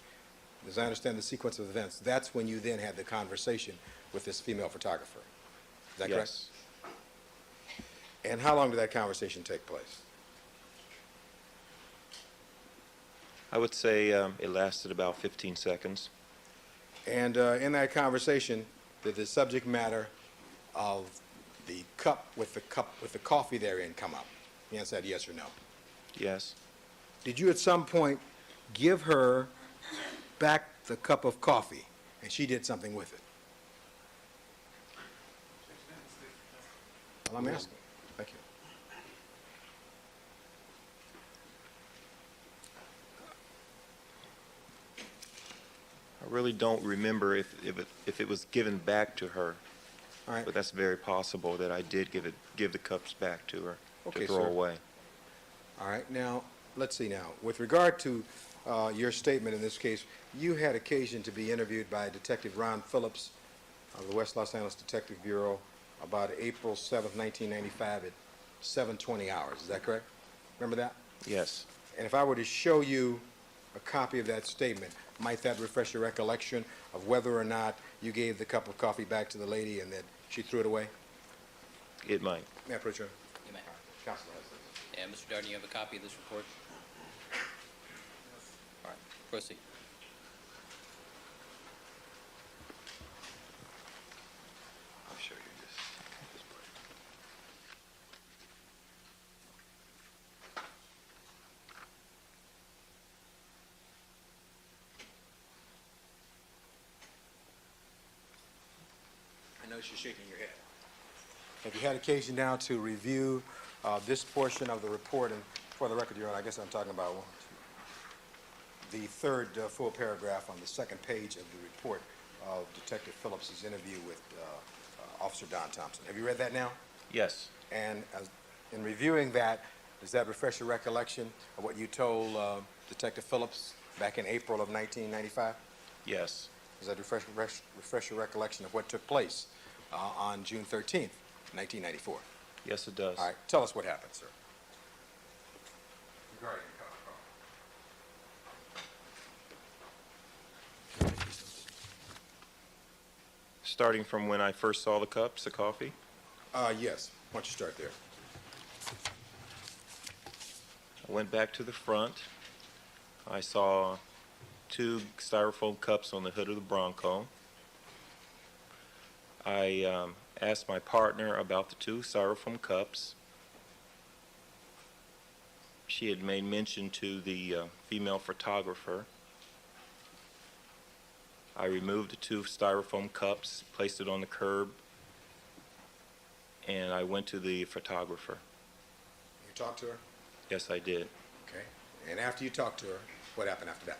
as I understand the sequence of events, that's when you then had the conversation with this female photographer. Is that correct? Yes. And how long did that conversation take place? I would say it lasted about 15 seconds. And in that conversation, did the subject matter of the cup with the coffee therein come up? The answer said yes or no. Yes. Did you at some point give her back the cup of coffee and she did something with it? Well, I'm asking. Thank you. I really don't remember if it was given back to her. All right. But that's very possible that I did give the cups back to her Okay, to throw sir. away. All right. Now, let's see now. With regard to your statement in this case, you had occasion to be interviewed by Detective Ron Phillips of the West Los Angeles Detective Bureau about April 7th, 1995 at 7:20 hours. Is that correct? Remember that? Yes. And if I were to show you a copy of that statement, might that refresh your recollection of whether or not you gave the cup of coffee back to the lady and that she threw it away? It might. May I approach her? You may. Counsel has this. And Mr. Darden, you have a copy of this report? All right, proceed. I'll show you this. I know she's shaking your head. Have you had occasion now to review this portion of the report? And for the record, Your Honor, I guess I'm talking about the third full paragraph on the second page of the report of Detective Phillips' interview with Officer Don Thompson. Have you read that now? Yes. And in reviewing that, does that refresh your recollection of what you told Detective Phillips back in April of 1995? Yes. Does that refresh your recollection of what took place on June 13th, 1994? Yes, it does. All right. Tell us what happened, sir. Regarding Starting from when I first saw the cups of coffee, yes. Why don't you start there? I went back to the front. I saw 2 styrofoam cups on the hood of the Bronco. I asked my partner about the 2 styrofoam cups. She had made mention to the female photographer. I removed the 2 styrofoam cups, placed it on the curb, and I went to the photographer. You talked to her? Yes, I did. Okay. And after you talked to her, what happened after that?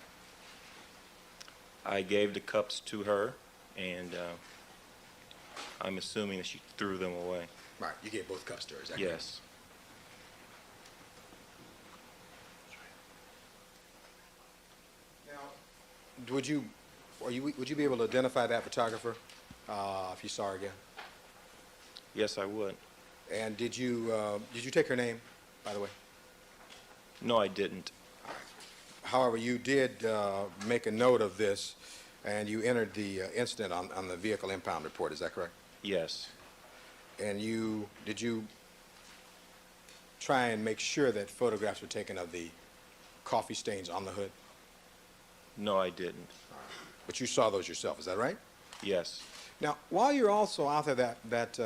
I gave the cups to her, and I'm assuming that she threw them away. Right. You gave both cups to her, is that correct? Yes. Now, would you be able to identify that photographer if you saw her again? Yes, I would. And did you take her name, by the way? No, I didn't. However, you did make a note of this, and you entered the incident on the vehicle impound report. Is that correct? Yes. And did you try and make sure that photographs were taken of the coffee stains on the hood? No, I didn't. But you saw those yourself. Is that right? Yes. Now, while you're also out there at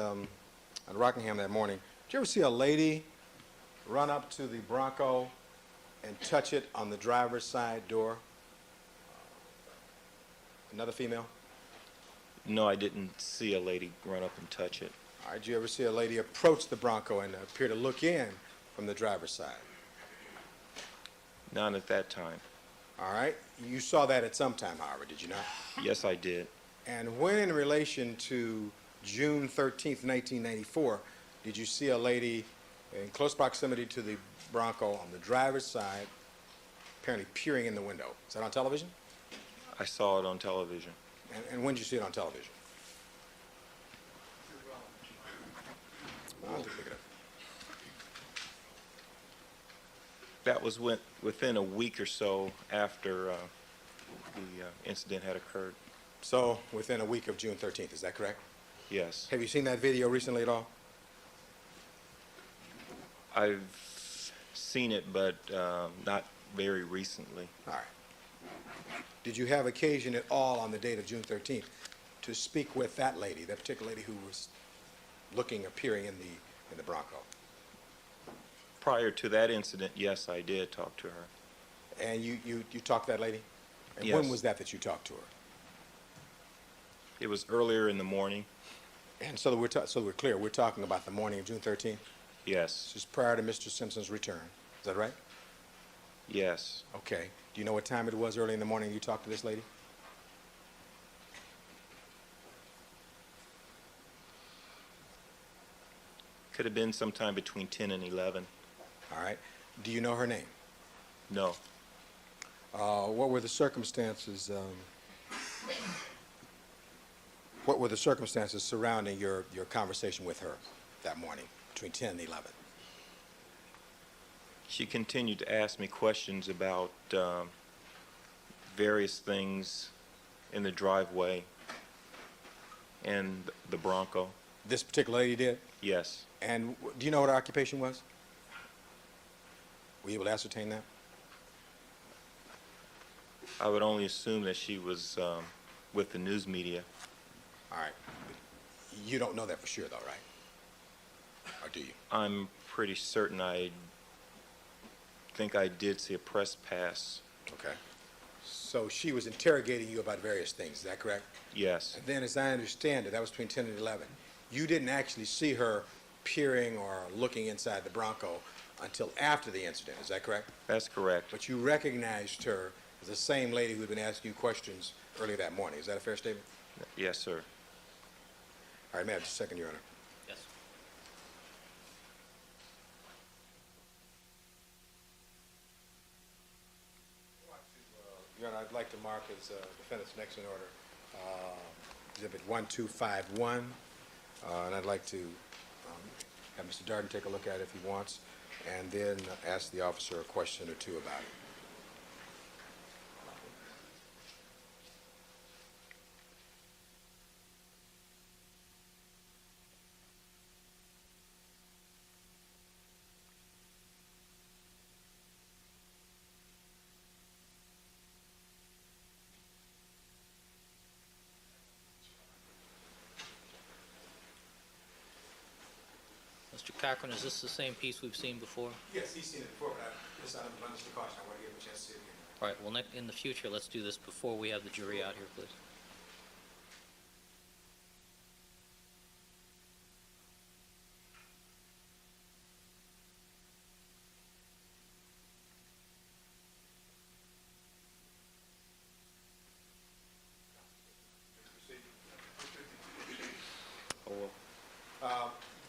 Rockingham that morning, did you ever see a lady run up to the Bronco and touch it on the driver's side door? Another female? No, I didn't see a lady run up and touch it. All right, did you ever see a lady approach the Bronco and appear to look in from the driver's side? Not at that time. All right, you saw that at some time, however, did you not? Yes, I did. And when in relation to June 13th, 1994, did you see a lady in close proximity to the Bronco on the driver's side, apparently peering in the window? Is that on television? I saw it on television. And when did you see it on television? I'll have to pick it up. That was within a week or so after the incident had occurred. So within a week of June 13th, is that correct? Yes. Have you seen that video recently at all? I've seen it, but not very recently. All right. Did you have occasion at all on the date of June 13th to speak with that lady, that particular lady who was appearing in the Bronco? Prior to that incident, yes, I did talk to her. And you talked to that lady? And Yes. when was that you talked to her? It was earlier in the morning. And so we're clear, we're talking about the morning of June 13th? Yes. Just prior to Mr. Simpson's return. Is that right? Yes. Okay. Do you know what time it was early in the morning you talked to this lady? Could have been sometime between 10 and 11. All right. Do you know her name? No. What were the circumstances? What were the circumstances surrounding your conversation with her that morning between 10 and 11? She continued to ask me questions about various things in the driveway and the Bronco. This particular lady did? Yes. And do you know what her occupation was? Were you able to ascertain that? I would only assume that she was with the news media. All right. You don't know that for sure, though, right? Or do you? I'm pretty certain I think I did see a press pass. Okay. So she was interrogating you about various things, is that correct? Yes. And then, as I understand it, that was between 10 and 11. You didn't actually see her peering or looking inside the Bronco until after the incident, is that correct? That's correct. But you recognized her as the same lady who had been asking you questions earlier that morning. Is that a fair statement? Yes, sir. All right, ma'am, just a second, Your Honor. Yes. Your Honor, I'd like to mark as defendant's next in order Exhibit 1251, and I'd like to have Mr. Darden take a look at it if he wants, and then ask the officer a question or two about it. Mr. Cochran, is this the same piece we've seen before? Yes, he's seen it before, but it's not under the caution. I want to give him a chance to see it again. All right, well, in the future, let's do this before we have the jury out here, please.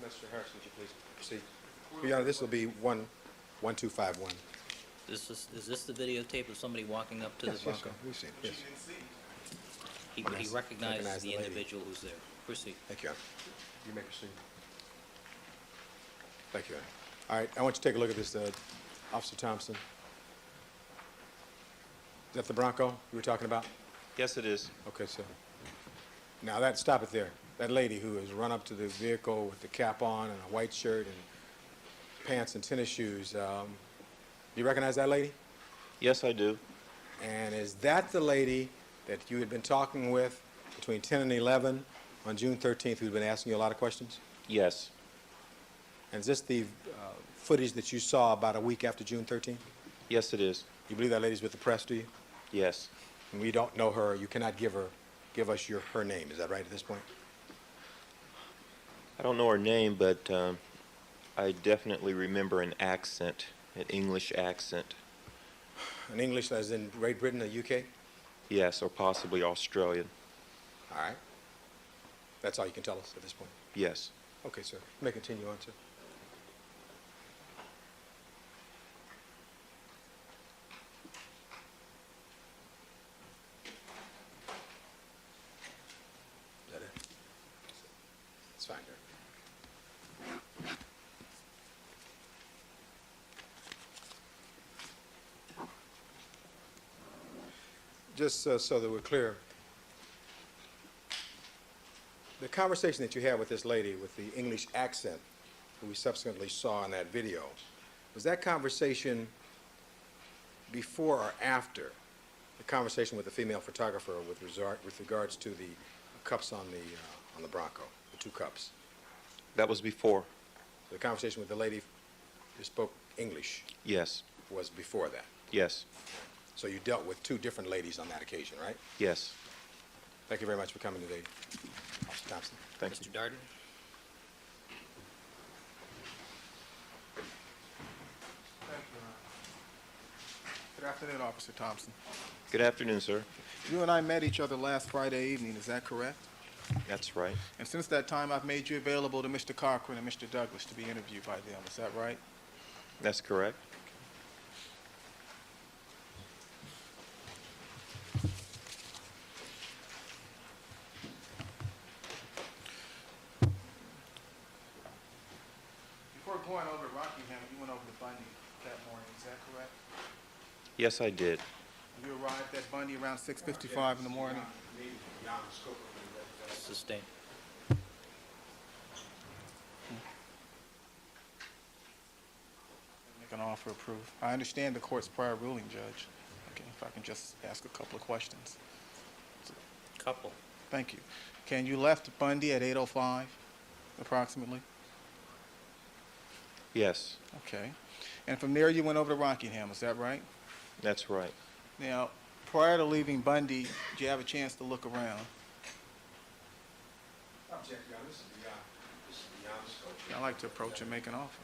Mr. Harris, would you please proceed? Your Honor, this will be 1251. Is this the videotape of somebody walking up to the Yes, Bronco? sir. We've seen it, yes. He Yes, recognizes recognize the the lady. individual who's there. Proceed. Thank you, Your Honor. You may proceed. Thank you, Your Honor. All right, I want you to take a look at this, Officer Thompson. Is that the Bronco you were talking about? Yes, it is. Okay, sir. Now, stop it there. That lady who has run up to the vehicle with the cap on and a white shirt and pants and tennis shoes, you recognize that lady? Yes, I do. And is that the lady that you had been talking with between 10 and 11 on June 13th, who'd been asking you a lot of questions? Yes. And is this the footage that you saw about a week after June 13th? Yes, it is. You believe that lady's with the press, do you? Yes. And we don't know her. You cannot give us her name. Is that right at this point? I don't know her name, but I definitely remember an accent, an English accent. An English as in Great Britain or UK? Yes, or possibly Australian. All right. That's all you can tell us at this point? Yes. Okay, sir. You may continue on, sir. Is that it? It's fine, sir. Just so that we're clear, the conversation that you had with this lady with the English accent, who we subsequently saw in that video, was that conversation before or after the conversation with the female photographer with regards to the cups on the Bronco, the two cups? That was before. The conversation with the lady who spoke English Yes. was before that. Yes. So you dealt with two different ladies on that occasion, right? Yes. Thank you very much for coming today, Officer Thompson. Thank Mr. you. Darden? Thank you, Your Honor. Good afternoon, Officer Thompson. Good afternoon, sir. You and I met each other last Friday evening, is that correct? That's right. And since that time, I've made you available to Mr. Cochran and Mr. Douglas to be interviewed by them, is that right? That's correct. Before going over to Rockingham, you went over to Bundy that morning, is that correct? Yes, I did. You arrived at Bundy around 6:55 in the morning? Sustained. Make an offer of proof. I understand the court's prior ruling, Judge. Okay, if I can just ask a couple of questions. Couple. Thank you. Can you left Bundy at 8:05, approximately? Yes. Okay. And from there, you went over to Rockingham, is that right? That's right. Now, prior to leaving Bundy, did you have a chance to look around? Object, Your Honor. This is beyond the scope. I'd like to approach and make an offer.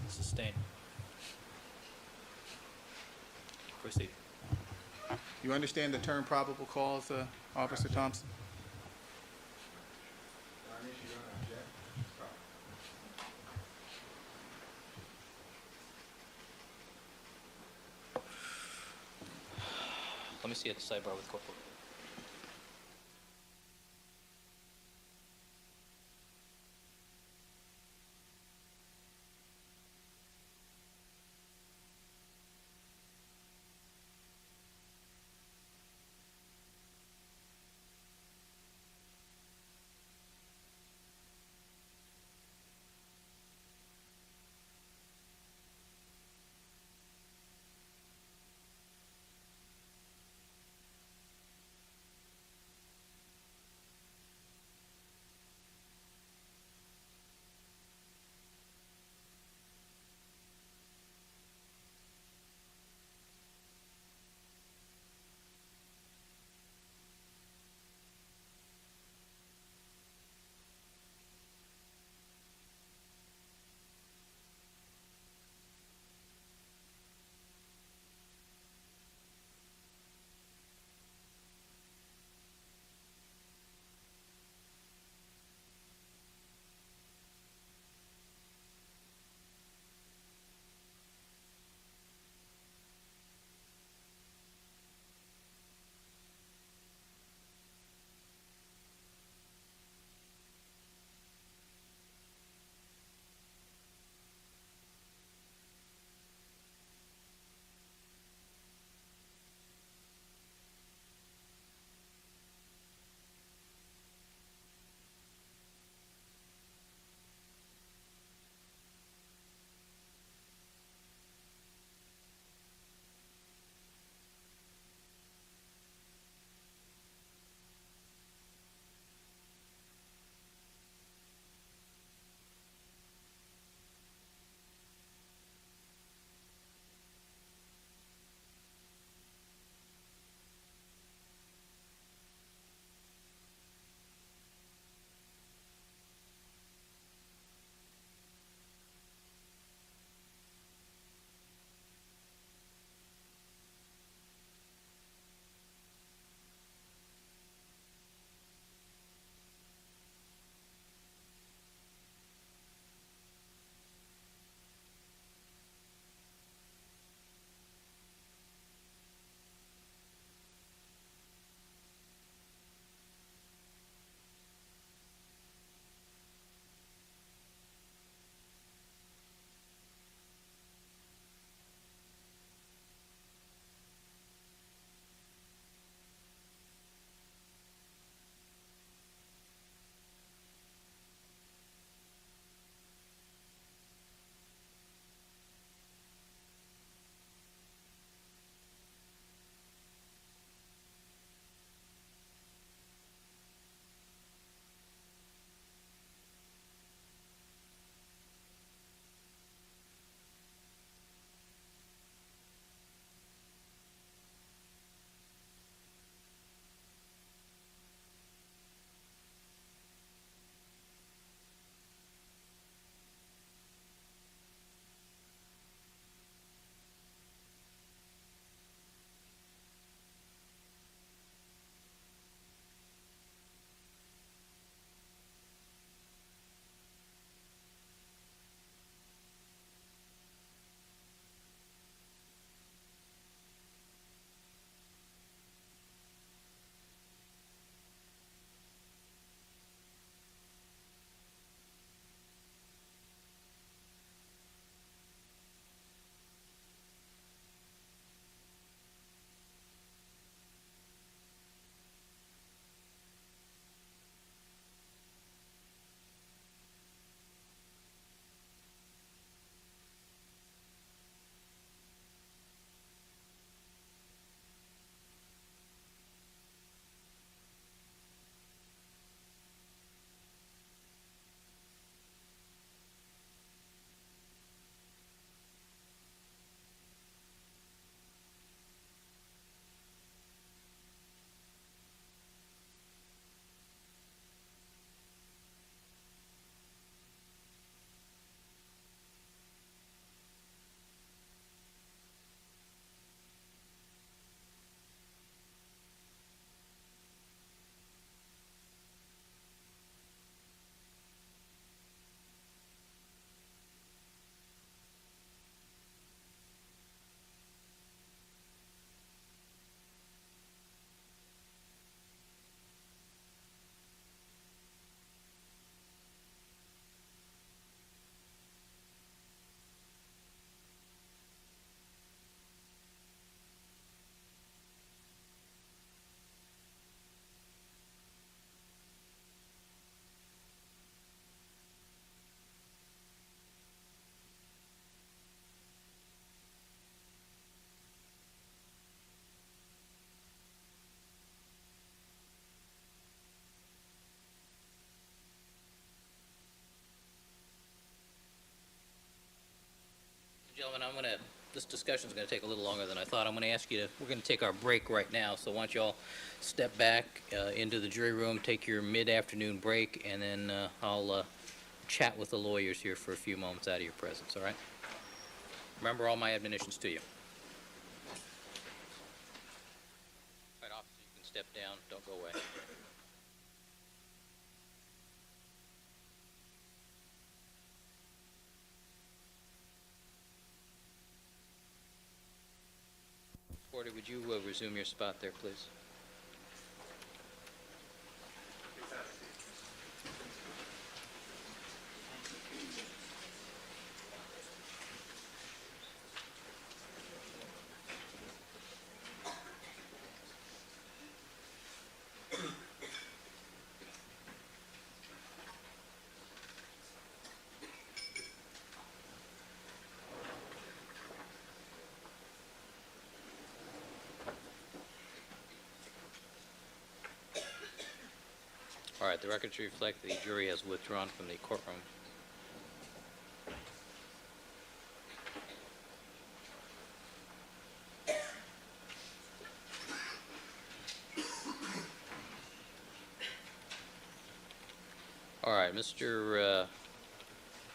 Sustained. Proceed. You understand the term probable cause, Officer Thompson? Let me see at the sidebar with Corporal. Gentlemen, this discussion is going to take a little longer than I thought. I'm going to ask you to, we're going to take our break right now, so why don't you all step back into the jury room, take your mid-afternoon break, and then I'll chat with the lawyers here for a few moments out of your presence, all right? Remember all my admonitions to you. All right, officer, you can step down. Don't go away. Porter, would you resume your spot there, please? All right, the record should reflect that the jury has withdrawn from the courtroom. All right, Mr.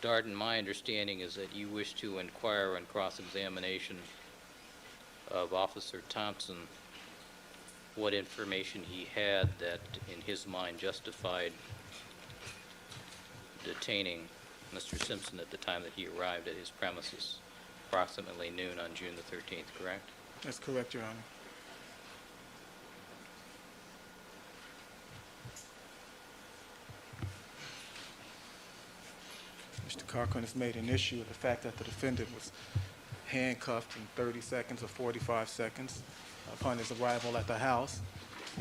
Darden, my understanding is that you wish to inquire on cross-examination of Officer Thompson what information he had that, in his mind, justified detaining Mr. Simpson at the time that he arrived at his premises, approximately noon on June the 13th, correct? That's correct, Your Honor. Mr. Cochran has made an issue of the fact that the defendant was handcuffed in 30 seconds or 45 seconds upon his arrival at the house,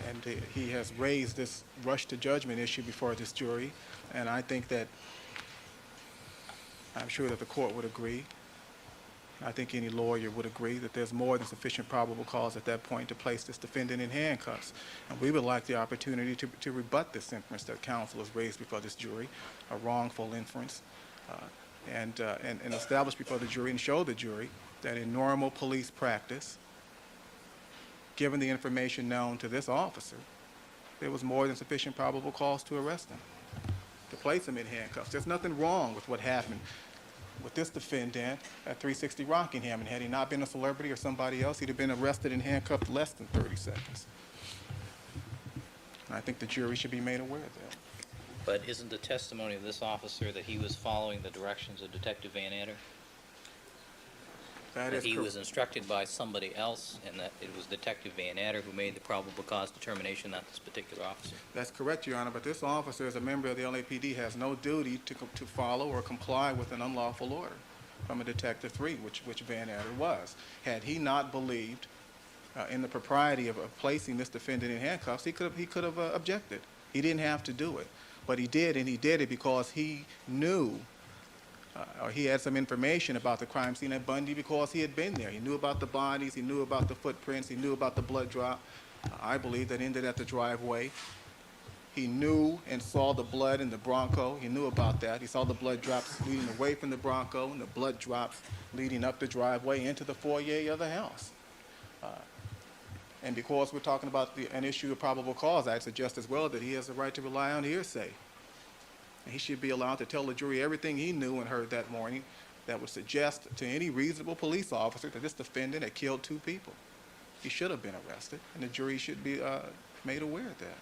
and he has raised this rush to judgment issue before this jury, and I think that I'm sure that the court would agree. I think any lawyer would agree that there's more than sufficient probable cause at that point to place this defendant in handcuffs, and we would like the opportunity to rebut this inference that counsel has raised before this jury, a wrongful inference, and establish before the jury and show the jury that in normal police practice, given the information known to this officer, there was more than sufficient probable cause to arrest him, to place him in handcuffs. There's nothing wrong with what happened with this defendant at 360 Rockingham, and had he not been a celebrity or somebody else, he'd have been arrested and handcuffed less than 30 seconds. And I think the jury should be made aware of that. But isn't the testimony of this officer that he was following the directions of Detective Van Adder? That he was instructed by somebody else, and that it was Detective Van Adder who made the probable cause determination, not this particular officer? That's correct, Your Honor, but this officer, as a member of the LAPD, has no duty to follow or comply with an unlawful order from a Detective 3, which Van Adder was. Had he not believed in the propriety of placing this defendant in handcuffs, he could have objected. He didn't have to do it, but he did, and he did it because he knew or he had some information about the crime scene at Bundy because he had been there. He knew about the bodies, he knew about the footprints, he knew about the blood drop, I believe, that ended at the driveway. He knew and saw the blood in the Bronco. He knew about that. He saw the blood drops leading away from the Bronco and the blood drops leading up the driveway into the foyer of the house. And because we're talking about an issue of probable cause, I'd suggest as well that he has the right to rely on hearsay. He should be allowed to tell the jury everything he knew and heard that morning that would suggest to any reasonable police officer that this defendant had killed 2 people. He should have been arrested, and the jury should be made aware of that.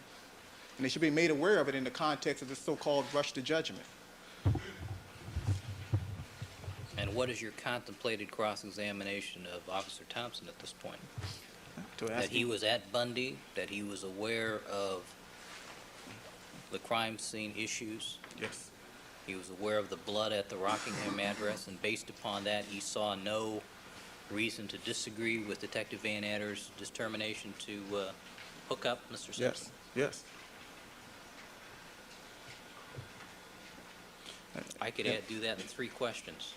And they should be made aware of it in the context of this so-called rush to judgment. And what is your contemplated cross-examination of Officer Thompson at this point? That he was at Bundy, that he was aware of the crime scene issues? Yes. He was aware of the blood at the Rockingham address, and based upon that, he saw no reason to disagree with Detective Van Adder's determination to hook up Mr. Simpson? Yes. I could do that in 3 questions.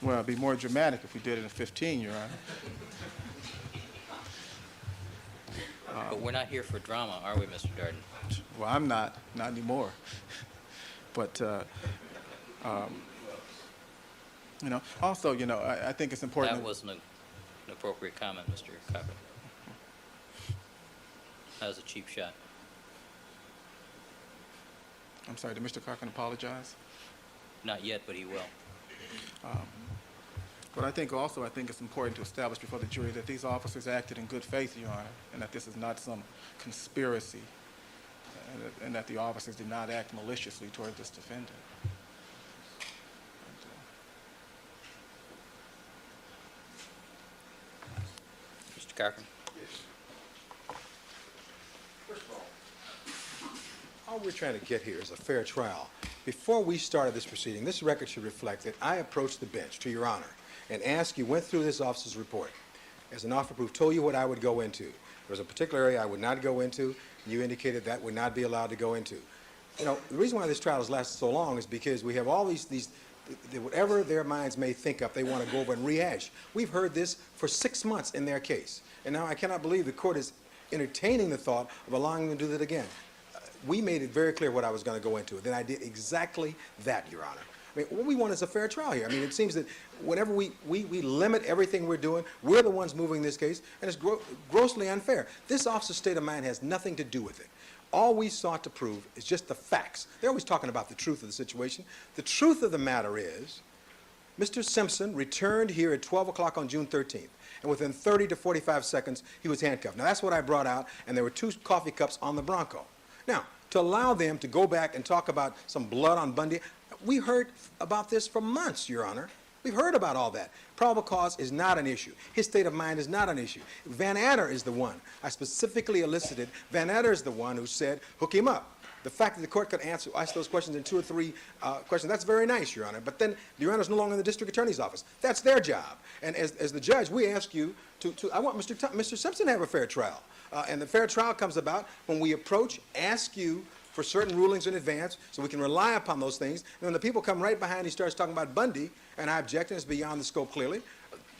Well, it'd be more dramatic if we did it in 15, Your Honor. But we're not here for drama, are we, Mr. Darden? Well, I'm not anymore. But You know, also, you know, I think it's important. That wasn't an appropriate comment, Mr. Cochran. That was a cheap shot. I'm sorry, did Mr. Cochran apologize? Not yet, but he will. But I think it's important to establish before the jury that these officers acted in good faith, Your Honor, and that this is not some conspiracy, and that the officers did not act maliciously toward this defendant. Mr. Cochran? First of all we're trying to get here is a fair trial. Before we started this proceeding, this record should reflect that I approached the bench, to Your Honor, and asked you, went through this officer's report. As an offer proof, told you what I would go into. There was a particular area I would not go into. You indicated that would not be allowed to go into. You know, the reason why this trial has lasted so long is because we have all these whatever their minds may think up, they want to go over and rehash. We've heard this for 6 months in their case. And now I cannot believe the court is entertaining the thought of allowing them to do that again. We made it very clear what I was going to go into. Then I did exactly that, Your Honor. I mean, what we want is a fair trial here. I mean, it seems that whenever we limit everything we're doing, we're the ones moving this case, and it's grossly unfair. This officer's state of mind has nothing to do with it. All we sought to prove is just the facts. They're always talking about the truth of the situation. The truth of the matter is, Mr. Simpson returned here at 12 o'clock on June 13th, and within 30 to 45 seconds, he was handcuffed. Now, that's what I brought out, and there were 2 coffee cups on the Bronco. Now, to allow them to go back and talk about some blood on Bundy, we heard about this for months, Your Honor. We've heard about all that. Probable cause is not an issue. His state of mind is not an issue. Van Adder is the one. I specifically elicited. Van Adder is the one who said, hook him up. The fact that the court could ask those questions in 2 or 3 questions, that's very nice, Your Honor. But then Your Honor's no longer in the district attorney's office. That's their job. And as the judge, we ask you I want Mr. Simpson to have a fair trial. And the fair trial comes about when we approach, ask you for certain rulings in advance so we can rely upon those things. And when the people come right behind, he starts talking about Bundy, and I object, and it's beyond the scope clearly.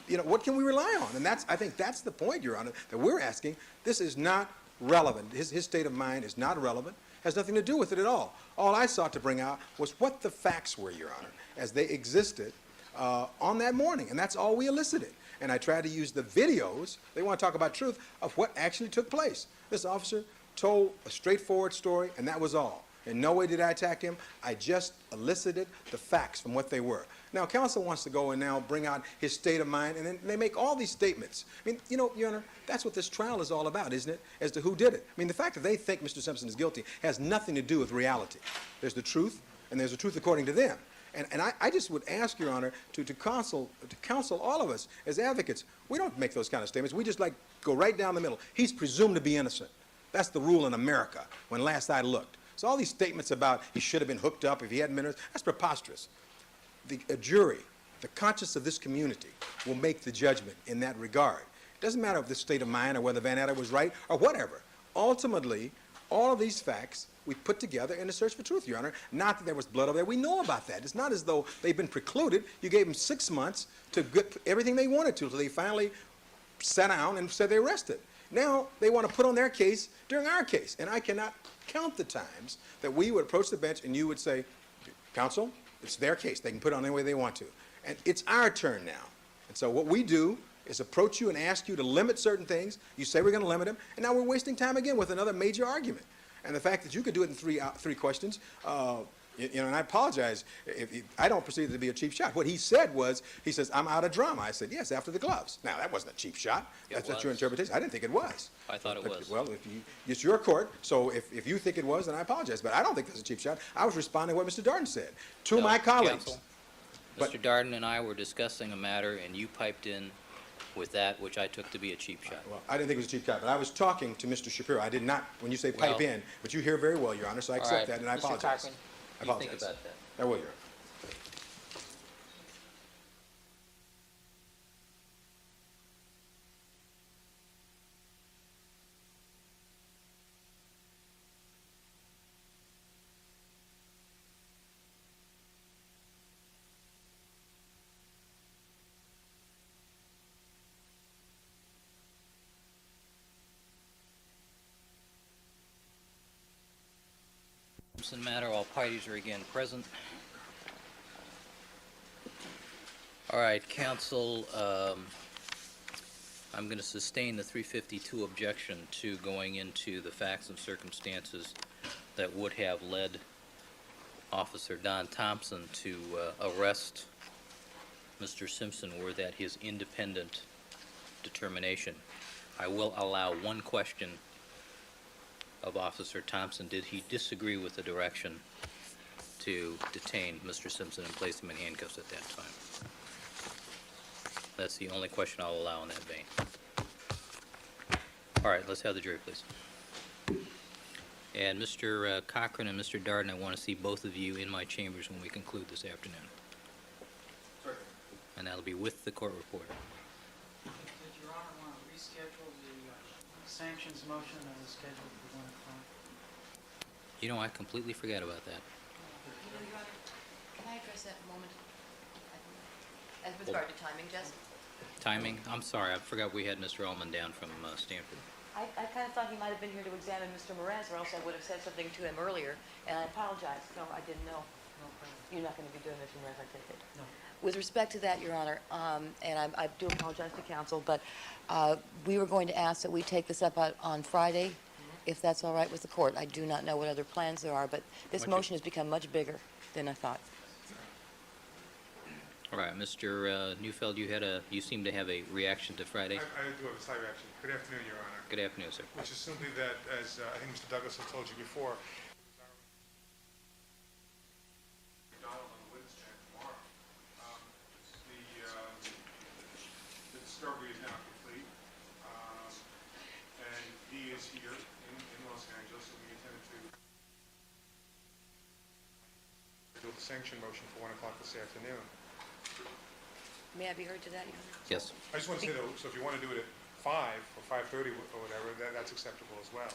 You know, what can we rely on? And I think that's the point, Your Honor, that we're asking. This is not relevant. His state of mind is not relevant, has nothing to do with it at all. All I sought to bring out was what the facts were, Your Honor, as they existed on that morning, and that's all we elicited. And I tried to use the videos, they want to talk about truth, of what actually took place. This officer told a straightforward story, and that was all. In no way did I attack him. I just elicited the facts from what they were. Now, counsel wants to go and now bring out his state of mind, and then they make all these statements. I mean, you know, Your Honor, that's what this trial is all about, isn't it, as to who did it. I mean, the fact that they think Mr. Simpson is guilty has nothing to do with reality. There's the truth, and there's the truth according to them. And I just would ask, Your Honor, to counsel all of us as advocates. We don't make those kind of statements. We just go right down the middle. He's presumed to be innocent. That's the rule in America when last I looked. So all these statements about he should have been hooked up if he hadn't been innocent, that's preposterous. A jury, the conscience of this community, will make the judgment in that regard. It doesn't matter if the state of mind or whether Van Adder was right or whatever. Ultimately, all of these facts we put together in a search for truth, Your Honor. Not that there was blood over there. We know about that. It's not as though they've been precluded. You gave them 6 months to get everything they wanted to, so they finally sat down and said they arrested. Now they want to put on their case during our case. And I cannot count the times that we would approach the bench and you would say, counsel, it's their case. They can put it on any way they want to. And it's our turn now. And so what we do is approach you and ask you to limit certain things. You say we're going to limit them. And now we're wasting time again with another major argument. And the fact that you could do it in three questions, you know, and I apologize if I don't perceive it to be a cheap shot. What he said was, he says, I'm out of drama. I said, yes, after the gloves. Now, that wasn't a cheap shot. That's not your interpretation. I didn't think it was. I thought it was. Well, it's your court, so if you think it was, then I apologize. But I don't think that's a cheap shot. I was responding to what Mr. Darden said to my colleagues. Counsel, Mr. Darden and I were discussing a matter, and you piped in with that, which I took to be a cheap shot. Well, I didn't think it was a cheap shot, but I was talking to Mr. Shapiro. I did not, when you say pipe in, but you hear very well, Your Honor, so I accept that, and I apologize. Mr. Cochran, I apologize. you think about that. I will, Your Honor. Simpson matter, all parties are again present. All right, counsel, I'm going to sustain the 352 objection to going into the facts and circumstances that would have led Officer Don Thompson to arrest Mr. Simpson were that his independent determination. I will allow one question of Officer Thompson. Did he disagree with the direction to detain Mr. Simpson and place him in handcuffs at that time? That's the only question I'll allow in that vein. All right, let's have the jury, please. And Mr. Cochran and Mr. Darden, I want to see both of you in my chambers when we conclude this afternoon. And that'll be with the court reporter. Did Your Honor want to reschedule the sanctions motion that was scheduled for 1 o'clock? You know, I completely forgot about that. You know, Your Honor, can I address that a moment? As with regard to timing, Jess? Timing? I'm sorry, I forgot we had Mr. Ullman down from Stanford. I kind of thought he might have been here to examine Mr. Moraz, or else I would have said something to him earlier, and I apologize. No, I didn't know. No problem. You're not going to be doing Mr. Moraz, I take it? No. With respect to that, Your Honor, and I do apologize to counsel, but we were going to ask that we take this up on Friday, if that's all right with the court. I do not know what other plans there are, but this motion has become much bigger than I thought. All right, Mr. Neufeld, you seem to have a reaction to Friday. I do have a slight reaction. Good afternoon, Your Honor. Good afternoon, sir. Which is simply that, as I think Mr. Douglas has told you before, McDonald on the witness stand tomorrow. The discovery is now complete, and he is here in Los Angeles, and we intended to do the sanction motion for 1 o'clock this afternoon. May I be heard to that, Your Honor? Yes. I just want to say, though, so if you want to do it at 5 or 5:30 or whatever, that's acceptable as well.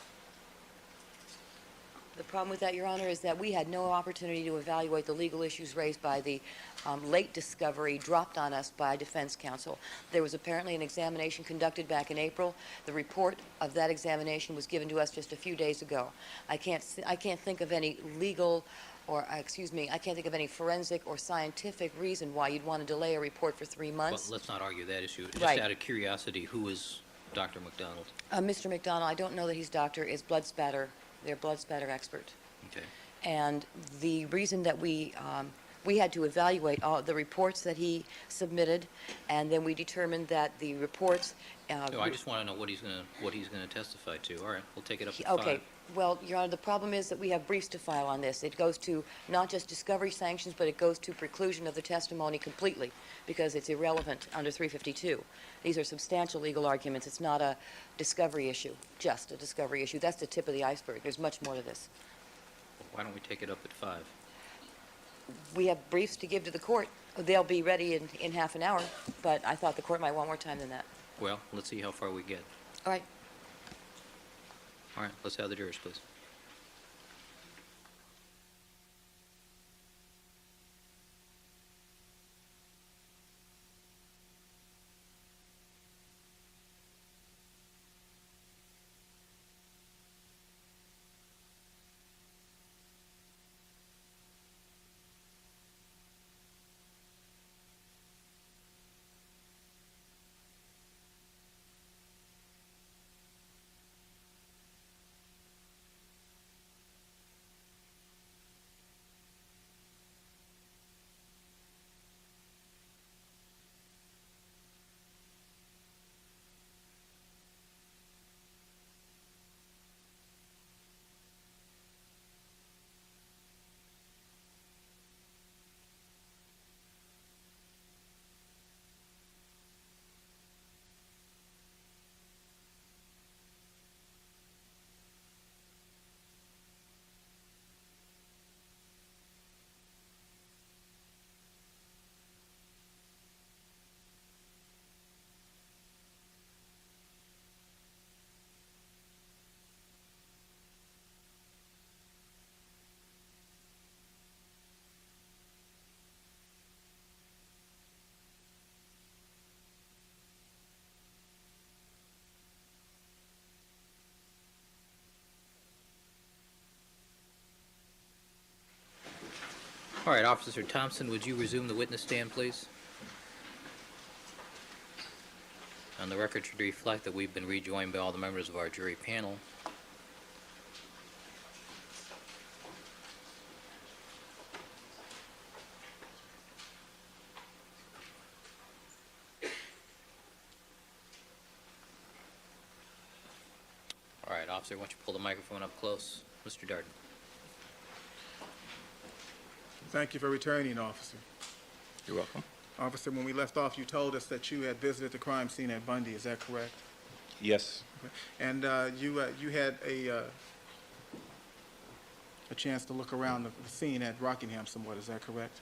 The problem with that, Your Honor, is that we had no opportunity to evaluate the legal issues raised by the late discovery dropped on us by defense counsel. There was apparently an examination conducted back in April. The report of that examination was given to us just a few days ago. I can't think of any legal I can't think of any forensic or scientific reason why you'd want to delay a report for 3 months. Well, let's not argue that issue. Just Right. out of curiosity, who is Dr. McDonald? Mr. McDonald, I don't know that he's doctor, is blood spatter. They're blood spatter expert. Okay. And the reason that we had to evaluate all the reports that he submitted, and then we determined that the reports. No, I just want to know what he's going to testify to. All right, we'll take it up at Okay. 5. Well, Your Honor, the problem is that we have briefs to file on this. It goes to not just discovery sanctions, but it goes to preclusion of the testimony completely because it's irrelevant under 352. These are substantial legal arguments. It's not a discovery issue, just a discovery issue. That's the tip of the iceberg. There's much more to this. Why don't we take it up at 5? We have briefs to give to the court. They'll be ready in half an hour, but I thought the court might want more time than that. Well, let's see how far we get. All right. All right, let's have the jurors, please. All right, Officer Thompson, would you resume the witness stand, please? On the record should reflect that we've been rejoined by all the members of our jury panel. All right, officer, why don't you pull the microphone up close? Mr. Darden. Thank you for returning, officer. You're welcome. Officer, when we left off, you told us that you had visited the crime scene at Bundy. Is that correct? Yes. And you had a chance to look around the scene at Rockingham somewhat. Is that correct?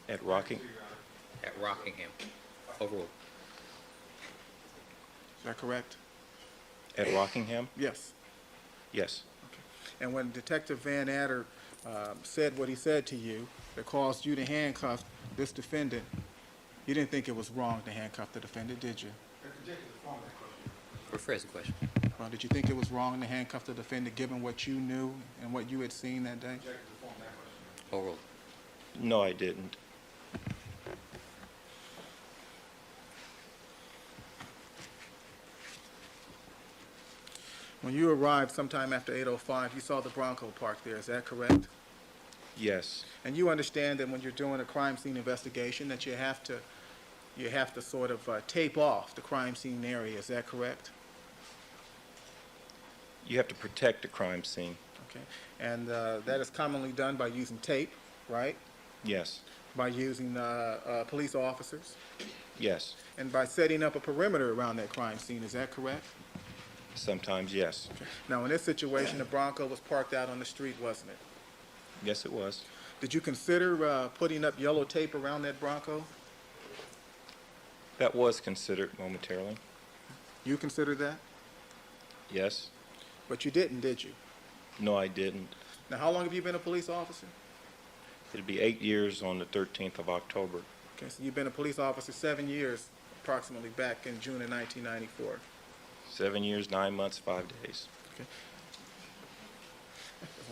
At Rocking? At Rockingham. Overruled. Is that correct? At Rockingham? Yes. Yes. And when Detective Van Adder said what he said to you that caused you to handcuff this defendant, you didn't think it was wrong to handcuff the defendant, did you? Rephrase the question. Well, did you think it was wrong to handcuff the defendant given what you knew and what you had seen that day? Overruled. No, I didn't. When you arrived sometime after 8:05, you saw the Bronco parked there. Is that correct? Yes. And you understand that when you're doing a crime scene investigation that you have to sort of tape off the crime scene area. Is that correct? You have to protect the crime scene. Okay. And that is commonly done by using tape, right? Yes. By using police officers, Yes. and by setting up a perimeter around that crime scene. Is that correct? Sometimes, yes. Now, in this situation, the Bronco was parked out on the street, wasn't it? Yes, it was. Did you consider putting up yellow tape around that Bronco? That was considered momentarily. You considered that? Yes. But you didn't, did you? No, I didn't. Now, how long have you been a police officer? It'll be 8 years on the 13th of October. Okay, so you've been a police officer 7 years, approximately, back in June of 1994. 7 years, 9 months, 5 days. Okay.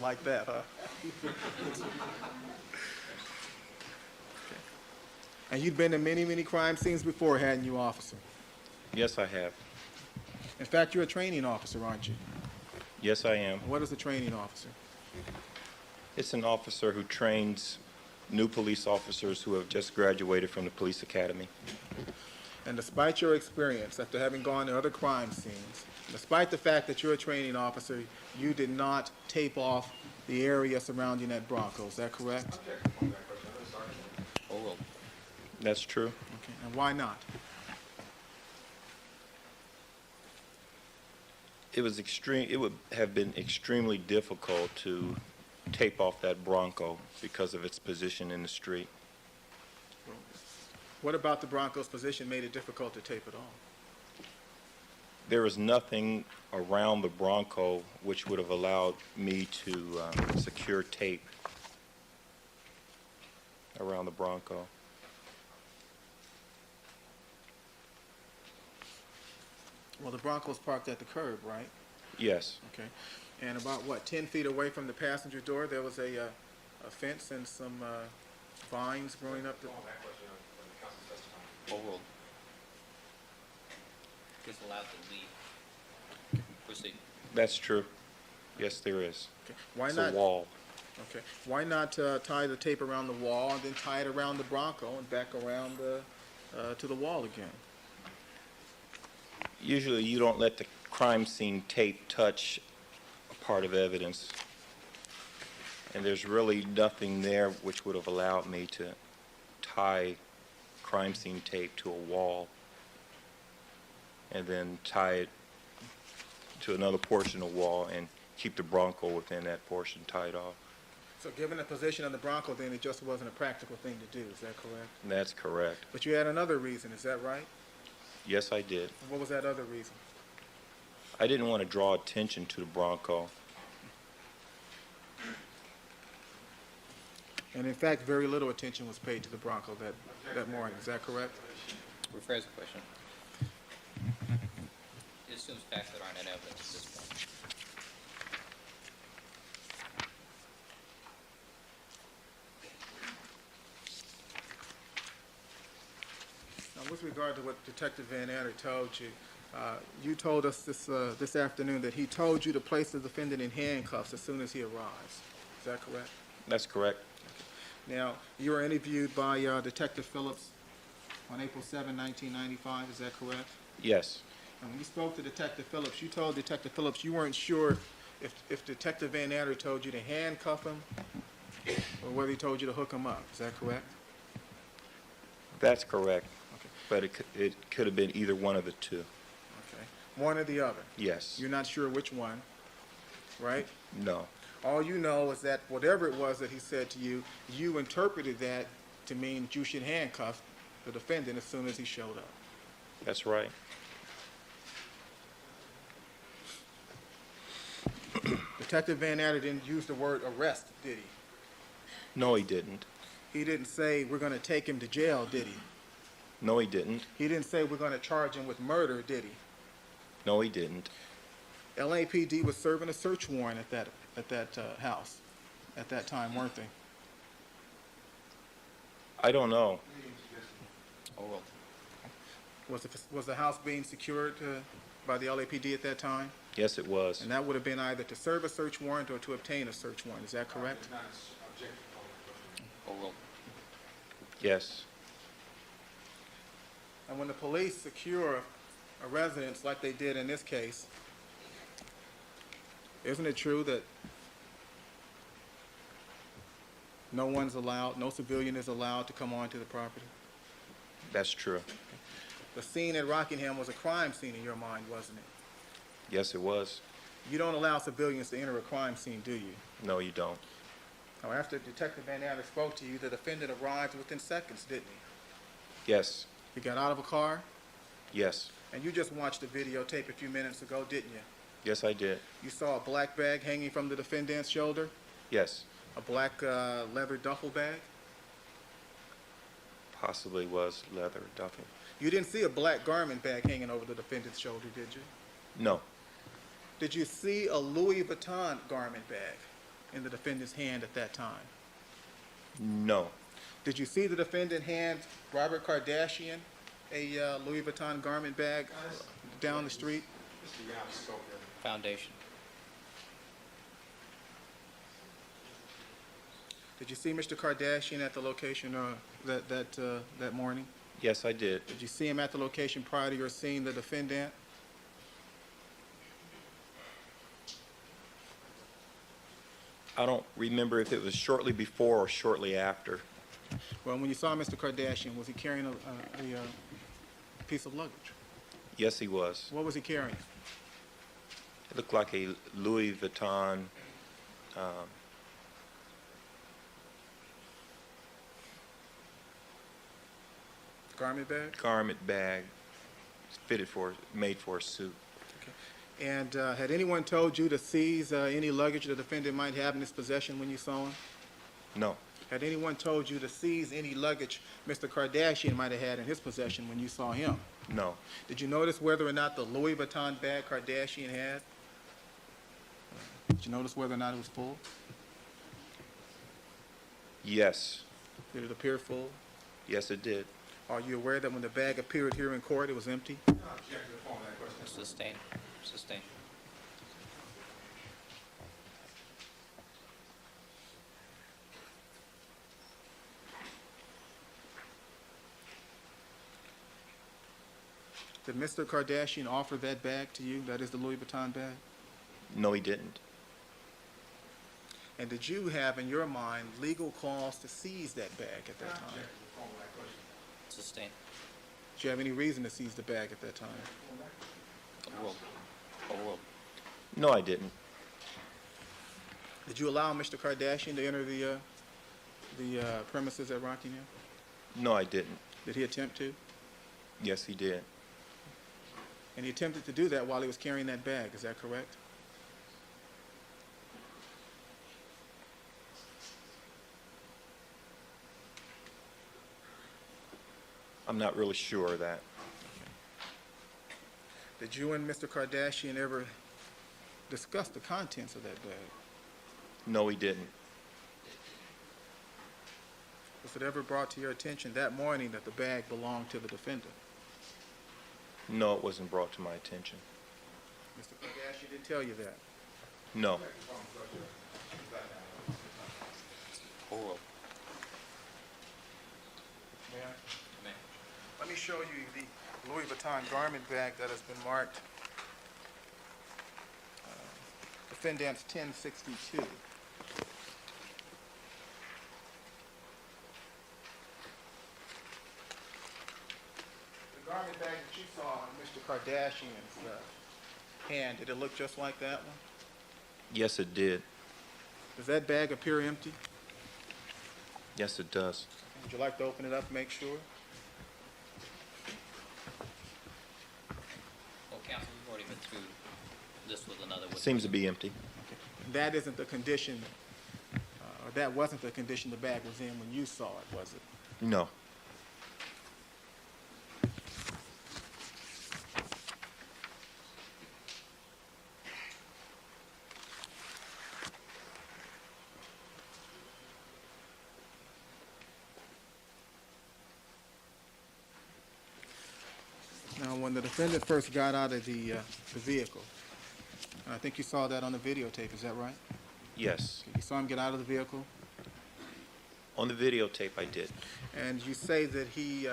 Like that, huh? Okay. And you'd been to many, many crime scenes before, hadn't you, officer? Yes, I have. In fact, you're a training officer, aren't you? Yes, I am. What is a training officer? It's an officer who trains new police officers who have just graduated from the police academy. And despite your experience, after having gone to other crime scenes, despite the fact that you're a training officer, you did not tape off the area surrounding that Bronco. Is that correct? Overruled. That's true. Okay. And why not? It would have been extremely difficult to tape off that Bronco because of its position in the street. What about the Bronco's position made it difficult to tape it off? There was nothing around the Bronco which would have allowed me to secure tape around the Bronco. Well, the Bronco's parked at the curb, right? Yes. Okay. And about, what, 10 feet away from the passenger door, there was a fence and some vines growing up. Overruled. Is allowed to leave. Proceed. That's true. Yes, there is. Okay. Why It's not? a wall. Okay. Why not tie the tape around the wall and then tie it around the Bronco and back around to the wall again? Usually you don't let the crime scene tape touch a part of evidence. And there's really nothing there which would have allowed me to tie crime scene tape to a wall and then tie it to another portion of the wall and keep the Bronco within that portion tied off. So given the position of the Bronco, then it just wasn't a practical thing to do. Is that correct? That's correct. But you had another reason. Is that right? Yes, I did. What was that other reason? I didn't want to draw attention to the Bronco. And in fact, very little attention was paid to the Bronco that morning. Is that correct? Rephrase the question. It assumes facts that aren't in evidence at this point. Now With regard to what Detective Van Adder told you, you told us this afternoon that he told you to place the defendant in handcuffs as soon as he arrives. Is that correct? That's correct. Now, you were interviewed by Detective Phillips on April 7, 1995. Is that correct? Yes. And when you spoke to Detective Phillips, you told Detective Phillips you weren't sure if Detective Van Adder told you to handcuff him or whether he told you to hook him up. Is that correct? That's correct. Okay. But it could have been either one of the two. Okay. One or the other. Yes. You're not sure which one, right? No. All you know is that whatever it was that he said to you, you interpreted that to mean that you should handcuff the defendant as soon as he showed up. That's right. Detective Van Adder didn't use the word arrest, did he? No, he didn't. He didn't say we're going to take him to jail, did he? No, he didn't. He didn't say we're going to charge him with murder, did he? No, he didn't. LAPD was serving a search warrant at that house at that time, weren't they? I don't know. Was the house being secured by the LAPD at that time? Yes, it was. And that would have been either to serve a search warrant or to obtain a search warrant. Is that correct? Yes. And when the police secure a residence like they did in this case, isn't it true that no civilian is allowed to come onto the property? That's true. The scene at Rockingham was a crime scene in your mind, wasn't it? Yes, it was. You don't allow civilians to enter a crime scene, do you? No, you don't. Now, after Detective Van Adder spoke to you, the defendant arrived within seconds, didn't he? Yes. He got out of a car, Yes. and you just watched the videotape a few minutes ago, didn't you? Yes, I did. You saw a black bag hanging from the defendant's shoulder, Yes. a black leather duffel bag. Possibly was leather duffel. You didn't see a black garment bag hanging over the defendant's shoulder, did you? No. Did you see a Louis Vuitton garment bag in the defendant's hand at that time? No. Did you see the defendant hand Robert Kardashian a Louis Vuitton garment bag down the street? Foundation. Did you see Mr. Kardashian at the location that morning? Yes, I did. Did you see him at the location prior to your seeing the defendant? I don't remember if it was shortly before or shortly after. Well, when you saw Mr. Kardashian, was he carrying a piece of luggage? Yes, he was. What was he carrying? It looked like a Louis Vuitton Garment bag? garment bag made for a suit. And had anyone told you to seize any luggage the defendant might have in his possession when you saw him? No. Had anyone told you to seize any luggage Mr. Kardashian might have had in his possession when you saw him? No. Did you notice whether or not the Louis Vuitton bag Kardashian had? Did you notice whether or not it was full? Yes. Did it appear full? Yes, it did. Are you aware that when the bag appeared here in court, it was empty? Sustained. Sustained. Did Mr. Kardashian offer that bag to you? That is the Louis Vuitton bag? No, he didn't. And did you have in your mind legal cause to seize that bag at that time? Sustained. Did you have any reason to seize the bag at that time? Overruled. No, I didn't. Did you allow Mr. Kardashian to enter the premises at Rockingham? No, I didn't. Did he attempt to? Yes, he did. And he attempted to do that while he was carrying that bag, is that correct? I'm not really sure of that. Did you and Mr. Kardashian ever discuss the contents of that bag? No, he didn't. Was it ever brought to your attention that morning that the bag belonged to the defendant? No, it wasn't brought to my attention. Mr. Kardashian didn't tell you that. No. Oral. May I? Let me show you the Louis Vuitton garment bag that has been marked Defendant's 1062. The garment bag that you saw on Mr. Kardashian's hand, did it look just like that one? Yes, it did. Does that bag appear empty? Yes, it does. Would you like to open it up and make sure? Well, counsel, we've already been through this with another witness. Seems to be empty. That isn't the condition, or that wasn't the condition the bag was in when you saw it, was it? No. Now, when the defendant first got out of the vehicle, and I think you saw that on the videotape, is that right? Yes. You saw him get out of the vehicle, On the videotape, I did. and you say that he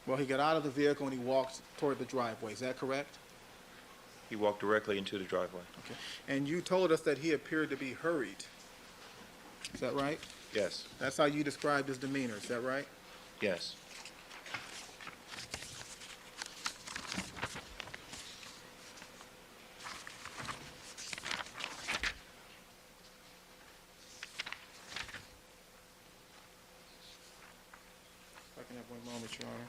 got out of the vehicle and he walked toward the driveway. Is that correct? He walked directly into the driveway. Okay. And you told us that he appeared to be hurried. Is that right? Yes. That's how you described his demeanor. Is that right? Yes. If I can have one moment, Your Honor.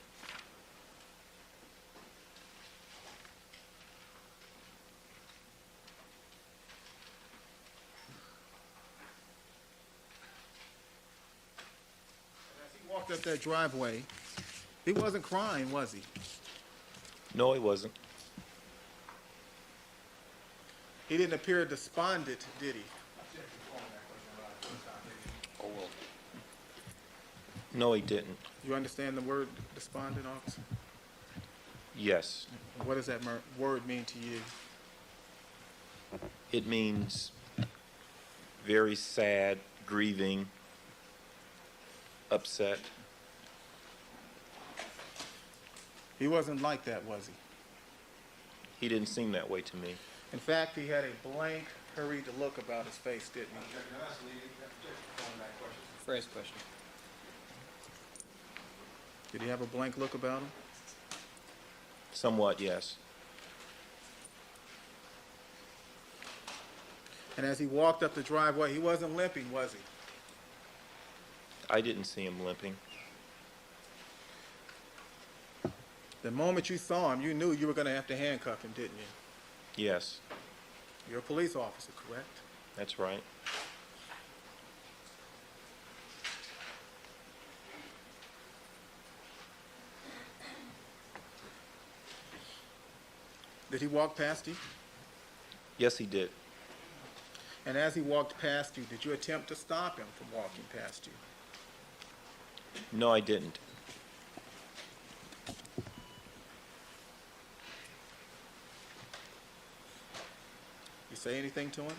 As he walked up that driveway, he wasn't crying, was he? No, he wasn't. He didn't appear despondent, did he? Oral. No, he didn't. You understand the word despondent, officer? Yes. What does that word mean to you? It means very sad, grieving, upset. He wasn't like that, was he? He didn't seem that way to me. In fact, he had a blank, hurried look about his face, didn't he? Phrase question. Did he have a blank look about him? Somewhat, yes. And as he walked up the driveway, he wasn't limping, was he? I didn't see him limping. The moment you saw him, you knew you were going to have to handcuff him, didn't you? Yes, You're a police officer, correct? that's right. Did he walk past you? Yes, he did. And as he walked past you, did you attempt to stop him from walking past you? No, I didn't. You say anything to him?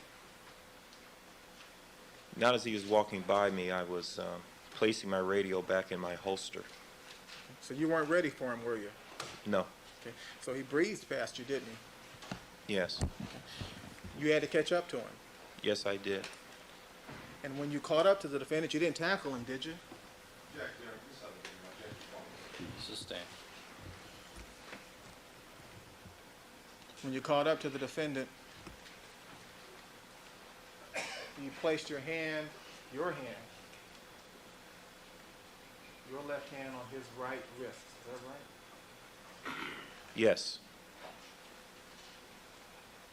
Not as he was walking by me, I was placing my radio back in my holster. So you weren't ready for him, were you? No. Okay. So he breezed past you, didn't he? Yes. You had to catch up to him. Yes, I did. And when you caught up to the defendant, you didn't tackle him, did you? Sustain. When you caught up to the defendant, you placed your hand, your left hand on his right wrist. Is that right? Yes.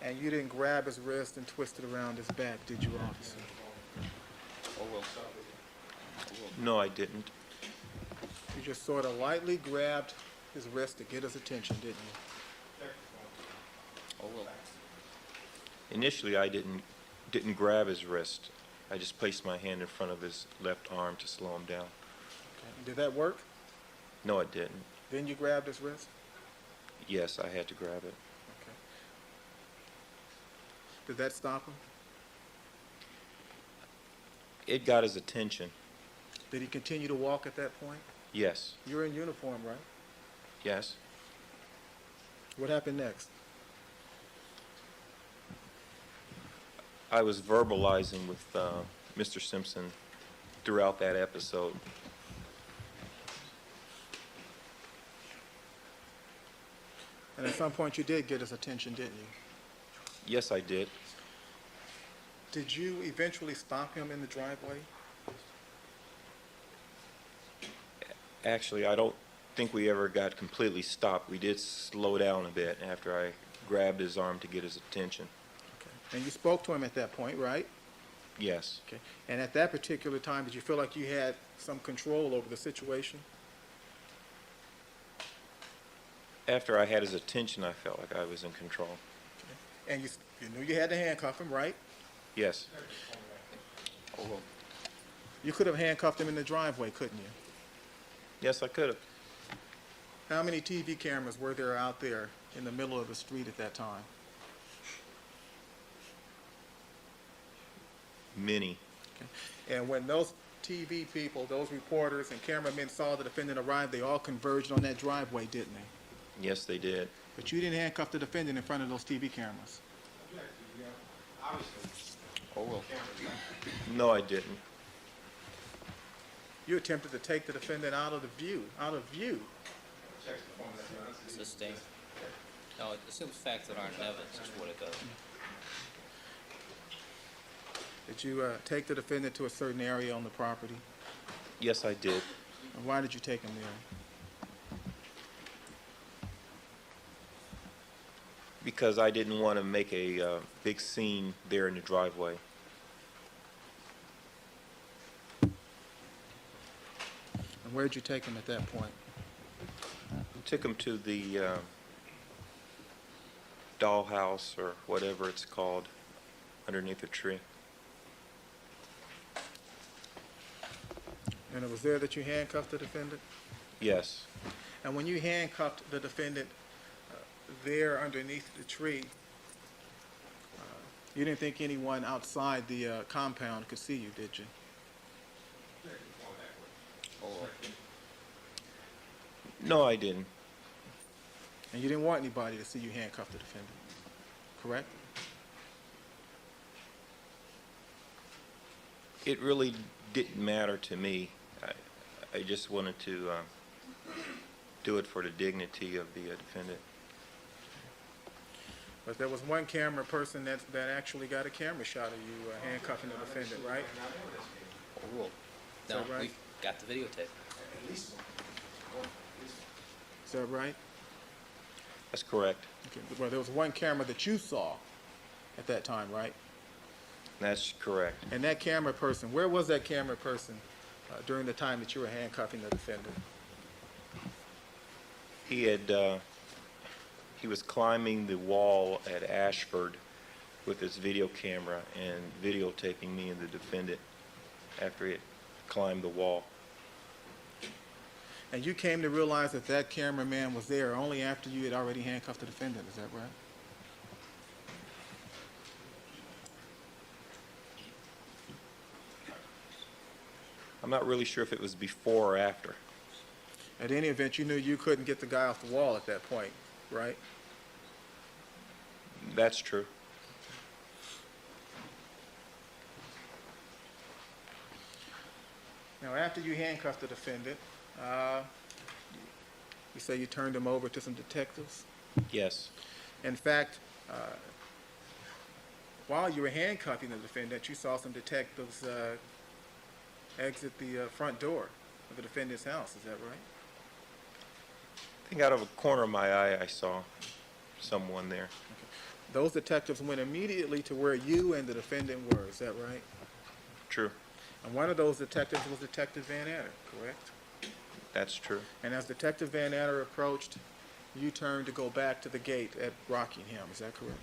And you didn't grab his wrist and twist it around his back, did you, officer? Oral. No, I didn't. You just sort of lightly grabbed his wrist to get his attention, didn't you? Oral. Initially, I didn't grab his wrist. I just placed my hand in front of his left arm to slow him down. Okay. Did that work? No, it didn't. Then you grabbed his wrist? Yes, I had to grab it. Okay. Did that stop him? It got his attention. Did he continue to walk at that point? Yes. You were in uniform, right? Yes. What happened next? I was verbalizing with Mr. Simpson throughout that episode. And at some point you did get his attention, didn't you? Yes, I did. Did you eventually stop him in the driveway? Actually, I don't think we ever got completely stopped. We did slow down a bit after I grabbed his arm to get his attention. Okay. And you spoke to him at that point, right? Yes. Okay. And at that particular time, did you feel like you had some control over the situation? After I had his attention, I felt like I was in control. Okay. And you knew you had to handcuff him, right? Yes. You could have handcuffed him in the driveway, couldn't you? Yes, I could have. How many TV cameras were there out there in the middle of the street at that time? Many. Okay. And when those TV people, those reporters and cameramen saw the defendant arrive, they all converged on that driveway, didn't they? Yes, they did. But you didn't handcuff the defendant in front of those TV cameras. No, I didn't. You attempted to take the defendant out of view. Sustained. No, it assumes facts that aren't in evidence is what it does. Did you take the defendant to a certain area on the property? Yes, I did. And why did you take him there? Because I didn't want to make a big scene there in the driveway. And where did you take him at that point? Took him to the dollhouse or whatever it's called underneath a tree. And it was there that you handcuffed the defendant? Yes. And when you handcuffed the defendant there underneath the tree, you didn't think anyone outside the compound could see you, did you? No, I didn't. And you didn't want anybody to see you handcuff the defendant, correct? It really didn't matter to me. I just wanted to do it for the dignity of the defendant. But there was one camera person that actually got a camera shot of you handcuffing the defendant, right? No, Is that right? we got the videotape. Is that right? That's correct. Okay. Well, there was one camera that you saw at that time, right? That's correct. And that camera person, where was that camera person during the time that you were handcuffing the defendant? He was climbing the wall at Ashford with his video camera and videotaping me and the defendant after he had climbed the wall. And you came to realize that that cameraman was there only after you had already handcuffed the defendant, is that right? I'm not really sure if it was before or after. At any event, you knew you couldn't get the guy off the wall at that point, right? That's true. Now, after you handcuffed the defendant, you say you turned him over to some detectives? Yes. In fact, while you were handcuffing the defendant, you saw some detectives exit the front door of the defendant's house. Is that right? I think out of a corner of my eye, I saw someone there. Okay. Those detectives went immediately to where you and the defendant were. Is that right? True. And one of those detectives was Detective Van Adder, correct? That's true. And as Detective Van Adder approached, you turned to go back to the gate at Rockingham. Is that correct?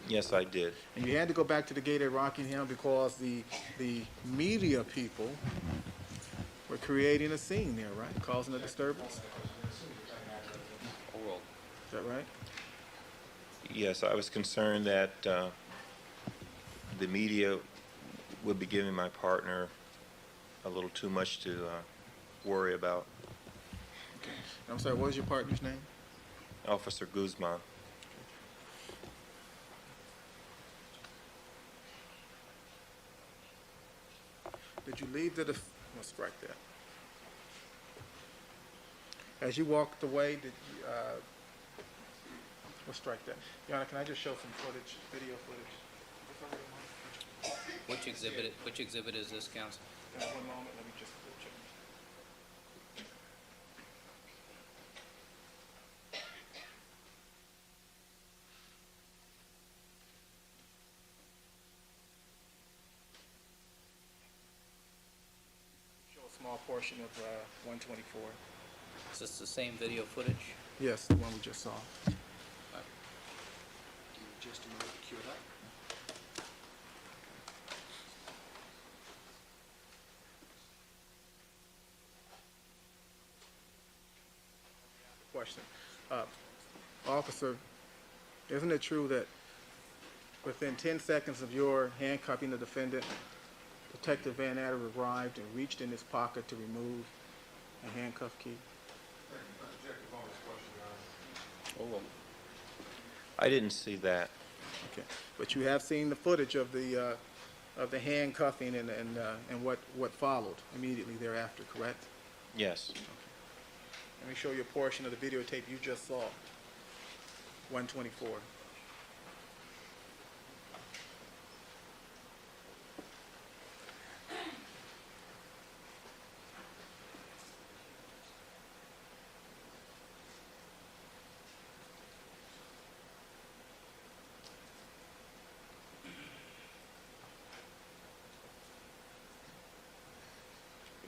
Yes, I did. And you had to go back to the gate at Rockingham because the media people were creating a scene there, right? Causing a disturbance. Overall. Is that right? Yes, I was concerned that the media would be giving my partner a little too much to worry about. Okay. I'm sorry, what was your partner's name? Officer Guzman. Did you leave the, we'll strike that. As you walked away, did you, we'll strike that. Your Honor, can I just show some footage, video footage? Which exhibit is this, counsel? One moment, let me just check. Show a small portion of 124. Is this the same video footage? Yes, the one we just saw. Just a minute, cue it up. Question. Officer, isn't it true that within 10 seconds of your handcuffing the defendant, Detective Van Adder arrived and reached in his pocket to remove a handcuff key? I didn't see that. Okay, but you have seen the footage of the handcuffing and what followed immediately thereafter, correct? Yes. Let me show you a portion of the videotape you just saw. 124.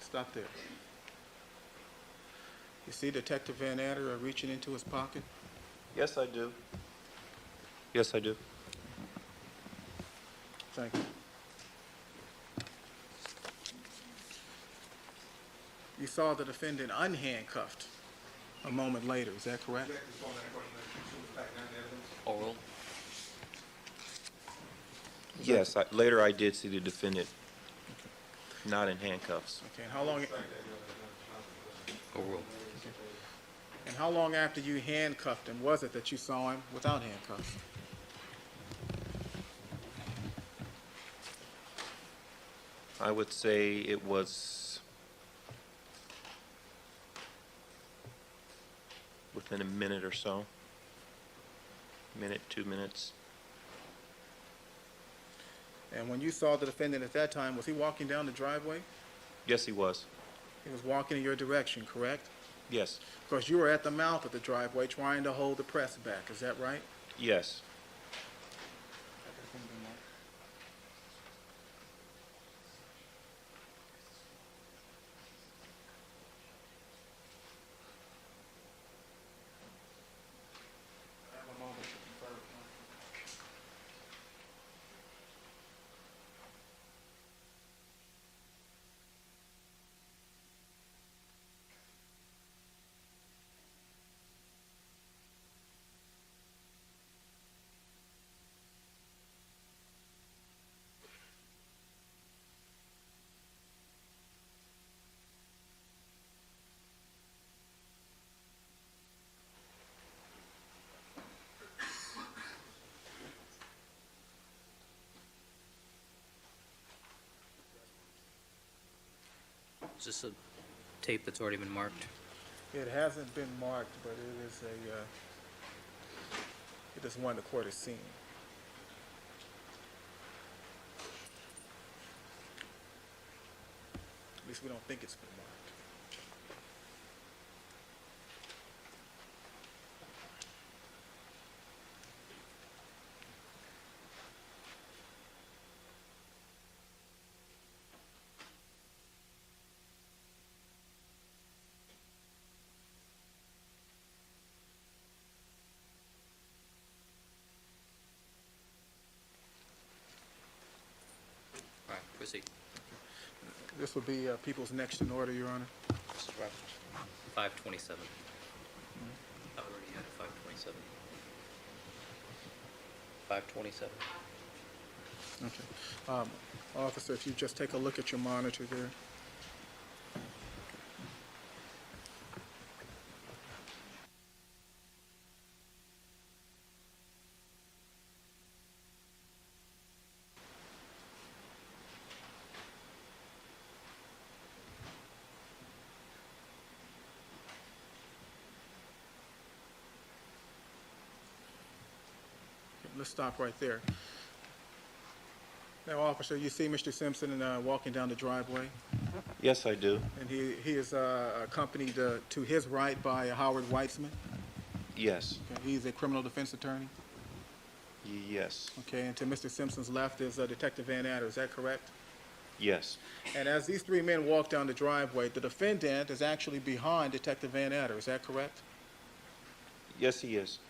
Stop there. You see Detective Van Adder reaching into his pocket? Yes, I do. Yes, I do. Thank you. You saw the defendant unhandcuffed a moment later, is that correct? Oral. Yes, later I did see the defendant not in handcuffs. Okay, and how long? Oral. And how long after you handcuffed him was it that you saw him without handcuffs? I would say it was within a minute or so. Minute, 2 minutes. And when you saw the defendant at that time, was he walking down the driveway? Yes, he was. He was walking in your direction, correct? Yes. Because you were at the mouth of the driveway trying to hold the press back, is that right? Yes. Is this a tape that's already been marked? It hasn't been marked, but it is it is one the court has seen. At least we don't think it's been marked. Proceed. This would be People's Next in order, Your Honor. Mr. Roberts. 527. I already had 527. 527. Okay. Officer, if you just take a look at your monitor there. Let's stop right there. Now, officer, you see Mr. Simpson walking down the driveway, Yes, I do. and he is accompanied to his right by Howard Weitzman. Yes. Okay, he's a criminal defense attorney. Yes. Okay, and to Mr. Simpson's left is Detective Van Adder. Is that correct? Yes. And as these three men walk down the driveway, the defendant is actually behind Detective Van Adder. Is that correct? Yes, he is.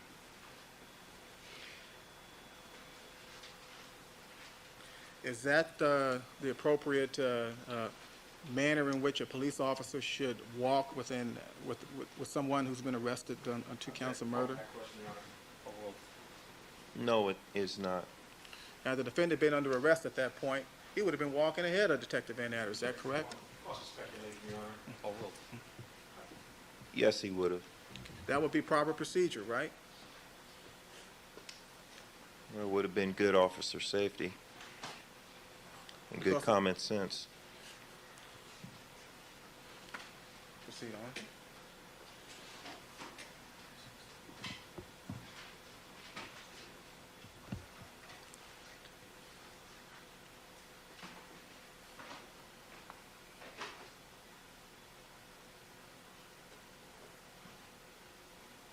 Is that the appropriate manner in which a police officer should walk with someone who's been arrested on 2 counts of murder? No, it is not. Had the defendant been under arrest at that point, he would have been walking ahead of Detective Van Adder. Is that correct? Yes, he would have. That would be proper procedure, right? Well, it would have been good officer safety and good Because- common sense. Proceed on.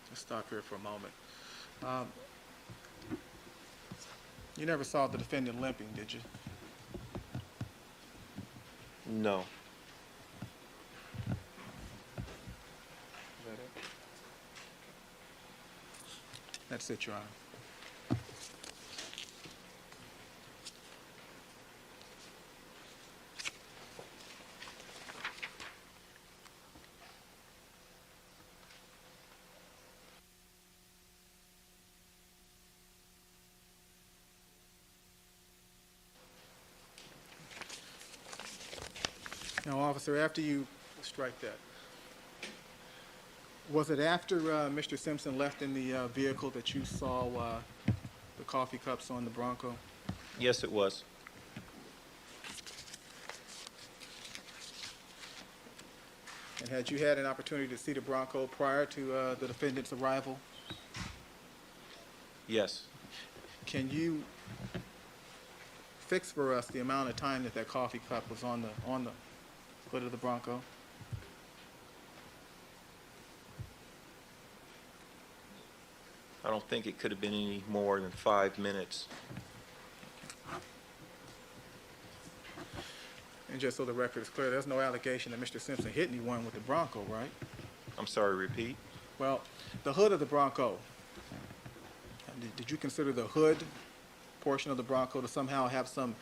Let's stop here for a moment. You never saw the defendant limping, did you? No. Is that it? That's it, Your Honor. Now, officer, after you strike that, was it after Mr. Simpson left in the vehicle that you saw the coffee cups on the Bronco? Yes, it was. And had you had an opportunity to see the Bronco prior to the defendant's arrival? Yes. Can you fix for us the amount of time that coffee cup was on the hood of the Bronco? I don't think it could have been any more than 5 minutes. And just so the record is clear, there's no allegation that Mr. Simpson hit anyone with the Bronco, right? I'm sorry, repeat? Well, the hood of the Bronco, did you consider the hood portion of the Bronco to somehow have some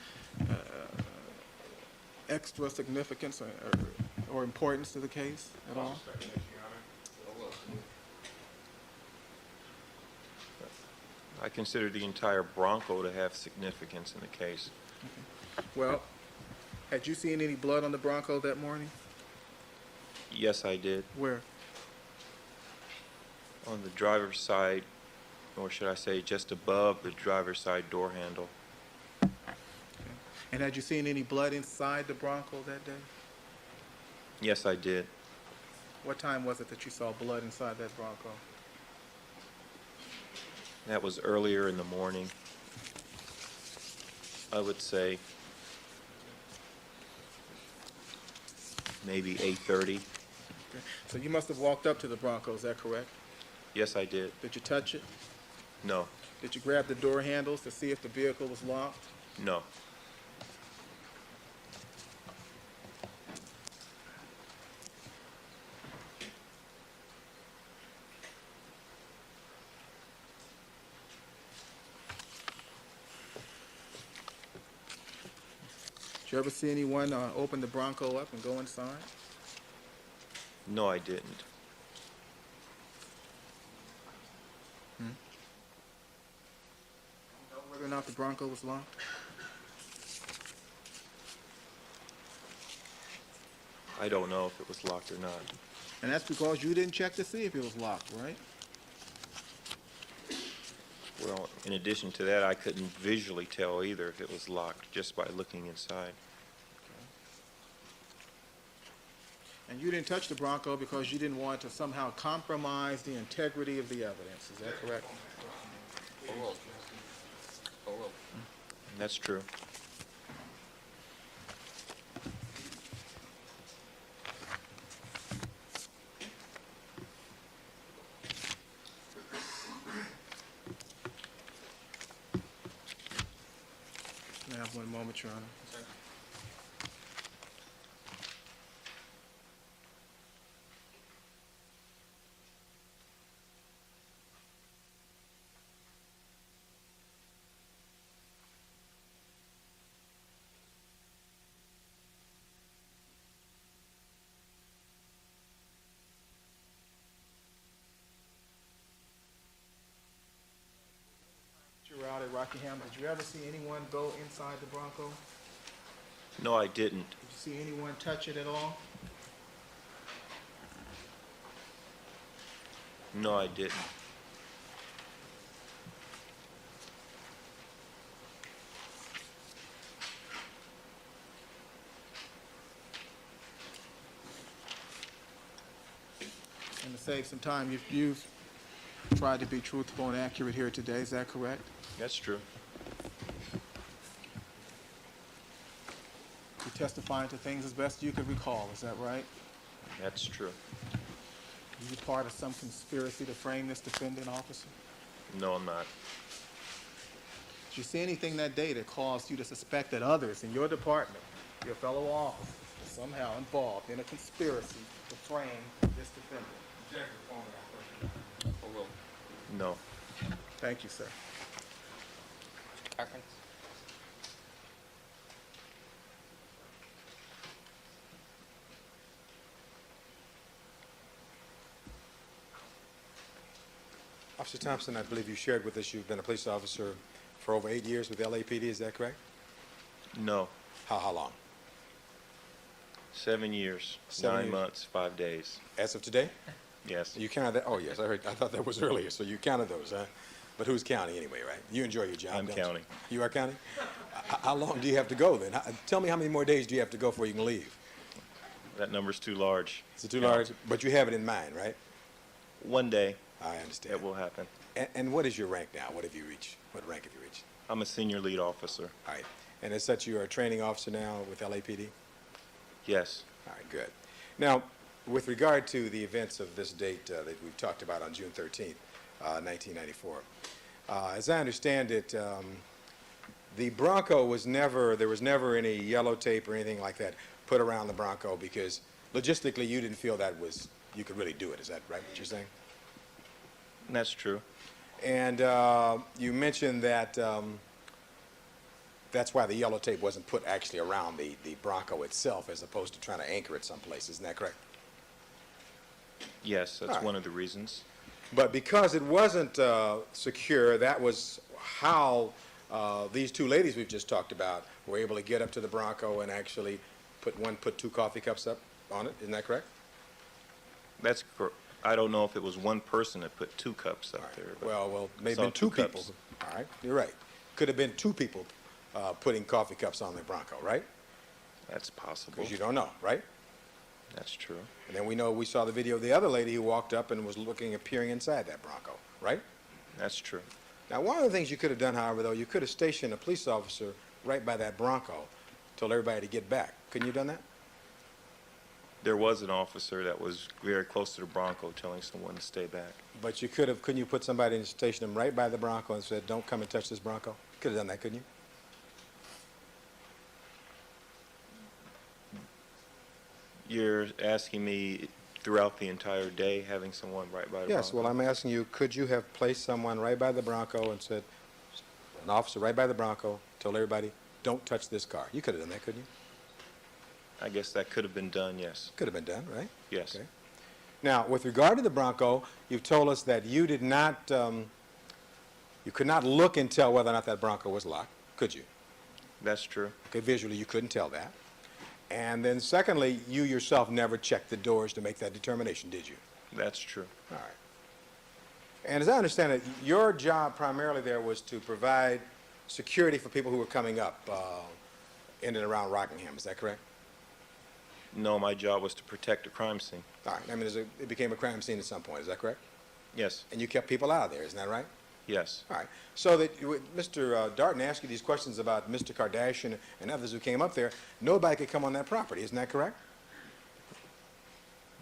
extra significance or importance to the case at all? I consider the entire Bronco to have significance in the case. Well, had you seen any blood on the Bronco that morning? Yes, I did. Where? On the driver's side, or should I say just above the driver's side door handle. And had you seen any blood inside the Bronco that day? Yes, I did. What time was it that you saw blood inside that Bronco? That was earlier in the morning. I would say maybe 8:30. Okay. So you must have walked up to the Bronco, is that correct? Yes, I did. Did you touch it? No. Did you grab the door handles to see if the vehicle was locked? No. Did you ever see anyone open the Bronco up and go inside? No, I didn't. Know whether or not the Bronco was locked? I don't know if it was locked or not. And that's because you didn't check to see if it was locked, right? Well, in addition to that, I couldn't visually tell either if it was locked just by looking inside. And you didn't touch the Bronco because you didn't want to somehow compromise the integrity of the evidence. Is that correct? That's true. Can I have one moment, Your Honor? You were out at Rockingham. Did you ever see anyone go inside the Bronco? No, I didn't. Did you see anyone touch it at all? No, I didn't. And to save some time, you've tried to be truthful and accurate here today. Is that correct? That's true. You're testifying to things as best you can recall. Is that right? That's true. Are you part of some conspiracy to frame this defendant, officer? No, I'm not. Did you see anything that day that caused you to suspect that others in your department, your fellow officers, are somehow involved in a conspiracy to frame this defendant? No. Thank you, sir. Cochran? Officer Thompson, I believe you shared with us you've been a police officer for over 8 years with LAPD, is that correct? No. How long? 7 years, 7 9 years. months, 5 days. As of today? Yes. You counted that? Oh, yes, I thought that was earlier, so you counted those, huh? But who's counting anyway, right? You enjoy your job, I'm don't you? counting. You are counting? How long do you have to go then? Tell me how many more days do you have to go before you can leave? That number's too large. Is it too large? But you have it in mind, right? One day I understand. it will happen. And what is your rank now? What have you reached? What rank have you reached? I'm a senior lead officer. All right. And as such, you are a training officer now with LAPD? Yes. All right, good. Now, with regard to the events of this date that we've talked about on June 13th, 1994, as I understand it, the Bronco was never, there was never any yellow tape or anything like that put around the Bronco because logistically you didn't feel that was, you could really do it. Is that right, what you're saying? That's true. And you mentioned that that's why the yellow tape wasn't put actually around the Bronco itself as opposed to trying to anchor it someplace. Isn't that correct? Yes, that's All right. one of the reasons. But because it wasn't secure, that was how these two ladies we've just talked about were able to get up to the Bronco and actually put 2 coffee cups up on it. Isn't that correct? That's correct. I don't know if it was one person that put 2 cups up there. but Well, maybe saw been 2 2 people. cups. All right, you're right. Could have been 2 people putting coffee cups on the Bronco, right? That's possible. Because you don't know, right? That's true. And then we saw the video of the other lady who walked up and was peering inside that Bronco, right? That's true. Now, one of the things you could have done, however, though, you could have stationed a police officer right by that Bronco, told everybody to get back. Couldn't you have done that? There was an officer that was very close to the Bronco telling someone to stay back. But you couldn't you put somebody and station them right by the Bronco and said, don't come and touch this Bronco? Could have done that, couldn't you? You're asking me throughout the entire day having someone right by the Yes, Bronco? well, I'm asking you, could you have placed someone right by the Bronco and said, an officer right by the Bronco, told everybody, don't touch this car? You could have done that, couldn't you? I guess that could have been done, yes. Could have been done, right? Yes. Okay. Now, with regard to the Bronco, you've told us that you did not, you could not look and tell whether or not that Bronco was locked, could you? That's true. Okay, visually, you couldn't tell that. And then secondly, you yourself never checked the doors to make that determination, did you? That's true. All right. And as I understand it, your job primarily there was to provide security for people who were coming up in and around Rockingham. Is that correct? No, my job was to protect the crime scene. All right. I mean, it became a crime scene at some point. Is that correct? Yes. And you kept people out of there. Isn't that right? Yes. All right. So that Mr. Darden asked you these questions about Mr. Kardashian and others who came up there. Nobody could come on that property. Isn't that correct?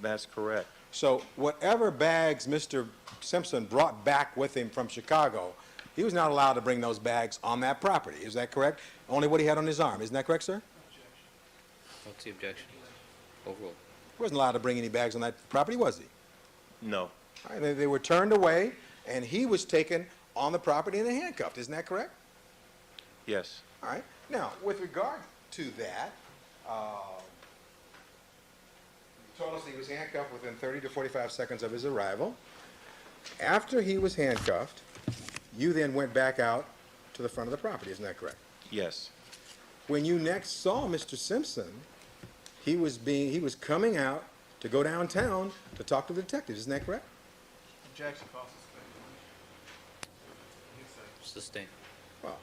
That's correct. So whatever bags Mr. Simpson brought back with him from Chicago, he was not allowed to bring those bags on that property. Is that correct? Only what he had on his arm. Isn't that correct, sir? What's the objection? Overruled. He wasn't allowed to bring any bags on that property, was he? No. All right, they were turned away, and he was taken on the property and handcuffed. Isn't that correct? Yes. All right. Now, with regard to that, you told us he was handcuffed within 30 to 45 seconds of his arrival. After he was handcuffed, you then went back out to the front of the property. Isn't that correct? Yes. When you next saw Mr. Simpson, he was coming out to go downtown to talk to the detectives. Isn't that correct? Objection, false Sustained. Well,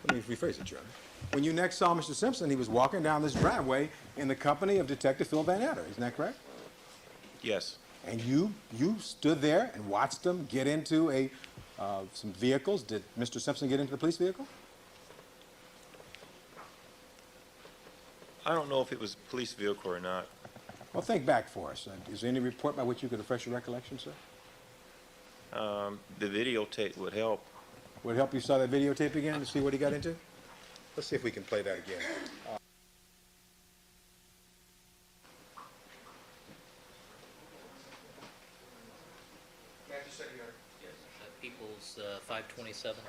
let me rephrase it, Your Honor. When you next saw Mr. Simpson, he was walking down this driveway in the company of Detective Phil Van Adder. Isn't that correct? Yes. And you stood there and watched them get into some vehicles. Did Mr. Simpson get into the police vehicle? I don't know if it was a police vehicle or not. Well, think back for us. Is there any report by which you could refresh your recollection, sir? The videotape would help. Would it help you saw that videotape again to see what he got into? Let's see if we can play that again. People's 527.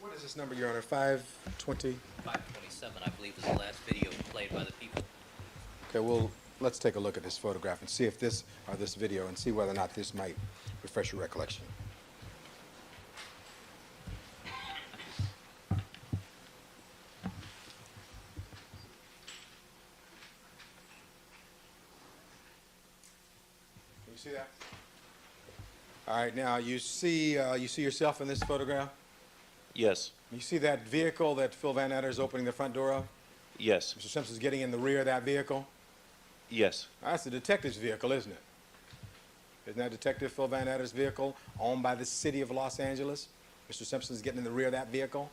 What is this number, Your Honor? 520? 527, I believe, is the last video played by the people. Okay, well, let's take a look at this photograph and see if this video and see whether or not this might refresh your recollection. Can you see that? All right, now you see yourself in this photograph? Yes. You see that vehicle that Phil Van Adder is opening the front door of? Yes. Mr. Simpson's getting in the rear of that vehicle? Yes. That's the detective's vehicle, isn't it? Isn't that Detective Phil Van Adder's vehicle owned by the city of Los Angeles? Mr. Simpson's getting in the rear of that vehicle?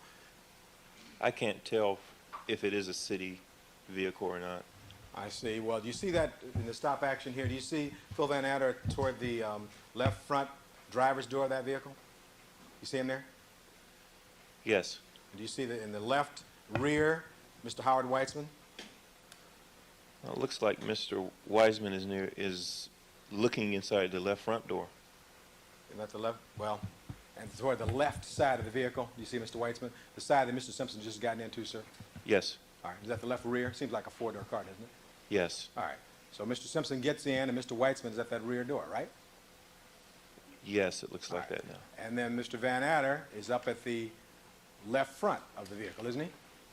I can't tell if it is a city vehicle or not. I see. Well, do you see that in the stop action here? Do you see Phil Van Adder toward the left front driver's door of that vehicle? You see him there? Yes. Do you see in the left rear, Mr. Howard Weitzman? Well, it looks like Mr. Wiseman is looking inside the left front door. Isn't that the left? Well, and toward the left side of the vehicle, do you see Mr. Weitzman? The side that Mr. Simpson just gotten into, sir? Yes. All right. Is that the left rear? Seems like a four-door car, doesn't it? Yes. All right. So Mr. Simpson gets in, and Mr. Weitzman is at that rear door, right? Yes, it looks like All right. that now. And then Mr. Van Adder is up at the left front of the vehicle, isn't he?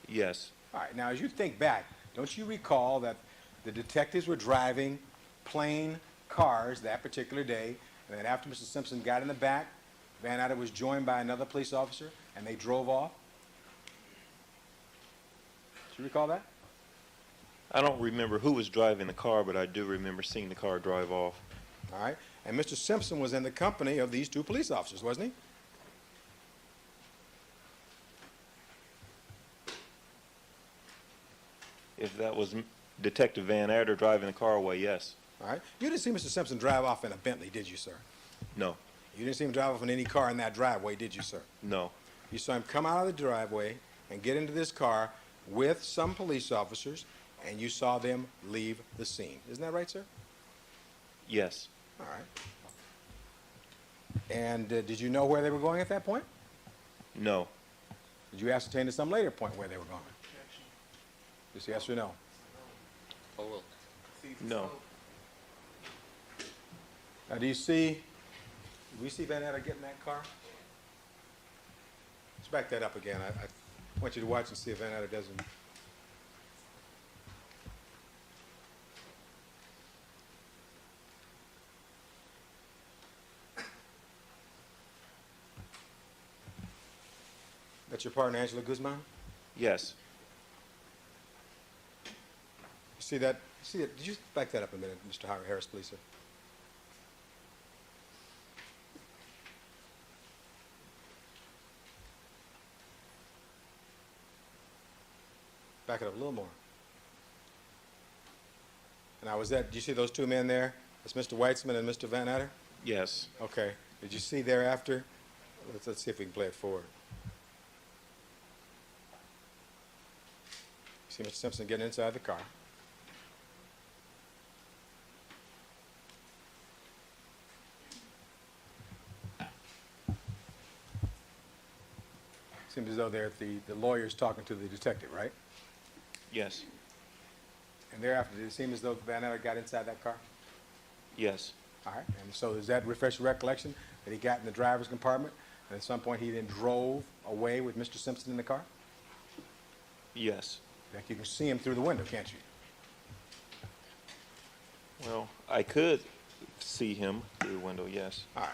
Yes. All right. Now, as you think back, don't you recall that the detectives were driving plain cars that particular day, and then after Mr. Simpson got in the back, Van Adder was joined by another police officer, and they drove off? Do you recall that? I don't remember who was driving the car, but I do remember seeing the car drive off. All right. And Mr. Simpson was in the company of these two police officers, wasn't he? If that was Detective Van Adder driving the car away, yes. All right. You didn't see Mr. Simpson drive off in a Bentley, did you, sir? No. You didn't see him drive off in any car in that driveway, did you, sir? No. You saw him come out of the driveway and get into this car with some police officers, and you saw them leave the scene. Isn't that right, sir? Yes. All right. And did you know where they were going at that point? No. Did you ascertain at some later point where they were going? Just yes or no? Overruled. No. Now, do we see Van Adder get in that car? Let's back that up again. I want you to watch and see if Van Adder doesn't. That's your partner, Angela Guzman? Yes. You see that? See that? Did you back that up a minute, Mr. Harris, please, sir? Back it up a little more. Now, did you see those two men there? That's Mr. Weitzman and Mr. Van Adder? Yes. Okay. Did you see thereafter? Let's see if we can play it forward. See Mr. Simpson getting inside the car. Seems as though the lawyer's talking to the detective, right? Yes. And thereafter, did it seem as though Van Adder got inside that car? Yes. All right. And so does that refresh your recollection that he got in the driver's compartment and at some point he then drove away with Mr. Simpson in the car? Yes. Like you can see him through the window, can't you? Well, I could see him through the window, yes. All right.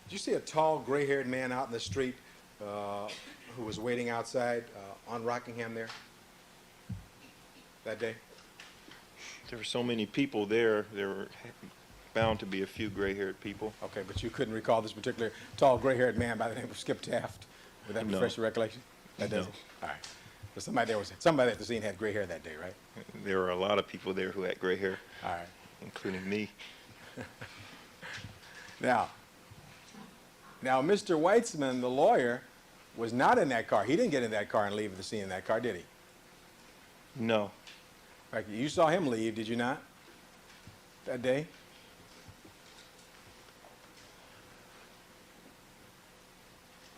Did you see a tall, gray-haired man out in the street who was waiting outside on Rockingham there that day? There were so many people there. There were bound to be a few gray-haired people. Okay, but you couldn't recall this particular tall, gray-haired man by the name of Skip Taft? Would that No. refresh your recollection? That No. doesn't? All right. But somebody at the scene had gray hair that day, right? There were a lot of people there who had gray hair, All right. including me. Now, Mr. Weitzman, the lawyer, was not in that car. He didn't get in that car and leave the scene in that car, did he? No. In fact, you saw him leave, did you not, that day?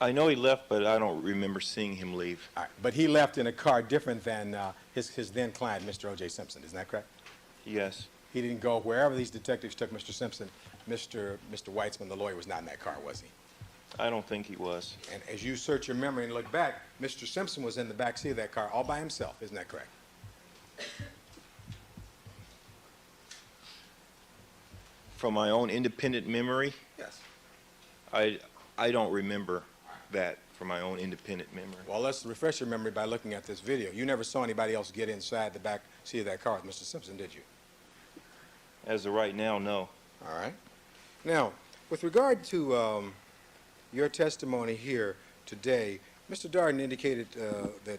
I know he left, but I don't remember seeing him leave. All right. But he left in a car different than his then client, Mr. O.J. Simpson. Isn't that correct? Yes. He didn't go wherever these detectives took Mr. Simpson. Mr. Weitzman, the lawyer, was not in that car, was he? I don't think he was. And as you search your memory and look back, Mr. Simpson was in the back seat of that car all by himself. Isn't that correct? From my own independent memory, Yes. I don't remember that from my own independent memory. Well, let's refresh your memory by looking at this video. You never saw anybody else get inside the back seat of that car with Mr. Simpson, did you? As of right now, no. All right. Now, with regard to your testimony here today, Mr. Darden indicated that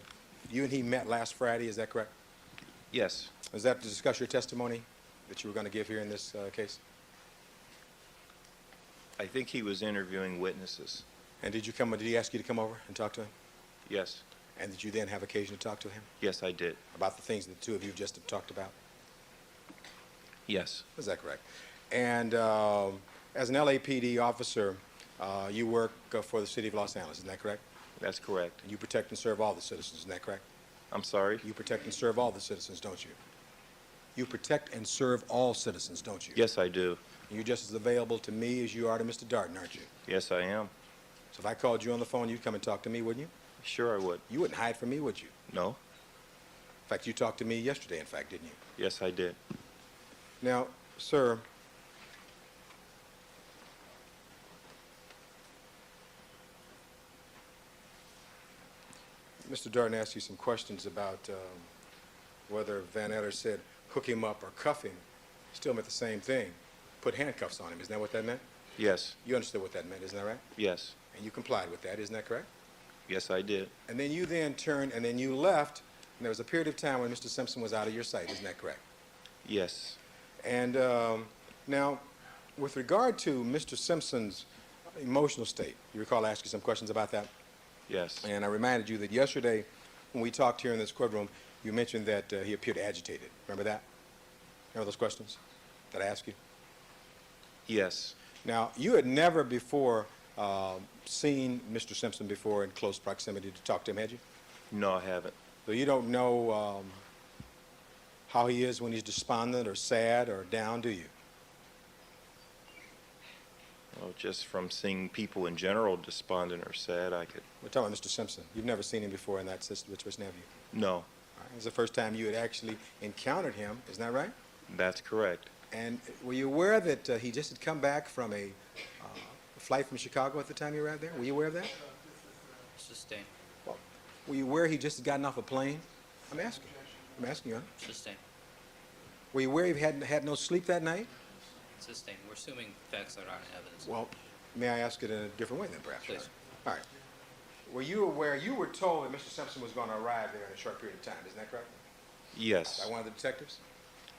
you and he met last Friday. Is that correct? Yes. Is that to discuss your testimony that you were going to give here in this case? I think he was interviewing witnesses. And did he ask you to come over and talk to him? Yes. And did you then have occasion to talk to him Yes, I did. about the things that the two of you just have talked about? Yes. Is that correct? And as an LAPD officer, you work for the city of Los Angeles, isn't that correct? That's correct. You protect and serve all the citizens, isn't that correct? I'm sorry? You protect and serve all the citizens, don't you? You protect and serve all citizens, don't you? Yes, I do. You're just as available to me as you are to Mr. Darden, aren't you? Yes, I am. So if I called you on the phone, you'd come and talk to me, wouldn't you? Sure, I would. You wouldn't hide from me, would you? No? In fact, you talked to me yesterday, in fact, didn't you? Yes, I did. Now, sir, Mr. Darden asked you some questions about whether Van Adder said hook him up or cuff him. Still meant the same thing. Put handcuffs on him. Isn't that what that meant? Yes. You understood what that meant, isn't that right? Yes. And you complied with that, isn't that correct? Yes, I did. And then you then turned and then you left, and there was a period of time when Mr. Simpson was out of your sight, isn't that correct? Yes. And now, with regard to Mr. Simpson's emotional state, you recall I asked you some questions about that? Yes. And I reminded you that yesterday, when we talked here in this courtroom, you mentioned that he appeared agitated. Remember that? Remember those questions that I asked you? Yes. Now, you had never before seen Mr. Simpson before in close proximity to talk to him, had you? No, I haven't. So you don't know how he is when he's despondent or sad or down, do you? Well, just from seeing people in general despondent or sad, I could. We're talking about Mr. Simpson. You've never seen him before in that situation, have you? No, All right. It's the first time you had actually encountered him, isn't that right? that's correct. And were you aware that he just had come back from a flight from Chicago at the time you arrived there? Were you aware of that? Sustained. Were you aware he just had gotten off a plane? I'm asking. I'm asking you. Huh? Sustained. Were you aware he had no sleep that night? Sustained. We're assuming facts that aren't evidence. Well, may I ask it in a different way then, perhaps? Please. All right. Were you aware, you were told that Mr. Simpson was going to arrive there in a short period of time, isn't that correct? Yes. By one of the detectives?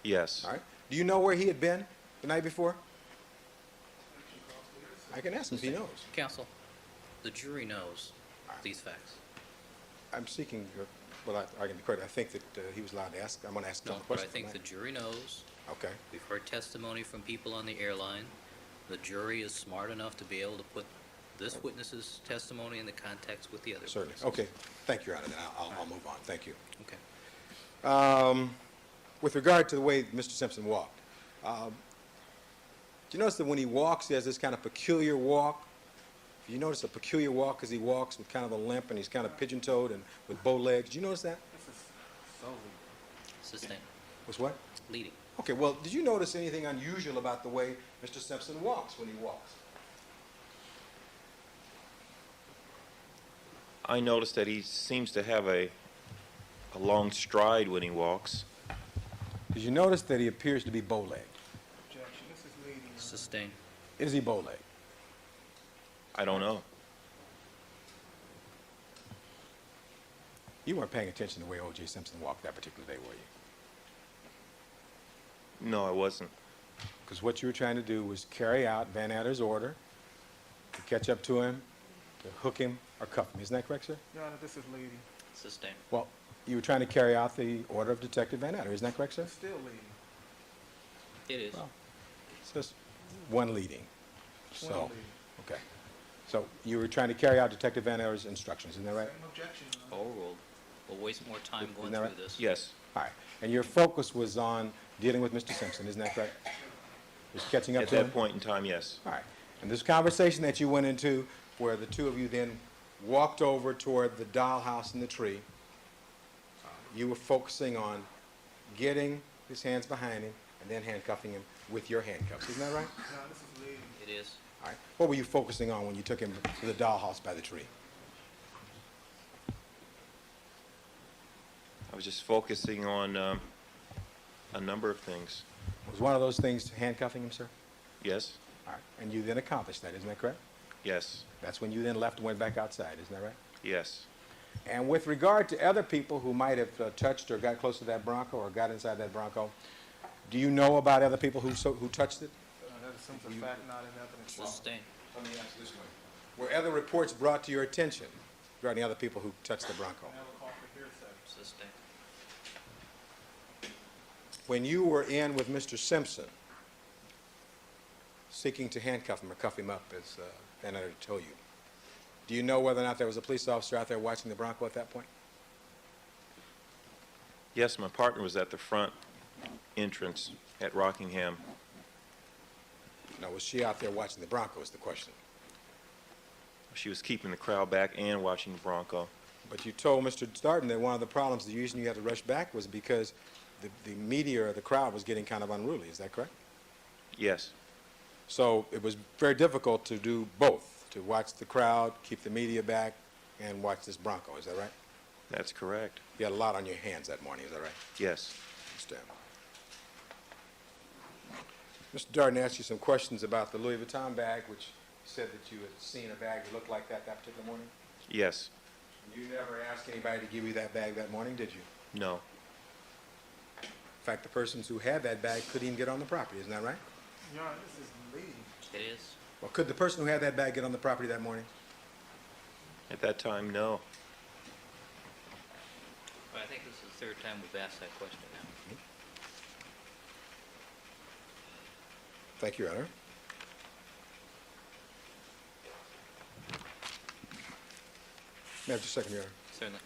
Yes. All right. Do you know where he had been the night before? I can ask him if he knows. Counsel, the jury knows these facts. I'm seeking, well, I can be correct. I think that he was allowed to ask. I'm going to ask him No, a but I question. think the jury knows. Okay. We've heard testimony from people on the airline. The jury is smart enough to be able to put this witness's testimony in the context with the other Certainly. witnesses. Okay. Thank you, Your Honor. Then I'll move on. Thank you. Okay. With regard to the way Mr. Simpson walked, do you notice that when he walks, he has this kind of peculiar walk? You notice a peculiar walk as he walks with kind of a limp and he's kind of pigeon-toed and with bow legs. Did you notice that? Sustained. Was what? Leading. Okay, well, did you notice anything unusual about the way Mr. Simpson walks when he walks? I noticed that he seems to have a long stride when he walks. Did you notice that he appears to be bow-legged? Objection. This is leading. Sustained. Is he bow-legged? I don't know. You weren't paying attention to the way O.J. Simpson walked that particular day, were you? No, I wasn't. Because what you were trying to do was carry out Van Adder's order to catch up to him, to hook him or cuff him. Isn't that correct, sir? Your Honor, this is leading. Sustained. Well, you were trying to carry out the order of Detective Van Adder. Isn't that correct, sir? It's still leading. It is. Well, it's just one leading. One So, leading. okay. So you were trying to carry out Detective Van Adder's instructions, isn't that right? Same objection, Your Honor. Oh, we'll waste more time Isn't going that through right? this. Yes. All right. And your focus was on dealing with Mr. Simpson, isn't that correct? Was catching up At to him? that point in time, yes. All right. And this conversation that you went into where the two of you then walked over toward the dollhouse in the tree, you were focusing on getting his hands behind him and then handcuffing him with your handcuffs. Isn't that right? Your Honor, this is leading. It is. All right. What were you focusing on when you took him to the dollhouse by the tree? I was just focusing on a number of things. Was one of those things handcuffing him, sir? Yes. All right. And you then accomplished that, isn't that correct? Yes. That's when you then left and went back outside, isn't that right? Yes. And with regard to other people who might have touched or got close to that Bronco or got inside that Bronco, do you know about other people who touched it? That is simple fact, not in evidence. Sustained. Let me ask this way. Were other reports brought to your attention regarding other people who touched the Bronco? Never call for hearsay. Sustained. When you were in with Mr. Simpson, seeking to handcuff him or cuff him up, as Van Adder told you, do you know whether or not there was a police officer out there watching the Bronco at that point? Yes, my partner was at the front entrance at Rockingham. No, was she out there watching the Bronco is the question. She was keeping the crowd back and watching the Bronco. But you told Mr. Starton that one of the problems, the reason you had to rush back was because the media or the crowd was getting kind of unruly. Is that correct? Yes. So it was very difficult to do both, to watch the crowd, keep the media back, and watch this Bronco. Is that right? That's correct. You had a lot on your hands that morning. Is that right? Yes. Understand. Mr. Darden asked you some questions about the Louis Vuitton bag, which said that you had seen a bag that looked like that particular morning. Yes. You never asked anybody to give you that bag that morning, did you? No. In fact, the persons who had that bag couldn't even get on the property. Isn't that right? Your Honor, this is leading. It is. Well, could the person who had that bag get on the property that morning? At that time, no. Well, I think this is the third time we've asked that question now. Thank you, Your Honor. May I have just a second, Your Honor? Certainly.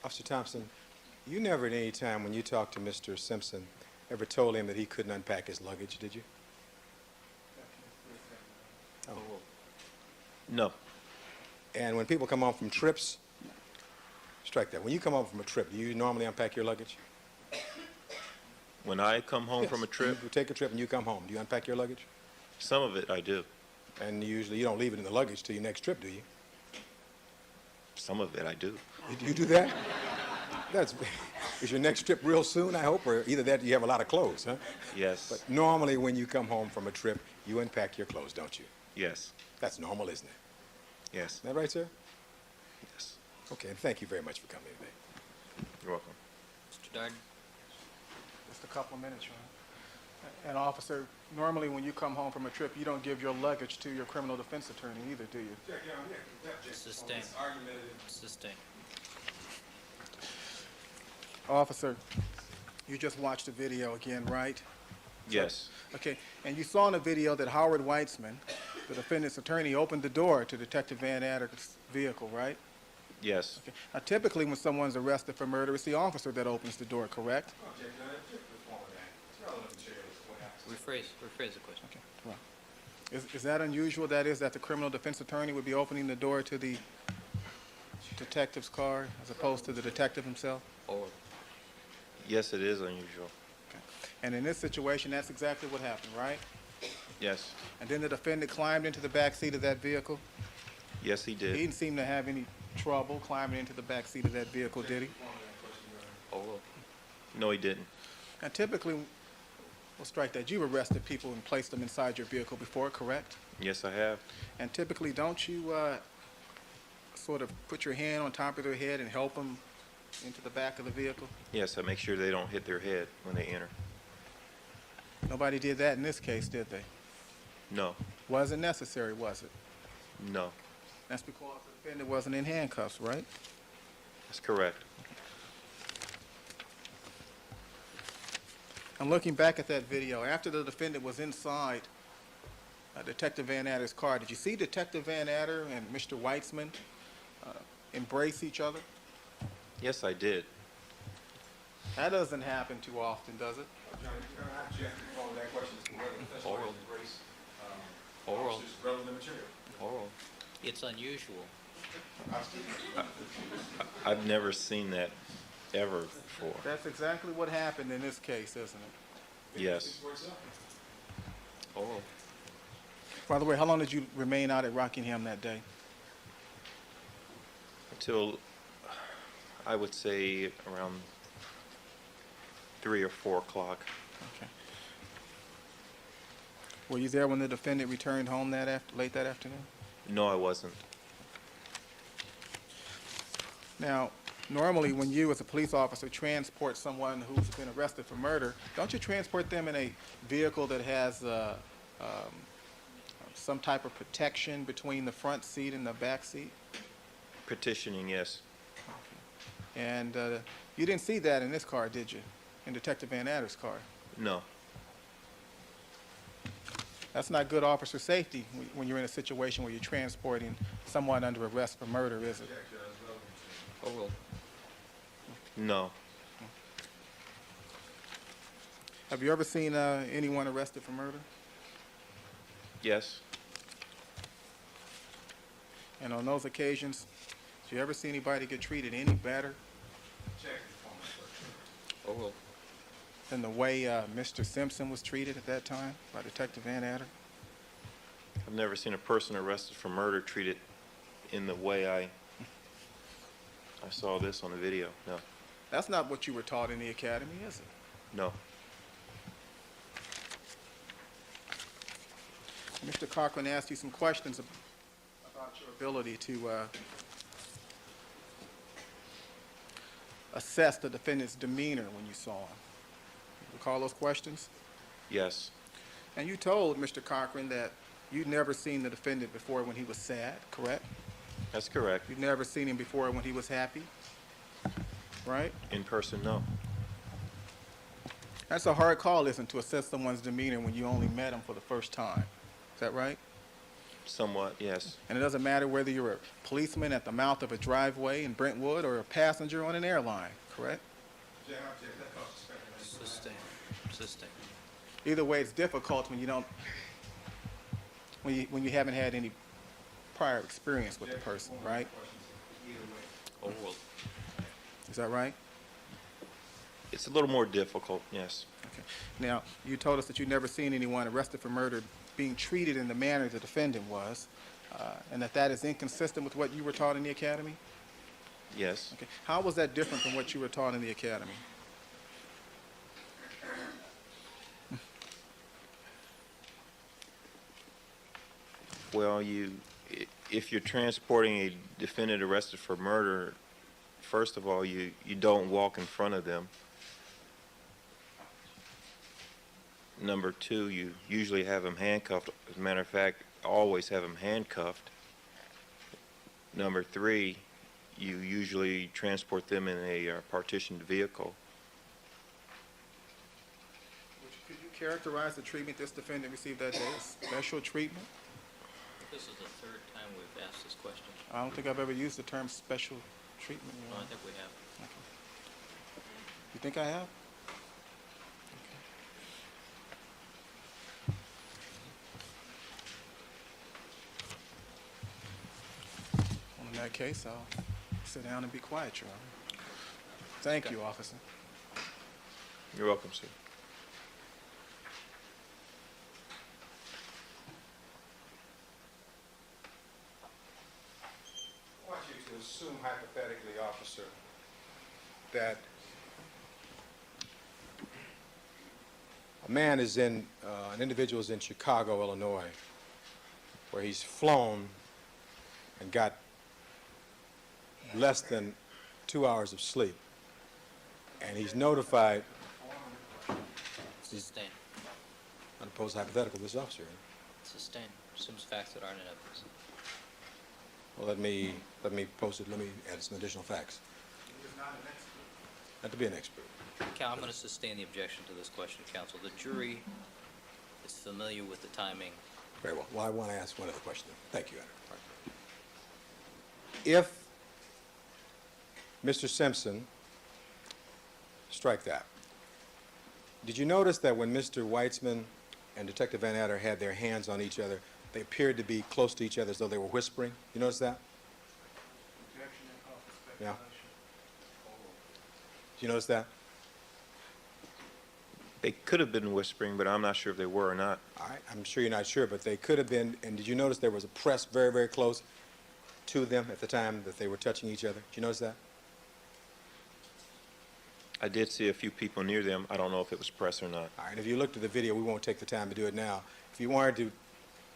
Officer Thompson, you never at any time when you talked to Mr. Simpson ever told him that he couldn't unpack his luggage, did you? Oh. No. And when people come home from trips, strike that. When you come home from a trip, do you normally unpack your luggage? When I come home from a trip, You take a trip and you come home. Do you unpack your luggage? some of it I do. And usually you don't leave it in the luggage till your next trip, do you? Some of it I do. You do that? Is your next trip real soon, I hope, or either that or you have a lot of clothes, huh? Yes. But normally when you come home from a trip, you unpack your clothes, don't you? Yes. That's normal, isn't it? Yes. Is that right, sir? Yes. Okay, and thank you very much for coming today. You're welcome. Mr. Darden? Just a couple of minutes, Your Honor. And officer, normally when you come home from a trip, you don't give your luggage to your criminal defense attorney either, do you? Sustained. Sustained. Officer, you just watched the video again, right? Yes. Okay, and you saw in the video that Howard Weitzman, the defendant's attorney, opened the door to Detective Van Adder's vehicle, right? Yes. Okay. Now, typically when someone's arrested for murder, it's the officer that opens the door, correct? Rephrase the question. Okay, well, is that unusual? That is, that the criminal defense attorney would be opening the door to the detective's car as opposed to the detective himself? Or Yes, it is unusual. Okay. And in this situation, that's exactly what happened, right? Yes. And then the defendant climbed into the back seat of that vehicle? Yes, he He did. didn't seem to have any trouble climbing into the back seat of that vehicle, did he? oral. No, he didn't. Now, typically, we'll strike that. You've arrested people and placed them inside your vehicle before, correct? Yes, I have. And typically, don't you sort of put your hand on top of their head and help them into the back of the vehicle? Yes, I make sure they don't hit their head when they enter. Nobody did that in this case, did they? No. Wasn't necessary, was it? No. That's because the defendant wasn't in handcuffs, right? That's correct. I'm looking back at that video. After the defendant was inside Detective Van Adder's car, did you see Detective Van Adder and Mr. Weitzman embrace each other? Yes, I did. That doesn't happen too often, does it? Oral. Oral. Oral. It's unusual. I've never seen that ever before. That's exactly what happened in this case, isn't it? Yes. Oral. By the way, how long did you remain out at Rockingham that day? Until, I would say, around 3 or 4 o'clock. Okay. Were you there when the defendant returned home late that afternoon? No, I wasn't. Now, normally when you as a police officer transport someone who's been arrested for murder, don't you transport them in a vehicle that has some type of protection between the front seat and the back seat? Petitioning, yes. And you didn't see that in this car, did you? In Detective Van Adder's car? No. That's not good officer safety when you're in a situation where you're transporting someone under arrest for murder, is it? Overruled. No. Have you ever seen anyone arrested for murder? Yes. And on those occasions, did you ever see anybody get treated any better Overruled. than the way Mr. Simpson was treated at that time by Detective Van Adder? I've never seen a person arrested for murder treated in the way I saw this on the video. No. That's not what you were taught in the academy, is it? No. Mr. Cochran asked you some questions about your ability to assess the defendant's demeanor when you saw him. Recall those questions? Yes. And you told Mr. Cochran that you'd never seen the defendant before when he was sad, correct? That's correct. You'd never seen him before when he was happy, right? In person, no. That's a hard call, isn't it, to assess someone's demeanor when you only met him for the first time. Is that right? Somewhat, yes. And it doesn't matter whether you're a policeman at the mouth of a driveway in Brentwood or a passenger on an airline, correct? Sustained. Sustained. Either way, it's difficult when you don't, when you haven't had any prior experience with the person, right? Overruled. Is that right? It's a little more difficult, yes. Okay. Now, you told us that you'd never seen anyone arrested for murder being treated in the manner the defendant was, and that is inconsistent with what you were taught in the academy? Yes. Okay. How was that different from what you were taught in the academy? Well, if you're transporting a defendant arrested for murder, first of all, you don't walk in front of them. Number two, you usually have them handcuffed. As a matter of fact, always have them handcuffed. Number three, you usually transport them in a partitioned vehicle. Could you characterize the treatment this defendant received that day as special treatment? This is the third time we've asked this question. I don't think I've ever used the term special treatment. No, I think we have. You think I have? Well, in that case, I'll sit down and be quiet, Your Honor. Thank you, officer. You're welcome, sir. I want you to assume hypothetically, officer, that a man is in, an individual is in Chicago, Illinois, where he's flown and got less than 2 hours of sleep, and he's notified. Sustained. Unopposed hypothetical, this officer. Sustained. Assumes facts that aren't in evidence. Well, let me post it. Let me add some additional facts. Not to be an expert. Cal, I'm going to sustain the objection to this question, counsel. The jury is familiar with the timing. Very well. Well, I want to ask one other question. Thank you, Your Honor. If Mr. Simpson, strike that. Did you notice that when Mr. Weitzman and Detective Van Adder had their hands on each other, they appeared to be close to each other as though they were whispering? You notice that? Yeah. Did you notice that? They could have been whispering, but I'm not sure if they were or not. All right. I'm sure you're not sure, but they could have been. And did you notice there was a press very, very close to them at the time that they were touching each other? Did you notice that? I did see a few people near them. I don't know if it was press or not. All right. If you looked at the video, we won't take the time to do it now. If you wanted to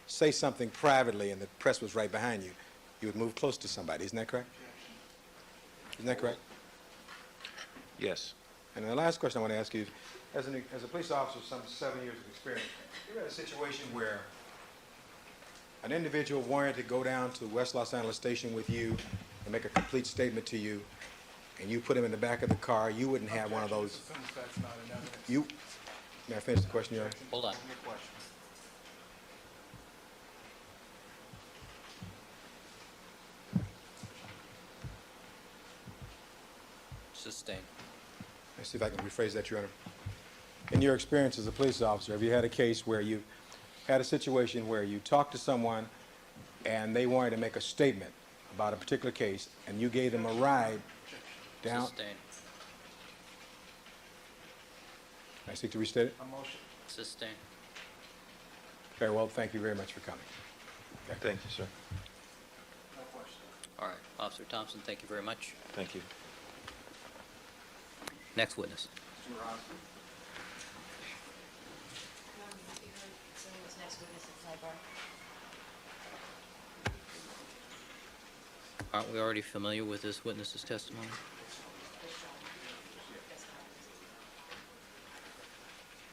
say something privately and the press was right behind you, you would move close to somebody. Isn't that correct? Isn't that correct? Yes. And the last question I want to ask you, as a police officer with some 7 years of experience, you're in a situation where an individual wanted to go down to West Los Angeles Station with you and make a complete statement to you, and you put him in the back of the car. You wouldn't have one of those. May I finish the question, Your Honor? Hold on. Sustained. Let's see if I can rephrase that, Your Honor. In your experience as a police officer, have you had a case where you had a situation where you talked to someone and they wanted to make a statement about a particular case, and you gave them a ride down? Sustained. Can I seek to restate it? Sustained. Very well. Thank you very much for coming. Okay. Thank you, sir. All right, Officer Thompson, thank you very much. Thank you. Next witness. Aren't we already familiar with this witness's testimony?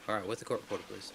All right, with the court reporter, please.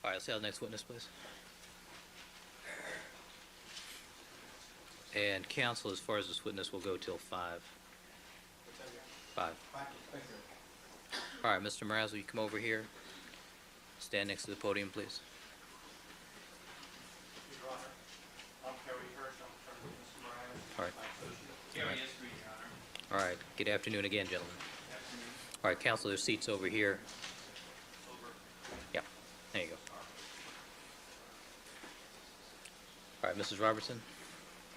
All right, let's have the next witness, please. And counsel, as far as this witness, will go till 5. 5. All right, Mr. Mraz, will you come over here? Stand next to the podium, please. All right, good afternoon again, gentlemen. All right, counsel, there's seats over here. Yeah, there you go. All right, Mrs. Robertson?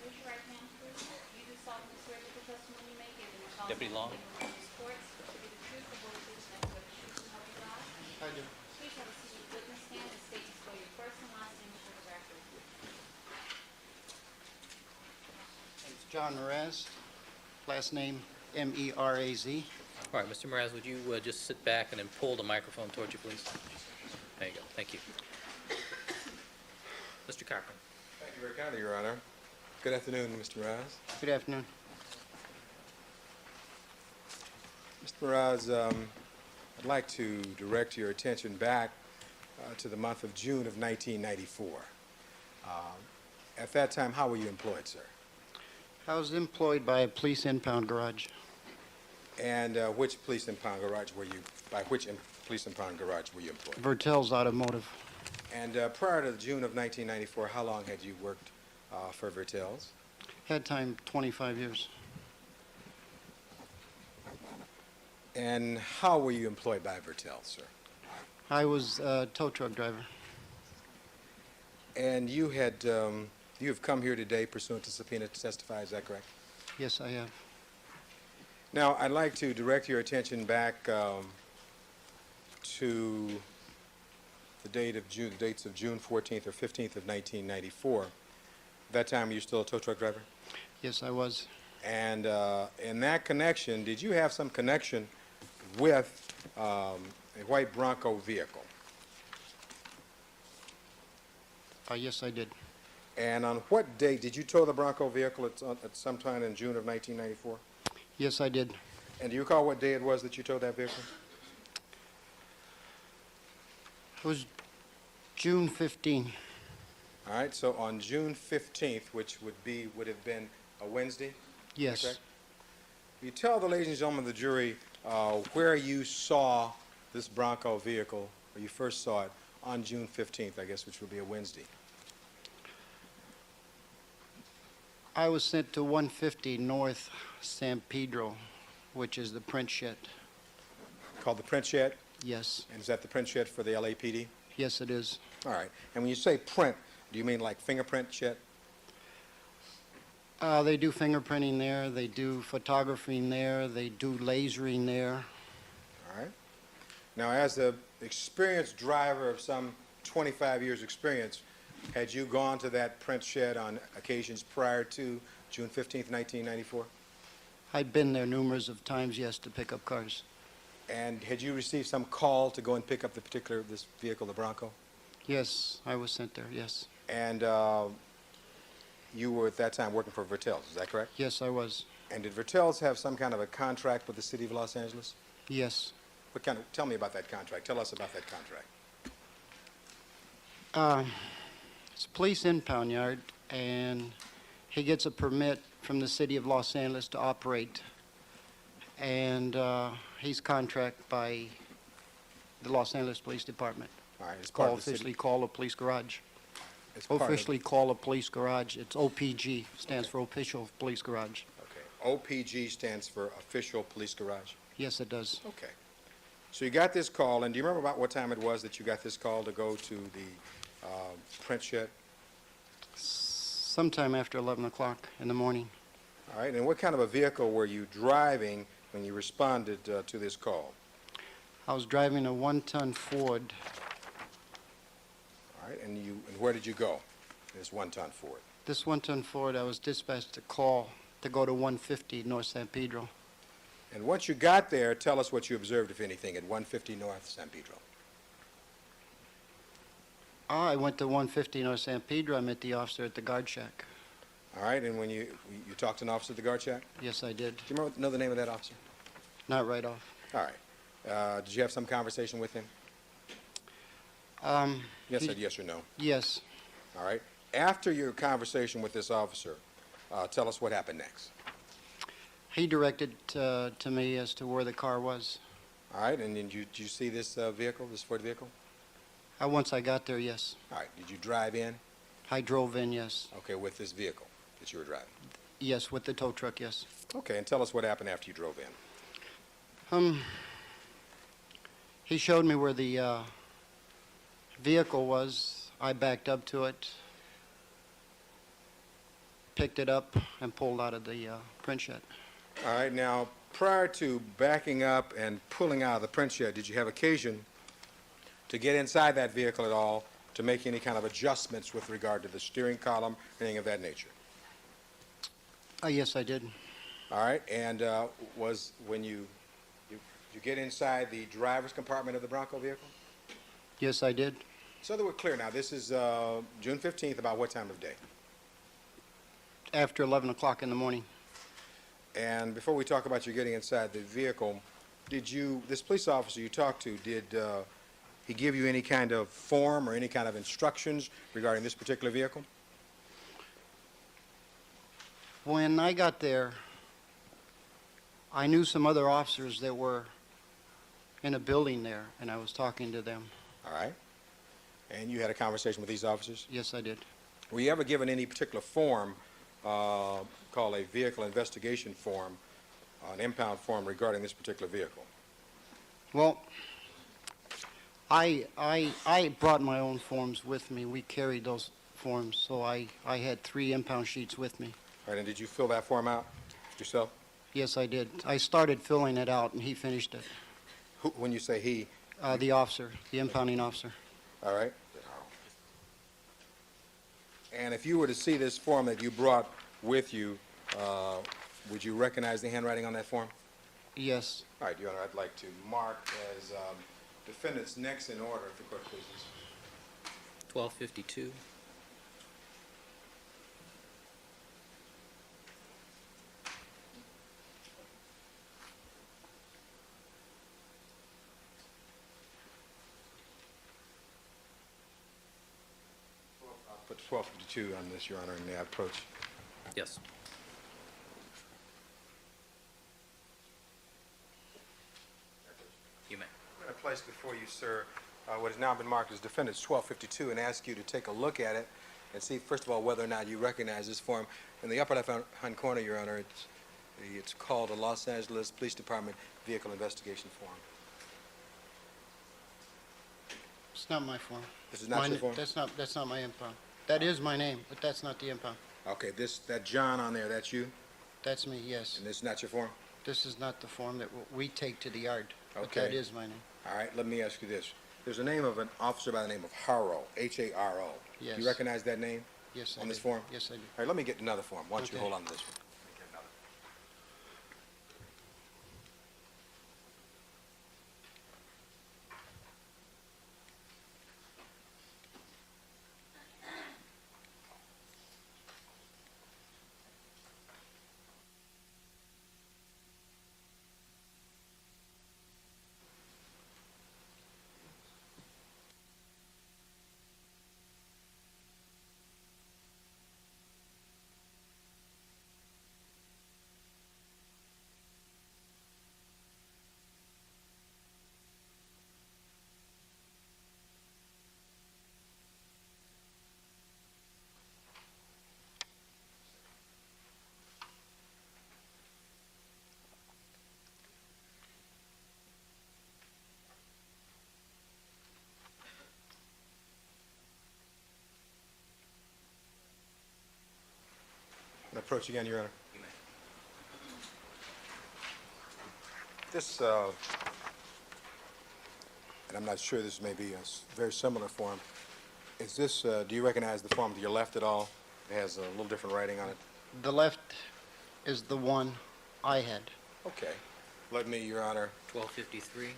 Raise your right hand, please. You do solemnly swear that the testimony you may give in the trial Deputy Long? in this court to be the truth, the whole truth, and nothing but the truth, so help you God? I do. Please have a seat at the witness stand and state and spell your first and last name for the record. It's John Mraz, last name M-E-R-A-Z. All right, Mr. Mraz, would you just sit back and then pull the microphone towards you, please? There you go, thank you. Mr. Cochran? Thank you very kindly, Your Honor. Good afternoon, Mr. Mraz. Good afternoon. Mr. Mraz, I'd like to direct your attention back to the month of June of 1994. At that time, how were you employed, sir? I was employed by a police impound garage. And which police impound garage were you, by which police impound garage were you employed? Vertel's Automotive. And prior to June of 1994, how long had you worked for Vertel's? Had time 25 years. And how were you employed by Vertel's, sir? I was a tow truck driver. And you have come here today pursuant to subpoena to testify, is that correct? Yes, I have. Now, I'd like to direct your attention back to the dates of June 14th or 15th of 1994. That time, you're still a tow truck driver? Yes, I was. And in that connection, did you have some connection with a white Bronco vehicle? Yes, I did. And on what date did you tow the Bronco vehicle at some time in June of 1994? Yes, I did. And do you recall what day it was that you towed that vehicle? It was June 15. All right, so on June 15th, which would have been a Wednesday? Yes. Okay. You tell the ladies and gentlemen of the jury where you saw this Bronco vehicle, or you first saw it, on June 15th, I guess, which would be a Wednesday. I was sent to 150 North San Pedro, which is the print shed. Called the print shed? Yes. And is that the print shed for the LAPD? Yes, it is. All right. And when you say print, do you mean like fingerprint shed? They do fingerprinting there. They do photography there. They do lasering there. All right. Now, as an experienced driver of some 25 years' experience, had you gone to that print shed on occasions prior to June 15th, 1994? I'd been there numerous of times, yes, to pick up cars. And had you received some call to go and pick up this vehicle, the Bronco? Yes, I was sent there, yes. And you were at that time working for Vertel's, is that correct? Yes, I was. And did Vertel's have some kind of a contract with the city of Los Angeles? Yes. Tell me about that contract. Tell us about that contract. It's a police impound yard, and he gets a permit from the city of Los Angeles to operate. And he's contracted by the Los Angeles Police Department. All right, it's part of the Officially city. called a police garage. It's part of- Officially called a police garage. It's OPG, stands for Official Police Garage. Okay. OPG stands for Official Police Garage? Yes, it does. Okay. So you got this call, and do you remember about what time it was that you got this call to go to the print shed? Sometime after 11 o'clock in the morning. All right, and what kind of a vehicle were you driving when you responded to this call? I was driving a one-ton Ford. All right, and where did you go? This one-ton Ford. This one-ton Ford, I was dispatched to call to go to 150 North San Pedro. And once you got there, tell us what you observed, if anything, at 150 North San Pedro. I went to 150 North San Pedro. I met the officer at the guard shack. All right, and when you talked to an officer at the guard shack? Yes, I did. Do you know the name of that officer? Not right off. All right. Did you have some conversation with him? Yes, said yes or no. Yes. All right. After your conversation with this officer, tell us what happened next. He directed to me as to where the car was. All right, and then did you see this vehicle, this Ford vehicle? Once I got there, yes. All right. Did you drive in? I drove in, yes. Okay, with this vehicle that you were driving. Yes, with the tow truck, yes. Okay, and tell us what happened after you drove in. He showed me where the vehicle was. I backed up to it, picked it up, and pulled out of the print shed. All right, now, prior to backing up and pulling out of the print shed, did you have occasion to get inside that vehicle at all to make any kind of adjustments with regard to the steering column, anything of that nature? Yes, I did. All right, and was when you get inside the driver's compartment of the Bronco vehicle? Yes, I did. So that we're clear now, this is June 15th, about what time of day? After 11 o'clock in the morning. And before we talk about you getting inside the vehicle, this police officer you talked to, did he give you any kind of form or any kind of instructions regarding this particular vehicle? When I got there, I knew some other officers that were in a building there, and I was talking to them. All right. And you had a conversation with these officers? Yes, I did. Were you ever given any particular form called a vehicle investigation form, an impound form regarding this particular vehicle? Well, I brought my own forms with me. We carried those forms, so I had 3 impound sheets with me. All right, and did you fill that form out yourself? Yes, I did. I started filling it out, and he finished it. When you say he? The officer, the impounding officer. All right. And if you were to see this form that you brought with you, would you recognize the handwriting on that form? Yes. All right, Your Honor, I'd like to mark as defendants next in order, if the clerk pleases. 1252. I'll put 1252 on this, Your Honor, in the approach. Yes. You may. I'm going to place before you, sir, what has now been marked as defendants 1252 and ask you to take a look at it and see, first of all, whether or not you recognize this form. In the upper left-hand corner, Your Honor, it's called a Los Angeles Police Department Vehicle Investigation Form. It's not my form. This is not your form? That's not my impound. That is my name, but that's not the impound. Okay, that John on there, that's you? That's me, yes. And this is not your form? This is not the form that we take to the yard, but Okay. that is my name. All right, let me ask you this. There's a name of an officer by the name of Harrow, H-A-R-O. Yes. Do you recognize that name Yes, I on this do. form? Yes, I do. All right, let me get another form. Why don't you Okay. hold on to this one? Let me get another. Approach again, Your Honor. This, and I'm not sure, this may be a very similar form. Is this, do you recognize the form to your left at all? It has a little different writing on it. The left is the one I had. Okay. Let me, Your Honor, 1253.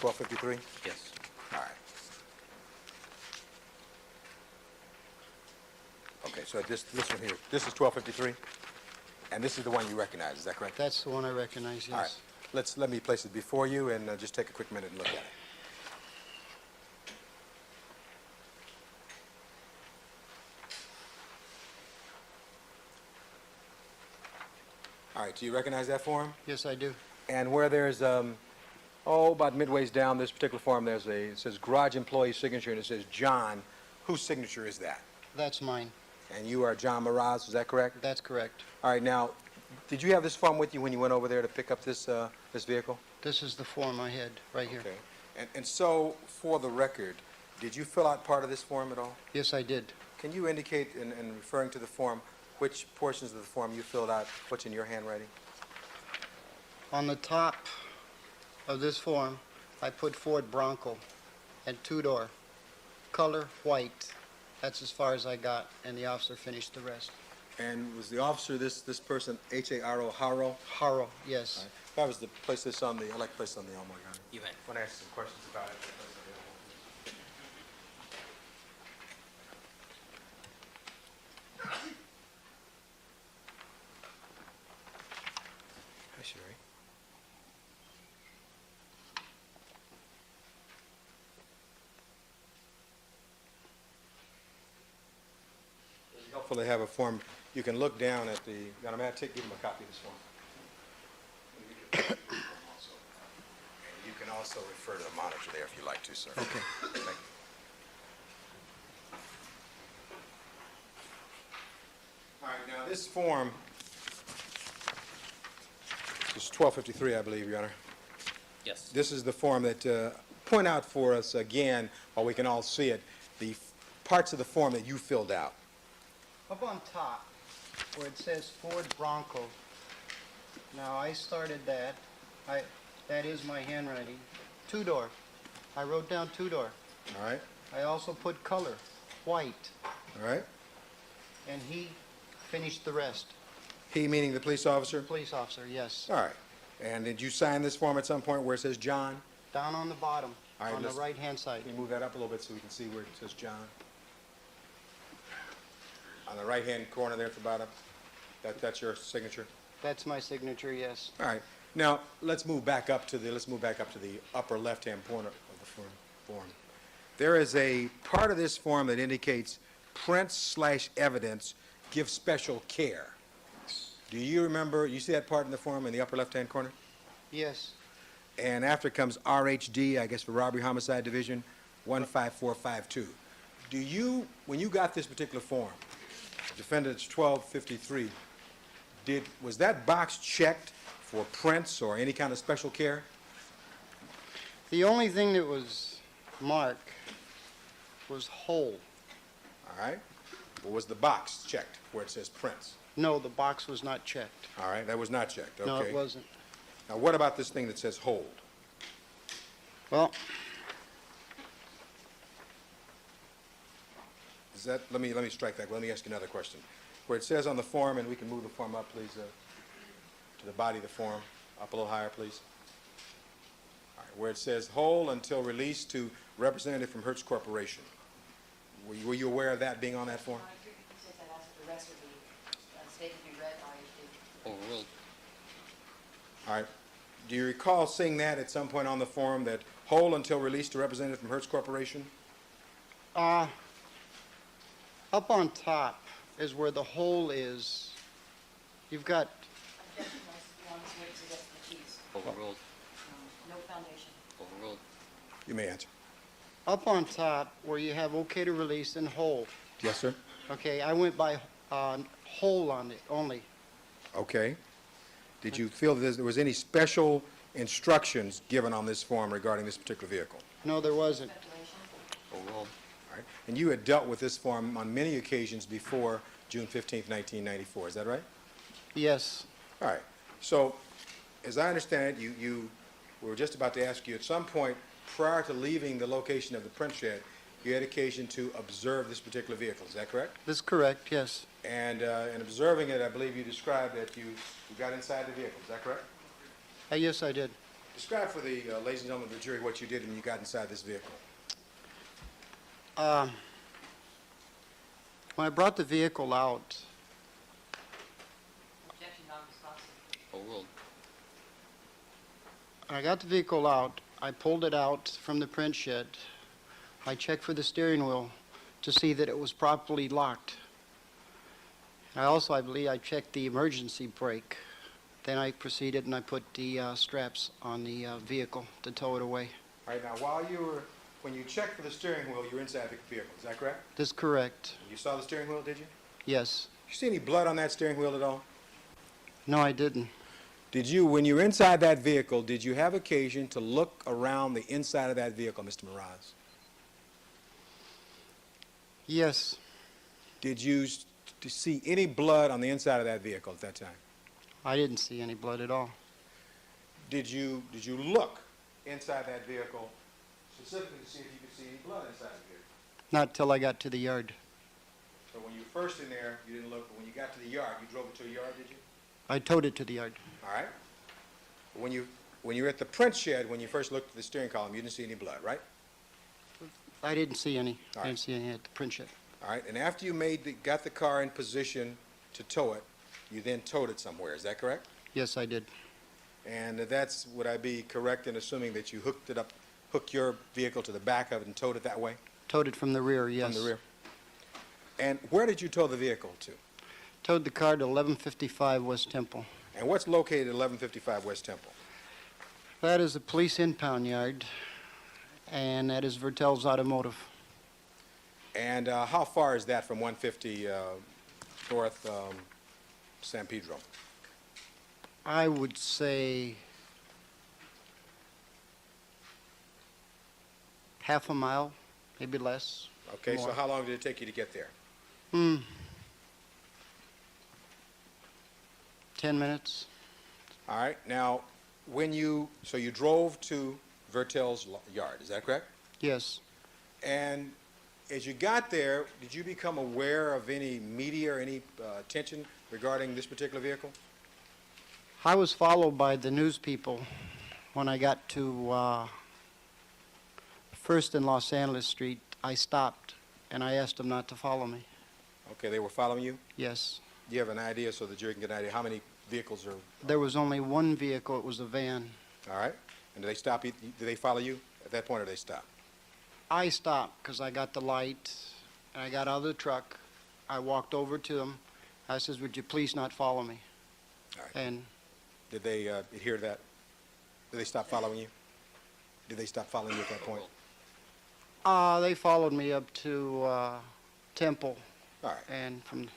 1253? Yes. All right. Okay, so this one here, this is 1253? And this is the one you recognize, is that correct? That's the one I recognize, All right. yes. Let me place it before you and just take a quick minute and look at it. All right, do you recognize that form? Yes, I do. And where there's, about midways down this particular form, it says garage employee signature, and it says John. Whose signature is that? That's mine. And you are John Mraz, is that correct? That's correct. All right, now, did you have this form with you when you went over there to pick up this, this vehicle? This is the form I had right here. Okay. And so, for the record, did you fill out part of this form at all? Yes, I did. Can you indicate, in referring to the form, which portions of the form you filled out, what's in your handwriting? On the top of this form, I put Ford Bronco and two-door, color white. That's as far as I got, and the officer finished the rest. And was the officer this person, H-A-R-O, Haro? Haro, yes. If I was to place this on the, I'd like to place this on the Elmore County. You may. I want to ask some questions about it. Hi, Sherry. It's helpful to have a form. You can look down at the, I'm going to give him a copy of this form. You can also refer to the monitor there if you like to, sir. Okay. Thank you. All right, now this form, this is 1253, I believe, Your Honor. Yes. This is the form that, point out for us again, while we can all see it, the parts of the form that you filled out. Up on top, where it says Ford Bronco, now I started that. That is my handwriting. Two-door. I wrote down two-door. All right, I also put color, white, all right. and he finished the rest. He meaning the police officer? Police officer, yes. All right. And did you sign this form at some point where it says John? Down on the bottom, All right, on the let's- right-hand side. Can you move that up a little bit so we can see where it says John? On the right-hand corner there at the bottom? That's your signature? That's my signature, yes. All right. Now, let's move back up to the upper left-hand corner of the form. There is a part of this form that indicates prints/evidence give special care. Do you remember, you see that part in the form in the upper left-hand corner? Yes. And after comes RHD, I guess for Robbery Homicide Division, 15452. Do you, when you got this particular form, Defendant's 1253, was that box checked for prints or any kind of special care? The only thing that was marked was whole. All right. Or was the box checked where it says prints? No, the box was not checked. All right, that was not checked, okay. No, it wasn't. Now, what about this thing that says hold? Well, Is that, let me strike that. Let me ask you another question. Where it says on the form, and we can move the form up, please, to the body of the form, up a little higher, please. All right, where it says hold until released to representative from Hertz Corporation. Were you aware of that being on that form? Since I asked the rest of the statement you read, I did. Overruled. All right. Do you recall seeing that at some point on the form, that hold until released to representative from Hertz Corporation? up on top is where the hole is. You've got, Objection, on this witness against the keys. Overruled. No foundation. Overruled. You may answer. up on top where you have okay to release and hold. Yes, sir. Okay, I went by hole on it only. Okay. Did you feel that there was any special instructions given on this form regarding this particular vehicle? No, there wasn't. Overruled. All right. And you had dealt with this form on many occasions before June 15th, 1994. Is that right? Yes. All right. So, as I understand it, you were just about to ask you at some point prior to leaving the location of the print shed, you had occasion to observe this particular vehicle. Is that correct? That's correct, yes. And in observing it, I believe you described that you got inside the vehicle. Is that correct? Yes, I did. Describe for the ladies and gentlemen of the jury what you did when you got inside this vehicle. When I brought the vehicle out, Objection, non-responsive. Overruled. when I got the vehicle out, I pulled it out from the print shed. I checked for the steering wheel to see that it was properly locked. I also, I believe, I checked the emergency brake. Then I proceeded and I put the straps on the vehicle to tow it away. All right, now, when you checked for the steering wheel, you were inside the vehicle. Is that correct? That's correct. You saw the steering wheel, did you? Yes. You see any blood on that steering wheel at all? No, I didn't. Did you, when you were inside that vehicle, did you have occasion to look around the inside of that vehicle, Mr. Mraz? Yes. Did you see any blood on the inside of that vehicle at that time? I didn't see any blood at all. Did you look inside that vehicle specifically to see if you could see any blood inside the vehicle? Not till I got to the yard. So when you were first in there, you didn't look, but when you got to the yard, you drove it to a yard, did you? I towed it to the yard. All right. When you were at the print shed, when you first looked at the steering column, you didn't see any blood, right? I didn't see any. All I right. didn't see any at the print shed. All right. And after you got the car in position to tow it, you then towed it somewhere. Is that correct? Yes, I did. And that's, would I be correct in assuming that you hooked your vehicle to the back of it and towed it that way? Towed it from the rear, yes. From the rear. And where did you tow the vehicle to? Towed the car to 1155 West Temple. And what's located at 1155 West Temple? That is a police impound yard, and that is Vertel's Automotive. And how far is that from 150 North San Pedro? I would say half a mile, maybe less. Okay, so More. how long did it take you to get there? 10 minutes. All right, now, so you drove to Vertel's yard, is that correct? Yes. And as you got there, did you become aware of any media or any attention regarding this particular vehicle? I was followed by the news people when I got to First and Los Angeles Street. I stopped and I asked them not to follow me. Okay, they were following you? Yes. Do you have an idea so the jury can get an idea how many vehicles are? There was only one vehicle. It was a van. All right. And did they stop you? Did they follow you at that point, or did they stop? I stopped because I got the light and I got out of the truck. I walked over to them. I says, "Would you please not follow me?" All right. And Did they adhere to that? Did they stop following you? Did they stop following you at that point? they followed me up to Temple. All right. And from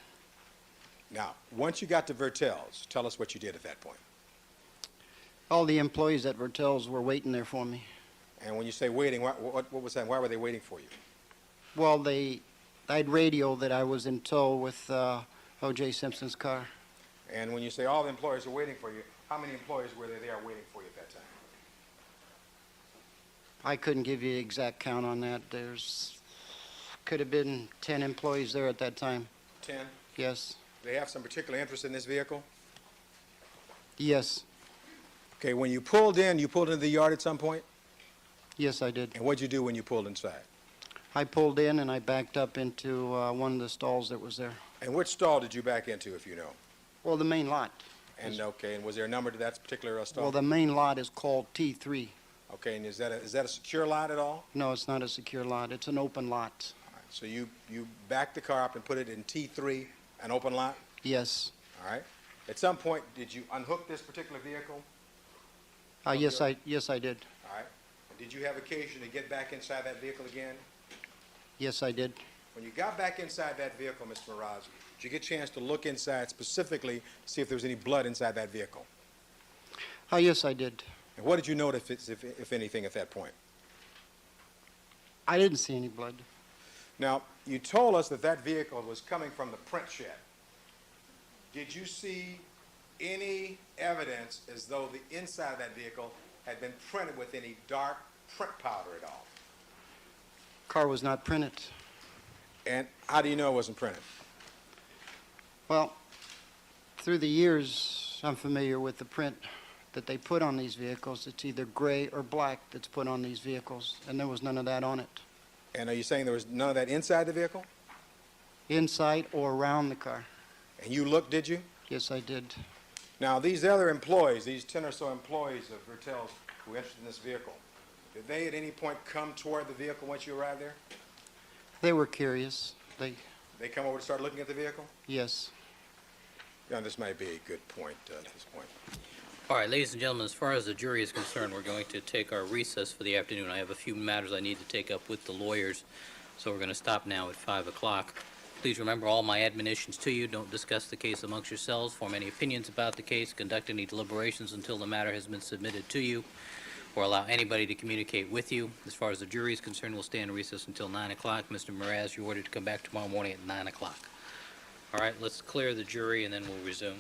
Now, once you got to Vertel's, tell us what you did at that point. all the employees at Vertel's were waiting there for me. And when you say waiting, what was that? Why were they waiting for you? Well, I'd radio that I was in tow with O.J. Simpson's car. And when you say all the employees are waiting for you, how many employees were there waiting for you at that time? I couldn't give you the exact count on that. Could have been 10 employees there at that time. 10? Yes. Do they have some particular interest in this vehicle? Yes. Okay, when you pulled into the yard at some point? Yes, I did. And what'd you do when you pulled inside? I pulled in and I backed up into one of the stalls that was there. And which stall did you back into, if you know? Well, the main lot. And, okay, and was there a number to that particular stall? Well, the main lot is called T3. Okay, and is that a secure lot at all? No, it's not a secure lot. It's an open lot. All right, so you backed the car up and put it in T3, an open lot? Yes. All right. At some point, did you unhook this particular vehicle? Yes, I did. All right. And did you have occasion to get back inside that vehicle again? Yes, I did. When you got back inside that vehicle, Mr. Mraz, did you get a chance to look inside specifically to see if there was any blood inside that vehicle? Yes, I did. And what did you notice, if anything, at that point? I didn't see any blood. Now, you told us that that vehicle was coming from the print shed. Did you see any evidence as though the inside of that vehicle had been printed with any dark print powder at all? Car was not printed. And how do you know it wasn't printed? Well, through the years, I'm familiar with the print that they put on these vehicles. It's either gray or black that's put on these vehicles, and there was none of that on it. And are you saying there was none of that inside the vehicle? Inside or around the car. And you looked, did you? Yes, I did. Now, these other employees, these 10 or so employees of Vertel's who were interested in this vehicle, did they at any point come toward the vehicle once you arrived there? They were curious. They come over to start looking at the vehicle? Yes. Yeah, this might be a good point at this point. All right, ladies and gentlemen, as far as the jury is concerned, we're going to take our recess for the afternoon. I have a few matters I need to take up with the lawyers, so we're going to stop now at 5 o'clock. Please remember all my admonitions to you. Don't discuss the case amongst yourselves, form any opinions about the case, conduct any deliberations until the matter has been submitted to you, or allow anybody to communicate with you. As far as the jury is concerned, we'll stand in recess until 9 o'clock. Mr. Mraz, you're ordered to come back tomorrow morning at 9 o'clock. All right, let's clear the jury, and then we'll resume.